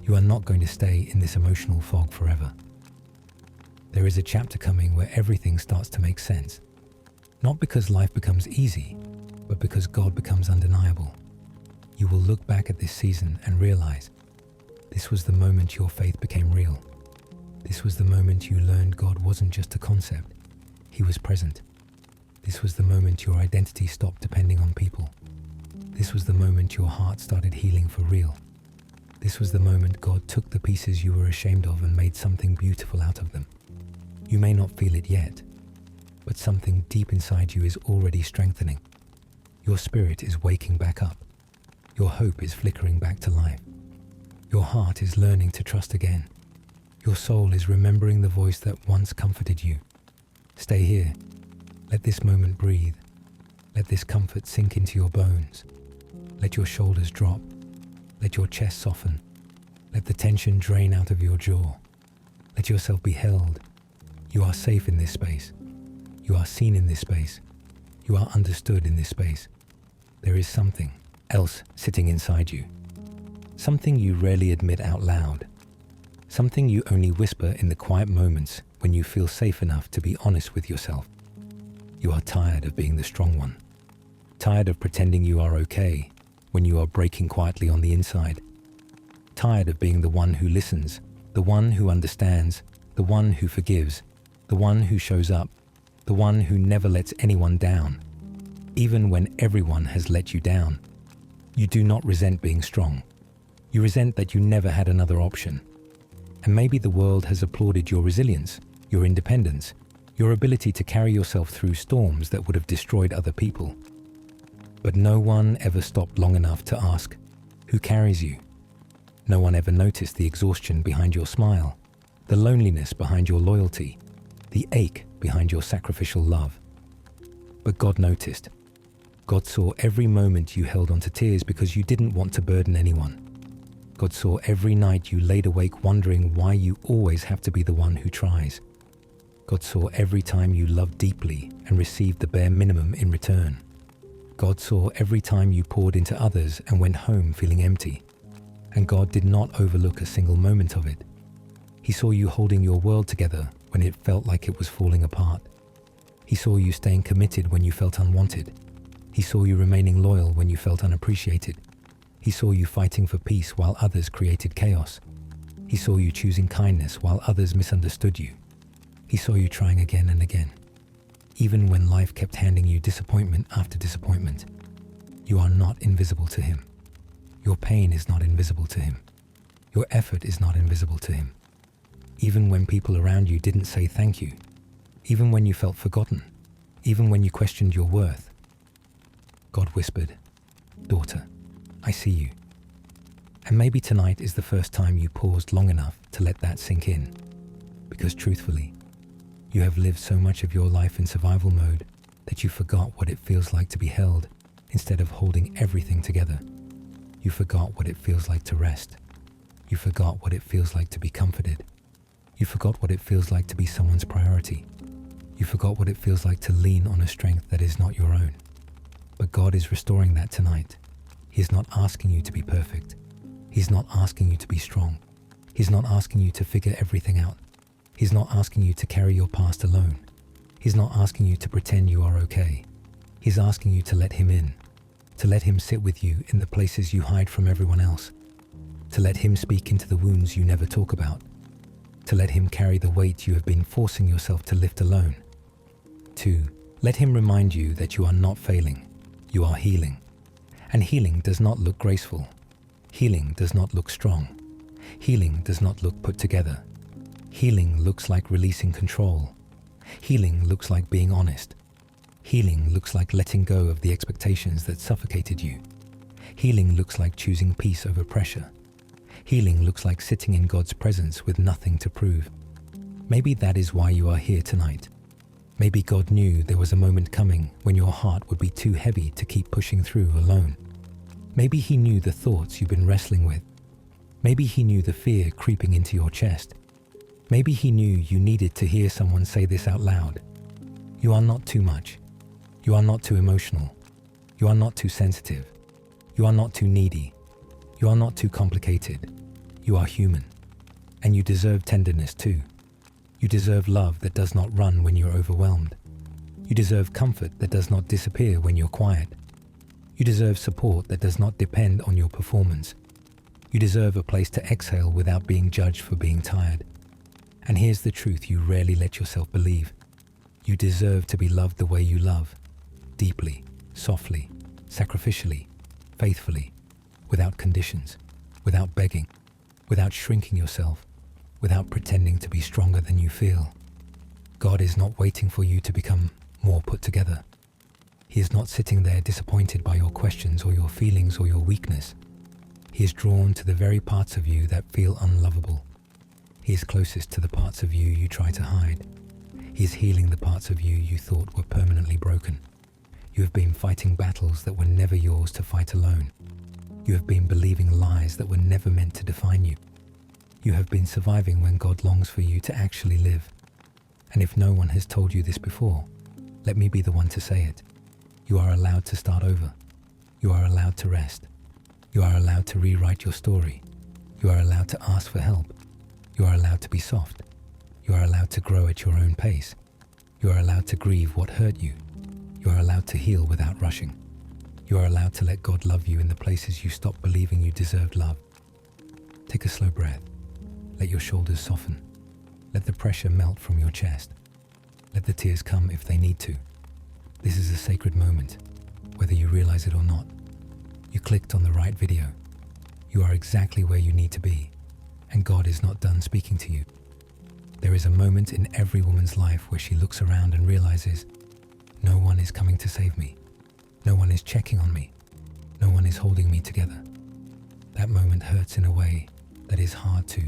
You are not going to stay in this emotional fog forever. There is a chapter coming where everything starts to make sense. Not because life becomes easy, but because God becomes undeniable. You will look back at this season and realize this was the moment your faith became real. This was the moment you learned God wasn't just a concept. He was present. This was the moment your identity stopped depending on people. This was the moment your heart started healing for real. This was the moment God took the pieces you were ashamed of and made something beautiful out of them. You may not feel it yet, but something deep inside you is already strengthening. Your spirit is waking back up. Your hope is flickering back to life. Your heart is learning to trust again. Your soul is remembering the voice that once comforted you. Stay here. Let this moment breathe. Let this comfort sink into your bones. Let your shoulders drop. Let your chest soften. Let the tension drain out of your jaw. Let yourself be held. You are safe in this space. You are seen in this space. You are understood in this space. There is something else sitting inside you. Something you rarely admit out loud. Something you only whisper in the quiet moments when you feel safe enough to be honest with yourself. You are tired of being the strong one. Tired of pretending you are okay when you are breaking quietly on the inside. Tired of being the one who listens, the one who understands, the one who forgives, the one who shows up, the one who never lets anyone down, even when everyone has let you down. You do not resent being strong. You resent that you never had another option. And maybe the world has applauded your resilience, your independence, your ability to carry yourself through storms that would have destroyed other people. But no one ever stopped long enough to ask, who carries you? No one ever noticed the exhaustion behind your smile, the loneliness behind your loyalty, the ache behind your sacrificial love. But God noticed. God saw every moment you held on to tears because you didn't want to burden anyone. God saw every night you laid awake wondering why you always have to be the one who tries. God saw every time you loved deeply and received the bare minimum in return. God saw every time you poured into others and went home feeling empty. And God did not overlook a single moment of it. He saw you holding your world together when it felt like it was falling apart. He saw you staying committed when you felt unwanted. He saw you remaining loyal when you felt unappreciated. He saw you fighting for peace while others created chaos. He saw you choosing kindness while others misunderstood you. He saw you trying again and again. Even when life kept handing you disappointment after disappointment, you are not invisible to Him. Your pain is not invisible to Him. Your effort is not invisible to Him. Even when people around you didn't say thank you, even when you felt forgotten, even when you questioned your worth, God whispered, "Daughter, I see you." And maybe tonight is the first time you paused long enough to let that sink in. Because truthfully, you have lived so much of your life in survival mode that you forgot what it feels like to be held instead of holding everything together. You forgot what it feels like to rest. You forgot what it feels like to be comforted. You forgot what it feels like to be someone's priority. You forgot what it feels like to lean on a strength that is not your own. But God is restoring that tonight. He is not asking you to be perfect. He's not asking you to be strong. He's not asking you to figure everything out. He's not asking you to carry your past alone. He's not asking you to pretend you are okay. He's asking you to let Him in, to let Him sit with you in the places you hide from everyone else, to let Him speak into the wounds you never talk about, to let Him carry the weight you have been forcing yourself to lift alone, to let Him remind you that you are not failing, you are healing. And healing does not look graceful. Healing does not look strong. Healing does not look put together. Healing looks like releasing control. Healing looks like being honest. Healing looks like letting go of the expectations that suffocated you. Healing looks like choosing peace over pressure. Healing looks like sitting in God's presence with nothing to prove. Maybe that is why you are here tonight. Maybe God knew there was a moment coming when your heart would be too heavy to keep pushing through alone. Maybe He knew the thoughts you've been wrestling with. Maybe He knew the fear creeping into your chest. Maybe He knew you needed to hear someone say this out loud. You are not too much. You are not too emotional. You are not too sensitive. You are not too needy. You are not too complicated. You are human. And you deserve tenderness too. You deserve love that does not run when you're overwhelmed. You deserve comfort that does not disappear when you're quiet. You deserve support that does not depend on your performance. You deserve a place to exhale without being judged for being tired. And here's the truth you rarely let yourself believe. You deserve to be loved the way you love. Deeply, softly, sacrificially, faithfully, without conditions, without begging, without shrinking yourself, without pretending to be stronger than you feel. God is not waiting for you to become more put together. He is not sitting there disappointed by your questions or your feelings or your weakness. He is drawn to the very parts of you that feel unlovable. He is closest to the parts of you you try to hide. He is healing the parts of you you thought were permanently broken. You have been fighting battles that were never yours to fight alone. You have been believing lies that were never meant to define you. You have been surviving when God longs for you to actually live. And if no one has told you this before, let me be the one to say it. You are allowed to start over. You are allowed to rest. You are allowed to rewrite your story. You are allowed to ask for help. You are allowed to be soft. You are allowed to grow at your own pace. You are allowed to grieve what hurt you. You are allowed to heal without rushing. You are allowed to let God love you in the places you stopped believing you deserved love. Take a slow breath. Let your shoulders soften. Let the pressure melt from your chest. Let the tears come if they need to. This is a sacred moment, whether you realize it or not. You clicked on the right video. You are exactly where you need to be, and God is not done speaking to you. There is a moment in every woman's life where she looks around and realizes, no one is coming to save me. No one is checking on me. No one is holding me together. That moment hurts in a way that is hard to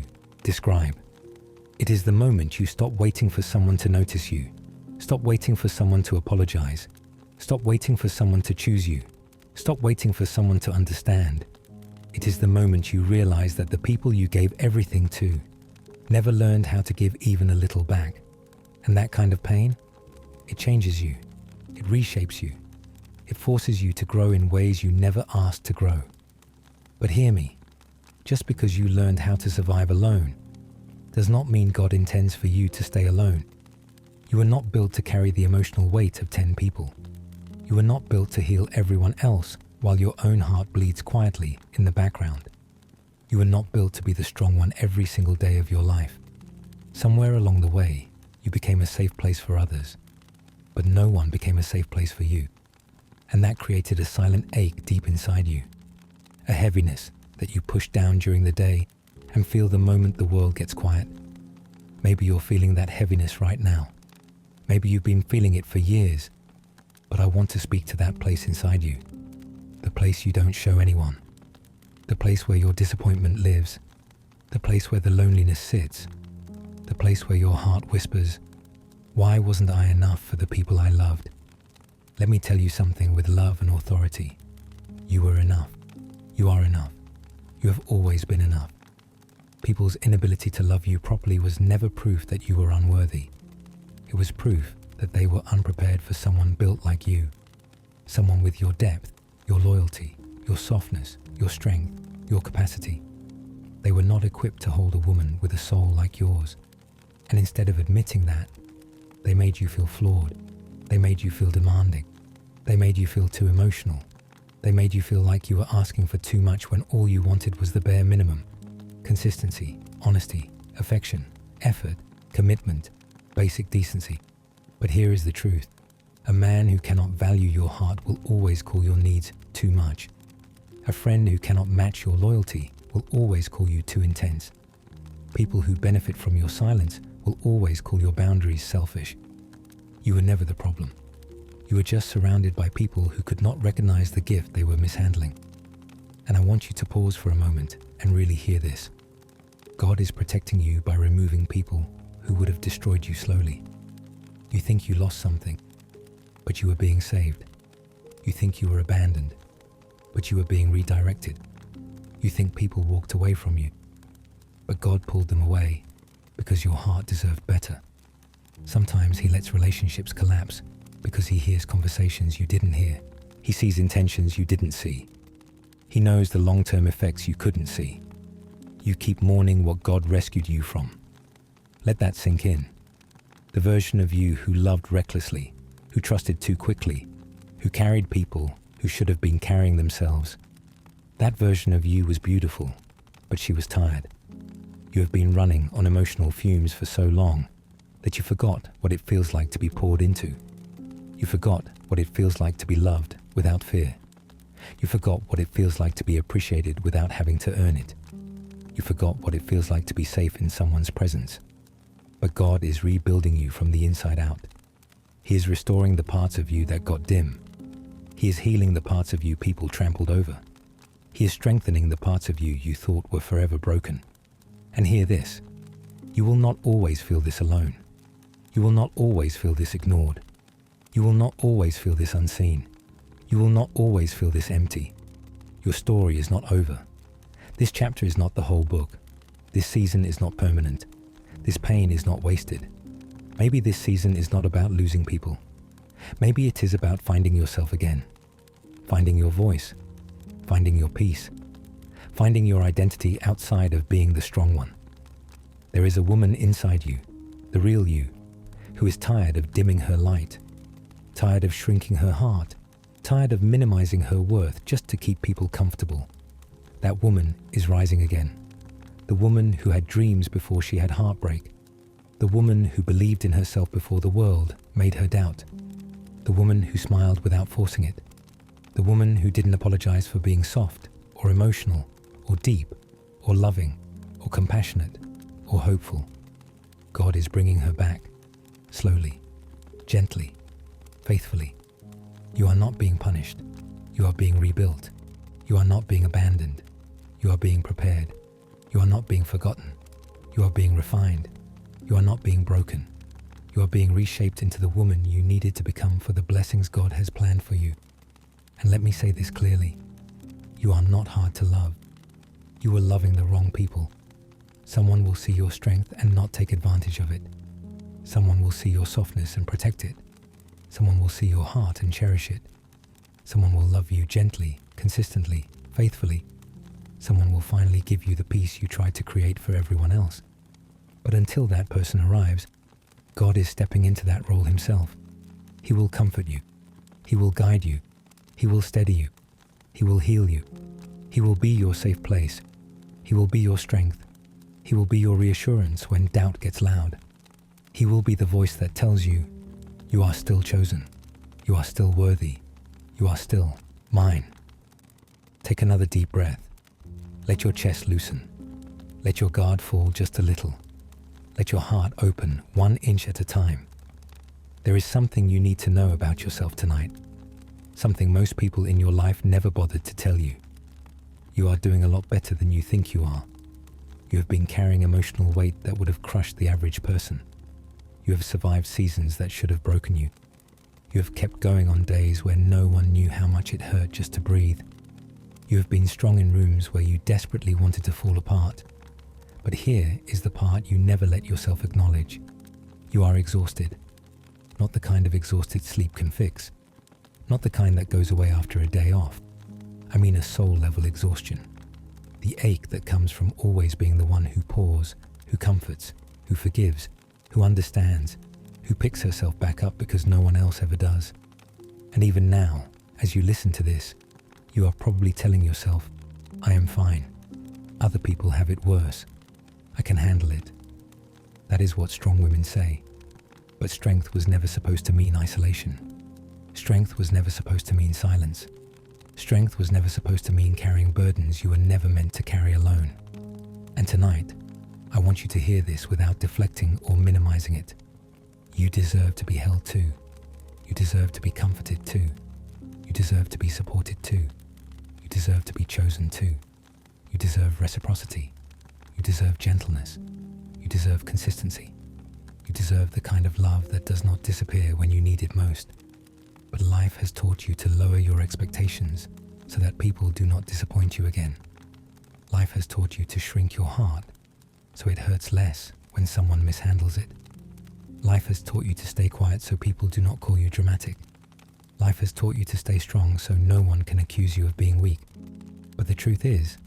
describe. It is the moment you stop waiting for someone to notice you. Stop waiting for someone to apologize. Stop waiting for someone to choose you. Stop waiting for someone to understand. It is the moment you realize that the people you gave everything to never learned how to give even a little back. And that kind of pain, it changes you. It reshapes you. It forces you to grow in ways you never asked to grow. But hear me, just because you learned how to survive alone does not mean God intends for you to stay alone. You were not built to carry the emotional weight of 10 people. You were not built to heal everyone else while your own heart bleeds quietly in the background. You were not built to be the strong one every single day of your life. Somewhere along the way, you became a safe place for others, but no one became a safe place for you. And that created a silent ache deep inside you, a heaviness that you push down during the day and feel the moment the world gets quiet. Maybe you're feeling that heaviness right now. Maybe you've been feeling it for years, but I want to speak to that place inside you, the place you don't show anyone, the place where your disappointment lives, the place where the loneliness sits, the place where your heart whispers, why wasn't I enough for the people I loved? Let me tell you something with love and authority. You were enough. You are enough. You have always been enough. People's inability to love you properly was never proof that you were unworthy. It was proof that they were unprepared for someone built like you, someone with your depth, your loyalty, your softness, your strength, your capacity. They were not equipped to hold a woman with a soul like yours. And instead of admitting that, they made you feel flawed. They made you feel demanding. They made you feel too emotional. They made you feel like you were asking for too much when all you wanted was the bare minimum. Consistency, honesty, affection, effort, commitment, basic decency. But here is the truth. A man who cannot value your heart will always call your needs too much. A friend who cannot match your loyalty will always call you too intense. People who benefit from your silence will always call your boundaries selfish. You were never the problem. You were just surrounded by people who could not recognize the gift they were mishandling. And I want you to pause for a moment and really hear this. God is protecting you by removing people who would have destroyed you slowly. You think you lost something, but you were being saved. You think you were abandoned, but you were being redirected. You think people walked away from you, but God pulled them away because your heart deserved better. Sometimes He lets relationships collapse because He hears conversations you didn't hear. He sees intentions you didn't see. He knows the long-term effects you couldn't see. You keep mourning what God rescued you from. Let that sink in. The version of you who loved recklessly, who trusted too quickly, who carried people who should have been carrying themselves. That version of you was beautiful, but she was tired. You have been running on emotional fumes for so long that you forgot what it feels like to be poured into. You forgot what it feels like to be loved without fear. You forgot what it feels like to be appreciated without having to earn it. You forgot what it feels like to be safe in someone's presence. But God is rebuilding you from the inside out. He is restoring the parts of you that got dim. He is healing the parts of you people trampled over. He is strengthening the parts of you you thought were forever broken. And hear this, you will not always feel this alone. You will not always feel this ignored. You will not always feel this unseen. You will not always feel this empty. Your story is not over. This chapter is not the whole book. This season is not permanent. This pain is not wasted. Maybe this season is not about losing people. Maybe it is about finding yourself again. Finding your voice. Finding your peace. Finding your identity outside of being the strong one. There is a woman inside you, the real you, who is tired of dimming her light, tired of shrinking her heart, tired of minimizing her worth just to keep people comfortable. That woman is rising again. The woman who had dreams before she had heartbreak. The woman who believed in herself before the world made her doubt. The woman who smiled without forcing it. The woman who didn't apologize for being soft or emotional or deep or loving or compassionate or hopeful. God is bringing her back, slowly, gently, faithfully. You are not being punished. You are being rebuilt. You are not being abandoned. You are being prepared. You are not being forgotten. You are being refined. You are not being broken. You are being reshaped into the woman you needed to become for the blessings God has planned for you. And let me say this clearly. You are not hard to love. You were loving the wrong people. Someone will see your strength and not take advantage of it. Someone will see your softness and protect it. Someone will see your heart and cherish it. Someone will love you gently, consistently, faithfully. Someone will finally give you the peace you tried to create for everyone else. But until that person arrives, God is stepping into that role himself. He will comfort you. He will guide you. He will steady you. He will heal you. He will be your safe place. He will be your strength. He will be your reassurance when doubt gets loud. He will be the voice that tells you, you are still chosen. You are still worthy. You are still mine. Take another deep breath. Let your chest loosen. Let your guard fall just a little. Let your heart open 1 inch at a time. There is something you need to know about yourself tonight. Something most people in your life never bothered to tell you. You are doing a lot better than you think you are. You have been carrying emotional weight that would have crushed the average person. You have survived seasons that should have broken you. You have kept going on days where no one knew how much it hurt just to breathe. You have been strong in rooms where you desperately wanted to fall apart. But here is the part you never let yourself acknowledge. You are exhausted. Not the kind of exhausted sleep can fix. Not the kind that goes away after a day off. I mean a soul-level exhaustion. The ache that comes from always being the one who pours, who comforts, who forgives, who understands, who picks herself back up because no one else ever does. And even now, as you listen to this, you are probably telling yourself, I am fine. Other people have it worse. I can handle it. That is what strong women say. But strength was never supposed to mean isolation. Strength was never supposed to mean silence. Strength was never supposed to mean carrying burdens you were never meant to carry alone. And tonight, I want you to hear this without deflecting or minimizing it. You deserve to be held too. You deserve to be comforted too. You deserve to be supported too. You deserve to be chosen too. You deserve reciprocity. You deserve gentleness. You deserve consistency. You deserve the kind of love that does not disappear when you need it most. But life has taught you to lower your expectations so that people do not disappoint you again. Life has taught you to shrink your heart so it hurts less when someone mishandles it. Life has taught you to stay quiet so people do not call you dramatic. Life has taught you to stay strong so no one can accuse you of being weak. But the truth is,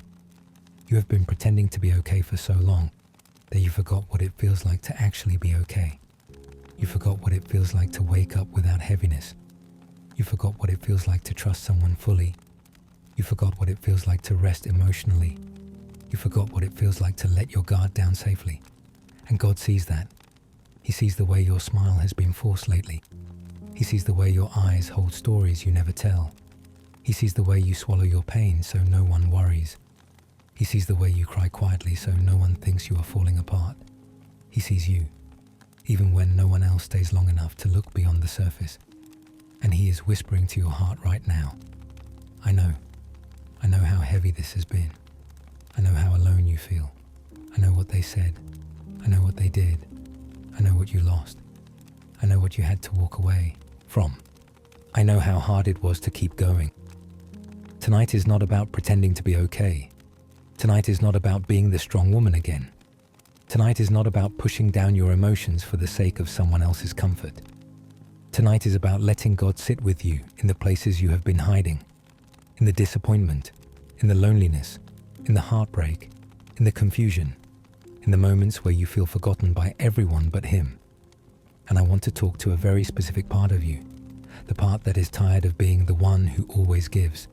you have been pretending to be okay for so long that you forgot what it feels like to actually be okay. You forgot what it feels like to wake up without heaviness. You forgot what it feels like to trust someone fully. You forgot what it feels like to rest emotionally. You forgot what it feels like to let your guard down safely. And God sees that. He sees the way your smile has been forced lately. He sees the way your eyes hold stories you never tell. He sees the way you swallow your pain so no one worries. He sees the way you cry quietly so no one thinks you are falling apart. He sees you, even when no one else stays long enough to look beyond the surface. And he is whispering to your heart right now, I know, I know how heavy this has been. I know how alone you feel. I know what they said. I know what they did. I know what you lost. I know what you had to walk away from. I know how hard it was to keep going. Tonight is not about pretending to be okay. Tonight is not about being the strong woman again. Tonight is not about pushing down your emotions for the sake of someone else's comfort. Tonight is about letting God sit with you in the places you have been hiding, in the disappointment, in the loneliness, in the heartbreak, in the confusion, in the moments where you feel forgotten by everyone but Him. And I want to talk to a very specific part of you, the part that is tired of being the one who always gives,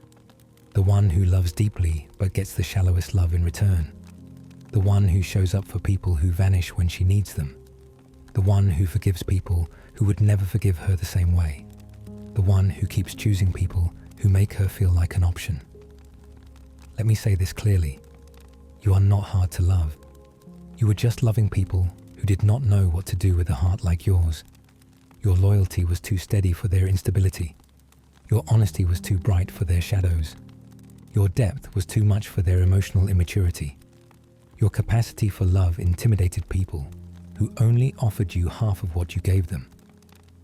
the one who loves deeply but gets the shallowest love in return, the one who shows up for people who vanish when she needs them, the one who forgives people who would never forgive her the same way, the one who keeps choosing people who make her feel like an option. Let me say this clearly. You are not hard to love. You were just loving people who did not know what to do with a heart like yours. Your loyalty was too steady for their instability. Your honesty was too bright for their shadows. Your depth was too much for their emotional immaturity. Your capacity for love intimidated people who only offered you half of what you gave them,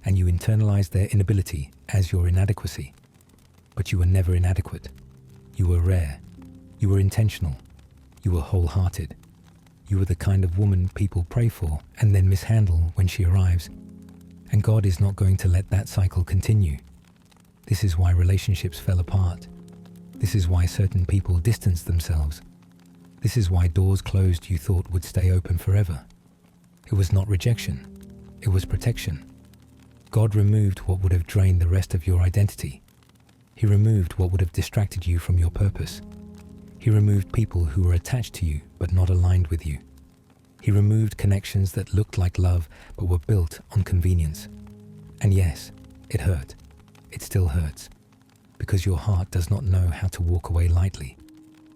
and you internalized their inability as your inadequacy. But you were never inadequate. You were rare. You were intentional. You were wholehearted. You were the kind of woman people pray for and then mishandle when she arrives. And God is not going to let that cycle continue. This is why relationships fell apart. This is why certain people distanced themselves. This is why doors closed you thought would stay open forever. It was not rejection. It was protection. God removed what would have drained the rest of your identity. He removed what would have distracted you from your purpose. He removed people who were attached to you but not aligned with you. He removed connections that looked like love but were built on convenience. And yes, it hurt. It still hurts. Because your heart does not know how to walk away lightly.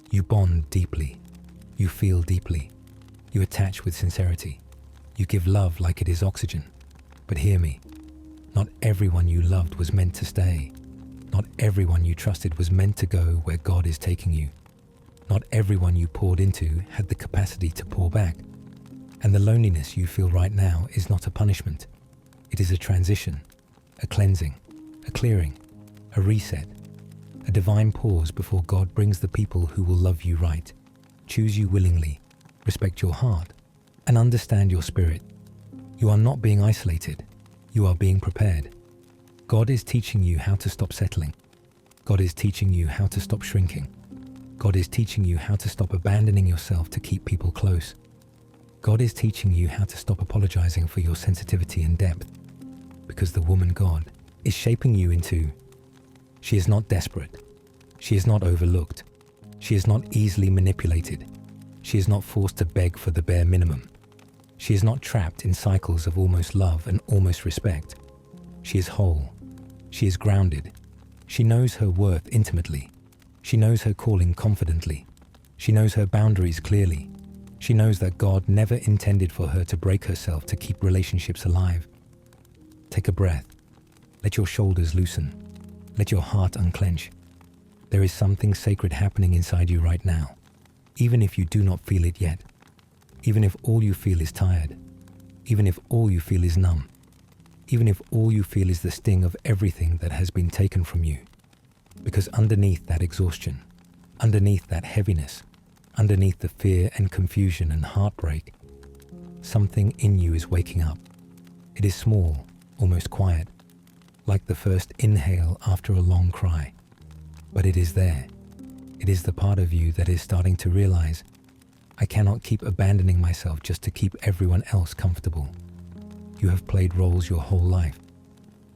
You bond deeply. You feel deeply. You attach with sincerity. You give love like it is oxygen. But hear me. Not everyone you loved was meant to stay. Not everyone you trusted was meant to go where God is taking you. Not everyone you poured into had the capacity to pour back. And the loneliness you feel right now is not a punishment. It is a transition, a cleansing, a clearing, a reset, a divine pause before God brings the people who will love you right, choose you willingly, respect your heart, and understand your spirit. You are not being isolated. You are being prepared. God is teaching you how to stop settling. God is teaching you how to stop shrinking. God is teaching you how to stop abandoning yourself to keep people close. God is teaching you how to stop apologizing for your sensitivity and depth. Because the woman God is shaping you into. She is not desperate. She is not overlooked. She is not easily manipulated. She is not forced to beg for the bare minimum. She is not trapped in cycles of almost love and almost respect. She is whole. She is grounded. She knows her worth intimately. She knows her calling confidently. She knows her boundaries clearly. She knows that God never intended for her to break herself to keep relationships alive. Take a breath. Let your shoulders loosen. Let your heart unclench. There is something sacred happening inside you right now, even if you do not feel it yet. Even if all you feel is tired. Even if all you feel is numb. Even if all you feel is the sting of everything that has been taken from you. Because underneath that exhaustion, underneath that heaviness, underneath the fear and confusion and heartbreak, something in you is waking up. It is small, almost quiet, like the first inhale after a long cry. But it is there. It is the part of you that is starting to realize, I cannot keep abandoning myself just to keep everyone else comfortable. You have played roles your whole life,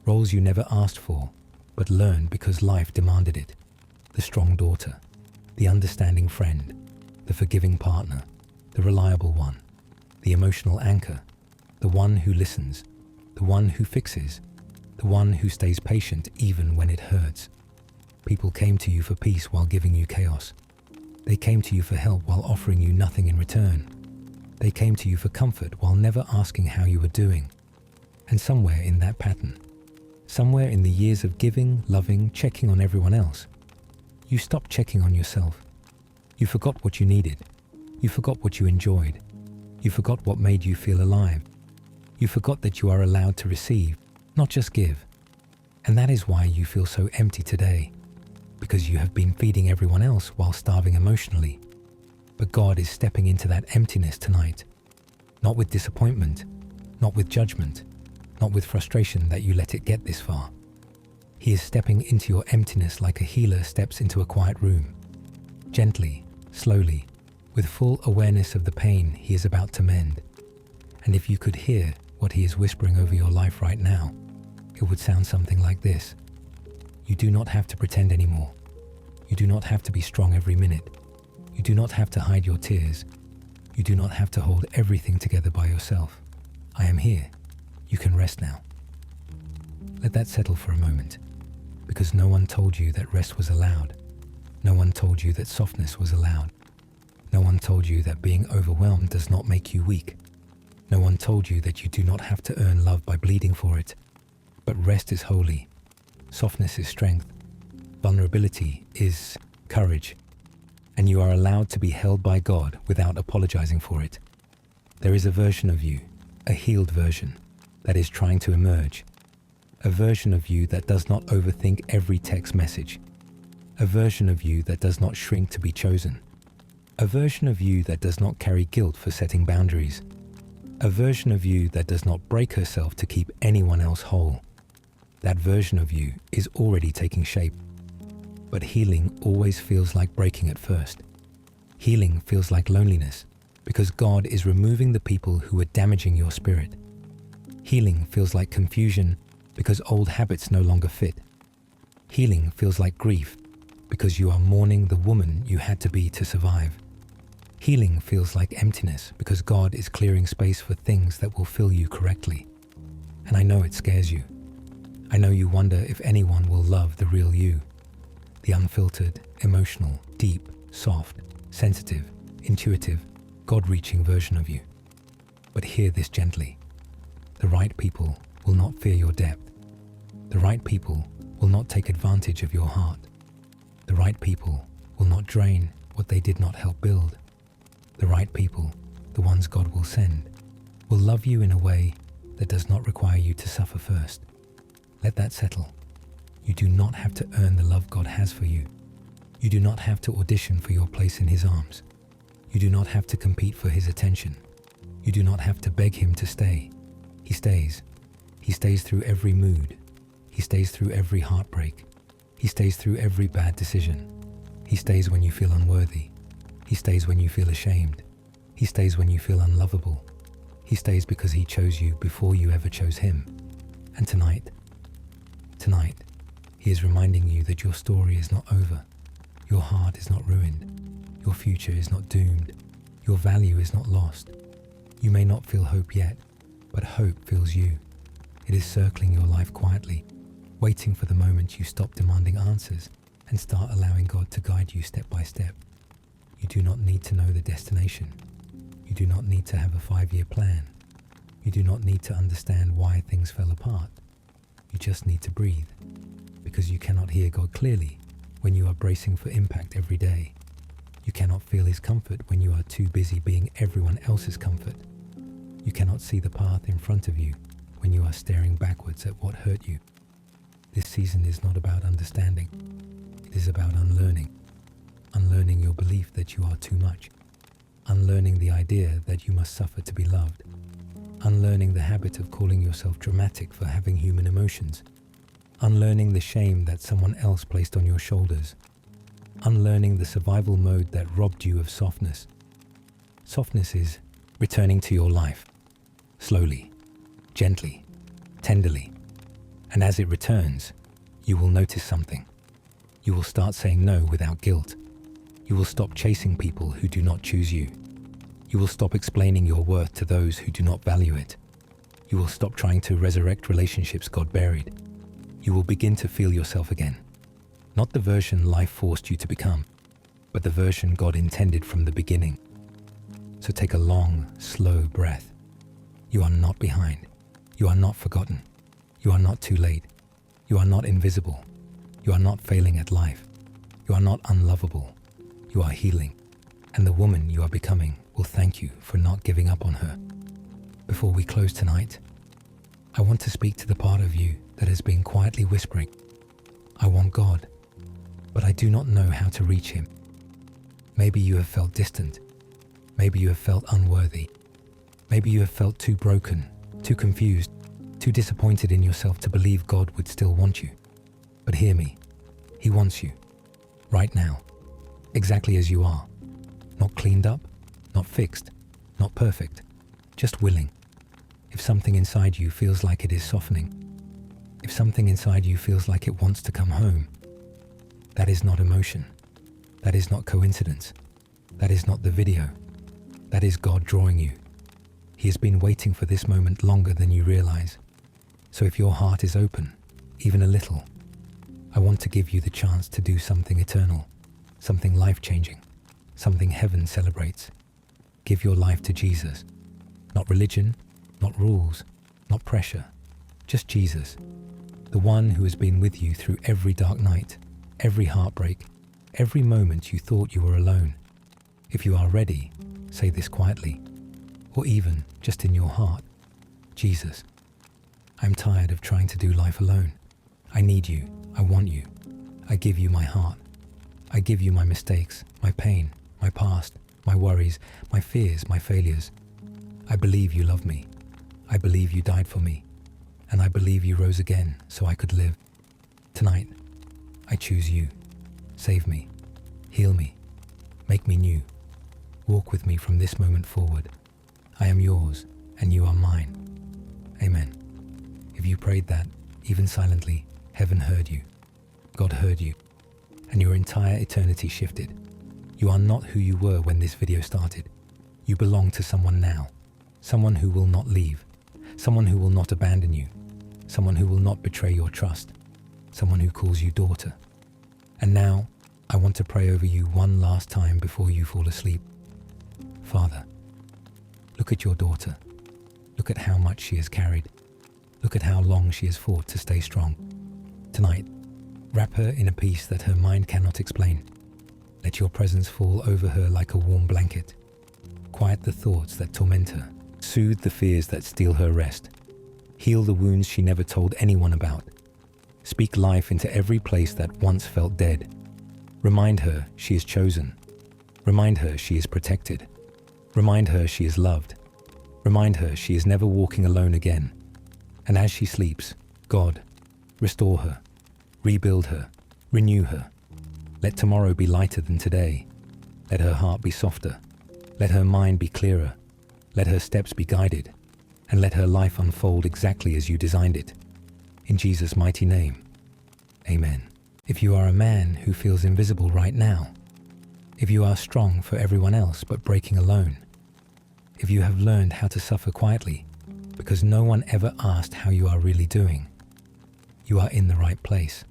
roles you never asked for, but learned because life demanded it. The strong daughter, the understanding friend, the forgiving partner, the reliable one, the emotional anchor, the one who listens, the one who fixes, the one who stays patient even when it hurts. People came to you for peace while giving you chaos. They came to you for help while offering you nothing in return. They came to you for comfort while never asking how you were doing. And somewhere in that pattern, somewhere in the years of giving, loving, checking on everyone else, You stopped checking on yourself. You forgot what you needed. You forgot what you enjoyed. You forgot what made you feel alive. You forgot that you are allowed to receive, not just give. And that is why you feel so empty today, because you have been feeding everyone else while starving emotionally. But God is stepping into that emptiness tonight, not with disappointment, not with judgment, not with frustration that you let it get this far. He is stepping into your emptiness like a healer steps into a quiet room, gently, slowly, with full awareness of the pain he is about to mend. And if you could hear what he is whispering over your life right now, it would sound something like this. You do not have to pretend anymore. You do not have to be strong every minute. You do not have to hide your tears. You do not have to hold everything together by yourself. I am here. You can rest now. Let that settle for a moment, because no one told you that rest was allowed. No one told you that softness was allowed. No one told you that being overwhelmed does not make you weak. No one told you that you do not have to earn love by bleeding for it. But rest is holy. Softness is strength. Vulnerability is courage. And you are allowed to be held by God without apologizing for it. There is a version of you, a healed version, that is trying to emerge. A version of you that does not overthink every text message. A version of you that does not shrink to be chosen. A version of you that does not carry guilt for setting boundaries. A version of you that does not break herself to keep anyone else whole. That version of you is already taking shape. But healing always feels like breaking at first. Healing feels like loneliness because God is removing the people who are damaging your spirit. Healing feels like confusion because old habits no longer fit. Healing feels like grief because you are mourning the woman you had to be to survive. Healing feels like emptiness because God is clearing space for things that will fill you correctly. And I know it scares you. I know you wonder if anyone will love the real you. The unfiltered, emotional, deep, soft, sensitive, intuitive, God-reaching version of you. But hear this gently. The right people will not fear your depth. The right people will not take advantage of your heart. The right people will not drain what they did not help build. The right people, the ones God will send, will love you in a way that does not require you to suffer first. Let that settle. You do not have to earn the love God has for you. You do not have to audition for your place in His arms. You do not have to compete for His attention. You do not have to beg Him to stay. He stays. He stays through every mood. He stays through every heartbreak. He stays through every bad decision. He stays when you feel unworthy. He stays when you feel ashamed. He stays when you feel unlovable. He stays because He chose you before you ever chose Him. And tonight, He is reminding you that your story is not over. Your heart is not ruined. Your future is not doomed. Your value is not lost. You may not feel hope yet, but hope fills you. It is circling your life quietly, waiting for the moment you stop demanding answers and start allowing God to guide you step by step. You do not need to know the destination. You do not need to have a 5-year plan. You do not need to understand why things fell apart. You just need to breathe, because you cannot hear God clearly when you are bracing for impact every day. You cannot feel His comfort when you are too busy being everyone else's comfort. You cannot see the path in front of you when you are staring backwards at what hurt you. This season is not about understanding. It is about unlearning. Unlearning your belief that you are too much. Unlearning the idea that you must suffer to be loved. Unlearning the habit of calling yourself dramatic for having human emotions. Unlearning the shame that someone else placed on your shoulders. Unlearning the survival mode that robbed you of softness. Softness is returning to your life, slowly, gently, tenderly. And as it returns, you will notice something. You will start saying no without guilt. You will stop chasing people who do not choose you. You will stop explaining your worth to those who do not value it. You will stop trying to resurrect relationships God buried. You will begin to feel yourself again. Not the version life forced you to become, but the version God intended from the beginning. So take a long, slow breath. You are not behind. You are not forgotten. You are not too late. You are not invisible. You are not failing at life. You are not unlovable. You are healing. And the woman you are becoming will thank you for not giving up on her. Before we close tonight, I want to speak to the part of you that has been quietly whispering, I want God, but I do not know how to reach Him. Maybe you have felt distant. Maybe you have felt unworthy. Maybe you have felt too broken, too confused, too disappointed in yourself to believe God would still want you. But hear me, He wants you, right now, exactly as you are. Not cleaned up, not fixed, not perfect, just willing. If something inside you feels like it is softening, if something inside you feels like it wants to come home, that is not emotion. That is not coincidence. That is not the video. That is God drawing you. He has been waiting for this moment longer than you realize. So if your heart is open, even a little, I want to give you the chance to do something eternal, something life-changing, something heaven celebrates. Give your life to Jesus. Not religion, not rules, not pressure, just Jesus, the one who has been with you through every dark night, every heartbreak, every moment you thought you were alone. If you are ready, say this quietly, or even just in your heart. Jesus, I'm tired of trying to do life alone. I need you. I want you. I give you my heart. I give you my mistakes, my pain, my past, my worries, my fears, my failures. I believe you love me. I believe you died for me. And I believe you rose again so I could live. Tonight, I choose you. Save me. Heal me. Make me new. Walk with me from this moment forward. I am yours and you are mine. Amen. If you prayed that, even silently, heaven heard you. God heard you. And your entire eternity shifted. You are not who you were when this video started. You belong to someone now. Someone who will not leave. Someone who will not abandon you. Someone who will not betray your trust. Someone who calls you daughter. And now, I want to pray over you one last time before you fall asleep. Father, look at your daughter. Look at how much she has carried. Look at how long she has fought to stay strong. Tonight, wrap her in a peace that her mind cannot explain. Let your presence fall over her like a warm blanket. Quiet the thoughts that torment her. Soothe the fears that steal her rest. Heal the wounds she never told anyone about. Speak life into every place that once felt dead. Remind her she is chosen. Remind her she is protected. Remind her she is loved. Remind her she is never walking alone again. And as she sleeps, God, restore her, rebuild her, renew her. Let tomorrow be lighter than today. Let her heart be softer. Let her mind be clearer. Let her steps be guided. And let her life unfold exactly as you designed it. In Jesus' mighty name, amen. If you are a man who feels invisible right now, if you are strong for everyone else but breaking alone, if you have learned how to suffer quietly because no one ever asked how you are really doing, you are in the right place.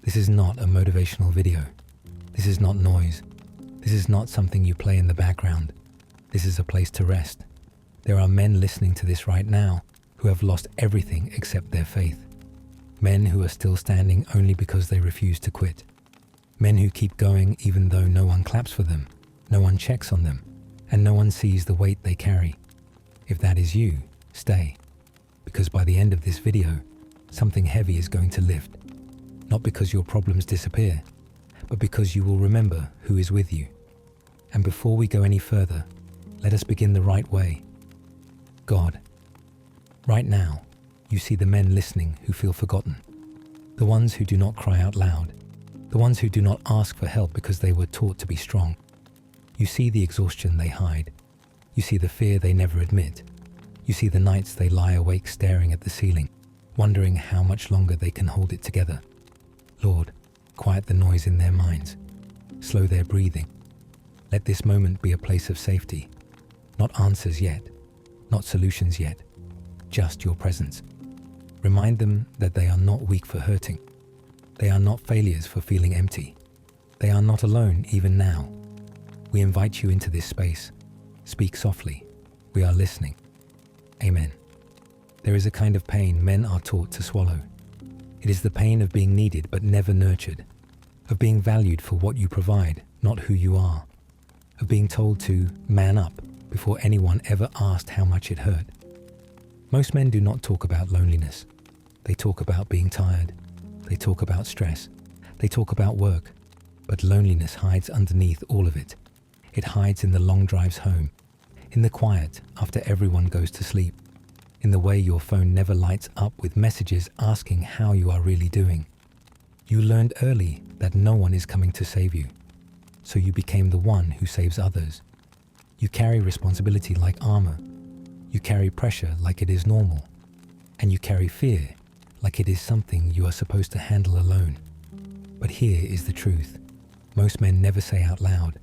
This is not a motivational video. This is not noise. This is not something you play in the background. This is a place to rest. There are men listening to this right now who have lost everything except their faith. Men who are still standing only because they refuse to quit. Men who keep going even though no one claps for them, no one checks on them, and no one sees the weight they carry. If that is you, stay. Because by the end of this video, something heavy is going to lift. Not because your problems disappear, but because you will remember who is with you. And before we go any further, let us begin the right way. God, right now, you see the men listening who feel forgotten. The ones who do not cry out loud. The ones who do not ask for help because they were taught to be strong. You see the exhaustion they hide. You see the fear they never admit. You see the nights they lie awake staring at the ceiling, wondering how much longer they can hold it together. Lord, quiet the noise in their minds. Slow their breathing. Let this moment be a place of safety. Not answers yet. Not solutions yet. Just your presence. Remind them that they are not weak for hurting. They are not failures for feeling empty. They are not alone even now. We invite you into this space. Speak softly. We are listening. Amen. There is a kind of pain men are taught to swallow. It is the pain of being needed but never nurtured. of being valued for what you provide, not who you are, of being told to man up before anyone ever asked how much it hurt. Most men do not talk about loneliness. They talk about being tired. They talk about stress. They talk about work. But loneliness hides underneath all of it. It hides in the long drives home, in the quiet after everyone goes to sleep, in the way your phone never lights up with messages asking how you are really doing. You learned early that no one is coming to save you, so you became the one who saves others. You carry responsibility like armor. You carry pressure like it is normal. And you carry fear like it is something you are supposed to handle alone. But here is the truth. Most men never say out loud.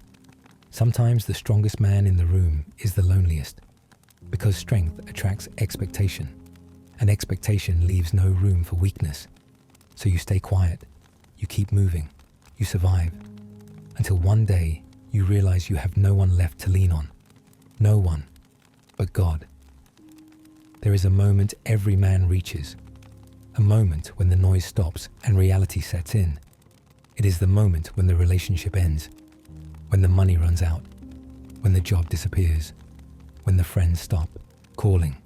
Sometimes the strongest man in the room is the loneliest, because strength attracts expectation, and expectation leaves no room for weakness. So you stay quiet, you keep moving, you survive, until one day you realize you have no one left to lean on. No one but God. There is a moment every man reaches, a moment when the noise stops and reality sets in. It is the moment when the relationship ends, when the money runs out, when the job disappears, when the friends stop calling,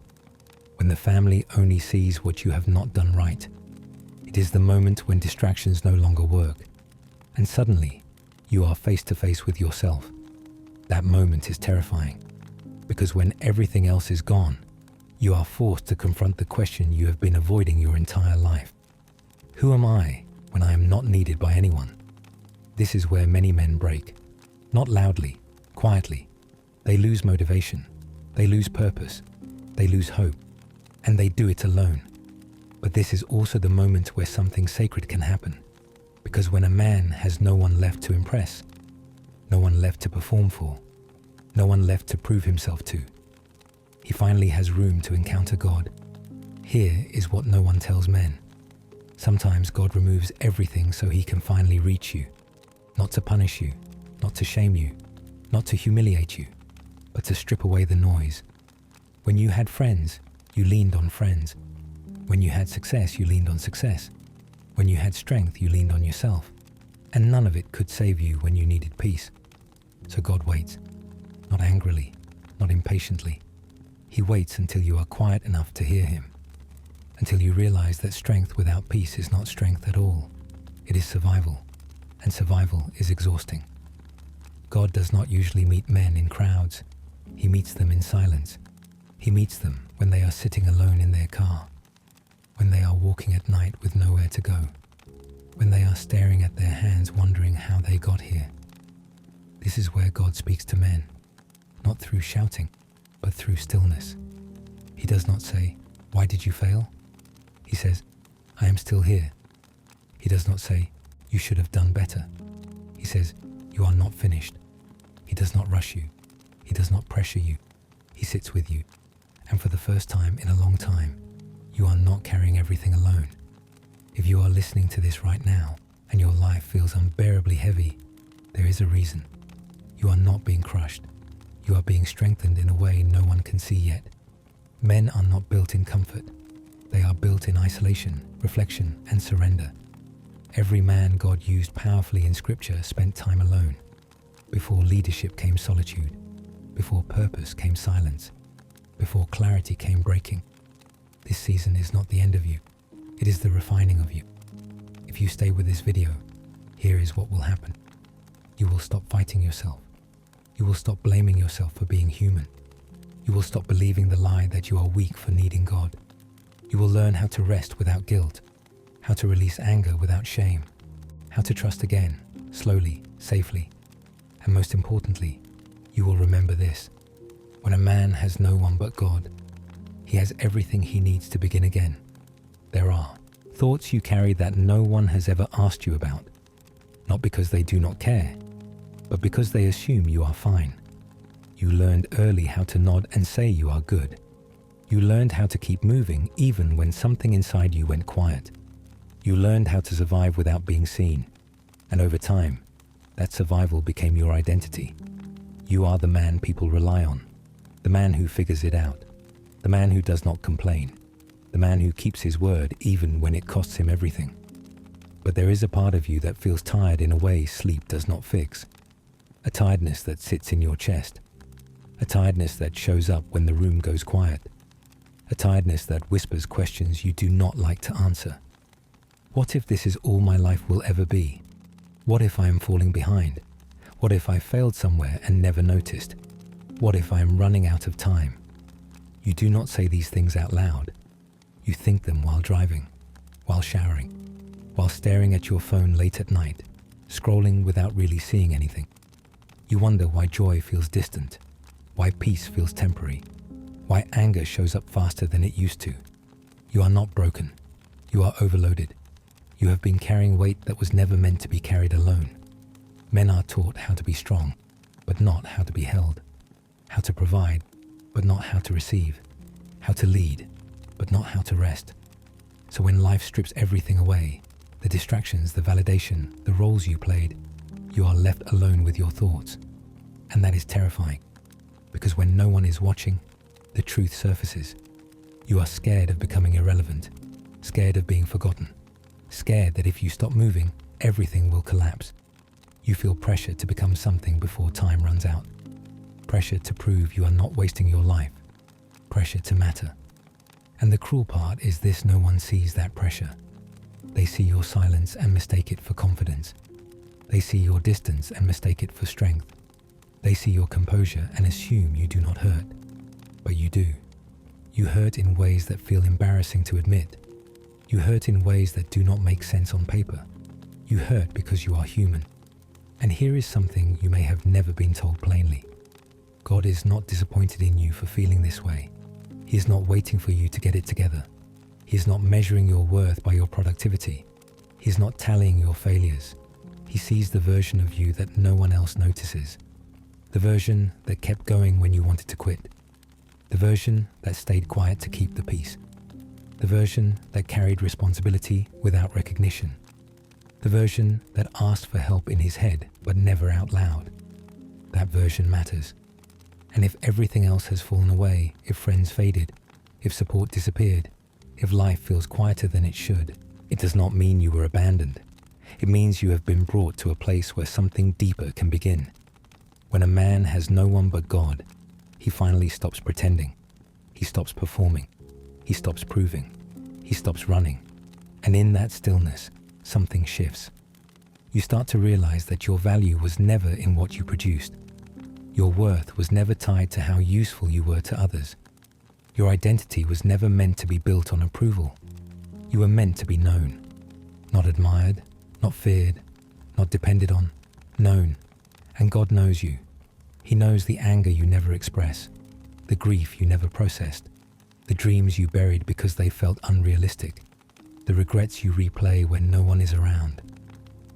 when the family only sees what you have not done right. It is the moment when distractions no longer work, and suddenly you are face to face with yourself. That moment is terrifying, because when everything else is gone, you are forced to confront the question you have been avoiding your entire life. Who am I when I am not needed by anyone? This is where many men break. Not loudly, quietly. They lose motivation. They lose purpose. They lose hope. And they do it alone. But this is also the moment where something sacred can happen. Because when a man has no one left to impress, no one left to perform for, no one left to prove himself to, he finally has room to encounter God. Here is what no one tells men. Sometimes God removes everything so he can finally reach you. Not to punish you, not to shame you, not to humiliate you, but to strip away the noise. When you had friends, you leaned on friends. When you had success, you leaned on success. When you had strength, you leaned on yourself. And none of it could save you when you needed peace. So God waits, not angrily, not impatiently. He waits until you are quiet enough to hear him, until you realize that strength without peace is not strength at all. It is survival, and survival is exhausting. God does not usually meet men in crowds. He meets them in silence. He meets them when they are sitting alone in their car, when they are walking at night with nowhere to go, when they are staring at their hands wondering how they got here. This is where God speaks to men, not through shouting, but through stillness. He does not say, "Why did you fail?" He says, "I am still here." He does not say, "You should have done better." He says, "You are not finished." He does not rush you. He does not pressure you. He sits with you. And for the first time in a long time, you are not carrying everything alone. If you are listening to this right now and your life feels unbearably heavy, there is a reason. You are not being crushed. You are being strengthened in a way no one can see yet. Men are not built in comfort. They are built in isolation, reflection, and surrender. Every man God used powerfully in Scripture spent time alone. Before leadership came solitude. Before purpose came silence. Before clarity came breaking. This season is not the end of you. It is the refining of you. If you stay with this video, here is what will happen. You will stop fighting yourself. You will stop blaming yourself for being human. You will stop believing the lie that you are weak for needing God. You will learn how to rest without guilt, how to release anger without shame, how to trust again, slowly, safely. And most importantly, you will remember this. When a man has no one but God, he has everything he needs to begin again. There are thoughts you carry that no one has ever asked you about, not because they do not care, but because they assume you are fine. You learned early how to nod and say you are good. You learned how to keep moving even when something inside you went quiet. You learned how to survive without being seen. And over time, that survival became your identity. You are the man people rely on, the man who figures it out, the man who does not complain, the man who keeps his word even when it costs him everything. But there is a part of you that feels tired in a way sleep does not fix. A tiredness that sits in your chest. A tiredness that shows up when the room goes quiet. A tiredness that whispers questions you do not like to answer. What if this is all my life will ever be? What if I am falling behind? What if I failed somewhere and never noticed? What if I am running out of time? You do not say these things out loud. You think them while driving, while showering, while staring at your phone late at night, scrolling without really seeing anything. You wonder why joy feels distant, why peace feels temporary, why anger shows up faster than it used to. You are not broken. You are overloaded. You have been carrying weight that was never meant to be carried alone. Men are taught how to be strong, but not how to be held. How to provide, but not how to receive. How to lead, but not how to rest. So when life strips everything away, the distractions, the validation, the roles you played, you are left alone with your thoughts. And that is terrifying, because when no one is watching, the truth surfaces. You are scared of becoming irrelevant, scared of being forgotten, scared that if you stop moving, everything will collapse. You feel pressure to become something before time runs out. Pressure to prove you are not wasting your life. Pressure to matter. And the cruel part is this: no one sees that pressure. They see your silence and mistake it for confidence. They see your distance and mistake it for strength. They see your composure and assume you do not hurt. But you do. You hurt in ways that feel embarrassing to admit. You hurt in ways that do not make sense on paper. You hurt because you are human. And here is something you may have never been told plainly. God is not disappointed in you for feeling this way. He is not waiting for you to get it together. He is not measuring your worth by your productivity. He is not tallying your failures. He sees the version of you that no one else notices. The version that kept going when you wanted to quit. The version that stayed quiet to keep the peace. The version that carried responsibility without recognition. The version that asked for help in his head but never out loud. That version matters. And if everything else has fallen away, if friends faded, if support disappeared, if life feels quieter than it should, it does not mean you were abandoned. It means you have been brought to a place where something deeper can begin. When a man has no one but God, he finally stops pretending. He stops performing. He stops proving. He stops running. And in that stillness, something shifts. You start to realize that your value was never in what you produced. Your worth was never tied to how useful you were to others. Your identity was never meant to be built on approval. You were meant to be known. Not admired, not feared, not depended on. Known. And God knows you. He knows the anger you never express, the grief you never processed, the dreams you buried because they felt unrealistic, the regrets you replay when no one is around.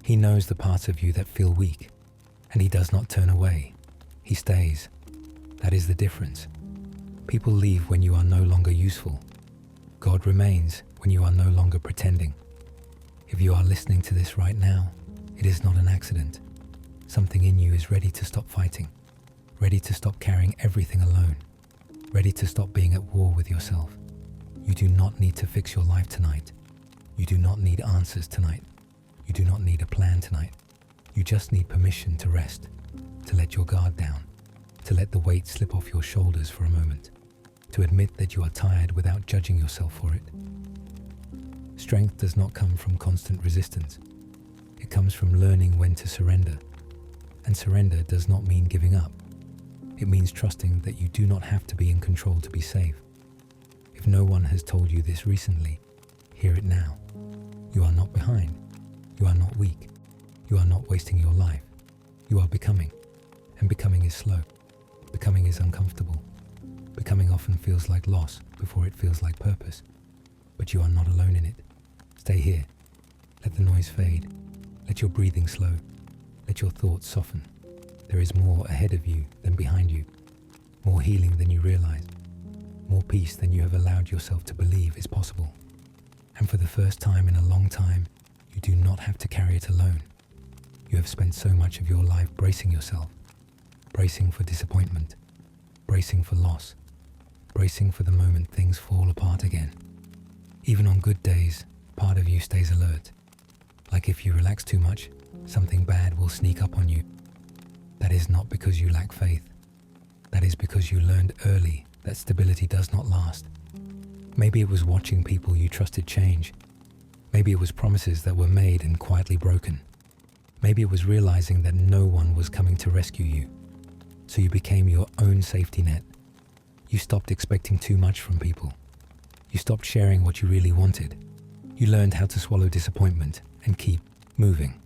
He knows the parts of you that feel weak, and he does not turn away. He stays. That is the difference. People leave when you are no longer useful. God remains when you are no longer pretending. If you are listening to this right now, it is not an accident. Something in you is ready to stop fighting, ready to stop carrying everything alone, ready to stop being at war with yourself. You do not need to fix your life tonight. You do not need answers tonight. You do not need a plan tonight. You just need permission to rest, to let your guard down, to let the weight slip off your shoulders for a moment, to admit that you are tired without judging yourself for it. Strength does not come from constant resistance. It comes from learning when to surrender. And surrender does not mean giving up. It means trusting that you do not have to be in control to be safe. If no one has told you this recently, hear it now. You are not behind. You are not weak. You are not wasting your life. You are becoming. And becoming is slow. Becoming is uncomfortable. Becoming often feels like loss before it feels like purpose. But you are not alone in it. Stay here. Let the noise fade. Let your breathing slow. Let your thoughts soften. There is more ahead of you than behind you. More healing than you realize. More peace than you have allowed yourself to believe is possible. And for the first time in a long time, you do not have to carry it alone. You have spent so much of your life bracing yourself. Bracing for disappointment. Bracing for loss. Bracing for the moment things fall apart again. Even on good days, part of you stays alert. Like if you relax too much, something bad will sneak up on you. That is not because you lack faith. That is because you learned early that stability does not last. Maybe it was watching people you trusted change. Maybe it was promises that were made and quietly broken. Maybe it was realizing that no one was coming to rescue you. So you became your own safety net. You stopped expecting too much from people. You stopped sharing what you really wanted. You learned how to swallow disappointment and keep moving.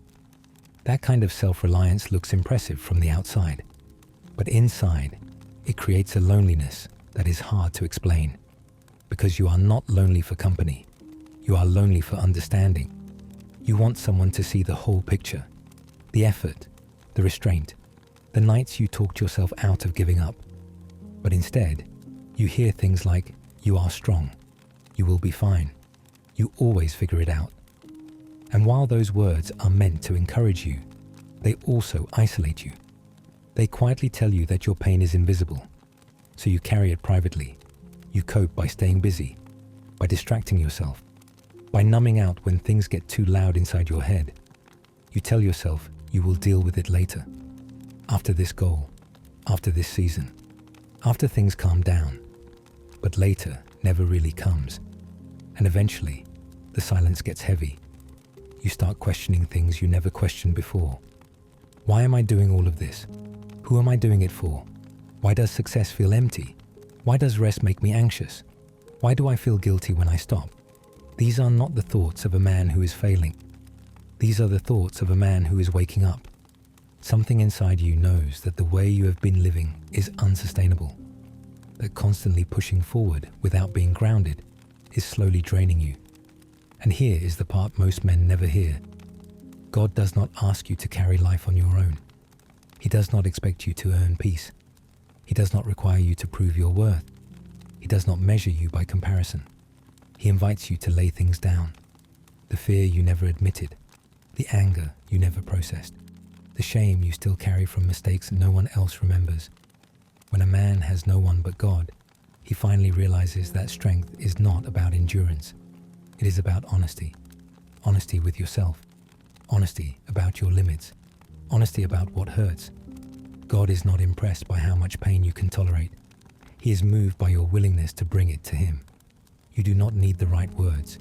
That kind of self-reliance looks impressive from the outside, but inside, it creates a loneliness that is hard to explain. Because you are not lonely for company. You are lonely for understanding. You want someone to see the whole picture. The effort, the restraint, the nights you talked yourself out of giving up. But instead, you hear things like, "You are strong. You will be fine. You always figure it out." And while those words are meant to encourage you, they also isolate you. They quietly tell you that your pain is invisible, so you carry it privately. You cope by staying busy, by distracting yourself, by numbing out when things get too loud inside your head. You tell yourself you will deal with it later, after this goal, after this season, after things calm down. But later never really comes, and eventually the silence gets heavy. You start questioning things you never questioned before. Why am I doing all of this? Who am I doing it for? Why does success feel empty? Why does rest make me anxious? Why do I feel guilty when I stop? These are not the thoughts of a man who is failing. These are the thoughts of a man who is waking up. Something inside you knows that the way you have been living is unsustainable, that constantly pushing forward without being grounded is slowly draining you. And here is the part most men never hear. God does not ask you to carry life on your own. He does not expect you to earn peace. He does not require you to prove your worth. He does not measure you by comparison. He invites you to lay things down. The fear you never admitted, the anger you never processed, the shame you still carry from mistakes no one else remembers. When a man has no one but God, he finally realizes that strength is not about endurance. It is about honesty. Honesty with yourself. Honesty about your limits. Honesty about what hurts. God is not impressed by how much pain you can tolerate. He is moved by your willingness to bring it to Him. You do not need the right words.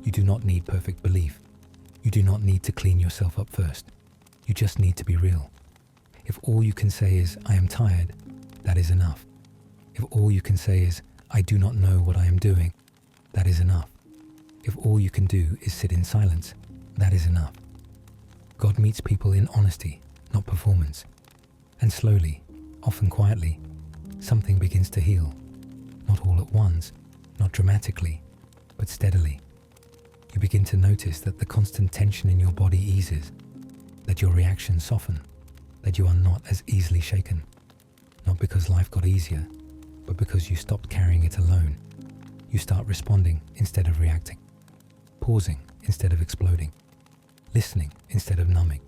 You do not need perfect belief. You do not need to clean yourself up first. You just need to be real. If all you can say is, "I am tired," that is enough. If all you can say is, "I do not know what I am doing," that is enough. If all you can do is sit in silence, that is enough. God meets people in honesty, not performance. And slowly, often quietly, something begins to heal. Not all at once, not dramatically, but steadily. You begin to notice that the constant tension in your body eases, that your reactions soften, that you are not as easily shaken. Not because life got easier, but because you stopped carrying it alone. You start responding instead of reacting, pausing instead of exploding, listening instead of numbing.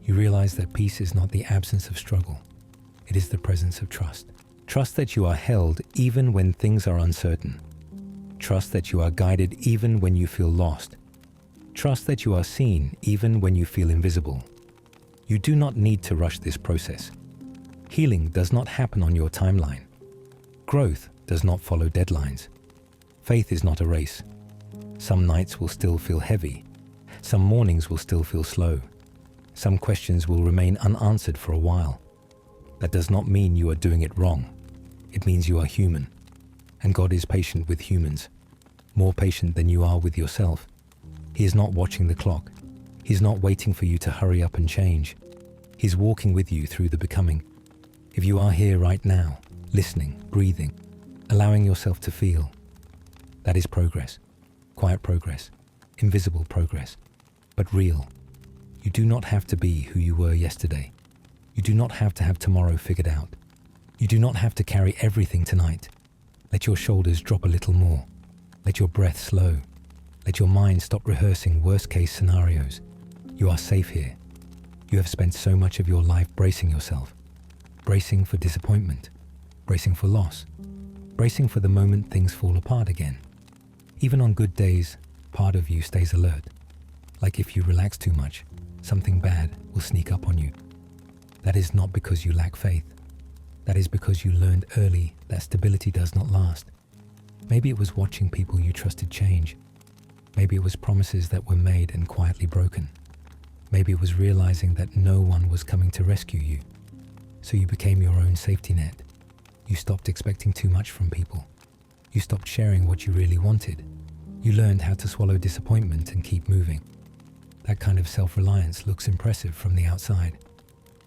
You realize that peace is not the absence of struggle. It is the presence of trust. Trust that you are held even when things are uncertain. Trust that you are guided even when you feel lost. Trust that you are seen even when you feel invisible. You do not need to rush this process. Healing does not happen on your timeline. Growth does not follow deadlines. Faith is not a race. Some nights will still feel heavy. Some mornings will still feel slow. Some questions will remain unanswered for a while. That does not mean you are doing it wrong. It means you are human. And God is patient with humans, more patient than you are with yourself. He is not watching the clock. He is not waiting for you to hurry up and change. He's walking with you through the becoming. If you are here right now, listening, breathing, allowing yourself to feel, that is progress. Quiet progress, invisible progress, but real. You do not have to be who you were yesterday. You do not have to have tomorrow figured out. You do not have to carry everything tonight. Let your shoulders drop a little more. Let your breath slow. Let your mind stop rehearsing worst-case scenarios. You are safe here. You have spent so much of your life bracing yourself. Bracing for disappointment. Bracing for loss. Bracing for the moment things fall apart again. Even on good days, part of you stays alert, Like if you relax too much, something bad will sneak up on you. That is not because you lack faith. That is because you learned early that stability does not last. Maybe it was watching people you trusted change. Maybe it was promises that were made and quietly broken. Maybe it was realizing that no one was coming to rescue you. So you became your own safety net. You stopped expecting too much from people. You stopped sharing what you really wanted. You learned how to swallow disappointment and keep moving. That kind of self-reliance looks impressive from the outside.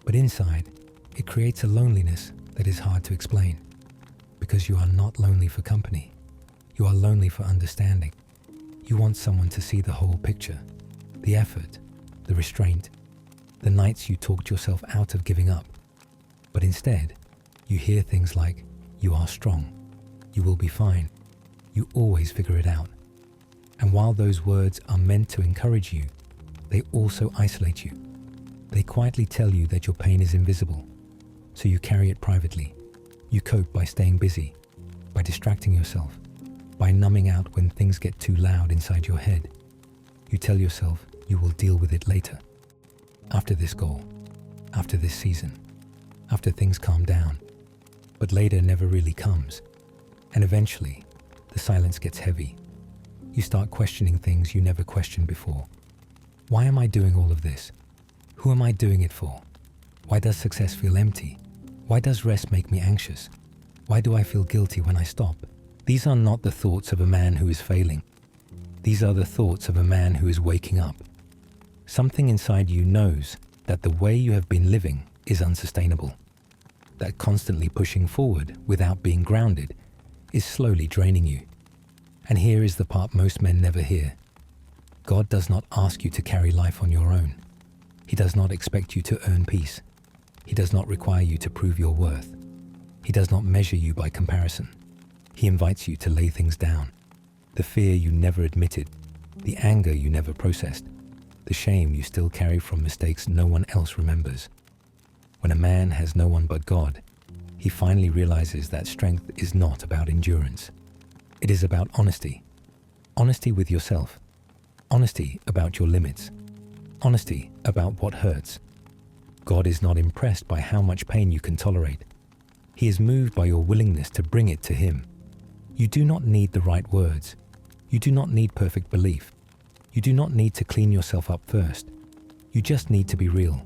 But inside, it creates a loneliness that is hard to explain. Because you are not lonely for company. You are lonely for understanding. You want someone to see the whole picture, the effort, the restraint, the nights you talked yourself out of giving up. But instead, you hear things like, you are strong, you will be fine, you always figure it out. And while those words are meant to encourage you, they also isolate you. They quietly tell you that your pain is invisible, so you carry it privately. You cope by staying busy, by distracting yourself, by numbing out when things get too loud inside your head. You tell yourself you will deal with it later. After this goal, after this season, after things calm down. But later never really comes. And eventually, the silence gets heavy. You start questioning things you never questioned before. Why am I doing all of this? Who am I doing it for? Why does success feel empty? Why does rest make me anxious? Why do I feel guilty when I stop? These are not the thoughts of a man who is failing. These are the thoughts of a man who is waking up. Something inside you knows that the way you have been living is unsustainable. That constantly pushing forward without being grounded is slowly draining you. And here is the part most men never hear. God does not ask you to carry life on your own. He does not expect you to earn peace. He does not require you to prove your worth. He does not measure you by comparison. He invites you to lay things down. The fear you never admitted, the anger you never processed, the shame you still carry from mistakes no one else remembers. When a man has no one but God, he finally realizes that strength is not about endurance. It is about honesty. Honesty with yourself. Honesty about your limits. Honesty about what hurts. God is not impressed by how much pain you can tolerate. He is moved by your willingness to bring it to Him. You do not need the right words. You do not need perfect belief. You do not need to clean yourself up first. You just need to be real.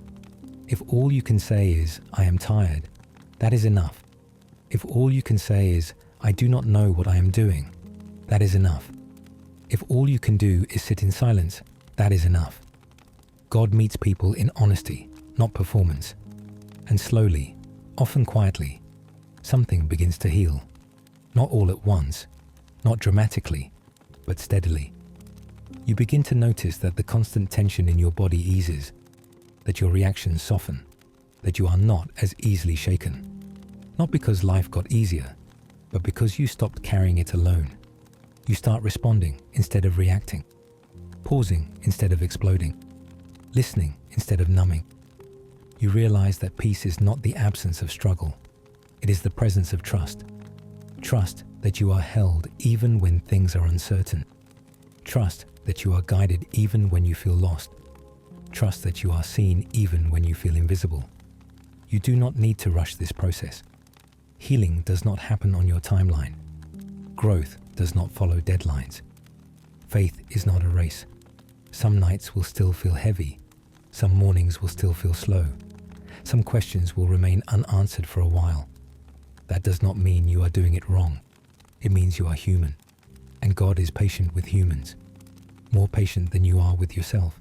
If all you can say is, I am tired, that is enough. If all you can say is, I do not know what I am doing, that is enough. If all you can do is sit in silence, that is enough. God meets people in honesty, not performance. And slowly, often quietly, something begins to heal. Not all at once, not dramatically, but steadily. You begin to notice that the constant tension in your body eases, that your reactions soften, that you are not as easily shaken. Not because life got easier, but because you stopped carrying it alone. You start responding instead of reacting, pausing instead of exploding, listening instead of numbing. You realize that peace is not the absence of struggle. It is the presence of trust. Trust that you are held even when things are uncertain. Trust that you are guided even when you feel lost. Trust that you are seen even when you feel invisible. You do not need to rush this process. Healing does not happen on your timeline. Growth does not follow deadlines. Faith is not a race. Some nights will still feel heavy. Some mornings will still feel slow. Some questions will remain unanswered for a while. That does not mean you are doing it wrong. It means you are human. And God is patient with humans. More patient than you are with yourself.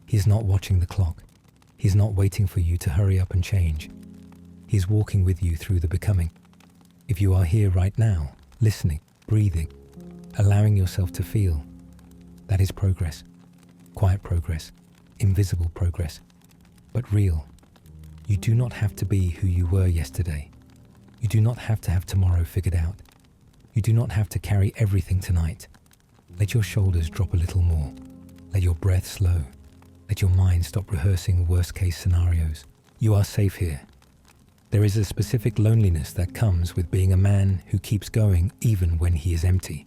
He is not watching the clock. He is not waiting for you to hurry up and change. He is walking with you through the becoming. If you are here right now, listening, breathing, allowing yourself to feel, that is progress. Quiet progress, invisible progress, but real. You do not have to be who you were yesterday. You do not have to have tomorrow figured out. You do not have to carry everything tonight. Let your shoulders drop a little more. Let your breath slow. Let your mind stop rehearsing worst-case scenarios. You are safe here. There is a specific loneliness that comes with being a man who keeps going even when he is empty.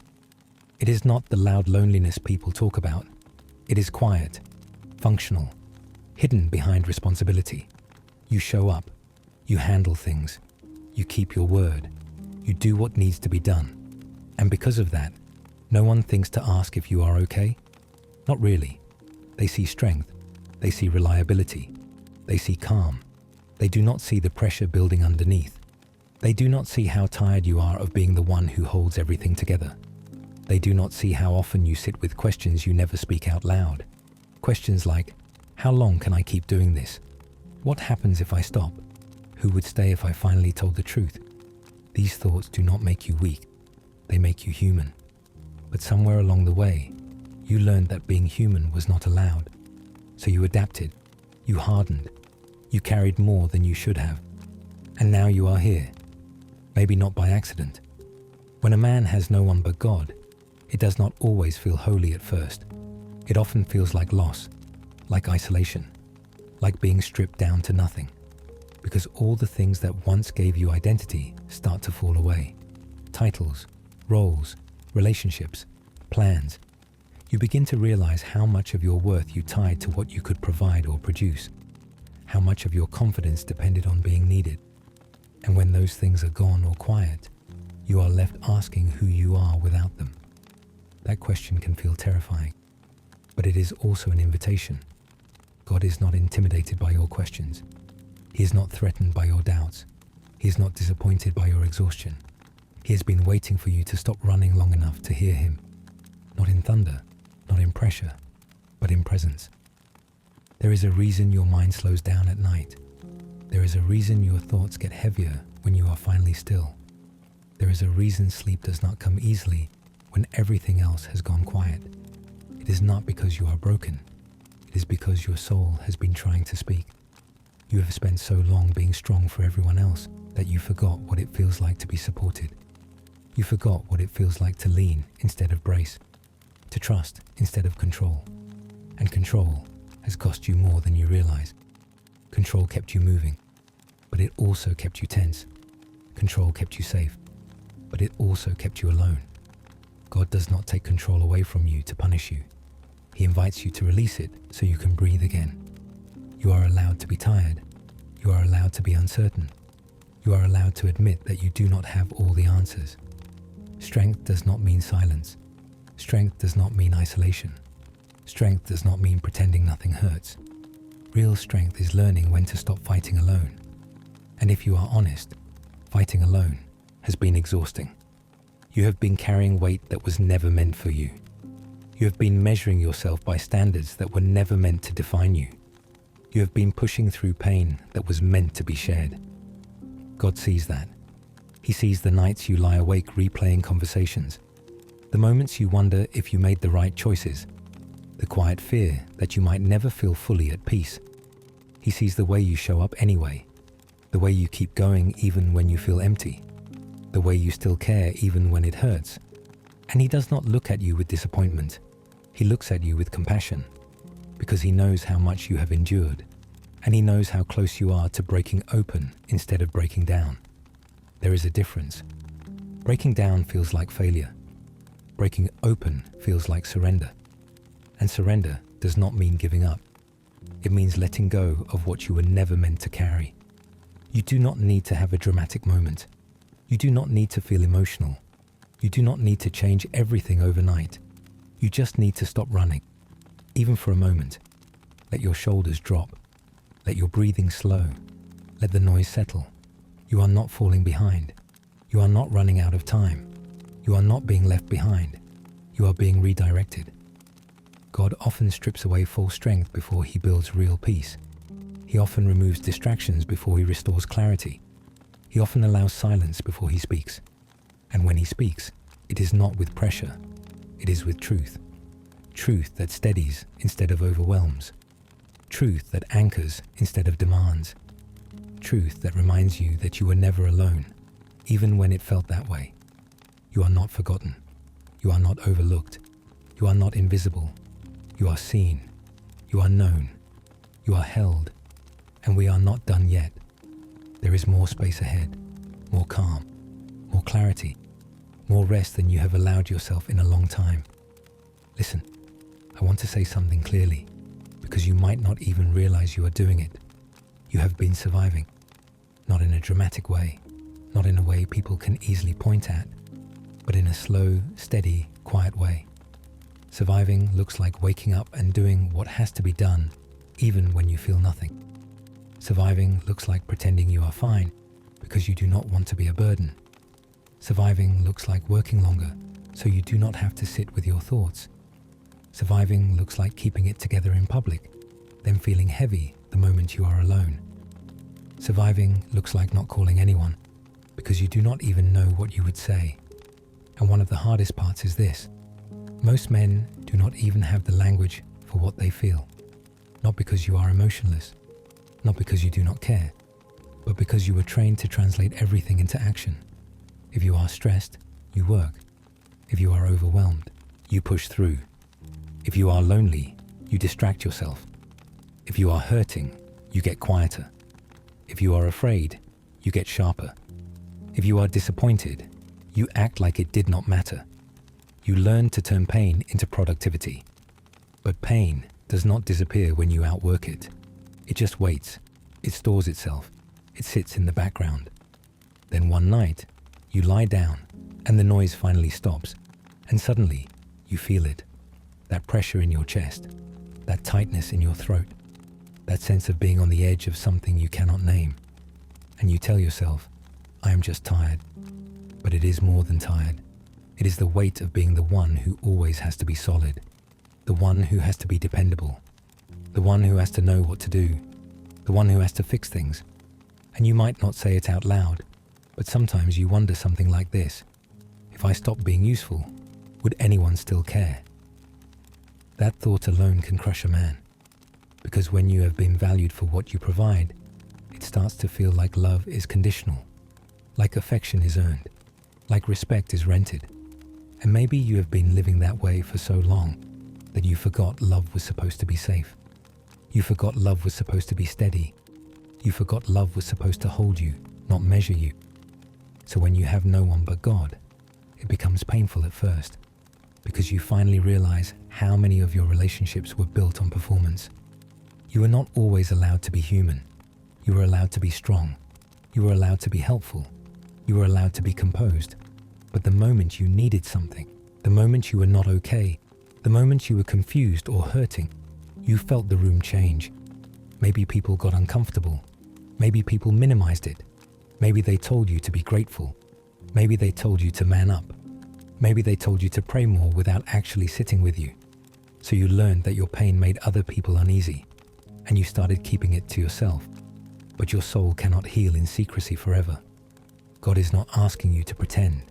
It is not the loud loneliness people talk about. It is quiet, functional, hidden behind responsibility. You show up, you handle things, you keep your word, you do what needs to be done. And because of that, no one thinks to ask if you are okay. Not really. They see strength, they see reliability, they see calm. They do not see the pressure building underneath. They do not see how tired you are of being the one who holds everything together. They do not see how often you sit with questions you never speak out loud. Questions like, how long can I keep doing this? What happens if I stop? Who would stay if I finally told the truth? These thoughts do not make you weak. They make you human. But somewhere along the way, you learned that being human was not allowed. So you adapted, you hardened, you carried more than you should have. And now you are here. Maybe not by accident. When a man has no one but God, it does not always feel holy at first. It often feels like loss, like isolation, like being stripped down to nothing. Because all the things that once gave you identity start to fall away. Titles, roles, relationships, plans. You begin to realize how much of your worth you tied to what you could provide or produce. How much of your confidence depended on being needed. And when those things are gone or quiet, you are left asking who you are without them. That question can feel terrifying, but it is also an invitation. God is not intimidated by your questions. He is not threatened by your doubts. He is not disappointed by your exhaustion. He has been waiting for you to stop running long enough to hear him. Not in thunder, not in pressure, but in presence. There is a reason your mind slows down at night. There is a reason your thoughts get heavier when you are finally still. There is a reason sleep does not come easily when everything else has gone quiet. It is not because you are broken. It is because your soul has been trying to speak. You have spent so long being strong for everyone else that you forgot what it feels like to be supported. You forgot what it feels like to lean instead of brace, to trust instead of control. And control has cost you more than you realize. Control kept you moving, but it also kept you tense. Control kept you safe, but it also kept you alone. God does not take control away from you to punish you. He invites you to release it so you can breathe again. You are allowed to be tired. You are allowed to be uncertain. You are allowed to admit that you do not have all the answers. Strength does not mean silence. Strength does not mean isolation. Strength does not mean pretending nothing hurts. Real strength is learning when to stop fighting alone. And if you are honest, fighting alone has been exhausting. You have been carrying weight that was never meant for you. You have been measuring yourself by standards that were never meant to define you. You have been pushing through pain that was meant to be shared. God sees that. He sees the nights you lie awake replaying conversations, the moments you wonder if you made the right choices, the quiet fear that you might never feel fully at peace. He sees the way you show up anyway, the way you keep going even when you feel empty, the way you still care even when it hurts. And he does not look at you with disappointment. He looks at you with compassion, because he knows how much you have endured, and he knows how close you are to breaking open instead of breaking down. There is a difference. Breaking down feels like failure. Breaking open feels like surrender. And surrender does not mean giving up. It means letting go of what you were never meant to carry. You do not need to have a dramatic moment. You do not need to feel emotional. You do not need to change everything overnight. You just need to stop running, even for a moment. Let your shoulders drop. Let your breathing slow. Let the noise settle. You are not falling behind. You are not running out of time. You are not being left behind. You are being redirected. God often strips away false strength before he builds real peace. He often removes distractions before he restores clarity. He often allows silence before he speaks. And when he speaks, it is not with pressure. It is with truth. Truth that steadies instead of overwhelms. Truth that anchors instead of demands. Truth that reminds you that you were never alone, even when it felt that way. You are not forgotten. You are not overlooked. You are not invisible. You are seen. You are known. You are held. And we are not done yet. There is more space ahead, more calm, more clarity, more rest than you have allowed yourself in a long time. Listen, I I want to say something clearly, because you might not even realize you are doing it. You have been surviving, not in a dramatic way, not in a way people can easily point at, but in a slow, steady, quiet way. Surviving looks like waking up and doing what has to be done, even when you feel nothing. Surviving looks like pretending you are fine because you do not want to be a burden. Surviving looks like working longer so you do not have to sit with your thoughts. Surviving looks like keeping it together in public, then feeling heavy the moment you are alone. Surviving looks like not calling anyone because you do not even know what you would say. And one of the hardest parts is this: most men do not even have the language for what they feel. Not because you are emotionless, not because you do not care, but because you were trained to translate everything into action. If you are stressed, you work. If you are overwhelmed, you push through. If you are lonely, you distract yourself. If you are hurting, you get quieter. If you are afraid, you get sharper. If you are disappointed, you act like it did not matter. You learn to turn pain into productivity. But pain does not disappear when you outwork it. It just waits. It stores itself. It sits in the background. Then one night, you lie down and the noise finally stops. And suddenly, you feel it. That pressure in your chest, that tightness in your throat, that sense of being on the edge of something you cannot name. And you tell yourself, I am just tired. But it is more than tired. It is the weight of being the one who always has to be solid, the one who has to be dependable, the one who has to know what to do, the one who has to fix things. And you might not say it out loud, but sometimes you wonder something like this: if I stopped being useful, would anyone still care? That thought alone can crush a man, because when you have been valued for what you provide, it starts to feel like love is conditional, like affection is earned, like respect is rented. And maybe you have been living that way for so long that you forgot love was supposed to be safe. You forgot love was supposed to be steady. You forgot love was supposed to hold you, not measure you. So when you have no one but God, it becomes painful at first, because you finally realize how many of your relationships were built on performance. You were not always allowed to be human. You were allowed to be strong. You were allowed to be helpful. You were allowed to be composed. But the moment you needed something, the moment you were not okay, the moment you were confused or hurting, you felt the room change. Maybe people got uncomfortable. Maybe people minimized it. Maybe they told you to be grateful. Maybe they told you to man up. Maybe they told you to pray more without actually sitting with you. So you learned that your pain made other people uneasy, and you started keeping it to yourself. But your soul cannot heal in secrecy forever. God is not asking you to pretend.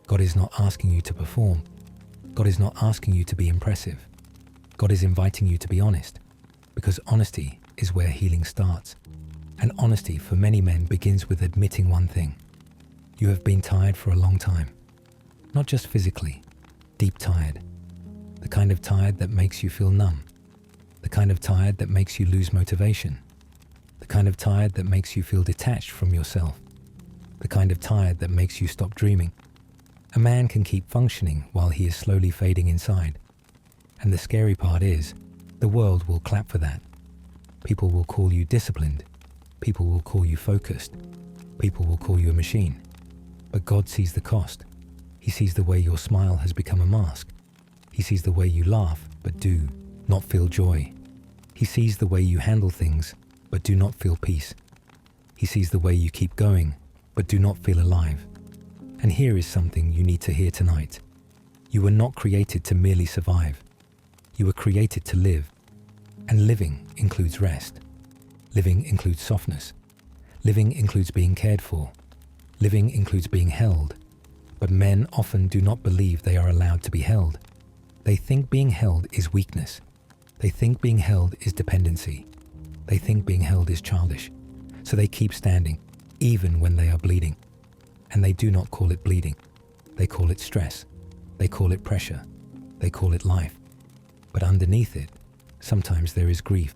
God is not asking you to perform. God is not asking you to be impressive. God is inviting you to be honest, because honesty is where healing starts. And honesty for many men begins with admitting one thing: you have been tired for a long time. Not just physically, deep tired. The kind of tired that makes you feel numb. The kind of tired that makes you lose motivation. The kind of tired that makes you feel detached from yourself. The kind of tired that makes you stop dreaming. A man can keep functioning while he is slowly fading inside. And the scary part is, the world will clap for that. People will call you disciplined. People will call you focused. People will call you a machine. But God sees the cost. He sees the way your smile has become a mask. He sees the way you laugh, but do not feel joy. He sees the way you handle things, but do not feel peace. He sees the way you keep going, but do not feel alive. And here is something you need to hear tonight. You were not created to merely survive. You were created to live. And living includes rest. Living includes softness. Living includes being cared for. Living includes being held. But men often do not believe they are allowed to be held. They think being held is weakness. They think being held is dependency. They think being held is childish. So they keep standing, even when they are bleeding. And they do not call it bleeding. They call it stress. They call it pressure. They call it life. But underneath it, sometimes there is grief.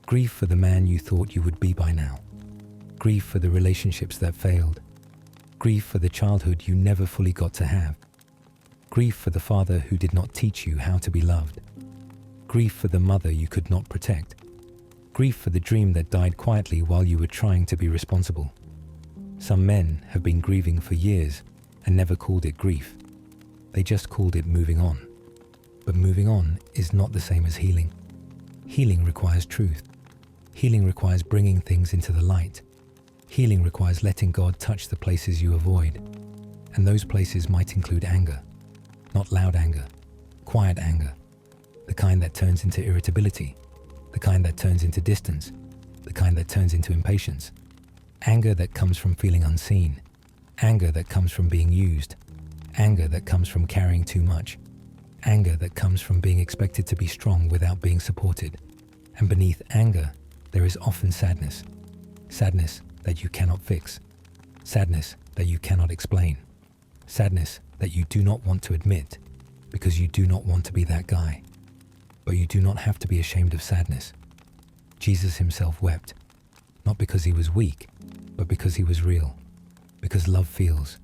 Grief for the man you thought you would be by now. Grief for the relationships that failed. Grief for the childhood you never fully got to have. Grief for the father who did not teach you how to be loved. Grief for the mother you could not protect. Grief for the dream that died quietly while you were trying to be responsible. Some men have been grieving for years and never called it grief. They just called it moving on. But moving on is not the same as healing. Healing requires truth. Healing requires bringing things into the light. Healing requires letting God touch the places you avoid. And those places might include anger. Not loud anger, quiet anger. The kind that turns into irritability. The kind that turns into distance. The kind that turns into impatience. Anger that comes from feeling unseen. Anger that comes from being used. Anger that comes from carrying too much. Anger that comes from being expected to be strong without being supported. And beneath anger, there is often sadness. Sadness that you cannot fix. Sadness that you cannot explain. Sadness that you do not want to admit because you do not want to be that guy. But you do not have to be ashamed of sadness. Jesus himself wept, not because he was weak, but because he was real. Because love feels.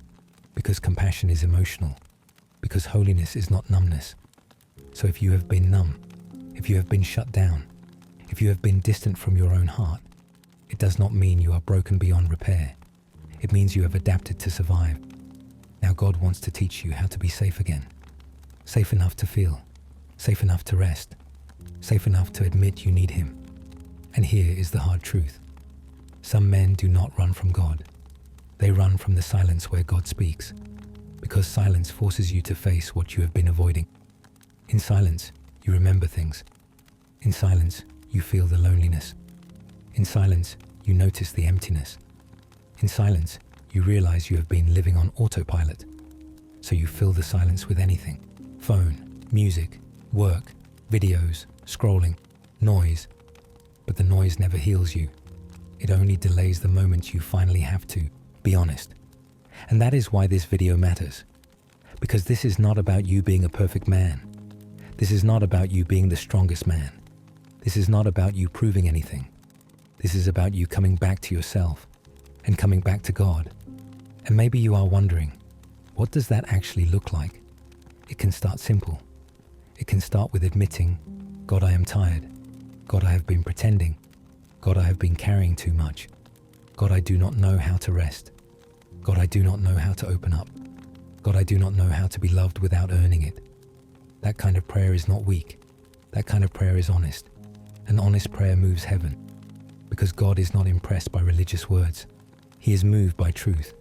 Because compassion is emotional. Because holiness is not numbness. So if you have been numb, if you have been shut down, if you have been distant from your own heart, it does not mean you are broken beyond repair. It means you have adapted to survive. Now God wants to teach you how to be safe again. Safe enough to feel. Safe enough to rest. Safe enough to admit you need him. And here is the hard truth. Some men do not run from God. They run from the silence where God speaks. Because silence forces you to face what you have been avoiding. In silence, you remember things. In silence, you feel the loneliness. In silence, you notice the emptiness. In silence, you realize you have been living on autopilot. So you fill the silence with anything. Phone, music, work, videos, scrolling, noise. But the noise never heals you. It only delays the moment you finally have to be honest. And that is why this video matters. Because this is not about you being a perfect man. This is not about you being the strongest man. This is not about you proving anything. This is about you coming back to yourself and coming back to God. And maybe you are wondering, what does that actually look like? It can start simple. It can start with admitting, God, I am tired. God, I have been pretending. God, I have been carrying too much. God, I do not know how to rest. God, I do not know how to open up. God, I do not know how to be loved without earning it. That kind of prayer is not weak. That kind of prayer is honest. An honest prayer moves heaven. Because God is not impressed by religious words. He is moved by truth.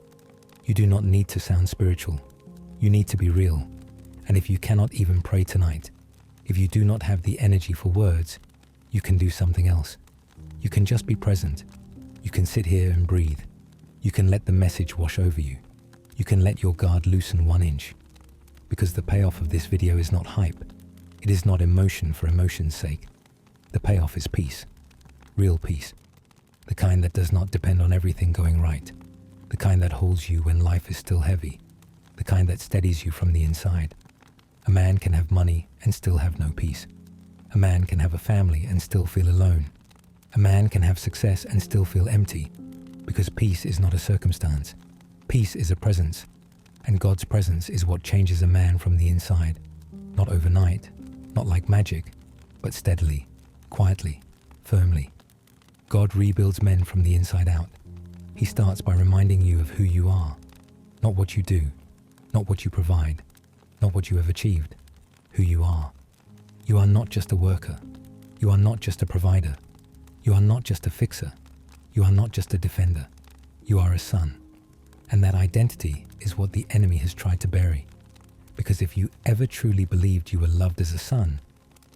You do not need to sound spiritual. You need to be real. And if you cannot even pray tonight, if you do not have the energy for words, you can do something else. You can just be present. You can sit here and breathe. You can let the message wash over you. You can let your guard loosen 1 inch. Because the payoff of this video is not hype. It is not emotion for emotion's sake. The payoff is peace. Real peace. The kind that does not depend on everything going right. The kind that holds you when life is still heavy. The kind that steadies you from the inside. A man can have money and still have no peace. A man can have a family and still feel alone. A man can have success and still feel empty. Because peace is not a circumstance. Peace is a presence. And God's presence is what changes a man from the inside. Not overnight, not like magic, but steadily, quietly, firmly. God rebuilds men from the inside out. He starts by reminding you of who you are, not what you do, not what you provide, not what you have achieved, who you are. You are not just a worker. You are not just a provider. You are not just a fixer. You are not just a defender. You are a son. And that identity is what the enemy has tried to bury. Because if you ever truly believed you were loved as a son,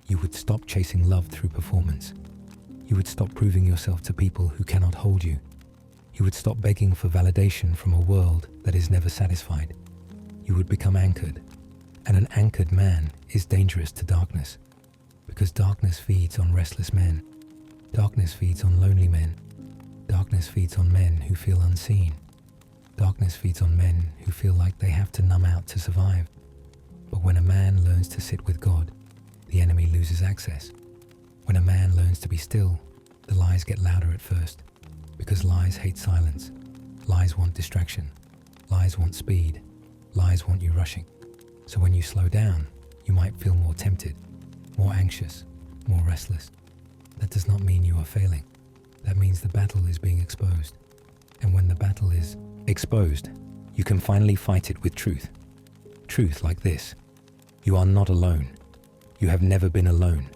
you would stop chasing love through performance. You would stop proving yourself to people who cannot hold you. You would stop begging for validation from a world that is never satisfied. You would become anchored. And an anchored man is dangerous to darkness. Because darkness feeds on restless men. Darkness feeds on lonely men. Darkness feeds on men who feel unseen. Darkness feeds on men who feel like they have to numb out to survive. But when a man learns to sit with God, the enemy loses access. When a man learns to be still, the lies get louder at first. Because lies hate silence. Lies want distraction. Lies want speed. Lies want you rushing. So when you slow down, you might feel more tempted, more anxious, more restless. That does not mean you are failing. That means the battle is being exposed. And when the battle is exposed, you can finally fight it with truth. Truth like this: you are not alone. You have never been alone.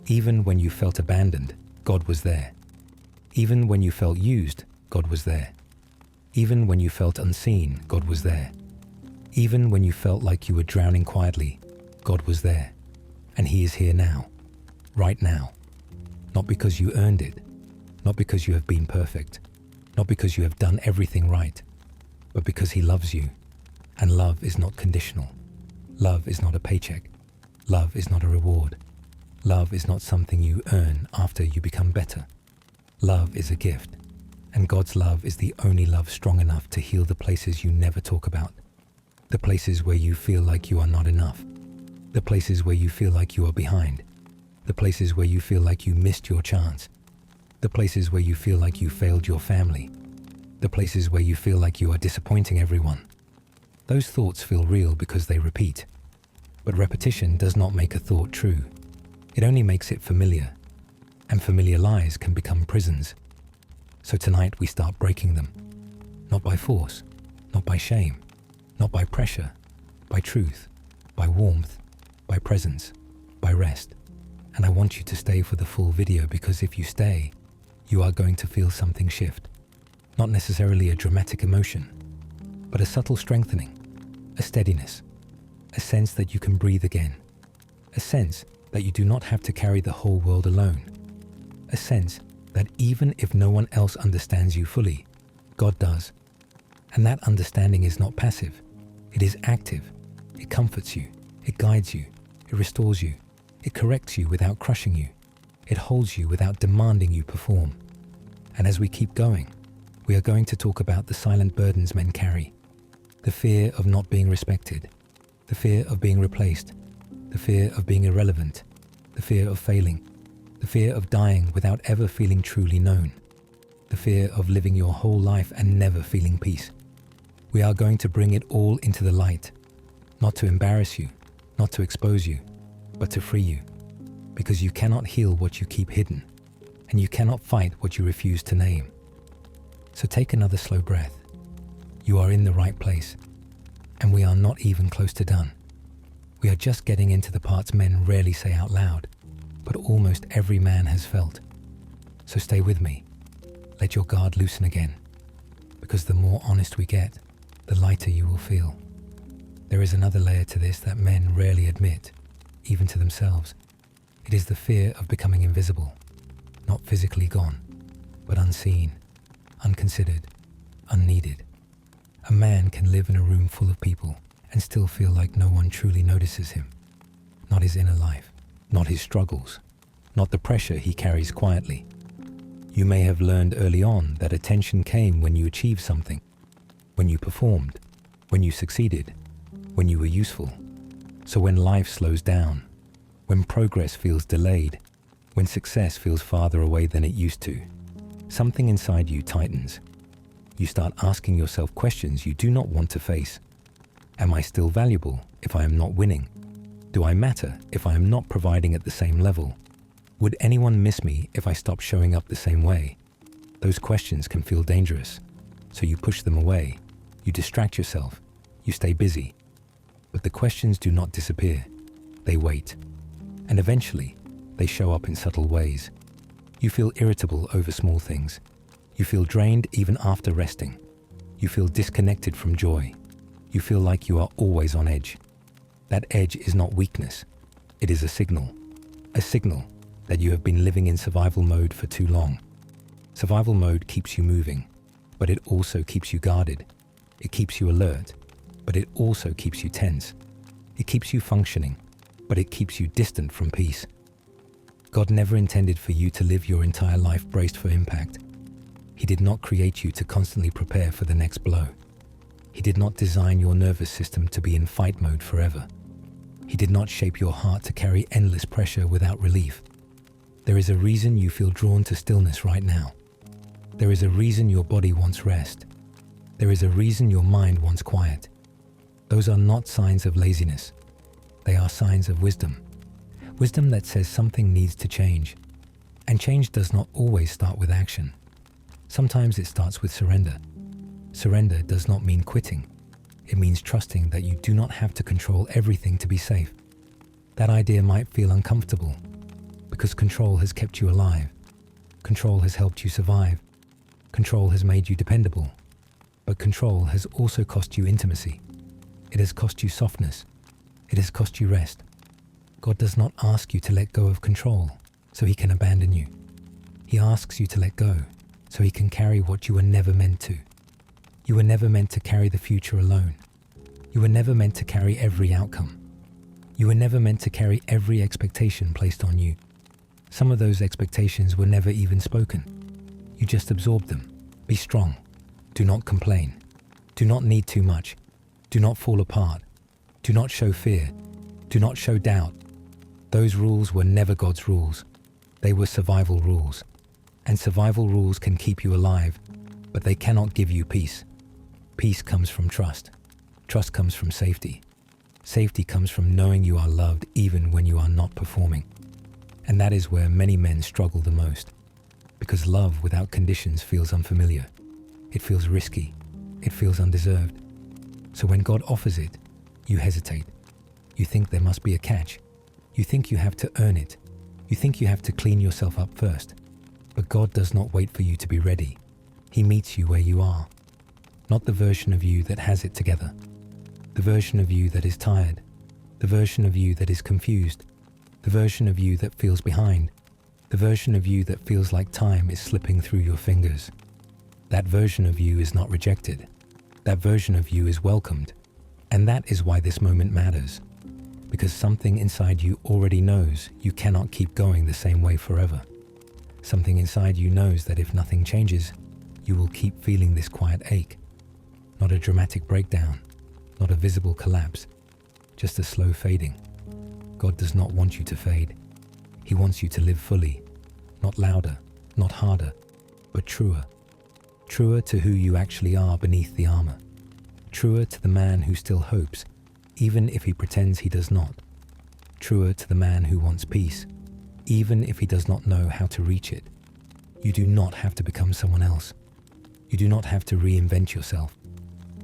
Even when you felt abandoned, God was there. Even when you felt used, God was there. Even when you felt unseen, God was there. Even when you felt like you were drowning quietly, God was there. And He is here now, right now. Not because you earned it, not because you have been perfect, not because you have done everything right, but because He loves you. And love is not conditional. Love is not a paycheck. Love is not a reward. Love is not something you earn after you become better. Love is a gift. And God's love is the only love strong enough to heal the places you never talk about. The places where you feel like you are not enough. The places where you feel like you are behind. The places where you feel like you missed your chance. The places where you feel like you failed your family. The places where you feel like you are disappointing everyone. Those thoughts feel real because they repeat. But repetition does not make a thought true. It only makes it familiar. And familiar lies can become prisons. So tonight we start breaking them. Not by force, not by shame, not by pressure, by truth, by warmth, by presence, by rest. And I want you to stay for the full video, because if you stay, you are going to feel something shift. Not necessarily a dramatic emotion, but a subtle strengthening, a steadiness, a sense that you can breathe again, a sense that you do not have to carry the whole world alone, a sense that even if no one else understands you fully, God does. And that understanding is not passive, it is active. It comforts you, it guides you, it restores you, it corrects you without crushing you, it holds you without demanding you perform. And as we keep going, we are going to talk about the silent burdens men carry, the fear of not being respected, the fear of being replaced, the fear of being irrelevant, the fear of failing, the fear of dying without ever feeling truly known, the fear of living your whole life and never feeling peace. We are going to bring it all into the light, not to embarrass you, not to expose you, but to free you, because you cannot heal what you keep hidden, and you cannot fight what you refuse to name. So take another slow breath. You are in the right place, and we are not even close to done. We are just getting into the parts men rarely say out loud, but almost every man has felt. So stay with me. Let your guard loosen again, because the more honest we get, the lighter you will feel. There is another layer to this that men rarely admit, even to themselves. It is the fear of becoming invisible, not physically gone, but unseen, unconsidered, unneeded. A man can live in a room full of people and still feel like no one truly notices him. Not his inner life, not his struggles, not the pressure he carries quietly. You may have learned early on that attention came when you achieved something, when you performed, when you succeeded, when you were useful. So when life slows down, when progress feels delayed, when success feels farther away than it used to, something inside you tightens. You start asking yourself questions you do not want to face. Am I still valuable if I am not winning? Do I matter if I am not providing at the same level? Would anyone miss me if I stopped showing up the same way? Those questions can feel dangerous, so you push them away. You distract yourself. You stay busy. But the questions do not disappear. They wait. And eventually, they show up in subtle ways. You feel irritable over small things. You feel drained even after resting. You feel disconnected from joy. You feel like you are always on edge. That edge is not weakness. It is a signal that you have been living in survival mode for too long. Survival mode keeps you moving, but it also keeps you guarded. It keeps you alert, but it also keeps you tense. It keeps you functioning, but it keeps you distant from peace. God never intended for you to live your entire life braced for impact. He did not create you to constantly prepare for the next blow. He did not design your nervous system to be in fight mode forever. He did not shape your heart to carry endless pressure without relief. There is a reason you feel drawn to stillness right now. There is a reason your body wants rest. There is a reason your mind wants quiet. Those are not signs of laziness. They are signs of wisdom. Wisdom that says something needs to change. And change does not always start with action. Sometimes it starts with surrender. Surrender does not mean quitting. It means trusting that you do not have to control everything to be safe. That idea might feel uncomfortable because control has kept you alive. Control has helped you survive. Control has made you dependable. But control has also cost you intimacy. It has cost you softness. It has cost you rest. God does not ask you to let go of control so he can abandon you. He asks you to let go so he can carry what you were never meant to. You were never meant to carry the future alone. You were never meant to carry every outcome. You were never meant to carry every expectation placed on you. Some of those expectations were never even spoken. You just absorbed them. Be strong. Do not complain. Do not need too much. Do not fall apart. Do not show fear. Do not show doubt. Those rules were never God's rules. They were survival rules. And survival rules can keep you alive, but they cannot give you peace. Peace comes from trust. Trust comes from safety. Safety comes from knowing you are loved even when you are not performing. And that is where many men struggle the most. Because love without conditions feels unfamiliar. It feels risky. It feels undeserved. So when God offers it, you hesitate. You think there must be a catch. You think you have to earn it. You think you have to clean yourself up first. But God does not wait for you to be ready. He meets you where you are. Not the version of you that has it together. The version of you that is tired. The version of you that is confused. The version of you that feels behind. The version of you that feels like time is slipping through your fingers. That version of you is not rejected. That version of you is welcomed. And that is why this moment matters. Because something inside you already knows you cannot keep going the same way forever. Something inside you knows that if nothing changes, you will keep feeling this quiet ache. Not a dramatic breakdown, not a visible collapse, just a slow fading. God does not want you to fade. He wants you to live fully, not louder, not harder, but truer. Truer to who you actually are beneath the armor. Truer to the man who still hopes, even if he pretends he does not. Truer to the man who wants peace, even if he does not know how to reach it. You do not have to become someone else. You do not have to reinvent yourself.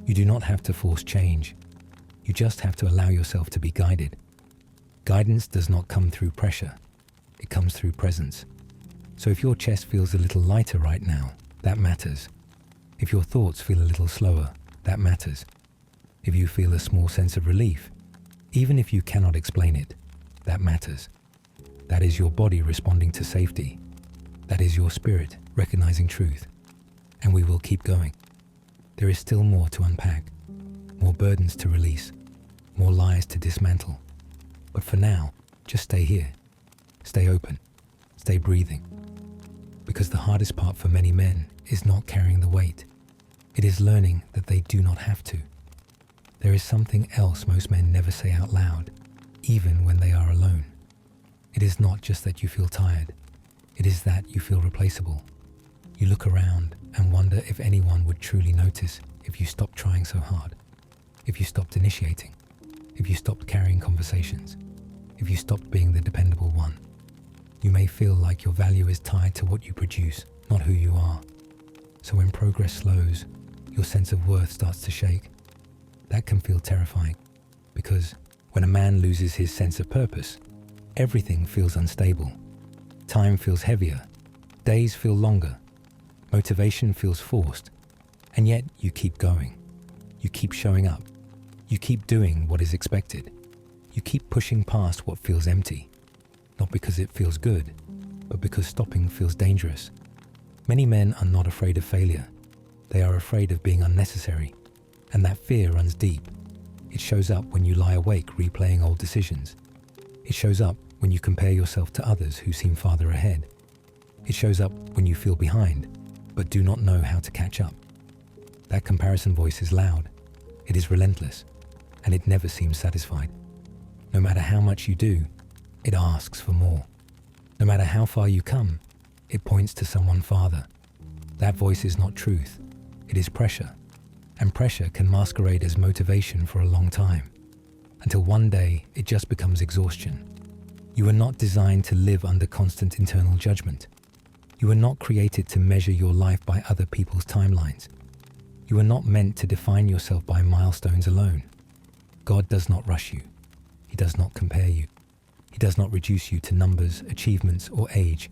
You do not have to force change. You just have to allow yourself to be guided. Guidance does not come through pressure. It comes through presence. So if your chest feels a little lighter right now, that matters. If your thoughts feel a little slower, that matters. If you feel a small sense of relief, even if you cannot explain it, that matters. That is your body responding to safety. That is your spirit recognizing truth. And we will keep going. There is still more to unpack, more burdens to release, more lies to dismantle. But for now, just stay here. Stay open. Stay breathing. Because the hardest part for many men is not carrying the weight. It is learning that they do not have to. There is something else most men never say out loud, even when they are alone. It is not just that you feel tired. It is that you feel replaceable. You look around and wonder if anyone would truly notice if you stopped trying so hard, if you stopped initiating, if you stopped carrying conversations, if you stopped being the dependable one. You may feel like your value is tied to what you produce, not who you are. So when progress slows, your sense of worth starts to shake. That can feel terrifying, because when a man loses his sense of purpose, everything feels unstable. Time feels heavier. Days feel longer. Motivation feels forced. And yet you keep going. You keep showing up. You keep doing what is expected. You keep pushing past what feels empty. Not because it feels good, but because stopping feels dangerous. Many men are not afraid of failure. They are afraid of being unnecessary. And that fear runs deep. It shows up when you lie awake replaying old decisions. It shows up when you compare yourself to others who seem farther ahead. It shows up when you feel behind, but do not know how to catch up. That comparison voice is loud. It is relentless, and it never seems satisfied. No matter how much you do, it asks for more. No matter how far you come, it points to someone farther. That voice is not truth. It is pressure. And pressure can masquerade as motivation for a long time, until one day it just becomes exhaustion. You were not designed to live under constant internal judgment. You were not created to measure your life by other people's timelines. You were not meant to define yourself by milestones alone. God does not rush you. He does not compare you. He does not reduce you to numbers, achievements, or age.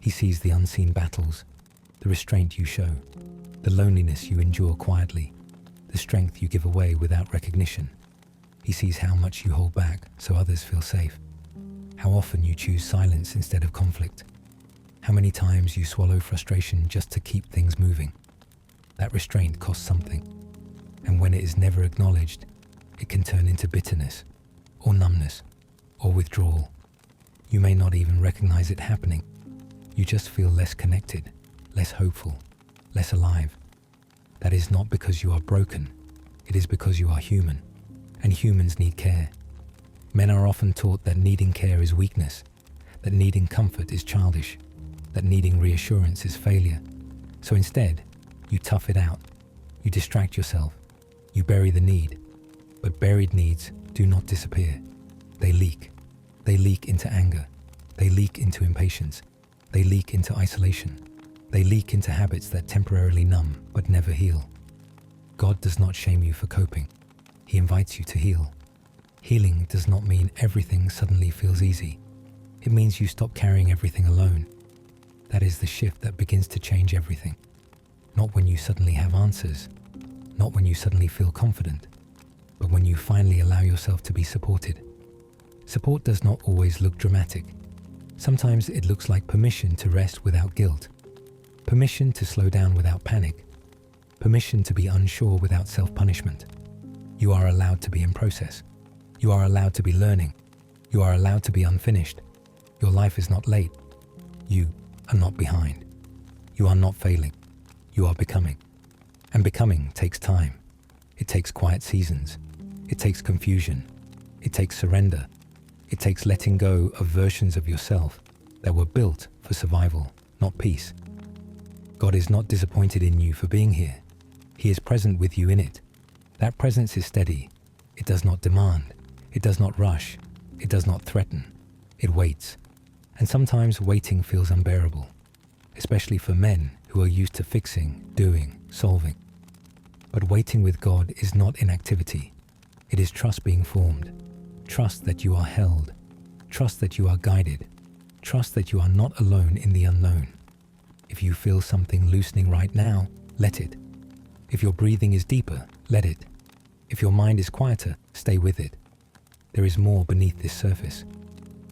He sees the unseen battles, the restraint you show, the loneliness you endure quietly, the strength you give away without recognition. He sees how much you hold back so others feel safe, how often you choose silence instead of conflict, how many times you swallow frustration just to keep things moving. That restraint costs something, and when it is never acknowledged, it can turn into bitterness, or numbness, or withdrawal. You may not even recognize it happening. You just feel less connected, less hopeful, less alive. That is not because you are broken. It is because you are human, and humans need care. Men are often taught that needing care is weakness, that needing comfort is childish, that needing reassurance is failure. So instead, you tough it out. You distract yourself. You bury the need. But buried needs do not disappear. They leak. They leak into anger. They leak into impatience. They leak into isolation. They leak into habits that temporarily numb but never heal. God does not shame you for coping. He invites you to heal. Healing does not mean everything suddenly feels easy. It means you stop carrying everything alone. That is the shift that begins to change everything. Not when you suddenly have answers, not when you suddenly feel confident, but when you finally allow yourself to be supported. Support does not always look dramatic. Sometimes it looks like permission to rest without guilt, permission to slow down without panic, permission to be unsure without self-punishment. You are allowed to be in process. You are allowed to be learning. You are allowed to be unfinished. Your life is not late. You are not behind. You are not failing. You are becoming. And becoming takes time. It takes quiet seasons. It takes confusion. It takes surrender. It takes letting go of versions of yourself that were built for survival, not peace. God is not disappointed in you for being here. He is present with you in it. That presence is steady. It does not demand. It does not rush. It does not threaten. It waits. And sometimes waiting feels unbearable, especially for men who are used to fixing, doing, solving. But waiting with God is not inactivity. It is trust being formed. Trust that you are held. Trust that you are guided. Trust that you are not alone in the unknown. If you feel something loosening right now, let it. If your breathing is deeper, let it. If your mind is quieter, stay with it. There is more beneath this surface.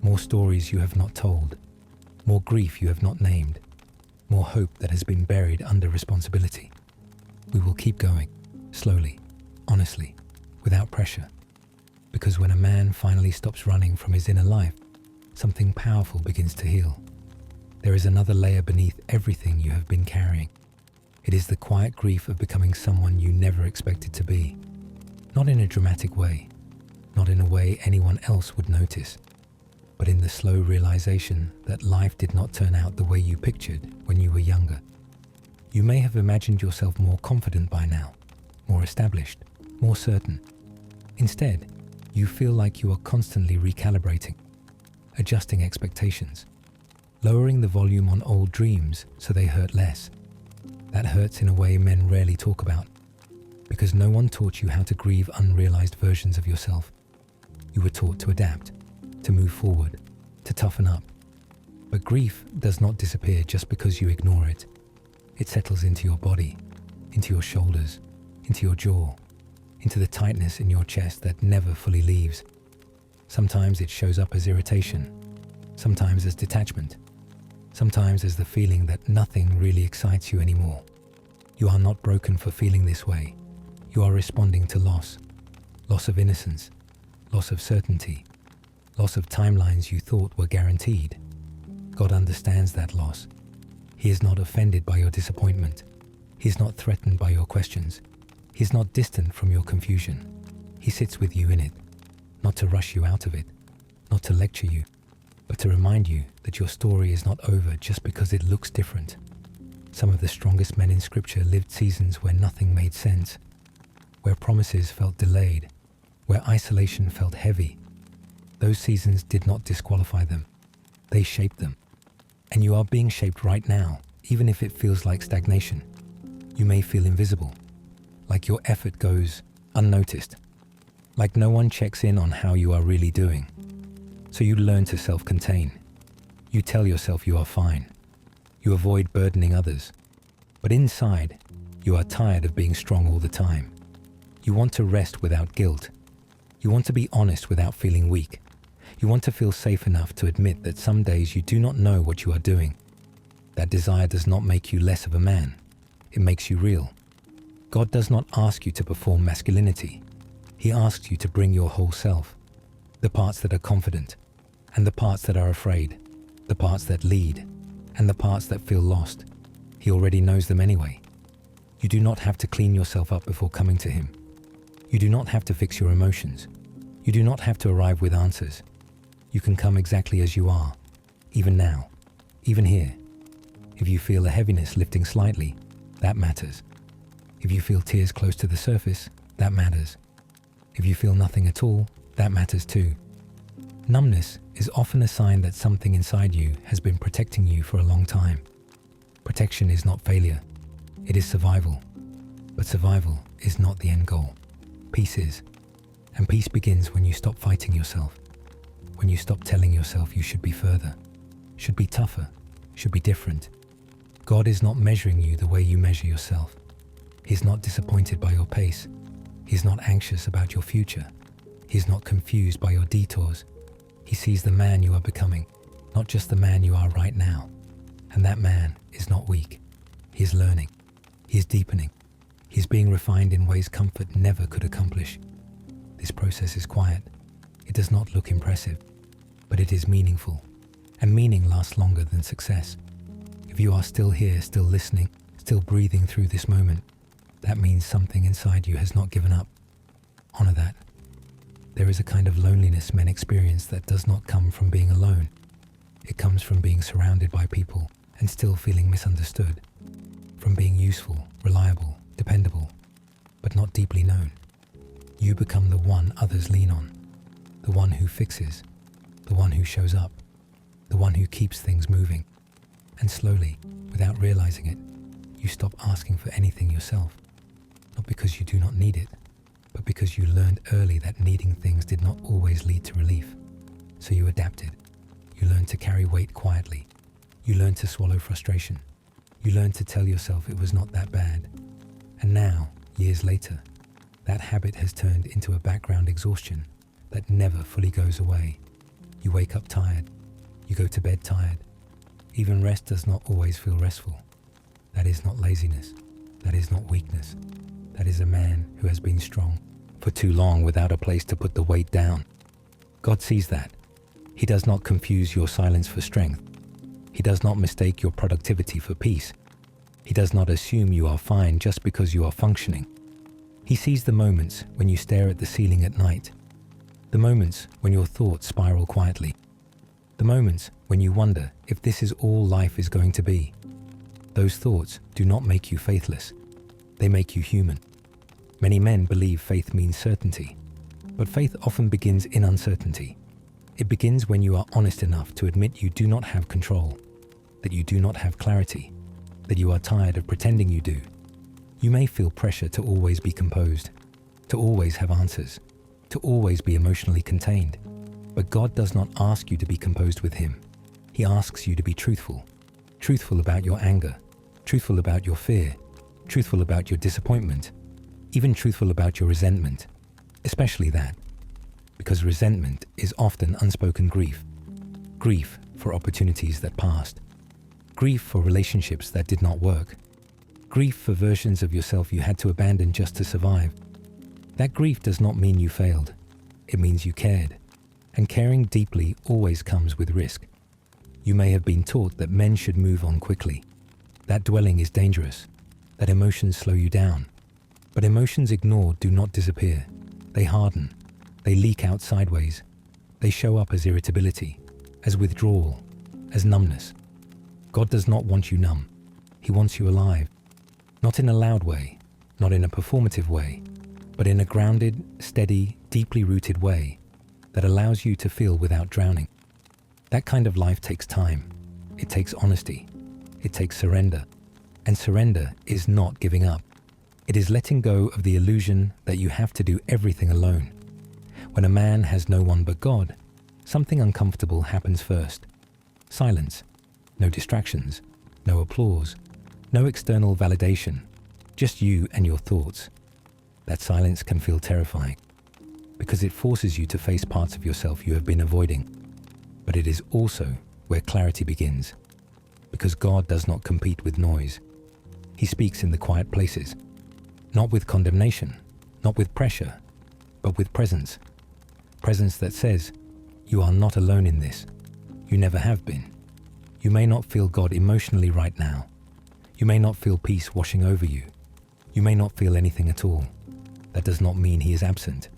More stories you have not told. More grief you have not named. More hope that has been buried under responsibility. We will keep going, slowly, honestly, without pressure. Because when a man finally stops running from his inner life, something powerful begins to heal. There is another layer beneath everything you have been carrying. It is the quiet grief of becoming someone you never expected to be. Not in a dramatic way, not in a way anyone else would notice, but in the slow realization that life did not turn out the way you pictured when you were younger. You may have imagined yourself more confident by now, more established, more certain. Instead, you feel like you are constantly recalibrating, adjusting expectations, lowering the volume on old dreams so they hurt less. That hurts in a way men rarely talk about, because no one taught you how to grieve unrealized versions of yourself. You were taught to adapt, to move forward, to toughen up. But grief does not disappear just because you ignore it. It settles into your body, into your shoulders, into your jaw, into the tightness in your chest that never fully leaves. Sometimes it shows up as irritation, sometimes as detachment, sometimes as the feeling that nothing really excites you anymore. You are not broken for feeling this way. You are responding to loss, loss of innocence, loss of certainty, loss of timelines you thought were guaranteed. God understands that loss. He is not offended by your disappointment. He is not threatened by your questions. He is not distant from your confusion. He sits with you in it, not to rush you out of it, not to lecture you, but to remind you that your story is not over just because it looks different. Some of the strongest men in Scripture lived seasons where nothing made sense, where promises felt delayed, where isolation felt heavy, Those seasons did not disqualify them. They shaped them. And you are being shaped right now, even if it feels like stagnation. You may feel invisible, like your effort goes unnoticed, like no one checks in on how you are really doing. So you learn to self-contain. You tell yourself you are fine. You avoid burdening others. But inside, you are tired of being strong all the time. You want to rest without guilt. You want to be honest without feeling weak. You want to feel safe enough to admit that some days you do not know what you are doing. That desire does not make you less of a man. It makes you real. God does not ask you to perform masculinity. He asks you to bring your whole self. The parts that are confident, and the parts that are afraid, the parts that lead, and the parts that feel lost. He already knows them anyway. You do not have to clean yourself up before coming to Him. You do not have to fix your emotions. You do not have to arrive with answers. You can come exactly as you are, even now, even here. If you feel a heaviness lifting slightly, that matters. If you feel tears close to the surface, that matters. If you feel nothing at all, that matters too. Numbness is often a sign that something inside you has been protecting you for a long time. Protection is not failure, it is survival. But survival is not the end goal. Peace is. And peace begins when you stop fighting yourself. When you stop telling yourself you should be further, should be tougher, should be different. God is not measuring you the way you measure yourself. He's not disappointed by your pace. He's not anxious about your future. He's not confused by your detours. He sees the man you are becoming, not just the man you are right now. And that man is not weak. He is learning. He is deepening. He is being refined in ways comfort never could accomplish. This process is quiet. It does not look impressive, but it is meaningful. And meaning lasts longer than success. If you are still here, still listening, still breathing through this moment, that means something inside you has not given up. Honor that. There is a kind of loneliness men experience that does not come from being alone. It comes from being surrounded by people and still feeling misunderstood. From being useful, reliable, dependable, but not deeply known. You become the one others lean on. The one who fixes. The one who shows up. The one who keeps things moving. And slowly, without realizing it, you stop asking for anything yourself. Not because you do not need it, but because you learned early that needing things did not always lead to relief. So you adapted. You learned to carry weight quietly. You learned to swallow frustration. You learned to tell yourself it was not that bad. And now, years later, that habit has turned into a background exhaustion that never fully goes away. You wake up tired. You go to bed tired. Even rest does not always feel restful. That is not laziness. That is not weakness. That is a man who has been strong for too long without a place to put the weight down. God sees that. He does not confuse your silence for strength. He does not mistake your productivity for peace. He does not assume you are fine just because you are functioning. He sees the moments when you stare at the ceiling at night. The moments when your thoughts spiral quietly. The moments when you wonder if this is all life is going to be. Those thoughts do not make you faithless. They make you human. Many men believe faith means certainty, but faith often begins in uncertainty. It begins when you are honest enough to admit you do not have control, that you do not have clarity, that you are tired of pretending you do. You may feel pressure to always be composed, to always have answers, to always be emotionally contained. But God does not ask you to be composed with Him. He asks you to be truthful. Truthful about your anger, truthful about your fear, truthful about your disappointment, even truthful about your resentment, especially that. Because resentment is often unspoken grief. Grief for opportunities that passed. Grief for relationships that did not work. Grief for versions of yourself you had to abandon just to survive. That grief does not mean you failed. It means you cared. And caring deeply always comes with risk. You may have been taught that men should move on quickly. That dwelling is dangerous. That emotions slow you down. But emotions ignored do not disappear. They harden. They leak out sideways. They show up as irritability, as withdrawal, as numbness. God does not want you numb. He wants you alive. Not in a loud way, not in a performative way, but in a grounded, steady, deeply rooted way. that allows you to feel without drowning. That kind of life takes time. It takes honesty. It takes surrender. And surrender is not giving up. It is letting go of the illusion that you have to do everything alone. When a man has no one but God, something uncomfortable happens first. Silence. No distractions. No applause. No external validation. Just you and your thoughts. That silence can feel terrifying because it forces you to face parts of yourself you have been avoiding. But it is also where clarity begins, because God does not compete with noise. He speaks in the quiet places, not with condemnation, not with pressure, but with presence. Presence that says, you are not alone in this. You never have been. You may not feel God emotionally right now. You may not feel peace washing over you. You may not feel anything at all. That does not mean he is absent.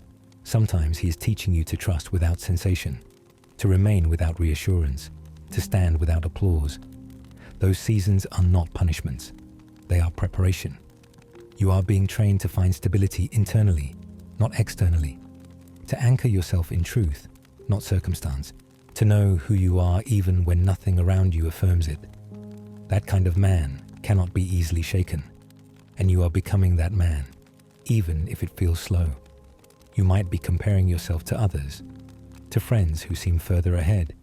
Sometimes he is teaching you to trust without sensation, to remain without reassurance, to stand without applause. Those seasons are not punishments. They are preparation. You are being trained to find stability internally, not externally. To anchor yourself in truth, not circumstance. To know who you are even when nothing around you affirms it. That kind of man cannot be easily shaken. And you are becoming that man, even if it feels slow. You might be comparing yourself to others, to friends who seem further ahead,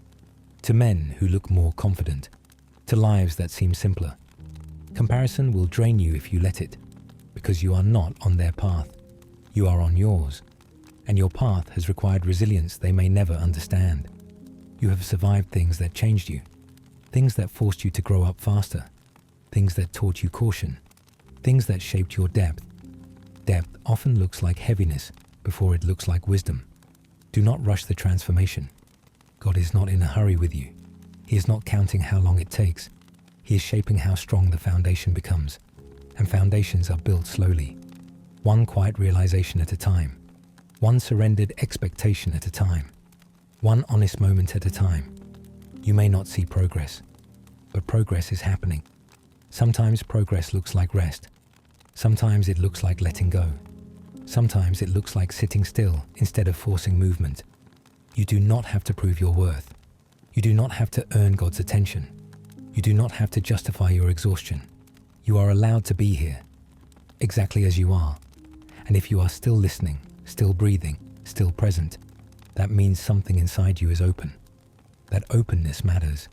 to men who look more confident, to lives that seem simpler. Comparison will drain you if you let it, because you are not on their path. You are on yours, and your path has required resilience they may never understand. You have survived things that changed you, things that forced you to grow up faster, things that taught you caution, things that shaped your depth. Depth often looks like heaviness before it looks like wisdom. Do not rush the transformation. God is not in a hurry with you. He is not counting how long it takes. He is shaping how strong the foundation becomes. And foundations are built slowly, one quiet realization at a time, one surrendered expectation at a time, one honest moment at a time. You may not see progress, but progress is happening. Sometimes progress looks like rest. Sometimes it looks like letting go. Sometimes it looks like sitting still instead of forcing movement. You do not have to prove your worth. You do not have to earn God's attention. You do not have to justify your exhaustion. You are allowed to be here, exactly as you are. And if you are still listening, still breathing, still present, that means something inside you is open. That openness matters.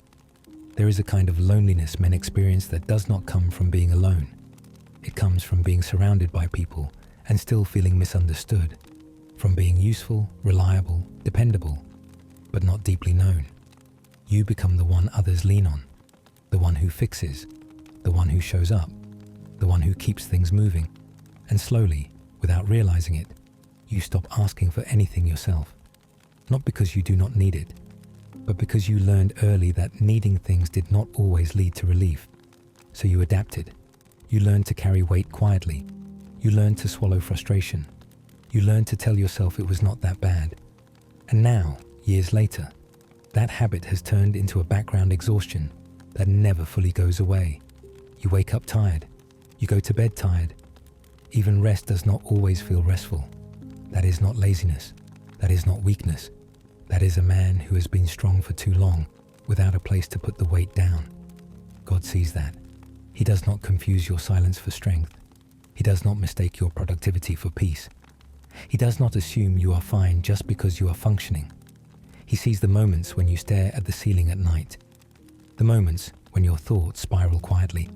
There is a kind of loneliness men experience that does not come from being alone. It comes from being surrounded by people and still feeling misunderstood, from being useful, reliable, dependable, but not deeply known. You become the one others lean on, the one who fixes, the one who shows up, the one who keeps things moving. And slowly, without realizing it, you stop asking for anything yourself. Not because you do not need it, but because you learned early that needing things did not always lead to relief. So you adapted. You learned to carry weight quietly. You learned to swallow frustration. You learned to tell yourself it was not that bad. And now, years later, that habit has turned into a background exhaustion that never fully goes away. You wake up tired. You go to bed tired. Even rest does not always feel restful. That is not laziness. That is not weakness. That is a man who has been strong for too long without a place to put the weight down. God sees that. He does not confuse your silence for strength. He does not mistake your productivity for peace. He does not assume you are fine just because you are functioning. He sees the moments when you stare at the ceiling at night. The moments when your thoughts spiral quietly.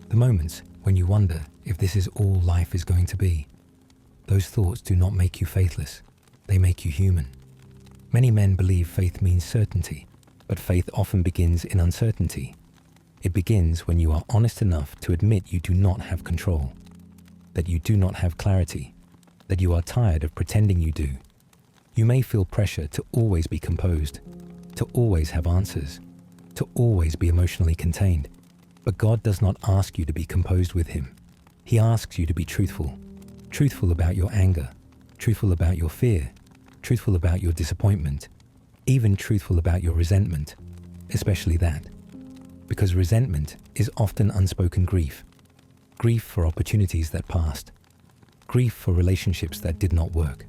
The moments when you wonder if this is all life is going to be. Those thoughts do not make you faithless. They make you human. Many men believe faith means certainty, but faith often begins in uncertainty. It begins when you are honest enough to admit you do not have control, that you do not have clarity, that you are tired of pretending you do. You may feel pressure to always be composed, to always have answers, to always be emotionally contained. But God does not ask you to be composed with him. He asks you to be truthful. Truthful about your anger, truthful about your fear, truthful about your disappointment, even truthful about your resentment, especially that. Because resentment is often unspoken grief. Grief for opportunities that passed. Grief for relationships that did not work.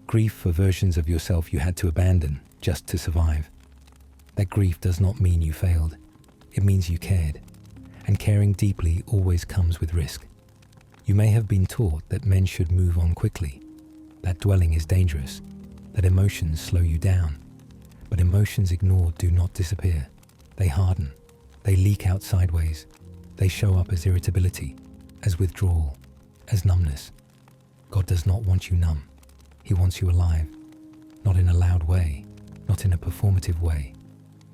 Grief for versions of yourself you had to abandon just to survive. That grief does not mean you failed. It means you cared. And caring deeply always comes with risk. You may have been taught that men should move on quickly, that dwelling is dangerous, that emotions slow you down. But emotions ignored do not disappear. They harden. They leak out sideways. They show up as irritability, as withdrawal, as numbness. God does not want you numb. He wants you alive. Not in a loud way, not in a performative way,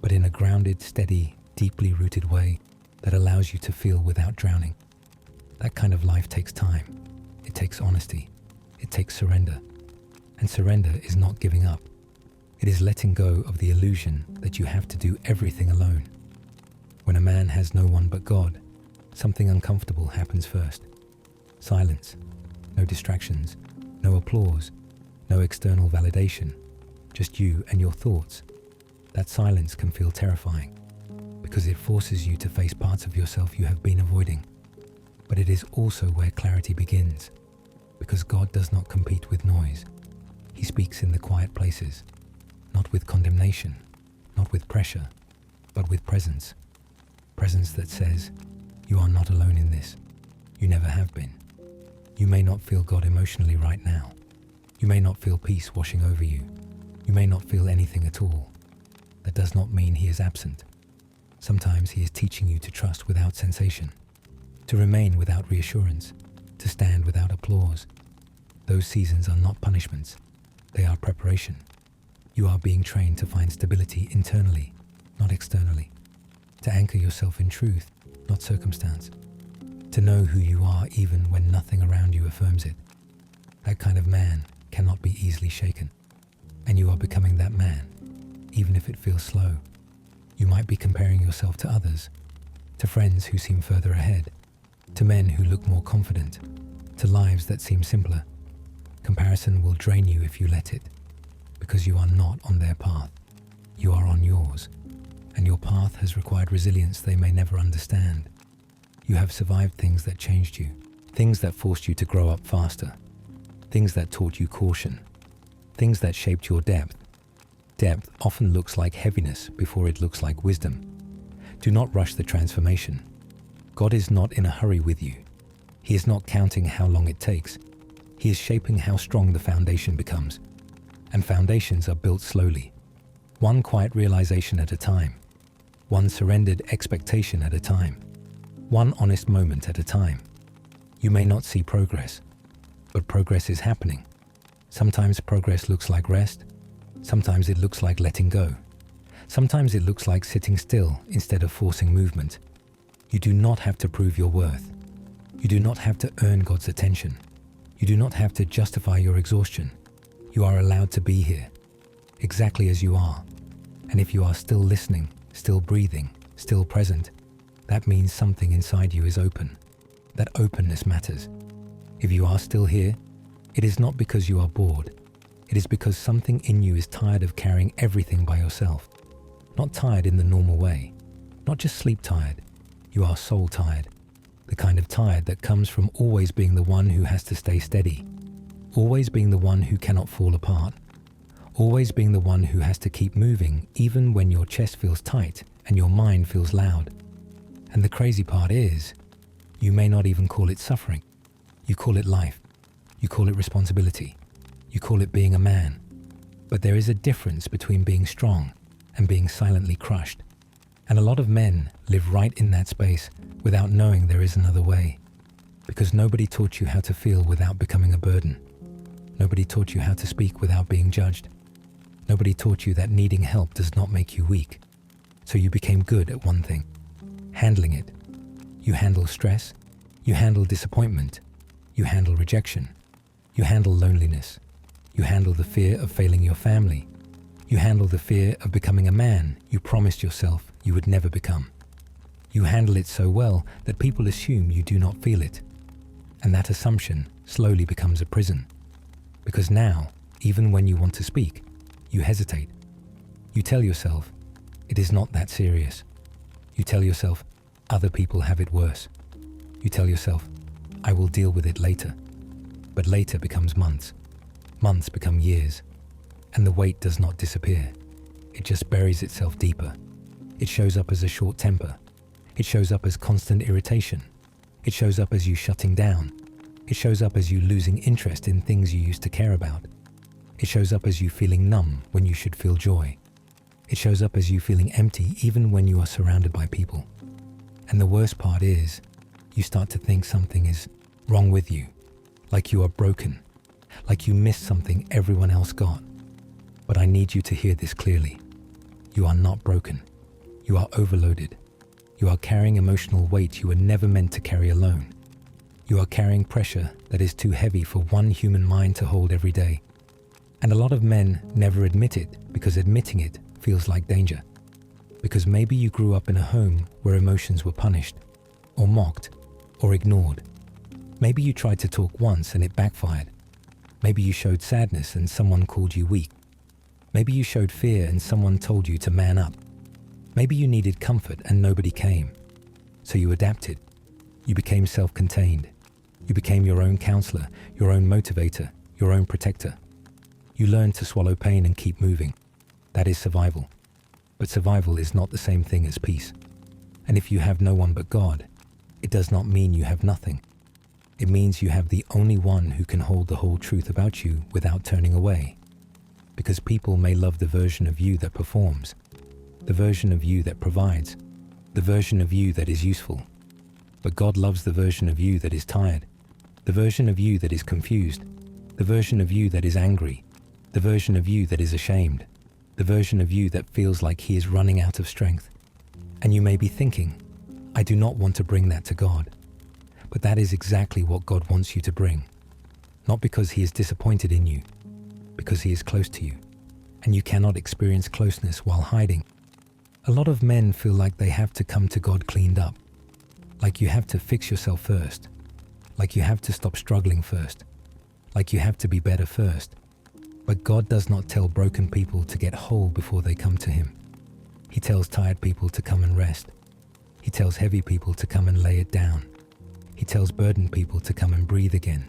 but in a grounded, steady, deeply rooted way that allows you to feel without drowning. That kind of life takes time. It takes honesty. It takes surrender. And surrender is not giving up. It is letting go of the illusion that you have to do everything alone. When a man has no one but God, something uncomfortable happens first. Silence. No distractions. No applause. No external validation. Just you and your thoughts. That silence can feel terrifying because it forces you to face parts of yourself you have been avoiding. But it is also where clarity begins, because God does not compete with noise. He speaks in the quiet places, not with condemnation, not with pressure, but with presence. Presence that says, you are not alone in this. You never have been. You may not feel God emotionally right now. You may not feel peace washing over you. You may not feel anything at all. That does not mean He is absent. Sometimes He is teaching you to trust without sensation, to remain without reassurance, to stand without applause. Those seasons are not punishments. They are preparation. You are being trained to find stability internally, not externally. To anchor yourself in truth, not circumstance. To know who you are even when nothing around you affirms it. That kind of man cannot be easily shaken. And you are becoming that man, even if it feels slow. You might be comparing yourself to others, to friends who seem further ahead, to men who look more confident, to lives that seem simpler. Comparison will drain you if you let it, because you are not on their path. You are on yours, and your path has required resilience they may never understand. You have survived things that changed you, things that forced you to grow up faster, things that taught you caution, things that shaped your depth. Depth often looks like heaviness before it looks like wisdom. Do not rush the transformation. God is not in a hurry with you. He is not counting how long it takes. He is shaping how strong the foundation becomes. And foundations are built slowly, one quiet realization at a time, one surrendered expectation at a time, one honest moment at a time. You may not see progress, but progress is happening. Sometimes progress looks like rest. Sometimes it looks like letting go. Sometimes it looks like sitting still instead of forcing movement. You do not have to prove your worth. You do not have to earn God's attention. You do not have to justify your exhaustion. You are allowed to be here, exactly as you are. And if you are still listening, still breathing, still present, that means something inside you is open. That openness matters. If you are still here, it is not because you are bored. It is because something in you is tired of carrying everything by yourself. Not tired in the normal way. Not just sleep tired. You are soul tired. The kind of tired that comes from always being the one who has to stay steady. Always being the one who cannot fall apart. Always being the one who has to keep moving even when your chest feels tight and your mind feels loud. And the crazy part is, you may not even call it suffering. You call it life. You call it responsibility. You call it being a man. But there is a difference between being strong and being silently crushed. And a lot of men live right in that space without knowing there is another way. Because nobody taught you how to feel without becoming a burden. Nobody taught you how to speak without being judged. Nobody taught you that needing help does not make you weak. So you became good at one thing, handling it. You handle stress. You handle disappointment. You handle rejection. You handle loneliness. You handle the fear of failing your family. You handle the fear of becoming a man you promised yourself you would never become. You handle it so well that people assume you do not feel it. And that assumption slowly becomes a prison. Because now, even when you want to speak, you hesitate. You tell yourself, it is not that serious. You tell yourself, other people have it worse. You tell yourself, I will deal with it later. But later becomes months. Months become years, and the weight does not disappear. It just buries itself deeper. It shows up as a short temper. It shows up as constant irritation. It shows up as you shutting down. It shows up as you losing interest in things you used to care about. It shows up as you feeling numb when you should feel joy. It shows up as you feeling empty even when you are surrounded by people. And the worst part is, you start to think something is wrong with you, like you are broken, like you missed something everyone else got. But I need you to hear this clearly. You are not broken. You are overloaded. You are carrying emotional weight you were never meant to carry alone. You are carrying pressure that is too heavy for one human mind to hold every day. And a lot of men never admit it because admitting it feels like danger. Because maybe you grew up in a home where emotions were punished, or mocked, or ignored. Maybe you tried to talk once and it backfired. Maybe you showed sadness and someone called you weak. Maybe you showed fear and someone told you to man up. Maybe you needed comfort and nobody came. So you adapted. You became self-contained. You became your own counselor, your own motivator, your own protector. You learned to swallow pain and keep moving. That is survival. But survival is not the same thing as peace. And if you have no one but God, it does not mean you have nothing. It means you have the only one who can hold the whole truth about you without turning away. Because people may love the version of you that performs, the version of you that provides, the version of you that is useful. But God loves the version of you that is tired, the version of you that is confused, the version of you that is angry, the version of you that is ashamed, the version of you that feels like he is running out of strength. And you may be thinking, I do not want to bring that to God. But that is exactly what God wants you to bring. Not because he is disappointed in you, because he is close to you. And you cannot experience closeness while hiding. A lot of men feel like they have to come to God cleaned up. Like you have to fix yourself first. Like you have to stop struggling first. Like you have to be better first. But God does not tell broken people to get whole before they come to him. He tells tired people to come and rest. He tells heavy people to come and lay it down. He tells burdened people to come and breathe again.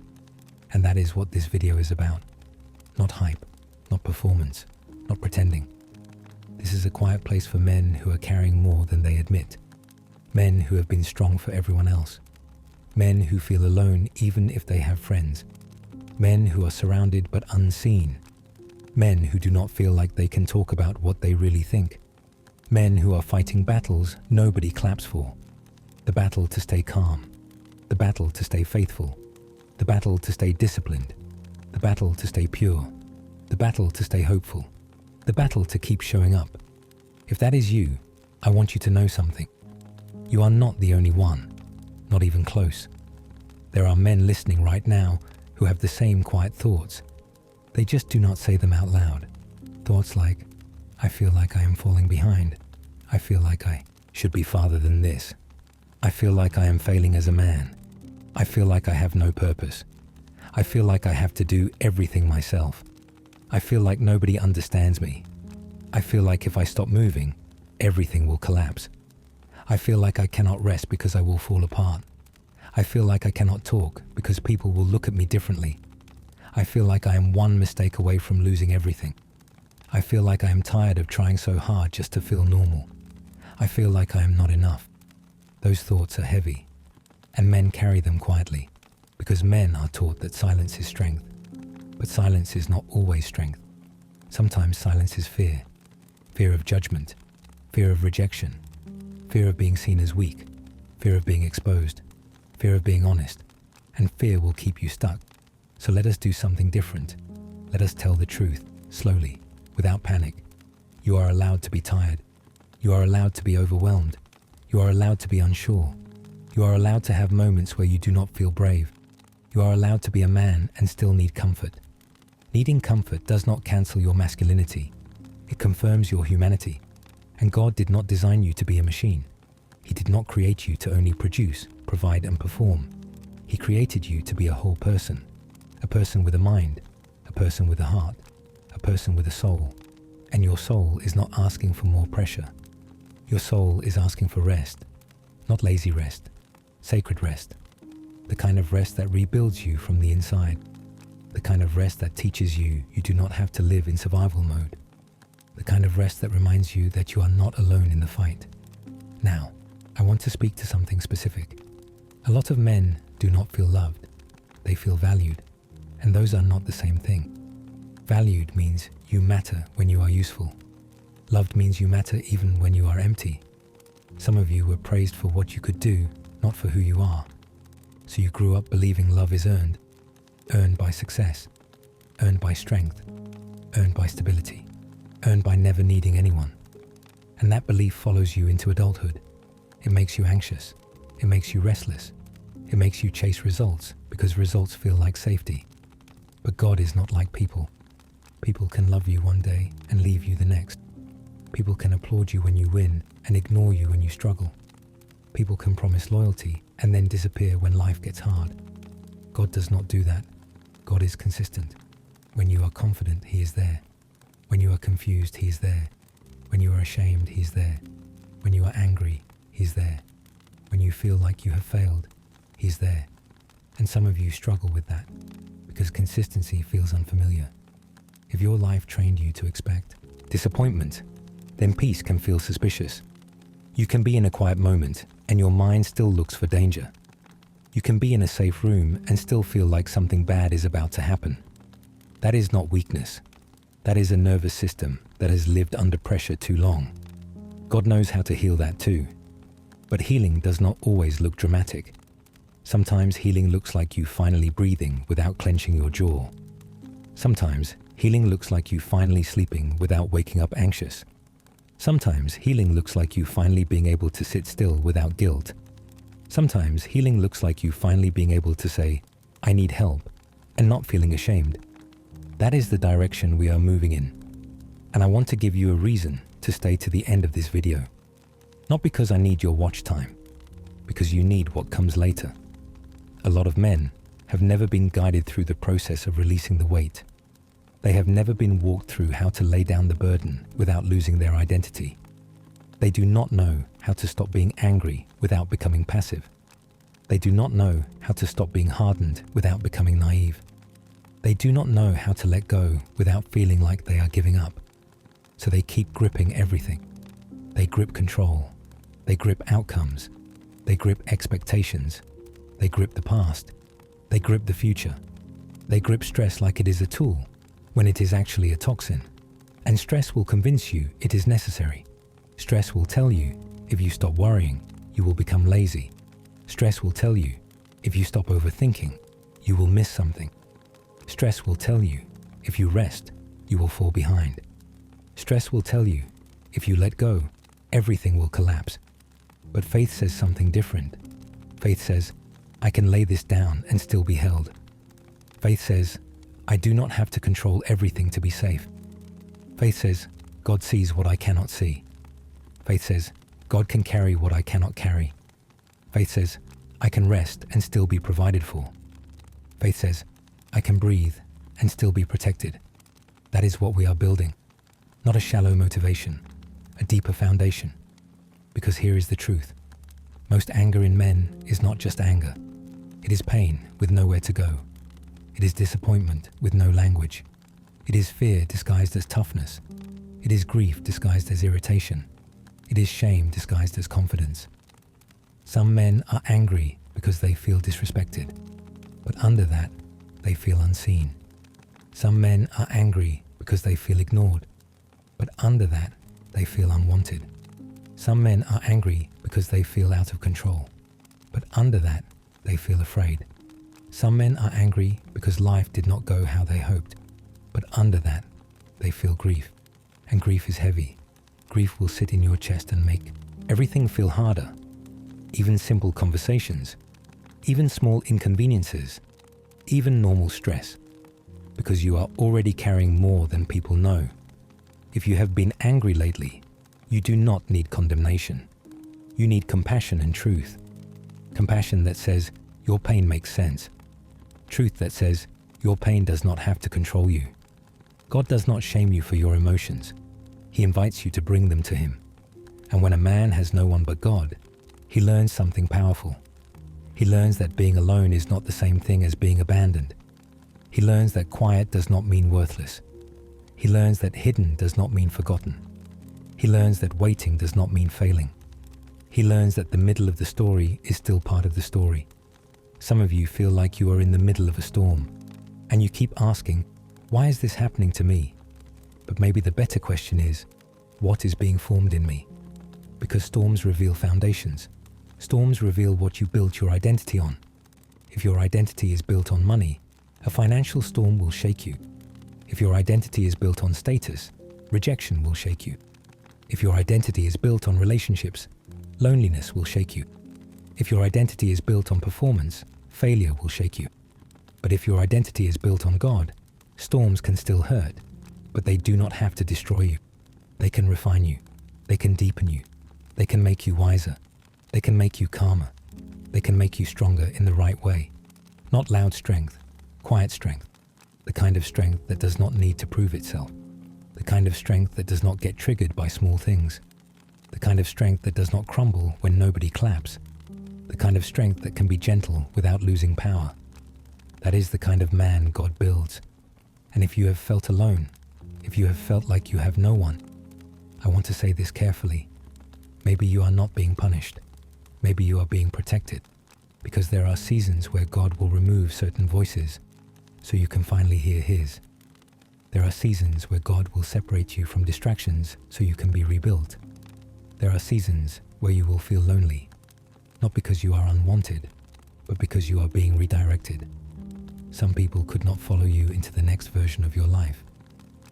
And that is what this video is about. Not hype, not performance, not pretending. This is a quiet place for men who are carrying more than they admit. Men who have been strong for everyone else. Men who feel alone even if they have friends. Men who are surrounded but unseen. Men who do not feel like they can talk about what they really think. Men who are fighting battles nobody claps for. The battle to stay calm. The battle to stay faithful. The battle to stay disciplined. The battle to stay pure. The battle to stay hopeful. The battle to keep showing up. If that is you, I want you to know something. You are not the only one, not even close. There are men listening right now who have the same quiet thoughts. They just do not say them out loud. Thoughts like, I feel like I am falling behind. I feel like I should be farther than this. I feel like I am failing as a man. I feel like I have no purpose. I feel like I have to do everything myself. I feel like nobody understands me. I feel like if I stop moving, everything will collapse. I feel like I cannot rest because I will fall apart. I feel like I cannot talk because people will look at me differently. I feel like I am one mistake away from losing everything. I feel like I am tired of trying so hard just to feel normal. I feel like I am not enough. Those thoughts are heavy, and men carry them quietly, because men are taught that silence is strength. But silence is not always strength. Sometimes silence is fear. Fear of judgment, fear of rejection, fear of being seen as weak, fear of being exposed, fear of being honest, and fear will keep you stuck. So let us do something different. Let us tell the truth, slowly, without panic. You are allowed to be tired. You are allowed to be overwhelmed. You are allowed to be unsure. You are allowed to have moments where you do not feel brave. You are allowed to be a man and still need comfort. Needing comfort does not cancel your masculinity. It confirms your humanity. And God did not design you to be a machine. He did not create you to only produce, provide, and perform. He created you to be a whole person. A person with a mind, a person with a heart, a person with a soul. And your soul is not asking for more pressure. Your soul is asking for rest. Not lazy rest, sacred rest. The kind of rest that rebuilds you from the inside. The kind of rest that teaches you do not have to live in survival mode. The kind of rest that reminds you that you are not alone in the fight. Now, I want to speak to something specific. A lot of men do not feel loved. They feel valued. And those are not the same thing. Valued means you matter when you are useful. Loved means you matter even when you are empty. Some of you were praised for what you could do, not for who you are. So you grew up believing love is earned by success, earned by strength, earned by stability, earned by never needing anyone. And that belief follows you into adulthood. It makes you anxious. It makes you restless. It makes you chase results because results feel like safety. But God is not like people. People can love you one day and leave you the next. People can applaud you when you win and ignore you when you struggle. People can promise loyalty and then disappear when life gets hard. God does not do that. God is consistent. When you are confident, He is there. When you are confused, He is there. When you are ashamed, He is there. When you are angry, He is there. When you feel like you have failed, He is there. And some of you struggle with that because consistency feels unfamiliar. If your life trained you to expect disappointment, then peace can feel suspicious. You can be in a quiet moment and your mind still looks for danger. You can be in a safe room and still feel like something bad is about to happen. That is not weakness. That is a nervous system that has lived under pressure too long. God knows how to heal that too. But healing does not always look dramatic. Sometimes healing looks like you finally breathing without clenching your jaw. Sometimes healing looks like you finally sleeping without waking up anxious. Sometimes healing looks like you finally being able to sit still without guilt. Sometimes healing looks like you finally being able to say, I need help, and not feeling ashamed. That is the direction we are moving in. And I want to give you a reason to stay to the end of this video. Not because I need your watch time, because you need what comes later. A lot of men have never been guided through the process of releasing the weight. They have never been walked through how to lay down the burden without losing their identity. They do not know how to stop being angry without becoming passive. They do not know how to stop being hardened without becoming naive. They do not know how to let go without feeling like they are giving up. So they keep gripping everything. They grip control. They grip outcomes. They grip expectations. They grip the past. They grip the future. They grip stress like it is a tool when it is actually a toxin. And stress will convince you it is necessary. Stress will tell you if you stop worrying, you will become lazy. Stress will tell you if you stop overthinking, you will miss something. Stress will tell you if you rest, you will fall behind. Stress will tell you if you let go, everything will collapse. But faith says something different. Faith says, I can lay this down and still be held. Faith says, I do not have to control everything to be safe. Faith says, God sees what I cannot see. Faith says, God can carry what I cannot carry. Faith says, I can rest and still be provided for. Faith says, I can breathe and still be protected. That is what we are building. Not a shallow motivation, a deeper foundation. Because here is the truth. Most anger in men is not just anger. It is pain with nowhere to go. It is disappointment with no language. It is fear disguised as toughness. It is grief disguised as irritation. It is shame disguised as confidence. Some men are angry because they feel disrespected, but under that, they feel unseen. Some men are angry because they feel ignored, but under that, they feel unwanted. Some men are angry because they feel out of control, but under that, they feel afraid. Some men are angry because life did not go how they hoped, but under that, they feel grief. And grief is heavy. Grief will sit in your chest and make everything feel harder. Even simple conversations, even small inconveniences, even normal stress, because you are already carrying more than people know. If you have been angry lately, you do not need condemnation. You need compassion and truth. Compassion that says your pain makes sense. Truth that says your pain does not have to control you. God does not shame you for your emotions. He invites you to bring them to Him. And when a man has no one but God, he learns something powerful. He learns that being alone is not the same thing as being abandoned. He learns that quiet does not mean worthless. He learns that hidden does not mean forgotten. He learns that waiting does not mean failing. He learns that the middle of the story is still part of the story. Some of you feel like you are in the middle of a storm, and you keep asking, why is this happening to me? But maybe the better question is, what is being formed in me? Because storms reveal foundations. Storms reveal what you built your identity on. If your identity is built on money, a financial storm will shake you. If your identity is built on status, rejection will shake you. If your identity is built on relationships, loneliness will shake you. If your identity is built on performance, failure will shake you. But if your identity is built on God, storms can still hurt, but they do not have to destroy you. They can refine you. They can deepen you. They can make you wiser. They can make you calmer. They can make you stronger in the right way. Not loud strength, quiet strength. The kind of strength that does not need to prove itself. The kind of strength that does not get triggered by small things. The kind of strength that does not crumble when nobody claps. The kind of strength that can be gentle without losing power. That is the kind of man God builds. And if you have felt alone, if you have felt like you have no one, I want to say this carefully. Maybe you are not being punished. Maybe you are being protected. Because there are seasons where God will remove certain voices so you can finally hear His. There are seasons where God will separate you from distractions so you can be rebuilt. There are seasons where you will feel lonely, not because you are unwanted, but because you are being redirected. Some people could not follow you into the next version of your life,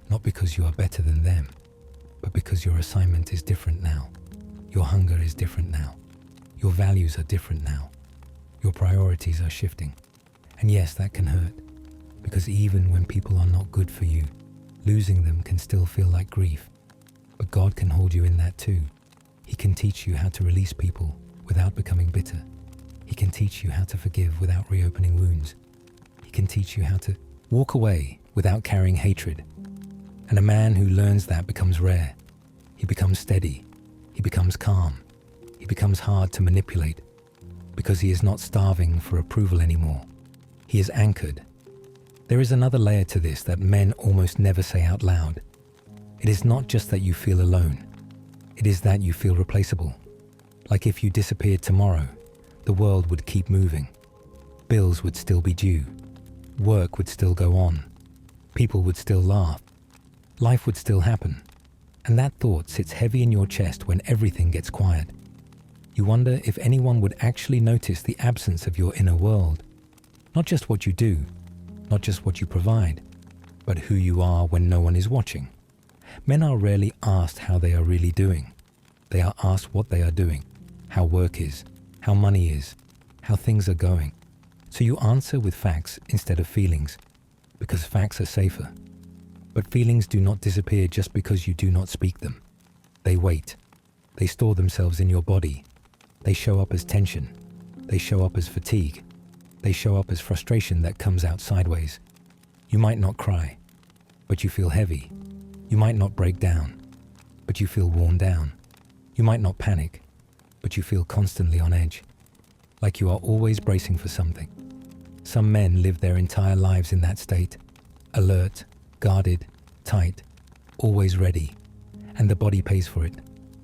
not because you are better than them, but because your assignment is different now. Your hunger is different now. Your values are different now. Your priorities are shifting. And yes, that can hurt, because even when people are not good for you, losing them can still feel like grief. But God can hold you in that too. He can teach you how to release people without becoming bitter. He can teach you how to forgive without reopening wounds. He can teach you how to walk away without carrying hatred. And a man who learns that becomes rare. He becomes steady. He becomes calm. He becomes hard to manipulate because he is not starving for approval anymore. He is anchored. There is another layer to this that men almost never say out loud. It is not just that you feel alone. It is that you feel replaceable. Like if you disappeared tomorrow, the world would keep moving. Bills would still be due. Work would still go on. People would still laugh. Life would still happen. And that thought sits heavy in your chest when everything gets quiet. You wonder if anyone would actually notice the absence of your inner world. Not just what you do, not just what you provide, but who you are when no one is watching. Men are rarely asked how they are really doing. They are asked what they are doing, how work is, how money is, how things are going. So you answer with facts instead of feelings, because facts are safer. But feelings do not disappear just because you do not speak them. They wait. They store themselves in your body. They show up as tension. They show up as fatigue. They show up as frustration that comes out sideways. You might not cry, but you feel heavy. You might not break down, but you feel worn down. You might not panic, but you feel constantly on edge, like you are always bracing for something. Some men live their entire lives in that state, alert, guarded, tight, always ready. And the body pays for it.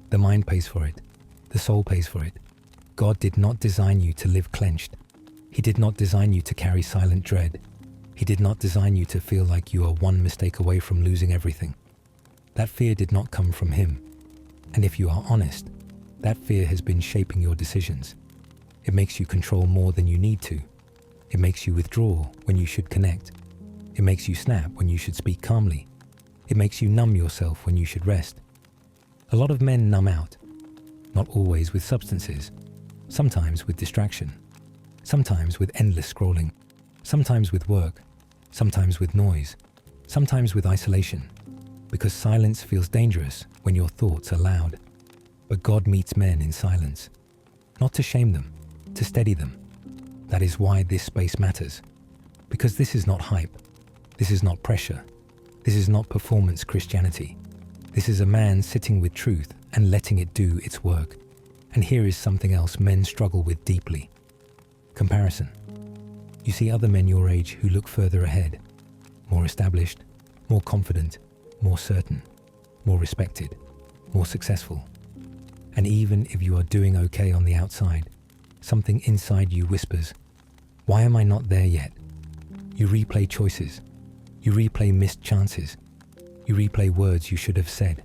The mind pays for it. The soul pays for it. God did not design you to live clenched. He did not design you to carry silent dread. He did not design you to feel like you are one mistake away from losing everything. That fear did not come from Him. And if you are honest, that fear has been shaping your decisions. It makes you control more than you need to. It makes you withdraw when you should connect. It makes you snap when you should speak calmly. It makes you numb yourself when you should rest. A lot of men numb out, not always with substances, sometimes with distraction, sometimes with endless scrolling, sometimes with work, sometimes with noise, sometimes with isolation, because silence feels dangerous when your thoughts are loud. But God meets men in silence, not to shame them, to steady them. That is why this space matters, because this is not hype, this is not pressure, this is not performance Christianity. This is a man sitting with truth and letting it do its work. And here is something else men struggle with deeply. Comparison. You see other men your age who look further ahead, more established, more confident, more certain, more respected, more successful. And even if you are doing okay on the outside, something inside you whispers, "Why am I not there yet?" You replay choices. You replay missed chances. You replay words you should have said.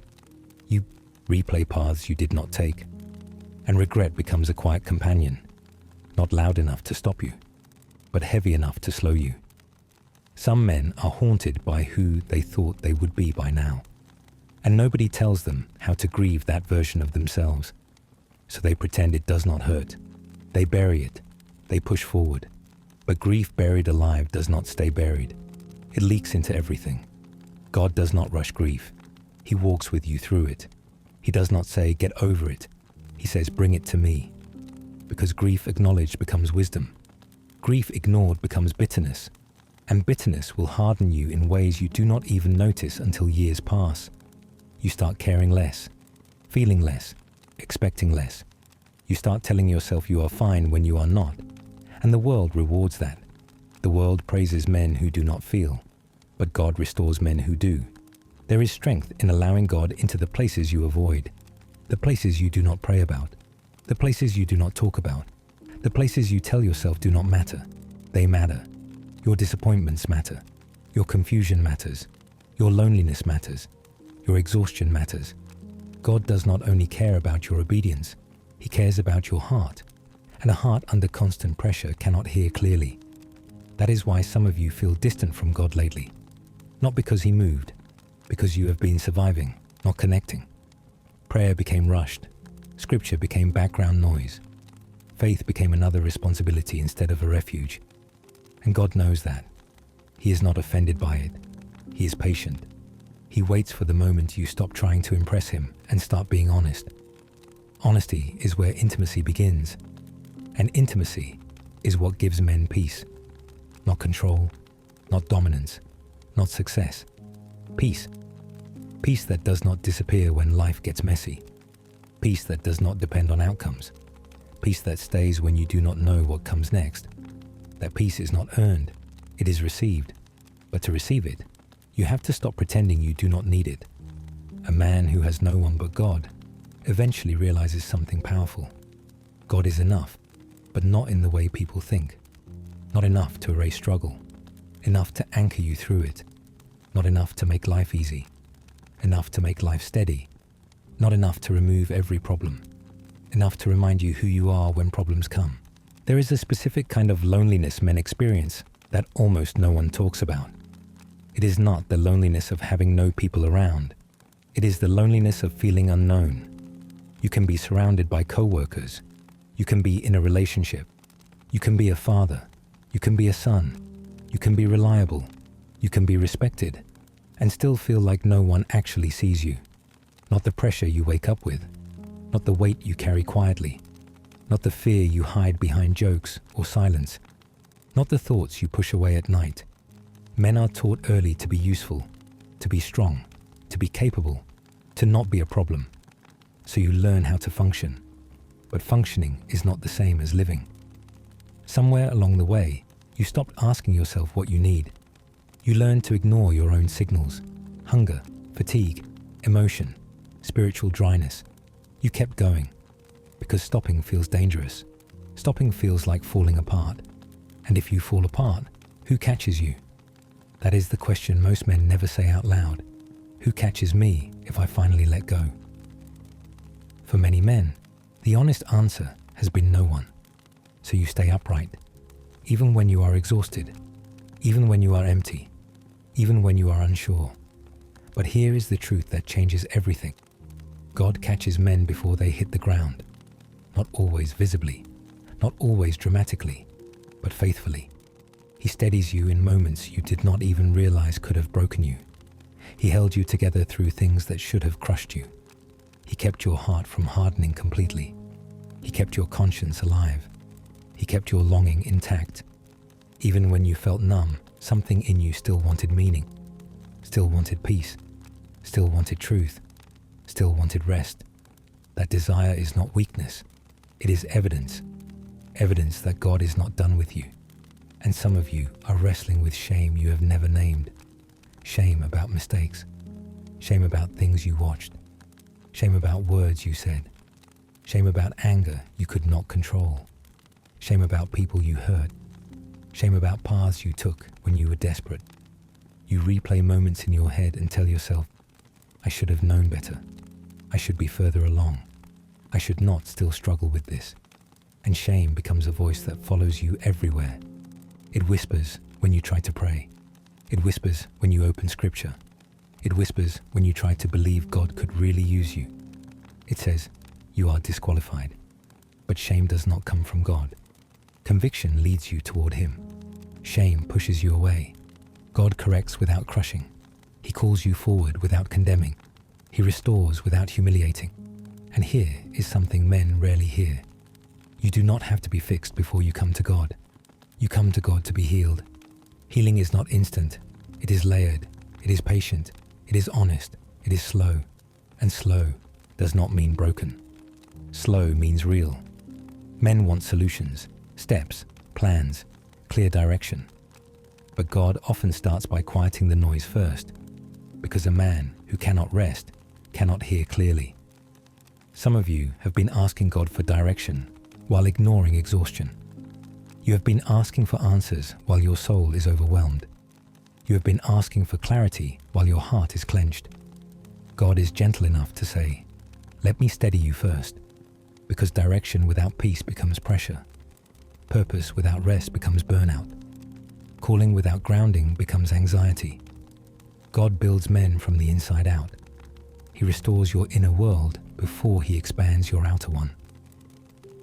You replay paths you did not take. And regret becomes a quiet companion, not loud enough to stop you, but heavy enough to slow you. Some men are haunted by who they thought they would be by now, and nobody tells them how to grieve that version of themselves. So they pretend it does not hurt. They bury it. They push forward. But grief buried alive does not stay buried. It leaks into everything. God does not rush grief. He walks with you through it. He does not say, "Get over it." He says, "Bring it to me." Because grief acknowledged becomes wisdom. Grief ignored becomes bitterness. And bitterness will harden you in ways you do not even notice until years pass. You start caring less, feeling less, expecting less. You start telling yourself you are fine when you are not. And the world rewards that. The world praises men who do not feel, but God restores men who do. There is strength in allowing God into the places you avoid, the places you do not pray about, the places you do not talk about, the places you tell yourself do not matter. They matter. Your disappointments matter. Your confusion matters. Your loneliness matters. Your exhaustion matters. God does not only care about your obedience, He cares about your heart. And a heart under constant pressure cannot hear clearly. That is why some of you feel distant from God lately. Not because He moved, because you have been surviving, not connecting. Prayer became rushed. Scripture became background noise. Faith became another responsibility instead of a refuge. And God knows that. He is not offended by it. He is patient. He waits for the moment you stop trying to impress Him and start being honest. Honesty is where intimacy begins. And intimacy is what gives men peace. Not control, not dominance, not success. Peace. Peace that does not disappear when life gets messy. Peace that does not depend on outcomes. Peace that stays when you do not know what comes next. That peace is not earned, it is received. But to receive it, you have to stop pretending you do not need it. A man who has no one but God eventually realizes something powerful. God is enough, but not in the way people think. Not enough to erase struggle. Enough to anchor you through it. Not enough to make life easy. Enough to make life steady. Not enough to remove every problem. Enough to remind you who you are when problems come. There is a specific kind of loneliness men experience that almost no one talks about. It is not the loneliness of having no people around. It is the loneliness of feeling unknown. You can be surrounded by coworkers. You can be in a relationship. You can be a father. You can be a son. You can be reliable. You can be respected. And still feel like no one actually sees you. Not the pressure you wake up with. Not the weight you carry quietly. Not the fear you hide behind jokes or silence. Not the thoughts you push away at night. Men are taught early to be useful, to be strong, to be capable, to not be a problem. So you learn how to function. But functioning is not the same as living. Somewhere along the way, you stopped asking yourself what you need. You learned to ignore your own signals, hunger, fatigue, emotion, spiritual dryness. You kept going, because stopping feels dangerous. Stopping feels like falling apart. And if you fall apart, who catches you? That is the question most men never say out loud. Who catches me if I finally let go? For many men, the honest answer has been no one. So you stay upright, even when you are exhausted, even when you are empty, even when you are unsure. But here is the truth that changes everything. God catches men before they hit the ground. Not always visibly, not always dramatically, but faithfully. He steadies you in moments you did not even realize could have broken you. He held you together through things that should have crushed you. He kept your heart from hardening completely. He kept your conscience alive. He kept your longing intact. Even when you felt numb, something in you still wanted meaning, still wanted peace, still wanted truth, still wanted rest. That desire is not weakness. It is evidence. Evidence that God is not done with you. And some of you are wrestling with shame you have never named. Shame about mistakes. Shame about things you watched. Shame about words you said. Shame about anger you could not control. Shame about people you hurt. Shame about paths you took when you were desperate. You replay moments in your head and tell yourself, I should have known better. I should be further along. I should not still struggle with this. And shame becomes a voice that follows you everywhere. It whispers when you try to pray. It whispers when you open scripture. It whispers when you try to believe God could really use you. It says, you are disqualified. But shame does not come from God. Conviction leads you toward Him. Shame pushes you away. God corrects without crushing. He calls you forward without condemning. He restores without humiliating. And here is something men rarely hear. You do not have to be fixed before you come to God. You come to God to be healed. Healing is not instant. It is layered. It is patient. It is honest. It is slow. And slow does not mean broken. Slow means real. Men want solutions, steps, plans, clear direction. But God often starts by quieting the noise first, because a man who cannot rest cannot hear clearly. Some of you have been asking God for direction while ignoring exhaustion. You have been asking for answers while your soul is overwhelmed. You have been asking for clarity while your heart is clenched. God is gentle enough to say, let me steady you first, because direction without peace becomes pressure. Purpose without rest becomes burnout. Calling without grounding becomes anxiety. God builds men from the inside out. He restores your inner world before He expands your outer one.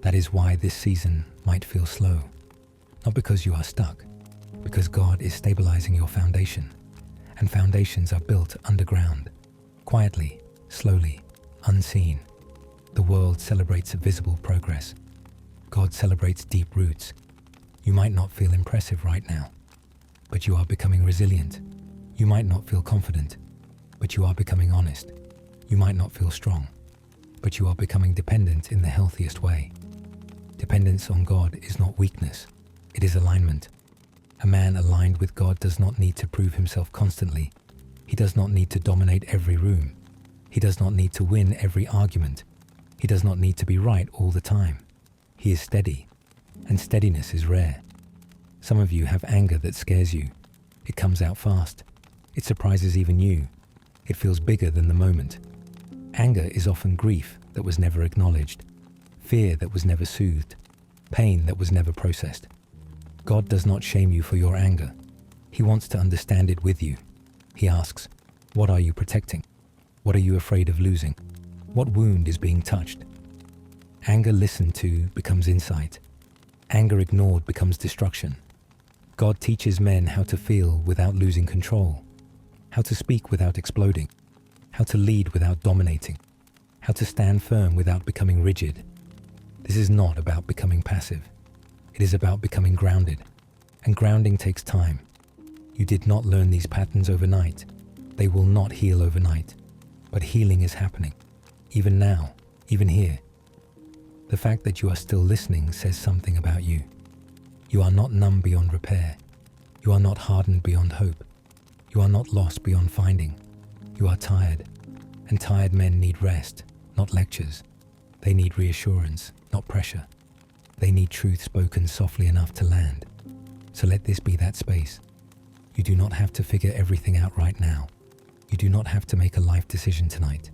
That is why this season might feel slow. Not because you are stuck, because God is stabilizing your foundation. And foundations are built underground, quietly, slowly, unseen. The world celebrates visible progress. God celebrates deep roots. You might not feel impressive right now, but you are becoming resilient. You might not feel confident, but you are becoming honest. You might not feel strong, but you are becoming dependent in the healthiest way. Dependence on God is not weakness, it is alignment. A man aligned with God does not need to prove himself constantly. He does not need to dominate every room. He does not need to win every argument. He does not need to be right all the time. He is steady, and steadiness is rare. Some of you have anger that scares you. It comes out fast. It surprises even you. It feels bigger than the moment. Anger is often grief that was never acknowledged, fear that was never soothed, pain that was never processed. God does not shame you for your anger. He wants to understand it with you. He asks, what are you protecting? What are you afraid of losing? What wound is being touched? Anger listened to becomes insight. Anger ignored becomes destruction. God teaches men how to feel without losing control, how to speak without exploding, how to lead without dominating, how to stand firm without becoming rigid. This is not about becoming passive. It is about becoming grounded. And grounding takes time. You did not learn these patterns overnight. They will not heal overnight. But healing is happening. Even now, even here. The fact that you are still listening says something about you. You are not numb beyond repair. You are not hardened beyond hope. You are not lost beyond finding. You are tired. And tired men need rest, not lectures. They need reassurance, not pressure. They need truth spoken softly enough to land. So let this be that space. You do not have to figure everything out right now. You do not have to make a life decision tonight.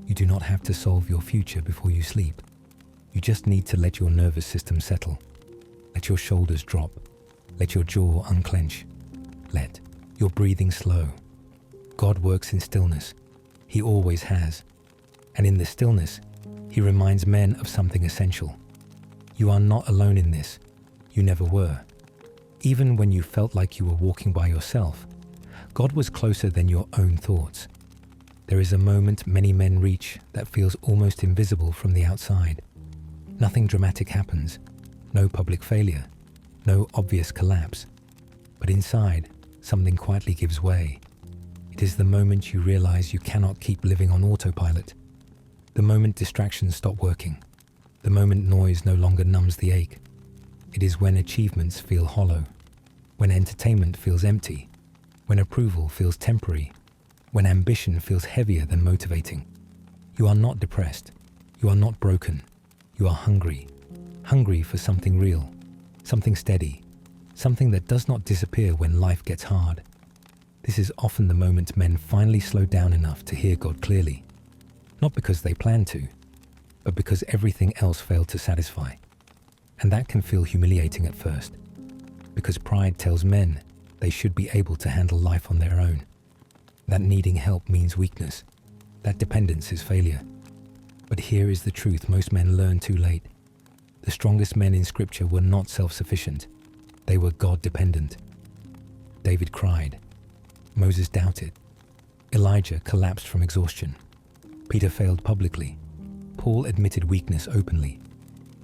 You do not have to solve your future before you sleep. You just need to let your nervous system settle. Let your shoulders drop. Let your jaw unclench. Let your breathing slow. God works in stillness. He always has. And in the stillness, He reminds men of something essential. You are not alone in this. You never were. Even when you felt like you were walking by yourself, God was closer than your own thoughts. There is a moment many men reach that feels almost invisible from the outside. Nothing dramatic happens, no public failure, no obvious collapse. But inside, something quietly gives way. It is the moment you realize you cannot keep living on autopilot. The moment distractions stop working. The moment noise no longer numbs the ache. It is when achievements feel hollow, when entertainment feels empty, when approval feels temporary, when ambition feels heavier than motivating. You are not depressed. You are not broken. You are hungry. Hungry for something real, something steady, something that does not disappear when life gets hard. This is often the moment men finally slow down enough to hear God clearly. Not because they planned to, but because everything else failed to satisfy. And that can feel humiliating at first, because pride tells men they should be able to handle life on their own. That needing help means weakness. That dependence is failure. But here is the truth most men learn too late. The strongest men in Scripture were not self-sufficient. They were God-dependent. David cried. Moses doubted. Elijah collapsed from exhaustion. Peter failed publicly. Paul admitted weakness openly.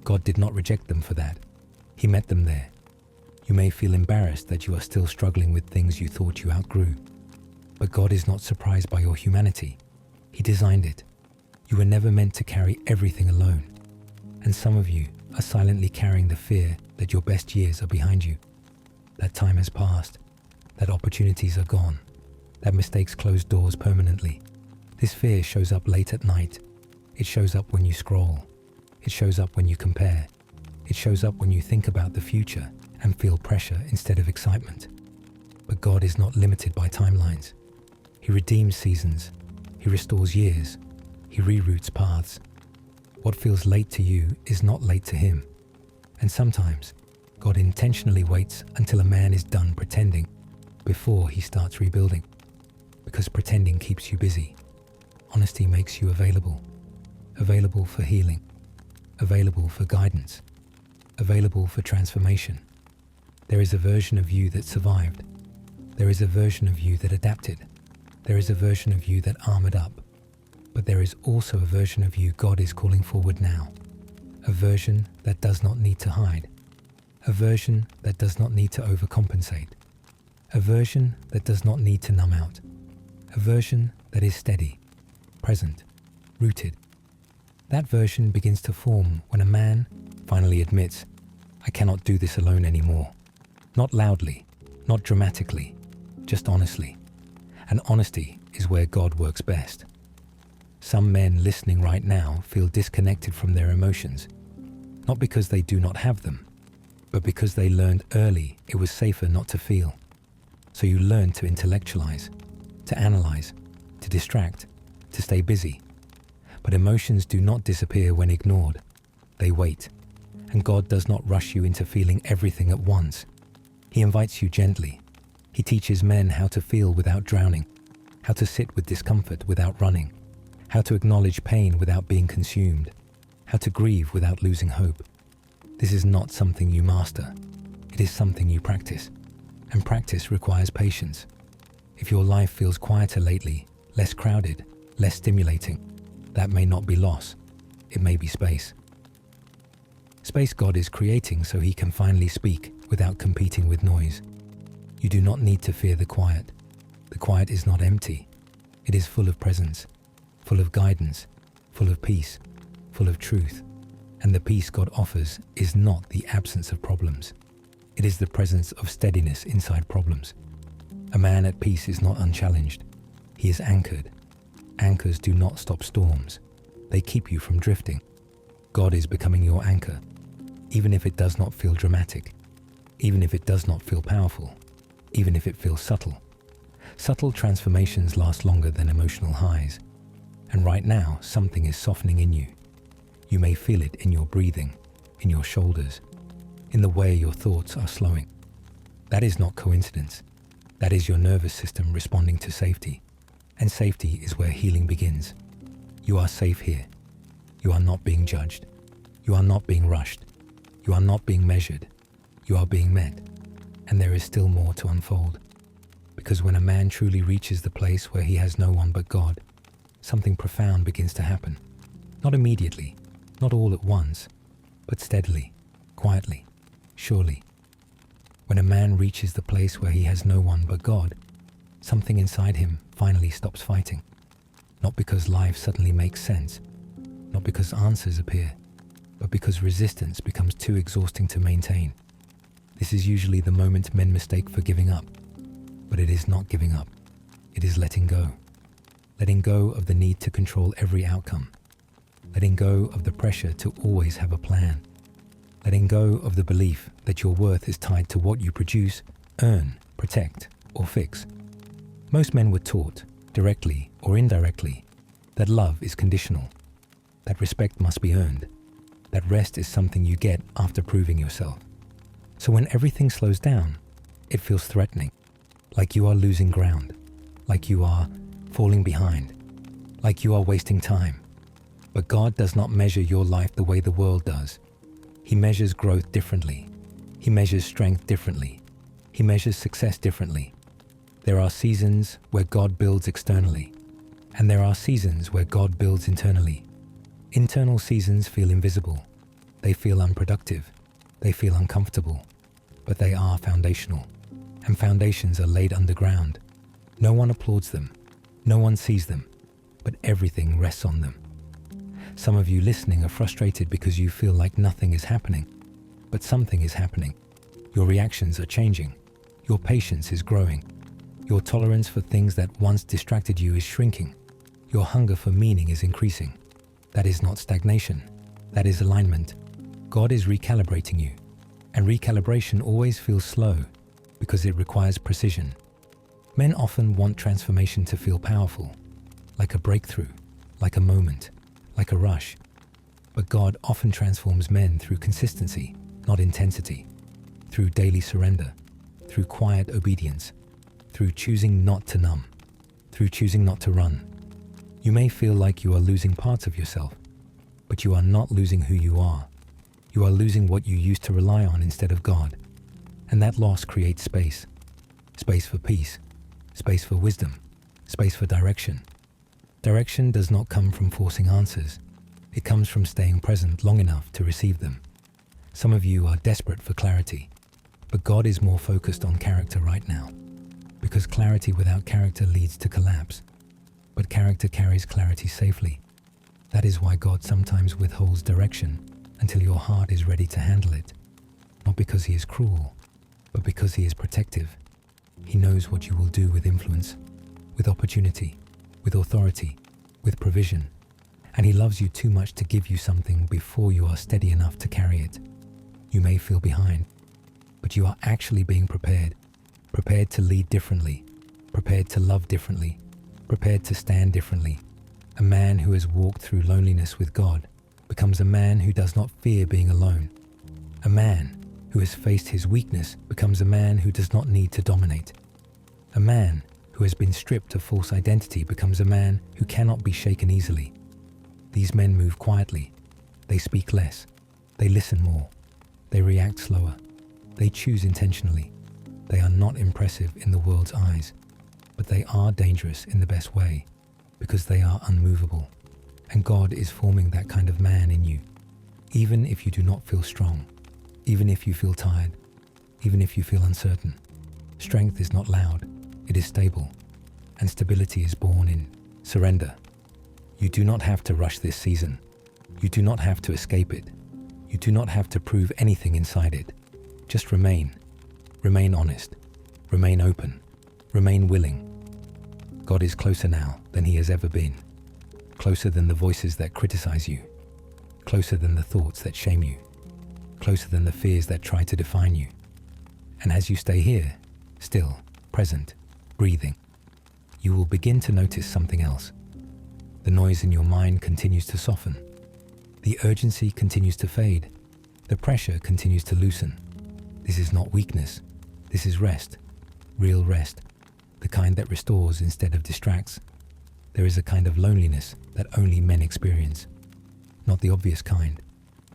God did not reject them for that. He met them there. You may feel embarrassed that you are still struggling with things you thought you outgrew. But God is not surprised by your humanity. He designed it. You were never meant to carry everything alone. And some of you are silently carrying the fear that your best years are behind you. That time has passed. That opportunities are gone. That mistakes close doors permanently. This fear shows up late at night. It shows up when you scroll. It shows up when you compare. It shows up when you think about the future and feel pressure instead of excitement. But God is not limited by timelines. He redeems seasons. He restores years. He reroutes paths. What feels late to you is not late to Him. And sometimes, God intentionally waits until a man is done pretending before He starts rebuilding. Because pretending keeps you busy. Honesty makes you available. Available for healing. Available for guidance. Available for transformation. There is a version of you that survived. There is a version of you that adapted. There is a version of you that armored up. But there is also a version of you God is calling forward now. A version that does not need to hide. A version that does not need to overcompensate. A version that does not need to numb out. A version that is steady, present, rooted. That version begins to form when a man finally admits, I cannot do this alone anymore. Not loudly, not dramatically, just honestly. And honesty is where God works best. Some men listening right now feel disconnected from their emotions, not because they do not have them, but because they learned early it was safer not to feel. So you learn to intellectualize, to analyze, to distract, to stay busy. But emotions do not disappear when ignored. They wait. And God does not rush you into feeling everything at once. He invites you gently. He teaches men how to feel without drowning, how to sit with discomfort without running, how to acknowledge pain without being consumed, how to grieve without losing hope. This is not something you master. It is something you practice. And practice requires patience. If your life feels quieter lately, less crowded, less stimulating, that may not be loss. It may be space. Space God is creating so He can finally speak without competing with noise. You do not need to fear the quiet. The quiet is not empty. It is full of presence, full of guidance, full of peace, full of truth. And the peace God offers is not the absence of problems. It is the presence of steadiness inside problems. A man at peace is not unchallenged. He is anchored. Anchors do not stop storms. They keep you from drifting. God is becoming your anchor, even if it does not feel dramatic, even if it does not feel powerful, even if it feels subtle. Subtle transformations last longer than emotional highs. And right now, something is softening in you. You may feel it in your breathing, in your shoulders, in the way your thoughts are slowing. That is not coincidence. That is your nervous system responding to safety. And safety is where healing begins. You are safe here. You are not being judged. You are not being rushed. You are not being measured. You are being met. And there is still more to unfold. Because when a man truly reaches the place where he has no one but God, something profound begins to happen. Not immediately, not all at once, but steadily, quietly, surely. When a man reaches the place where he has no one but God, something inside him finally stops fighting. Not because life suddenly makes sense, not because answers appear, but because resistance becomes too exhausting to maintain. This is usually the moment men mistake for giving up. But it is not giving up. It is letting go. Letting go of the need to control every outcome. Letting go of the pressure to always have a plan. Letting go of the belief that your worth is tied to what you produce, earn, protect, or fix. Most men were taught, directly or indirectly, that love is conditional, that respect must be earned, that rest is something you get after proving yourself. So when everything slows down, it feels threatening, like you are losing ground, like you are falling behind, like you are wasting time. But God does not measure your life the way the world does. He measures growth differently. He measures strength differently. He measures success differently. There are seasons where God builds externally, and there are seasons where God builds internally. Internal seasons feel invisible. They feel unproductive. They feel uncomfortable. But they are foundational, and foundations are laid underground. No one applauds them. No one sees them, but everything rests on them. Some of you listening are frustrated because you feel like nothing is happening, but something is happening. Your reactions are changing. Your patience is growing. Your tolerance for things that once distracted you is shrinking. Your hunger for meaning is increasing. That is not stagnation. That is alignment. God is recalibrating you, and recalibration always feels slow because it requires precision. Men often want transformation to feel powerful, like a breakthrough, like a moment, like a rush. But God often transforms men through consistency, not intensity, through daily surrender, through quiet obedience, through choosing not to numb, through choosing not to run. You may feel like you are losing parts of yourself, but you are not losing who you are. You are losing what you used to rely on instead of God. And that loss creates space. Space for peace, space for wisdom, space for direction. Direction does not come from forcing answers. It comes from staying present long enough to receive them. Some of you are desperate for clarity, but God is more focused on character right now, because clarity without character leads to collapse, but character carries clarity safely. That is why God sometimes withholds direction until your heart is ready to handle it, not because He is cruel, but because He is protective. He knows what you will do with influence, with opportunity, with authority, with provision, and He loves you too much to give you something before you are steady enough to carry it. You may feel behind, but you are actually being prepared to lead differently, prepared to love differently, prepared to stand differently. A man who has walked through loneliness with God becomes a man who does not fear being alone. A man who has faced his weakness becomes a man who does not need to dominate. A man who has been stripped of false identity becomes a man who cannot be shaken easily. These men move quietly. They speak less. They listen more. They react slower. They choose intentionally. They are not impressive in the world's eyes, but they are dangerous in the best way because they are unmovable. And God is forming that kind of man in you. Even if you do not feel strong, even if you feel tired, even if you feel uncertain, strength is not loud. It is stable, and stability is born in surrender. You do not have to rush this season. You do not have to escape it. You do not have to prove anything inside it. Just remain. Remain honest. Remain open. Remain willing. God is closer now than He has ever been. Closer than the voices that criticize you. Closer than the thoughts that shame you. Closer than the fears that try to define you. And as you stay here, still, present, breathing, you will begin to notice something else. The noise in your mind continues to soften. The urgency continues to fade. The pressure continues to loosen. This is not weakness. This is rest. Real rest. The kind that restores instead of distracts. There is a kind of loneliness that only men experience. Not the obvious kind.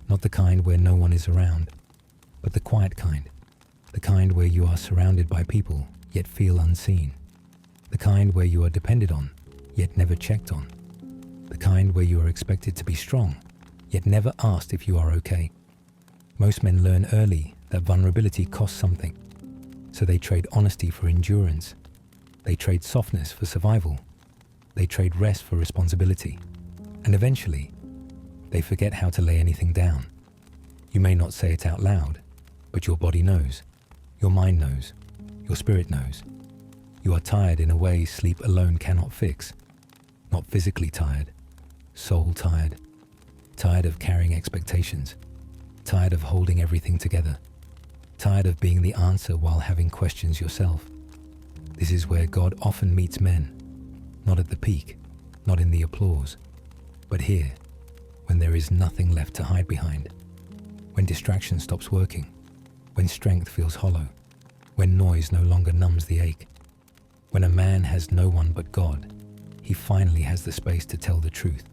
Not the kind where no one is around. But the quiet kind. The kind where you are surrounded by people yet feel unseen. The kind where you are depended on, yet never checked on. The kind where you are expected to be strong, yet never asked if you are okay. Most men learn early that vulnerability costs something, so they trade honesty for endurance. They trade softness for survival. They trade rest for responsibility. And eventually, they forget how to lay anything down. You may not say it out loud, but your body knows. Your mind knows. Your spirit knows. You are tired in a way sleep alone cannot fix. Not physically tired, soul tired. Tired of carrying expectations. Tired of holding everything together. Tired of being the answer while having questions yourself. This is where God often meets men. Not at the peak, not in the applause, but here, when there is nothing left to hide behind. When distraction stops working. When strength feels hollow. When noise no longer numbs the ache. When a man has no one but God, he finally has the space to tell the truth.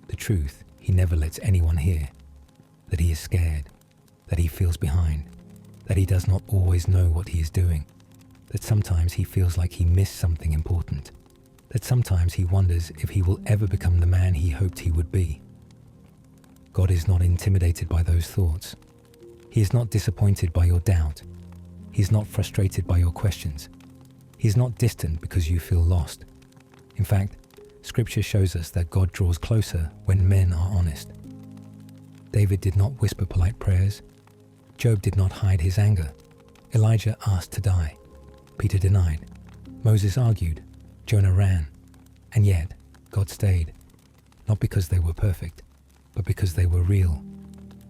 The truth he never lets anyone hear. That he is scared. That he feels behind. That he does not always know what he is doing. That sometimes he feels like he missed something important. That sometimes he wonders if he will ever become the man he hoped he would be. God is not intimidated by those thoughts. He is not disappointed by your doubt. He is not frustrated by your questions. He is not distant because you feel lost. In fact, Scripture shows us that God draws closer when men are honest. David did not whisper polite prayers. Job did not hide his anger. Elijah asked to die. Peter denied. Moses argued. Jonah ran. And yet, God stayed. Not because they were perfect, but because they were real.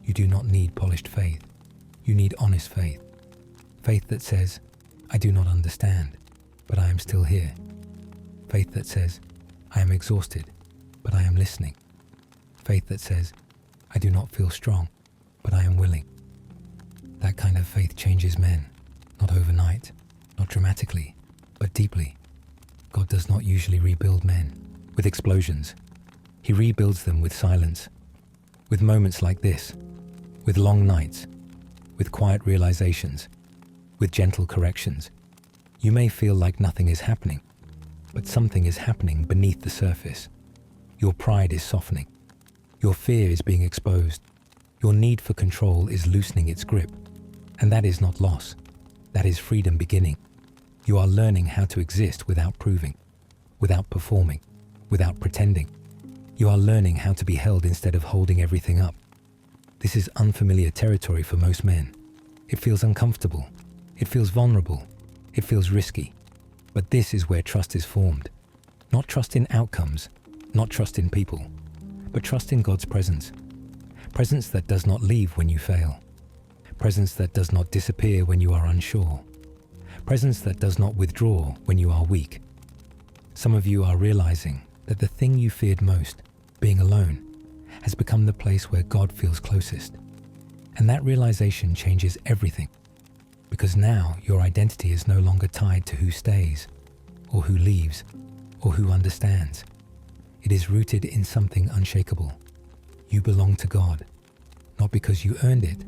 You do not need polished faith. You need honest faith. Faith that says, I do not understand, but I am still here. Faith that says, I am exhausted, but I am listening. Faith that says, I do not feel strong, but I am willing. That kind of faith changes men, not overnight, not dramatically, but deeply. God does not usually rebuild men with explosions. He rebuilds them with silence, with moments like this, with long nights, with quiet realizations, with gentle corrections. You may feel like nothing is happening, but something is happening beneath the surface. Your pride is softening. Your fear is being exposed. Your need for control is loosening its grip. And that is not loss. That is freedom beginning. You are learning how to exist without proving, without performing, without pretending. You are learning how to be held instead of holding everything up. This is unfamiliar territory for most men. It feels uncomfortable. It feels vulnerable. It feels risky. But this is where trust is formed. Not trust in outcomes, not trust in people, but trust in God's presence. Presence that does not leave when you fail. Presence that does not disappear when you are unsure. Presence that does not withdraw when you are weak. Some of you are realizing that the thing you feared most, being alone, has become the place where God feels closest. And that realization changes everything. Because now your identity is no longer tied to who stays, or who leaves, or who understands. It is rooted in something unshakable. You belong to God, not because you earned it,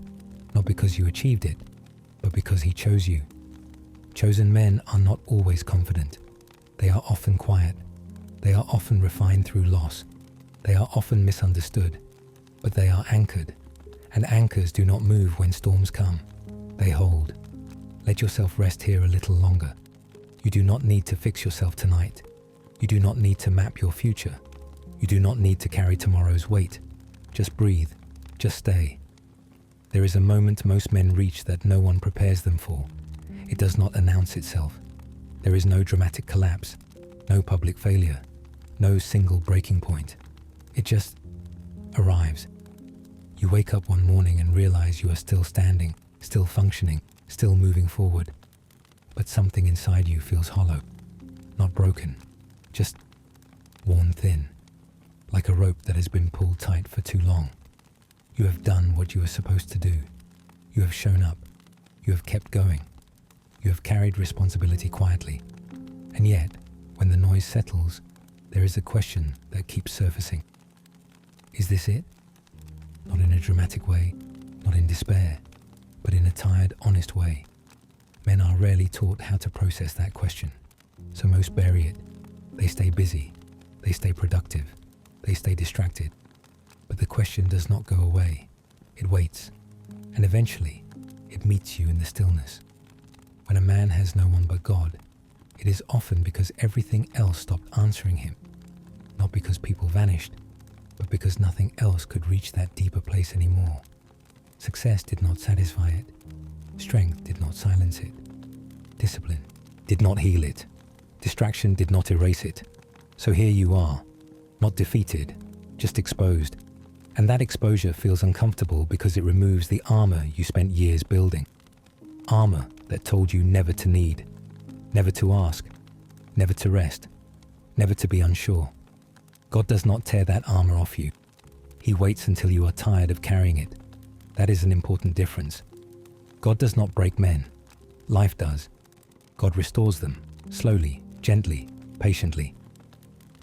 not because you achieved it, but because He chose you. Chosen men are not always confident. They are often quiet. They are often refined through loss. They are often misunderstood, but they are anchored. And anchors do not move when storms come. They hold. Let yourself rest here a little longer. You do not need to fix yourself tonight. You do not need to map your future. You do not need to carry tomorrow's weight. Just breathe. Just stay. There is a moment most men reach that no one prepares them for. It does not announce itself. There is no dramatic collapse, no public failure, no single breaking point. It just arrives. You wake up one morning and realize you are still standing, still functioning, still moving forward. But something inside you feels hollow, not broken, just worn thin, like a rope that has been pulled tight for too long. You have done what you were supposed to do. You have shown up. You have kept going. You have carried responsibility quietly. And yet, when the noise settles, there is a question that keeps surfacing. Is this it? Not in a dramatic way, not in despair, but in a tired, honest way. Men are rarely taught how to process that question, so most bury it. They stay busy, they stay productive, they stay distracted. But the question does not go away. It waits, and eventually, it meets you in the stillness. When a man has no one but God, it is often because everything else stopped answering him, not because people vanished, but because nothing else could reach that deeper place anymore. Success did not satisfy it. Strength did not silence it. Discipline did not heal it. Distraction did not erase it. So here you are, not defeated, just exposed. And that exposure feels uncomfortable because it removes the armor you spent years building. Armor that told you never to need, never to ask, never to rest, never to be unsure. God does not tear that armor off you. He waits until you are tired of carrying it. That is an important difference. God does not break men. Life does. God restores them, slowly, gently, patiently.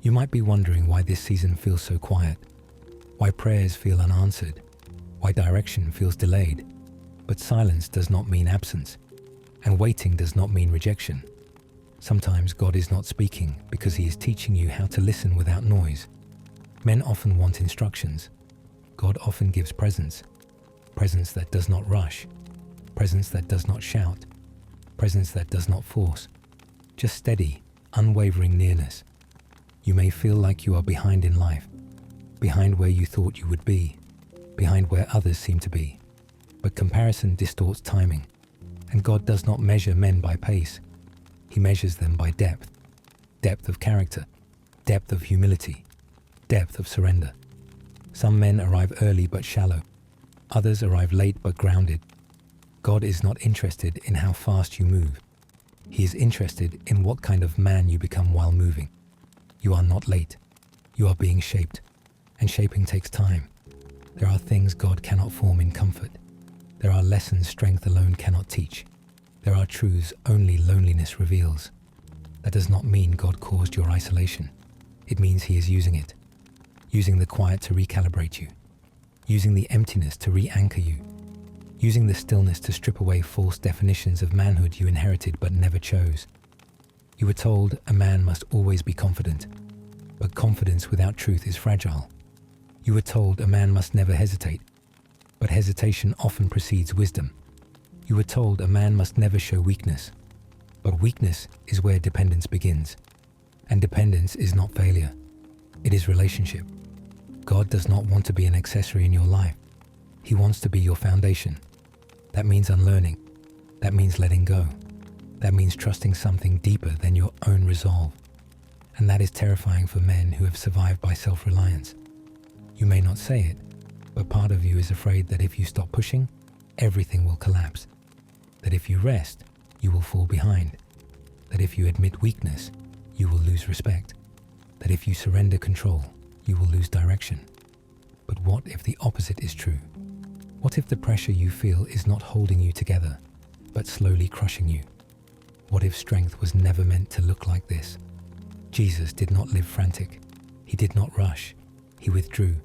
You might be wondering why this season feels so quiet, why prayers feel unanswered, why direction feels delayed. But silence does not mean absence, and waiting does not mean rejection. Sometimes God is not speaking because He is teaching you how to listen without noise. Men often want instructions. God often gives presence. Presence that does not rush. Presence that does not shout. Presence that does not force. Just steady, unwavering nearness. You may feel like you are behind in life, behind where you thought you would be, behind where others seem to be. But comparison distorts timing, and God does not measure men by pace. He measures them by depth. Depth of character, depth of humility, depth of surrender. Some men arrive early but shallow. Others arrive late but grounded. God is not interested in how fast you move. He is interested in what kind of man you become while moving. You are not late. You are being shaped, and shaping takes time. There are things God cannot form in comfort. There are lessons strength alone cannot teach. There are truths only loneliness reveals. That does not mean God caused your isolation. It means He is using it. Using the quiet to recalibrate you. Using the emptiness to re-anchor you. Using the stillness to strip away false definitions of manhood you inherited but never chose. You were told a man must always be confident, but confidence without truth is fragile. You were told a man must never hesitate, but hesitation often precedes wisdom. You were told a man must never show weakness, but weakness is where dependence begins. And dependence is not failure, it is relationship. God does not want to be an accessory in your life. He wants to be your foundation. That means unlearning. That means letting go. That means trusting something deeper than your own resolve. And that is terrifying for men who have survived by self-reliance. You may not say it, but part of you is afraid that if you stop pushing, everything will collapse. That if you rest, you will fall behind. That if you admit weakness, you will lose respect. That if you surrender control, you will lose direction. But what if the opposite is true? What if the pressure you feel is not holding you together, but slowly crushing you? What if strength was never meant to look like this? Jesus did not live frantic. He did not rush. He withdrew.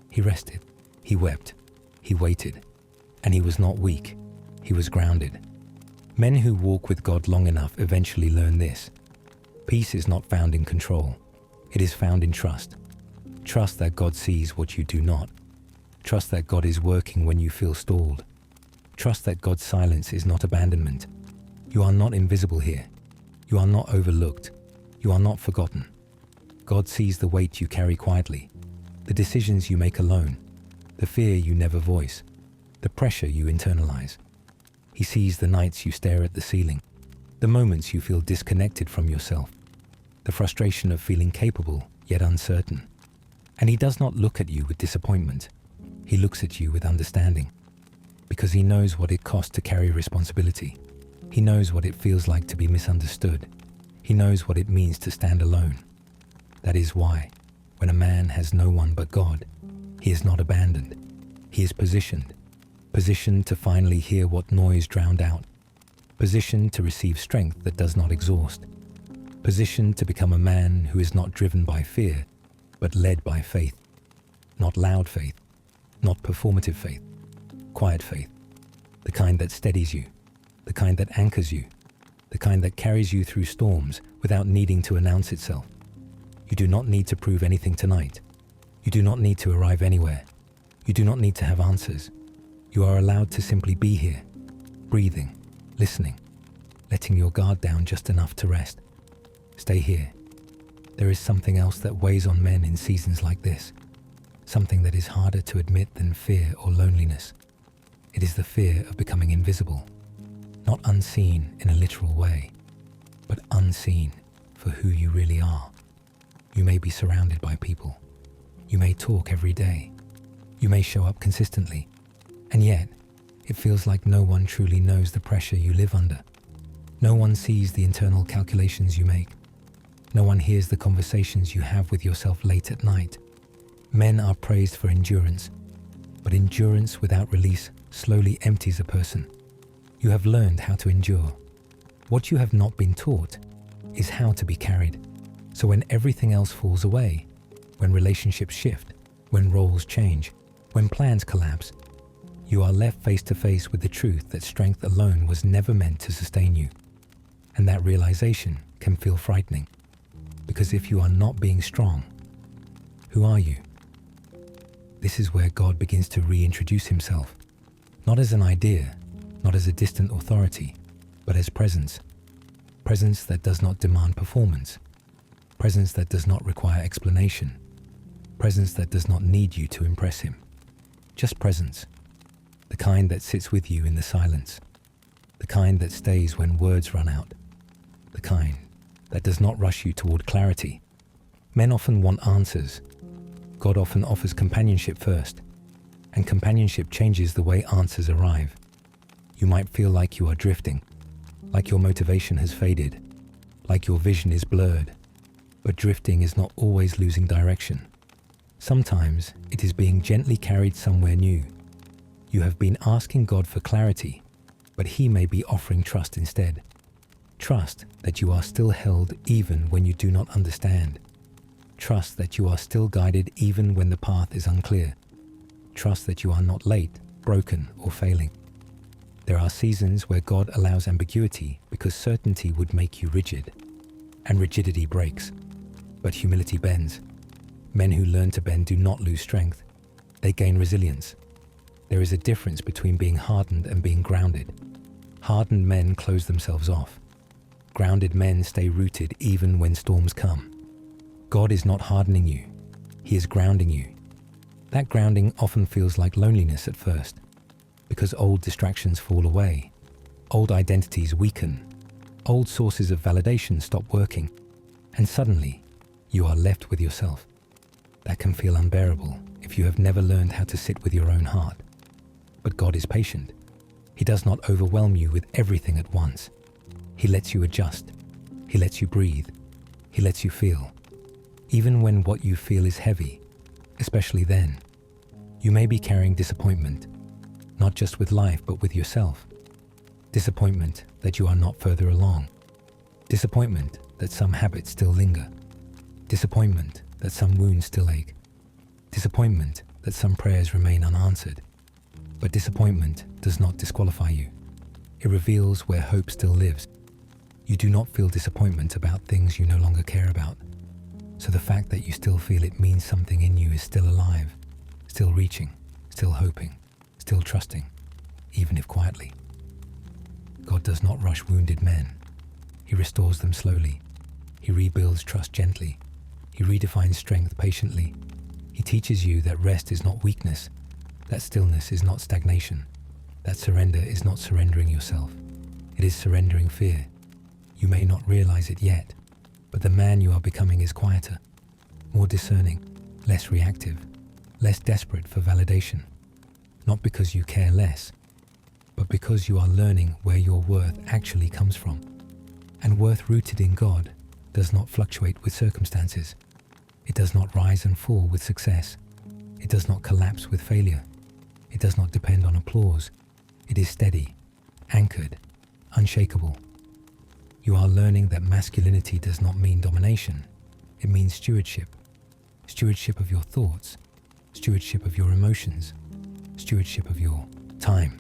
He rested. He wept. He waited. And he was not weak. He was grounded. Men who walk with God long enough eventually learn this. Peace is not found in control. It is found in trust. Trust that God sees what you do not. Trust that God is working when you feel stalled. Trust that God's silence is not abandonment. You are not invisible here. You are not overlooked. You are not forgotten. God sees the weight you carry quietly, the decisions you make alone, the fear you never voice, the pressure you internalize. He sees the nights you stare at the ceiling, the moments you feel disconnected from yourself, the frustration of feeling capable yet uncertain. And He does not look at you with disappointment. He looks at you with understanding, because He knows what it costs to carry responsibility. He knows what it feels like to be misunderstood. He knows what it means to stand alone. That is why, when a man has no one but God, he is not abandoned. He is positioned to finally hear what noise drowned out, positioned to receive strength that does not exhaust, positioned to become a man who is not driven by fear, but led by faith. Not loud faith, not performative faith, quiet faith, the kind that steadies you, the kind that anchors you, the kind that carries you through storms without needing to announce itself. You do not need to prove anything tonight. You do not need to arrive anywhere. You do not need to have answers. You are allowed to simply be here, breathing, listening, letting your guard down just enough to rest. Stay here. There is something else that weighs on men in seasons like this, something that is harder to admit than fear or loneliness. It is the fear of becoming invisible, not unseen in a literal way, but unseen for who you really are. You may be surrounded by people. You may talk every day. You may show up consistently. And yet, it feels like no one truly knows the pressure you live under. No one sees the internal calculations you make. No one hears the conversations you have with yourself late at night. Men are praised for endurance, but endurance without release slowly empties a person. You have learned how to endure. What you have not been taught is how to be carried. So when everything else falls away, when relationships shift, when roles change, when plans collapse, you are left face to face with the truth that strength alone was never meant to sustain you. And that realization can feel frightening. Because if you are not being strong, who are you? This is where God begins to reintroduce himself, not as an idea, not as a distant authority, but as presence. Presence that does not demand performance. Presence that does not require explanation. Presence that does not need you to impress him. Just presence. The kind that sits with you in the silence. The kind that stays when words run out. The kind that does not rush you toward clarity. Men often want answers. God often offers companionship first, and companionship changes the way answers arrive. You might feel like you are drifting, like your motivation has faded, like your vision is blurred, but drifting is not always losing direction. Sometimes it is being gently carried somewhere new. You have been asking God for clarity, but he may be offering trust instead. Trust that you are still held even when you do not understand. Trust that you are still guided even when the path is unclear. Trust that you are not late, broken, or failing. There are seasons where God allows ambiguity because certainty would make you rigid, and rigidity breaks, but humility bends. Men who learn to bend do not lose strength. They gain resilience. There is a difference between being hardened and being grounded. Hardened men close themselves off. Grounded men stay rooted even when storms come. God is not hardening you. He is grounding you. That grounding often feels like loneliness at first, because old distractions fall away, old identities weaken, old sources of validation stop working, and suddenly you are left with yourself. That can feel unbearable if you have never learned how to sit with your own heart. But God is patient. He does not overwhelm you with everything at once. He lets you adjust. He lets you breathe. He lets you feel. Even when what you feel is heavy, especially then, you may be carrying disappointment, not just with life but with yourself. Disappointment that you are not further along. Disappointment that some habits still linger. Disappointment that some wounds still ache. Disappointment that some prayers remain unanswered. But disappointment does not disqualify you. It reveals where hope still lives. You do not feel disappointment about things you no longer care about. So the fact that you still feel it means something in you is still alive, still reaching, still hoping, still trusting, even if quietly. God does not rush wounded men. He restores them slowly. He rebuilds trust gently. He redefines strength patiently. He teaches you that rest is not weakness, that stillness is not stagnation, that surrender is not surrendering yourself. It is surrendering fear. You may not realize it yet, but the man you are becoming is quieter, more discerning, less reactive, less desperate for validation. Not because you care less, but because you are learning where your worth actually comes from. And worth rooted in God does not fluctuate with circumstances. It does not rise and fall with success. It does not collapse with failure. It does not depend on applause. It is steady, anchored, unshakable. You are learning that masculinity does not mean domination. It means stewardship. Stewardship of your thoughts. Stewardship of your emotions. Stewardship of your time.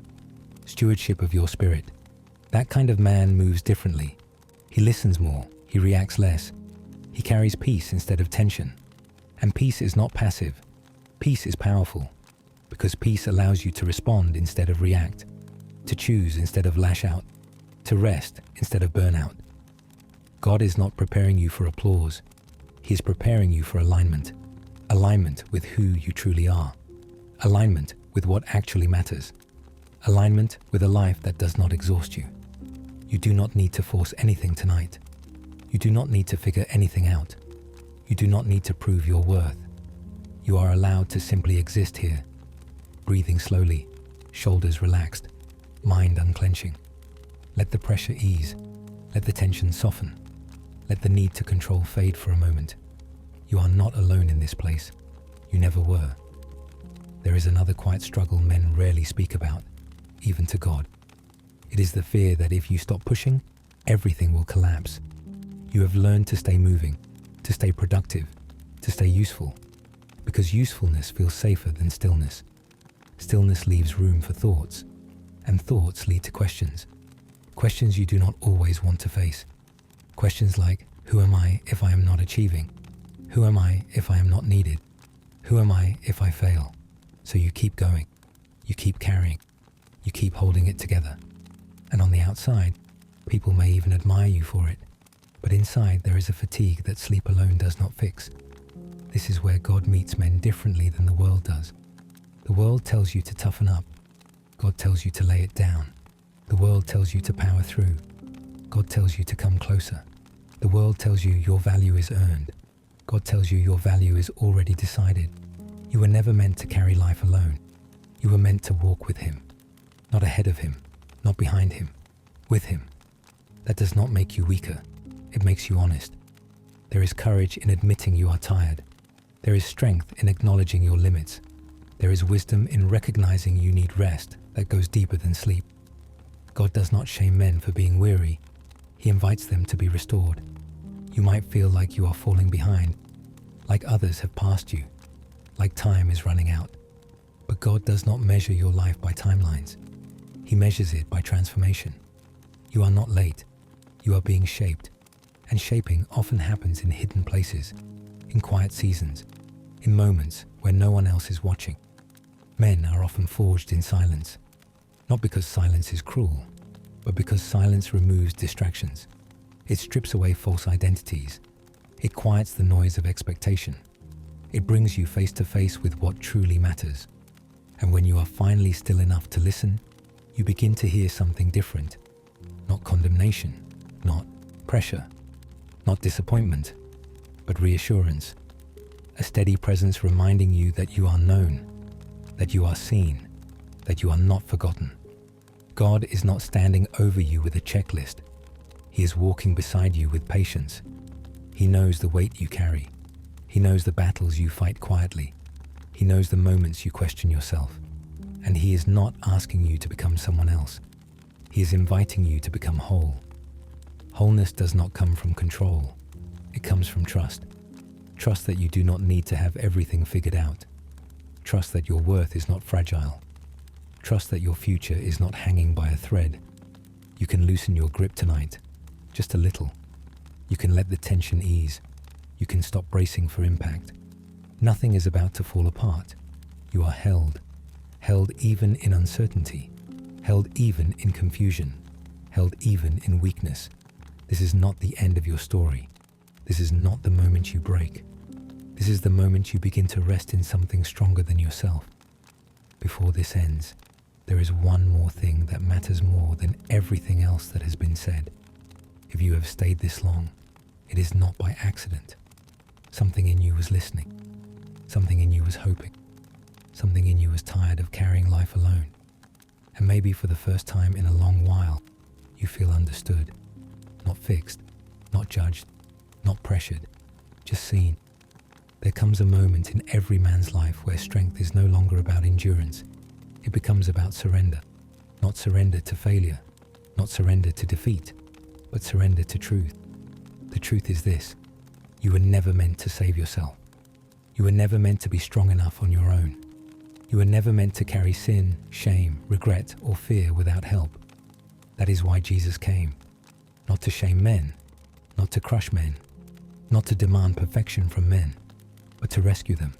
Stewardship of your spirit. That kind of man moves differently. He listens more. He reacts less. He carries peace instead of tension. And peace is not passive. Peace is powerful, because peace allows you to respond instead of react, to choose instead of lash out, to rest instead of burnout. God is not preparing you for applause. He is preparing you for alignment. Alignment with who you truly are. Alignment with what actually matters. Alignment with a life that does not exhaust you. You do not need to force anything tonight. You do not need to figure anything out. You do not need to prove your worth. You are allowed to simply exist here, breathing slowly, shoulders relaxed, mind unclenching. Let the pressure ease. Let the tension soften. Let the need to control fade for a moment. You are not alone in this place. You never were. There is another quiet struggle men rarely speak about, even to God. It is the fear that if you stop pushing, everything will collapse. You have learned to stay moving, to stay productive, to stay useful, because usefulness feels safer than stillness. Stillness leaves room for thoughts, and thoughts lead to questions. Questions you do not always want to face. Questions like, who am I if I am not achieving? Who am I if I am not needed? Who am I if I fail? So you keep going, you keep carrying, you keep holding it together. And on the outside, people may even admire you for it. But inside there is a fatigue that sleep alone does not fix. This is where God meets men differently than the world does. The world tells you to toughen up. God tells you to lay it down. The world tells you to power through. God tells you to come closer. The world tells you your value is earned. God tells you your value is already decided. You were never meant to carry life alone. You were meant to walk with Him. Not ahead of Him, not behind Him, with Him. That does not make you weaker. It makes you honest. There is courage in admitting you are tired. There is strength in acknowledging your limits. There is wisdom in recognizing you need rest that goes deeper than sleep. God does not shame men for being weary. He invites them to be restored. You might feel like you are falling behind, like others have passed you, like time is running out. But God does not measure your life by timelines. He measures it by transformation. You are not late. You are being shaped. And shaping often happens in hidden places, in quiet seasons, in moments where no one else is watching. Men are often forged in silence, not because silence is cruel, but because silence removes distractions. It strips away false identities. It quiets the noise of expectation. It brings you face to face with what truly matters. And when you are finally still enough to listen, you begin to hear something different. Not condemnation, not pressure, not disappointment, but reassurance. A steady presence reminding you that you are known, that you are seen, that you are not forgotten. God is not standing over you with a checklist. He is walking beside you with patience. He knows the weight you carry. He knows the battles you fight quietly. He knows the moments you question yourself. And He is not asking you to become someone else. He is inviting you to become whole. Wholeness does not come from control. It comes from trust. Trust that you do not need to have everything figured out. Trust that your worth is not fragile. Trust that your future is not hanging by a thread. You can loosen your grip tonight, just a little. You can let the tension ease. You can stop bracing for impact. Nothing is about to fall apart. You are held. Held even in uncertainty. Held even in confusion. Held even in weakness. This is not the end of your story. This is not the moment you break. This is the moment you begin to rest in something stronger than yourself. Before this ends, there is one more thing that matters more than everything else that has been said. If you have stayed this long, it is not by accident. Something in you was listening. Something in you was hoping. Something in you was tired of carrying life alone. And maybe for the first time in a long while, you feel understood. Not fixed, not judged, not pressured, just seen. There comes a moment in every man's life where strength is no longer about endurance. It becomes about surrender. Not surrender to failure, not surrender to defeat, but surrender to truth. The truth is this: you were never meant to save yourself. You were never meant to be strong enough on your own. You were never meant to carry sin, shame, regret, or fear without help. That is why Jesus came. Not to shame men, not to crush men, not to demand perfection from men, but to rescue them,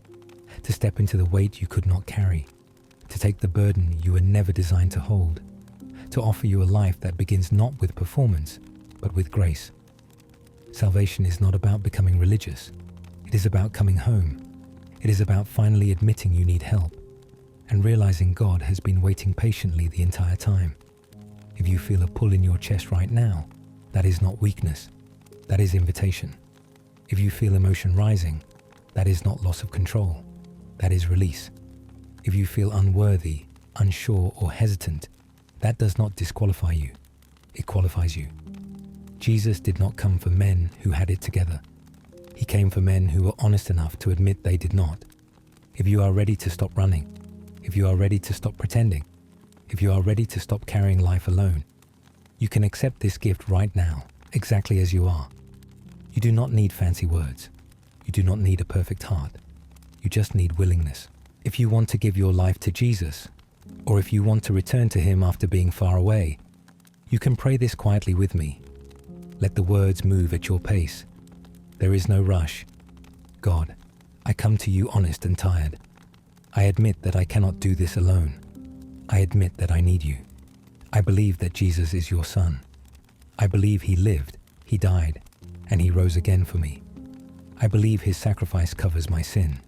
to step into the weight you could not carry, to take the burden you were never designed to hold, to offer you a life that begins not with performance, but with grace. Salvation is not about becoming religious. It is about coming home. It is about finally admitting you need help and realizing God has been waiting patiently the entire time. If you feel a pull in your chest right now, that is not weakness. that is invitation. If you feel emotion rising, that is not loss of control, that is release. If you feel unworthy, unsure, or hesitant, that does not disqualify you, it qualifies you. Jesus did not come for men who had it together. He came for men who were honest enough to admit they did not. If you are ready to stop running, if you are ready to stop pretending, if you are ready to stop carrying life alone, you can accept this gift right now, exactly as you are. You do not need fancy words. You do not need a perfect heart. You just need willingness. If you want to give your life to Jesus, or if you want to return to Him after being far away, you can pray this quietly with me. Let the words move at your pace. There is no rush. God, I come to you honest and tired. I admit that I cannot do this alone. I admit that I need you. I believe that Jesus is your Son. I believe He lived, He died, and He rose again for me. I believe His sacrifice covers my sin.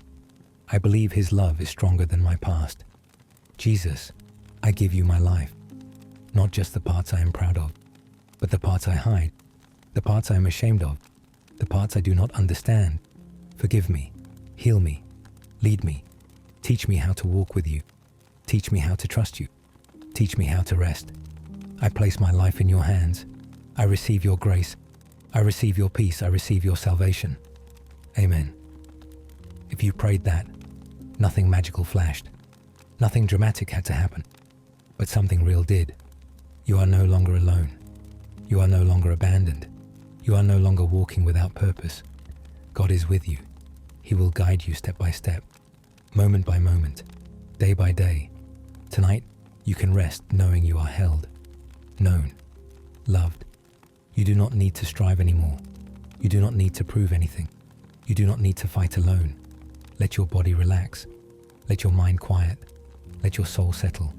I believe His love is stronger than my past. Jesus, I give you my life. Not just the parts I am proud of, but the parts I hide, the parts I am ashamed of, the parts I do not understand. Forgive me, heal me, lead me, teach me how to walk with you, teach me how to trust you, teach me how to rest. I place my life in your hands. I receive your grace. I receive your peace. I receive your salvation. Amen. If you prayed that, nothing magical flashed. Nothing dramatic had to happen, but something real did. You are no longer alone. You are no longer abandoned. You are no longer walking without purpose. God is with you. He will guide you step by step, moment by moment, day by day. Tonight, you can rest knowing you are held, known, loved. You do not need to strive anymore. You do not need to prove anything. You do not need to fight alone. Let your body relax. Let your mind quiet. Let your soul settle.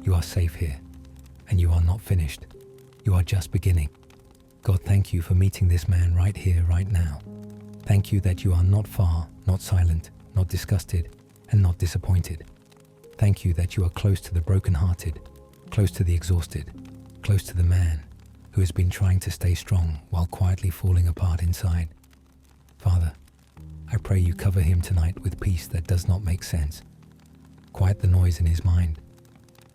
You are safe here, and you are not finished. You are just beginning. God, thank you for meeting this man right here, right now. Thank you that you are not far, not silent, not disgusted, and not disappointed. Thank you that you are close to the brokenhearted, close to the exhausted, close to the man who has been trying to stay strong while quietly falling apart inside. Father, I pray you cover him tonight with peace that does not make sense. Quiet the noise in his mind.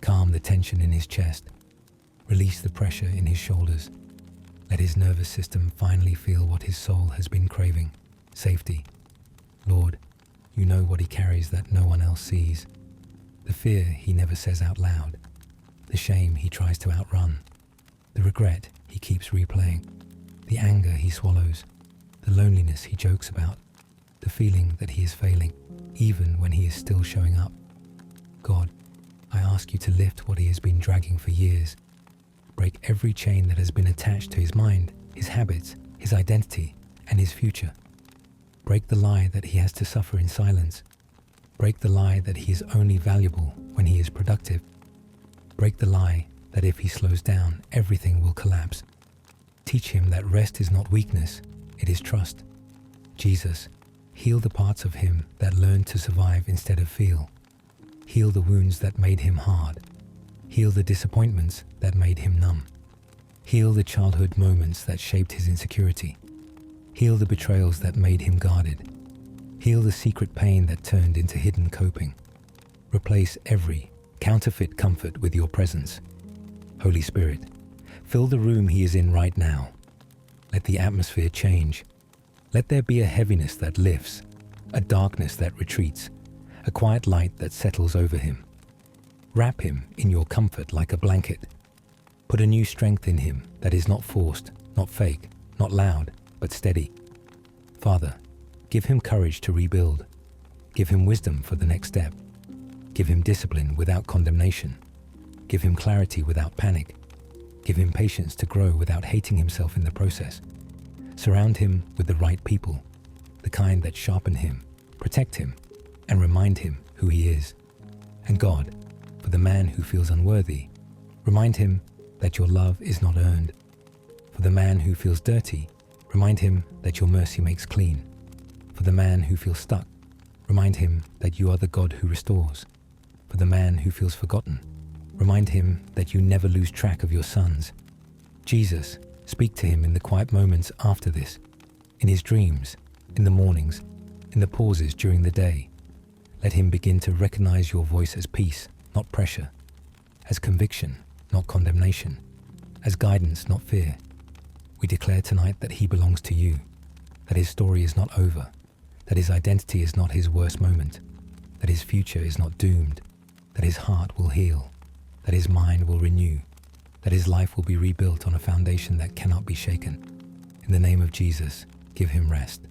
Calm the tension in his chest. Release the pressure in his shoulders. Let his nervous system finally feel what his soul has been craving: safety. Lord, you know what he carries that no one else sees. The fear he never says out loud. The shame he tries to outrun. The regret he keeps replaying. The anger he swallows. The loneliness he jokes about. The feeling that he is failing, even when he is still showing up. God, I ask you to lift what he has been dragging for years. Break every chain that has been attached to his mind, his habits, his identity, and his future. Break the lie that he has to suffer in silence. Break the lie that he is only valuable when he is productive. Break the lie that if he slows down, everything will collapse. Teach him that rest is not weakness, it is trust. Jesus, heal the parts of him that learn to survive instead of feel. Heal the wounds that made him hard. Heal the disappointments that made him numb. Heal the childhood moments that shaped his insecurity. Heal the betrayals that made him guarded. Heal the secret pain that turned into hidden coping. Replace every counterfeit comfort with your presence. Holy Spirit, fill the room he is in right now. Let the atmosphere change. Let there be a heaviness that lifts, a darkness that retreats, a quiet light that settles over him. Wrap him in your comfort like a blanket. Put a new strength in him that is not forced, not fake, not loud, but steady. Father, give him courage to rebuild. Give him wisdom for the next step. Give him discipline without condemnation. Give him clarity without panic. Give him patience to grow without hating himself in the process. Surround him with the right people, the kind that sharpen him, protect him, and remind him who he is. And God, for the man who feels unworthy, remind him that your love is not earned. For the man who feels dirty, remind him that your mercy makes clean. For the man who feels stuck, remind him that you are the God who restores. For the man who feels forgotten, remind him that you never lose track of your sons. Jesus, Speak to him in the quiet moments after this, in his dreams, in the mornings, in the pauses during the day. Let him begin to recognize your voice as peace, not pressure, as conviction, not condemnation, as guidance, not fear. We declare tonight that he belongs to you, that his story is not over, that his identity is not his worst moment, that his future is not doomed, that his heart will heal, that his mind will renew, that his life will be rebuilt on a foundation that cannot be shaken. In the name of Jesus, give him rest.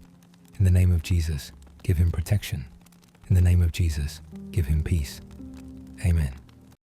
In the name of Jesus, give him protection. In the name of Jesus, give him peace. Amen.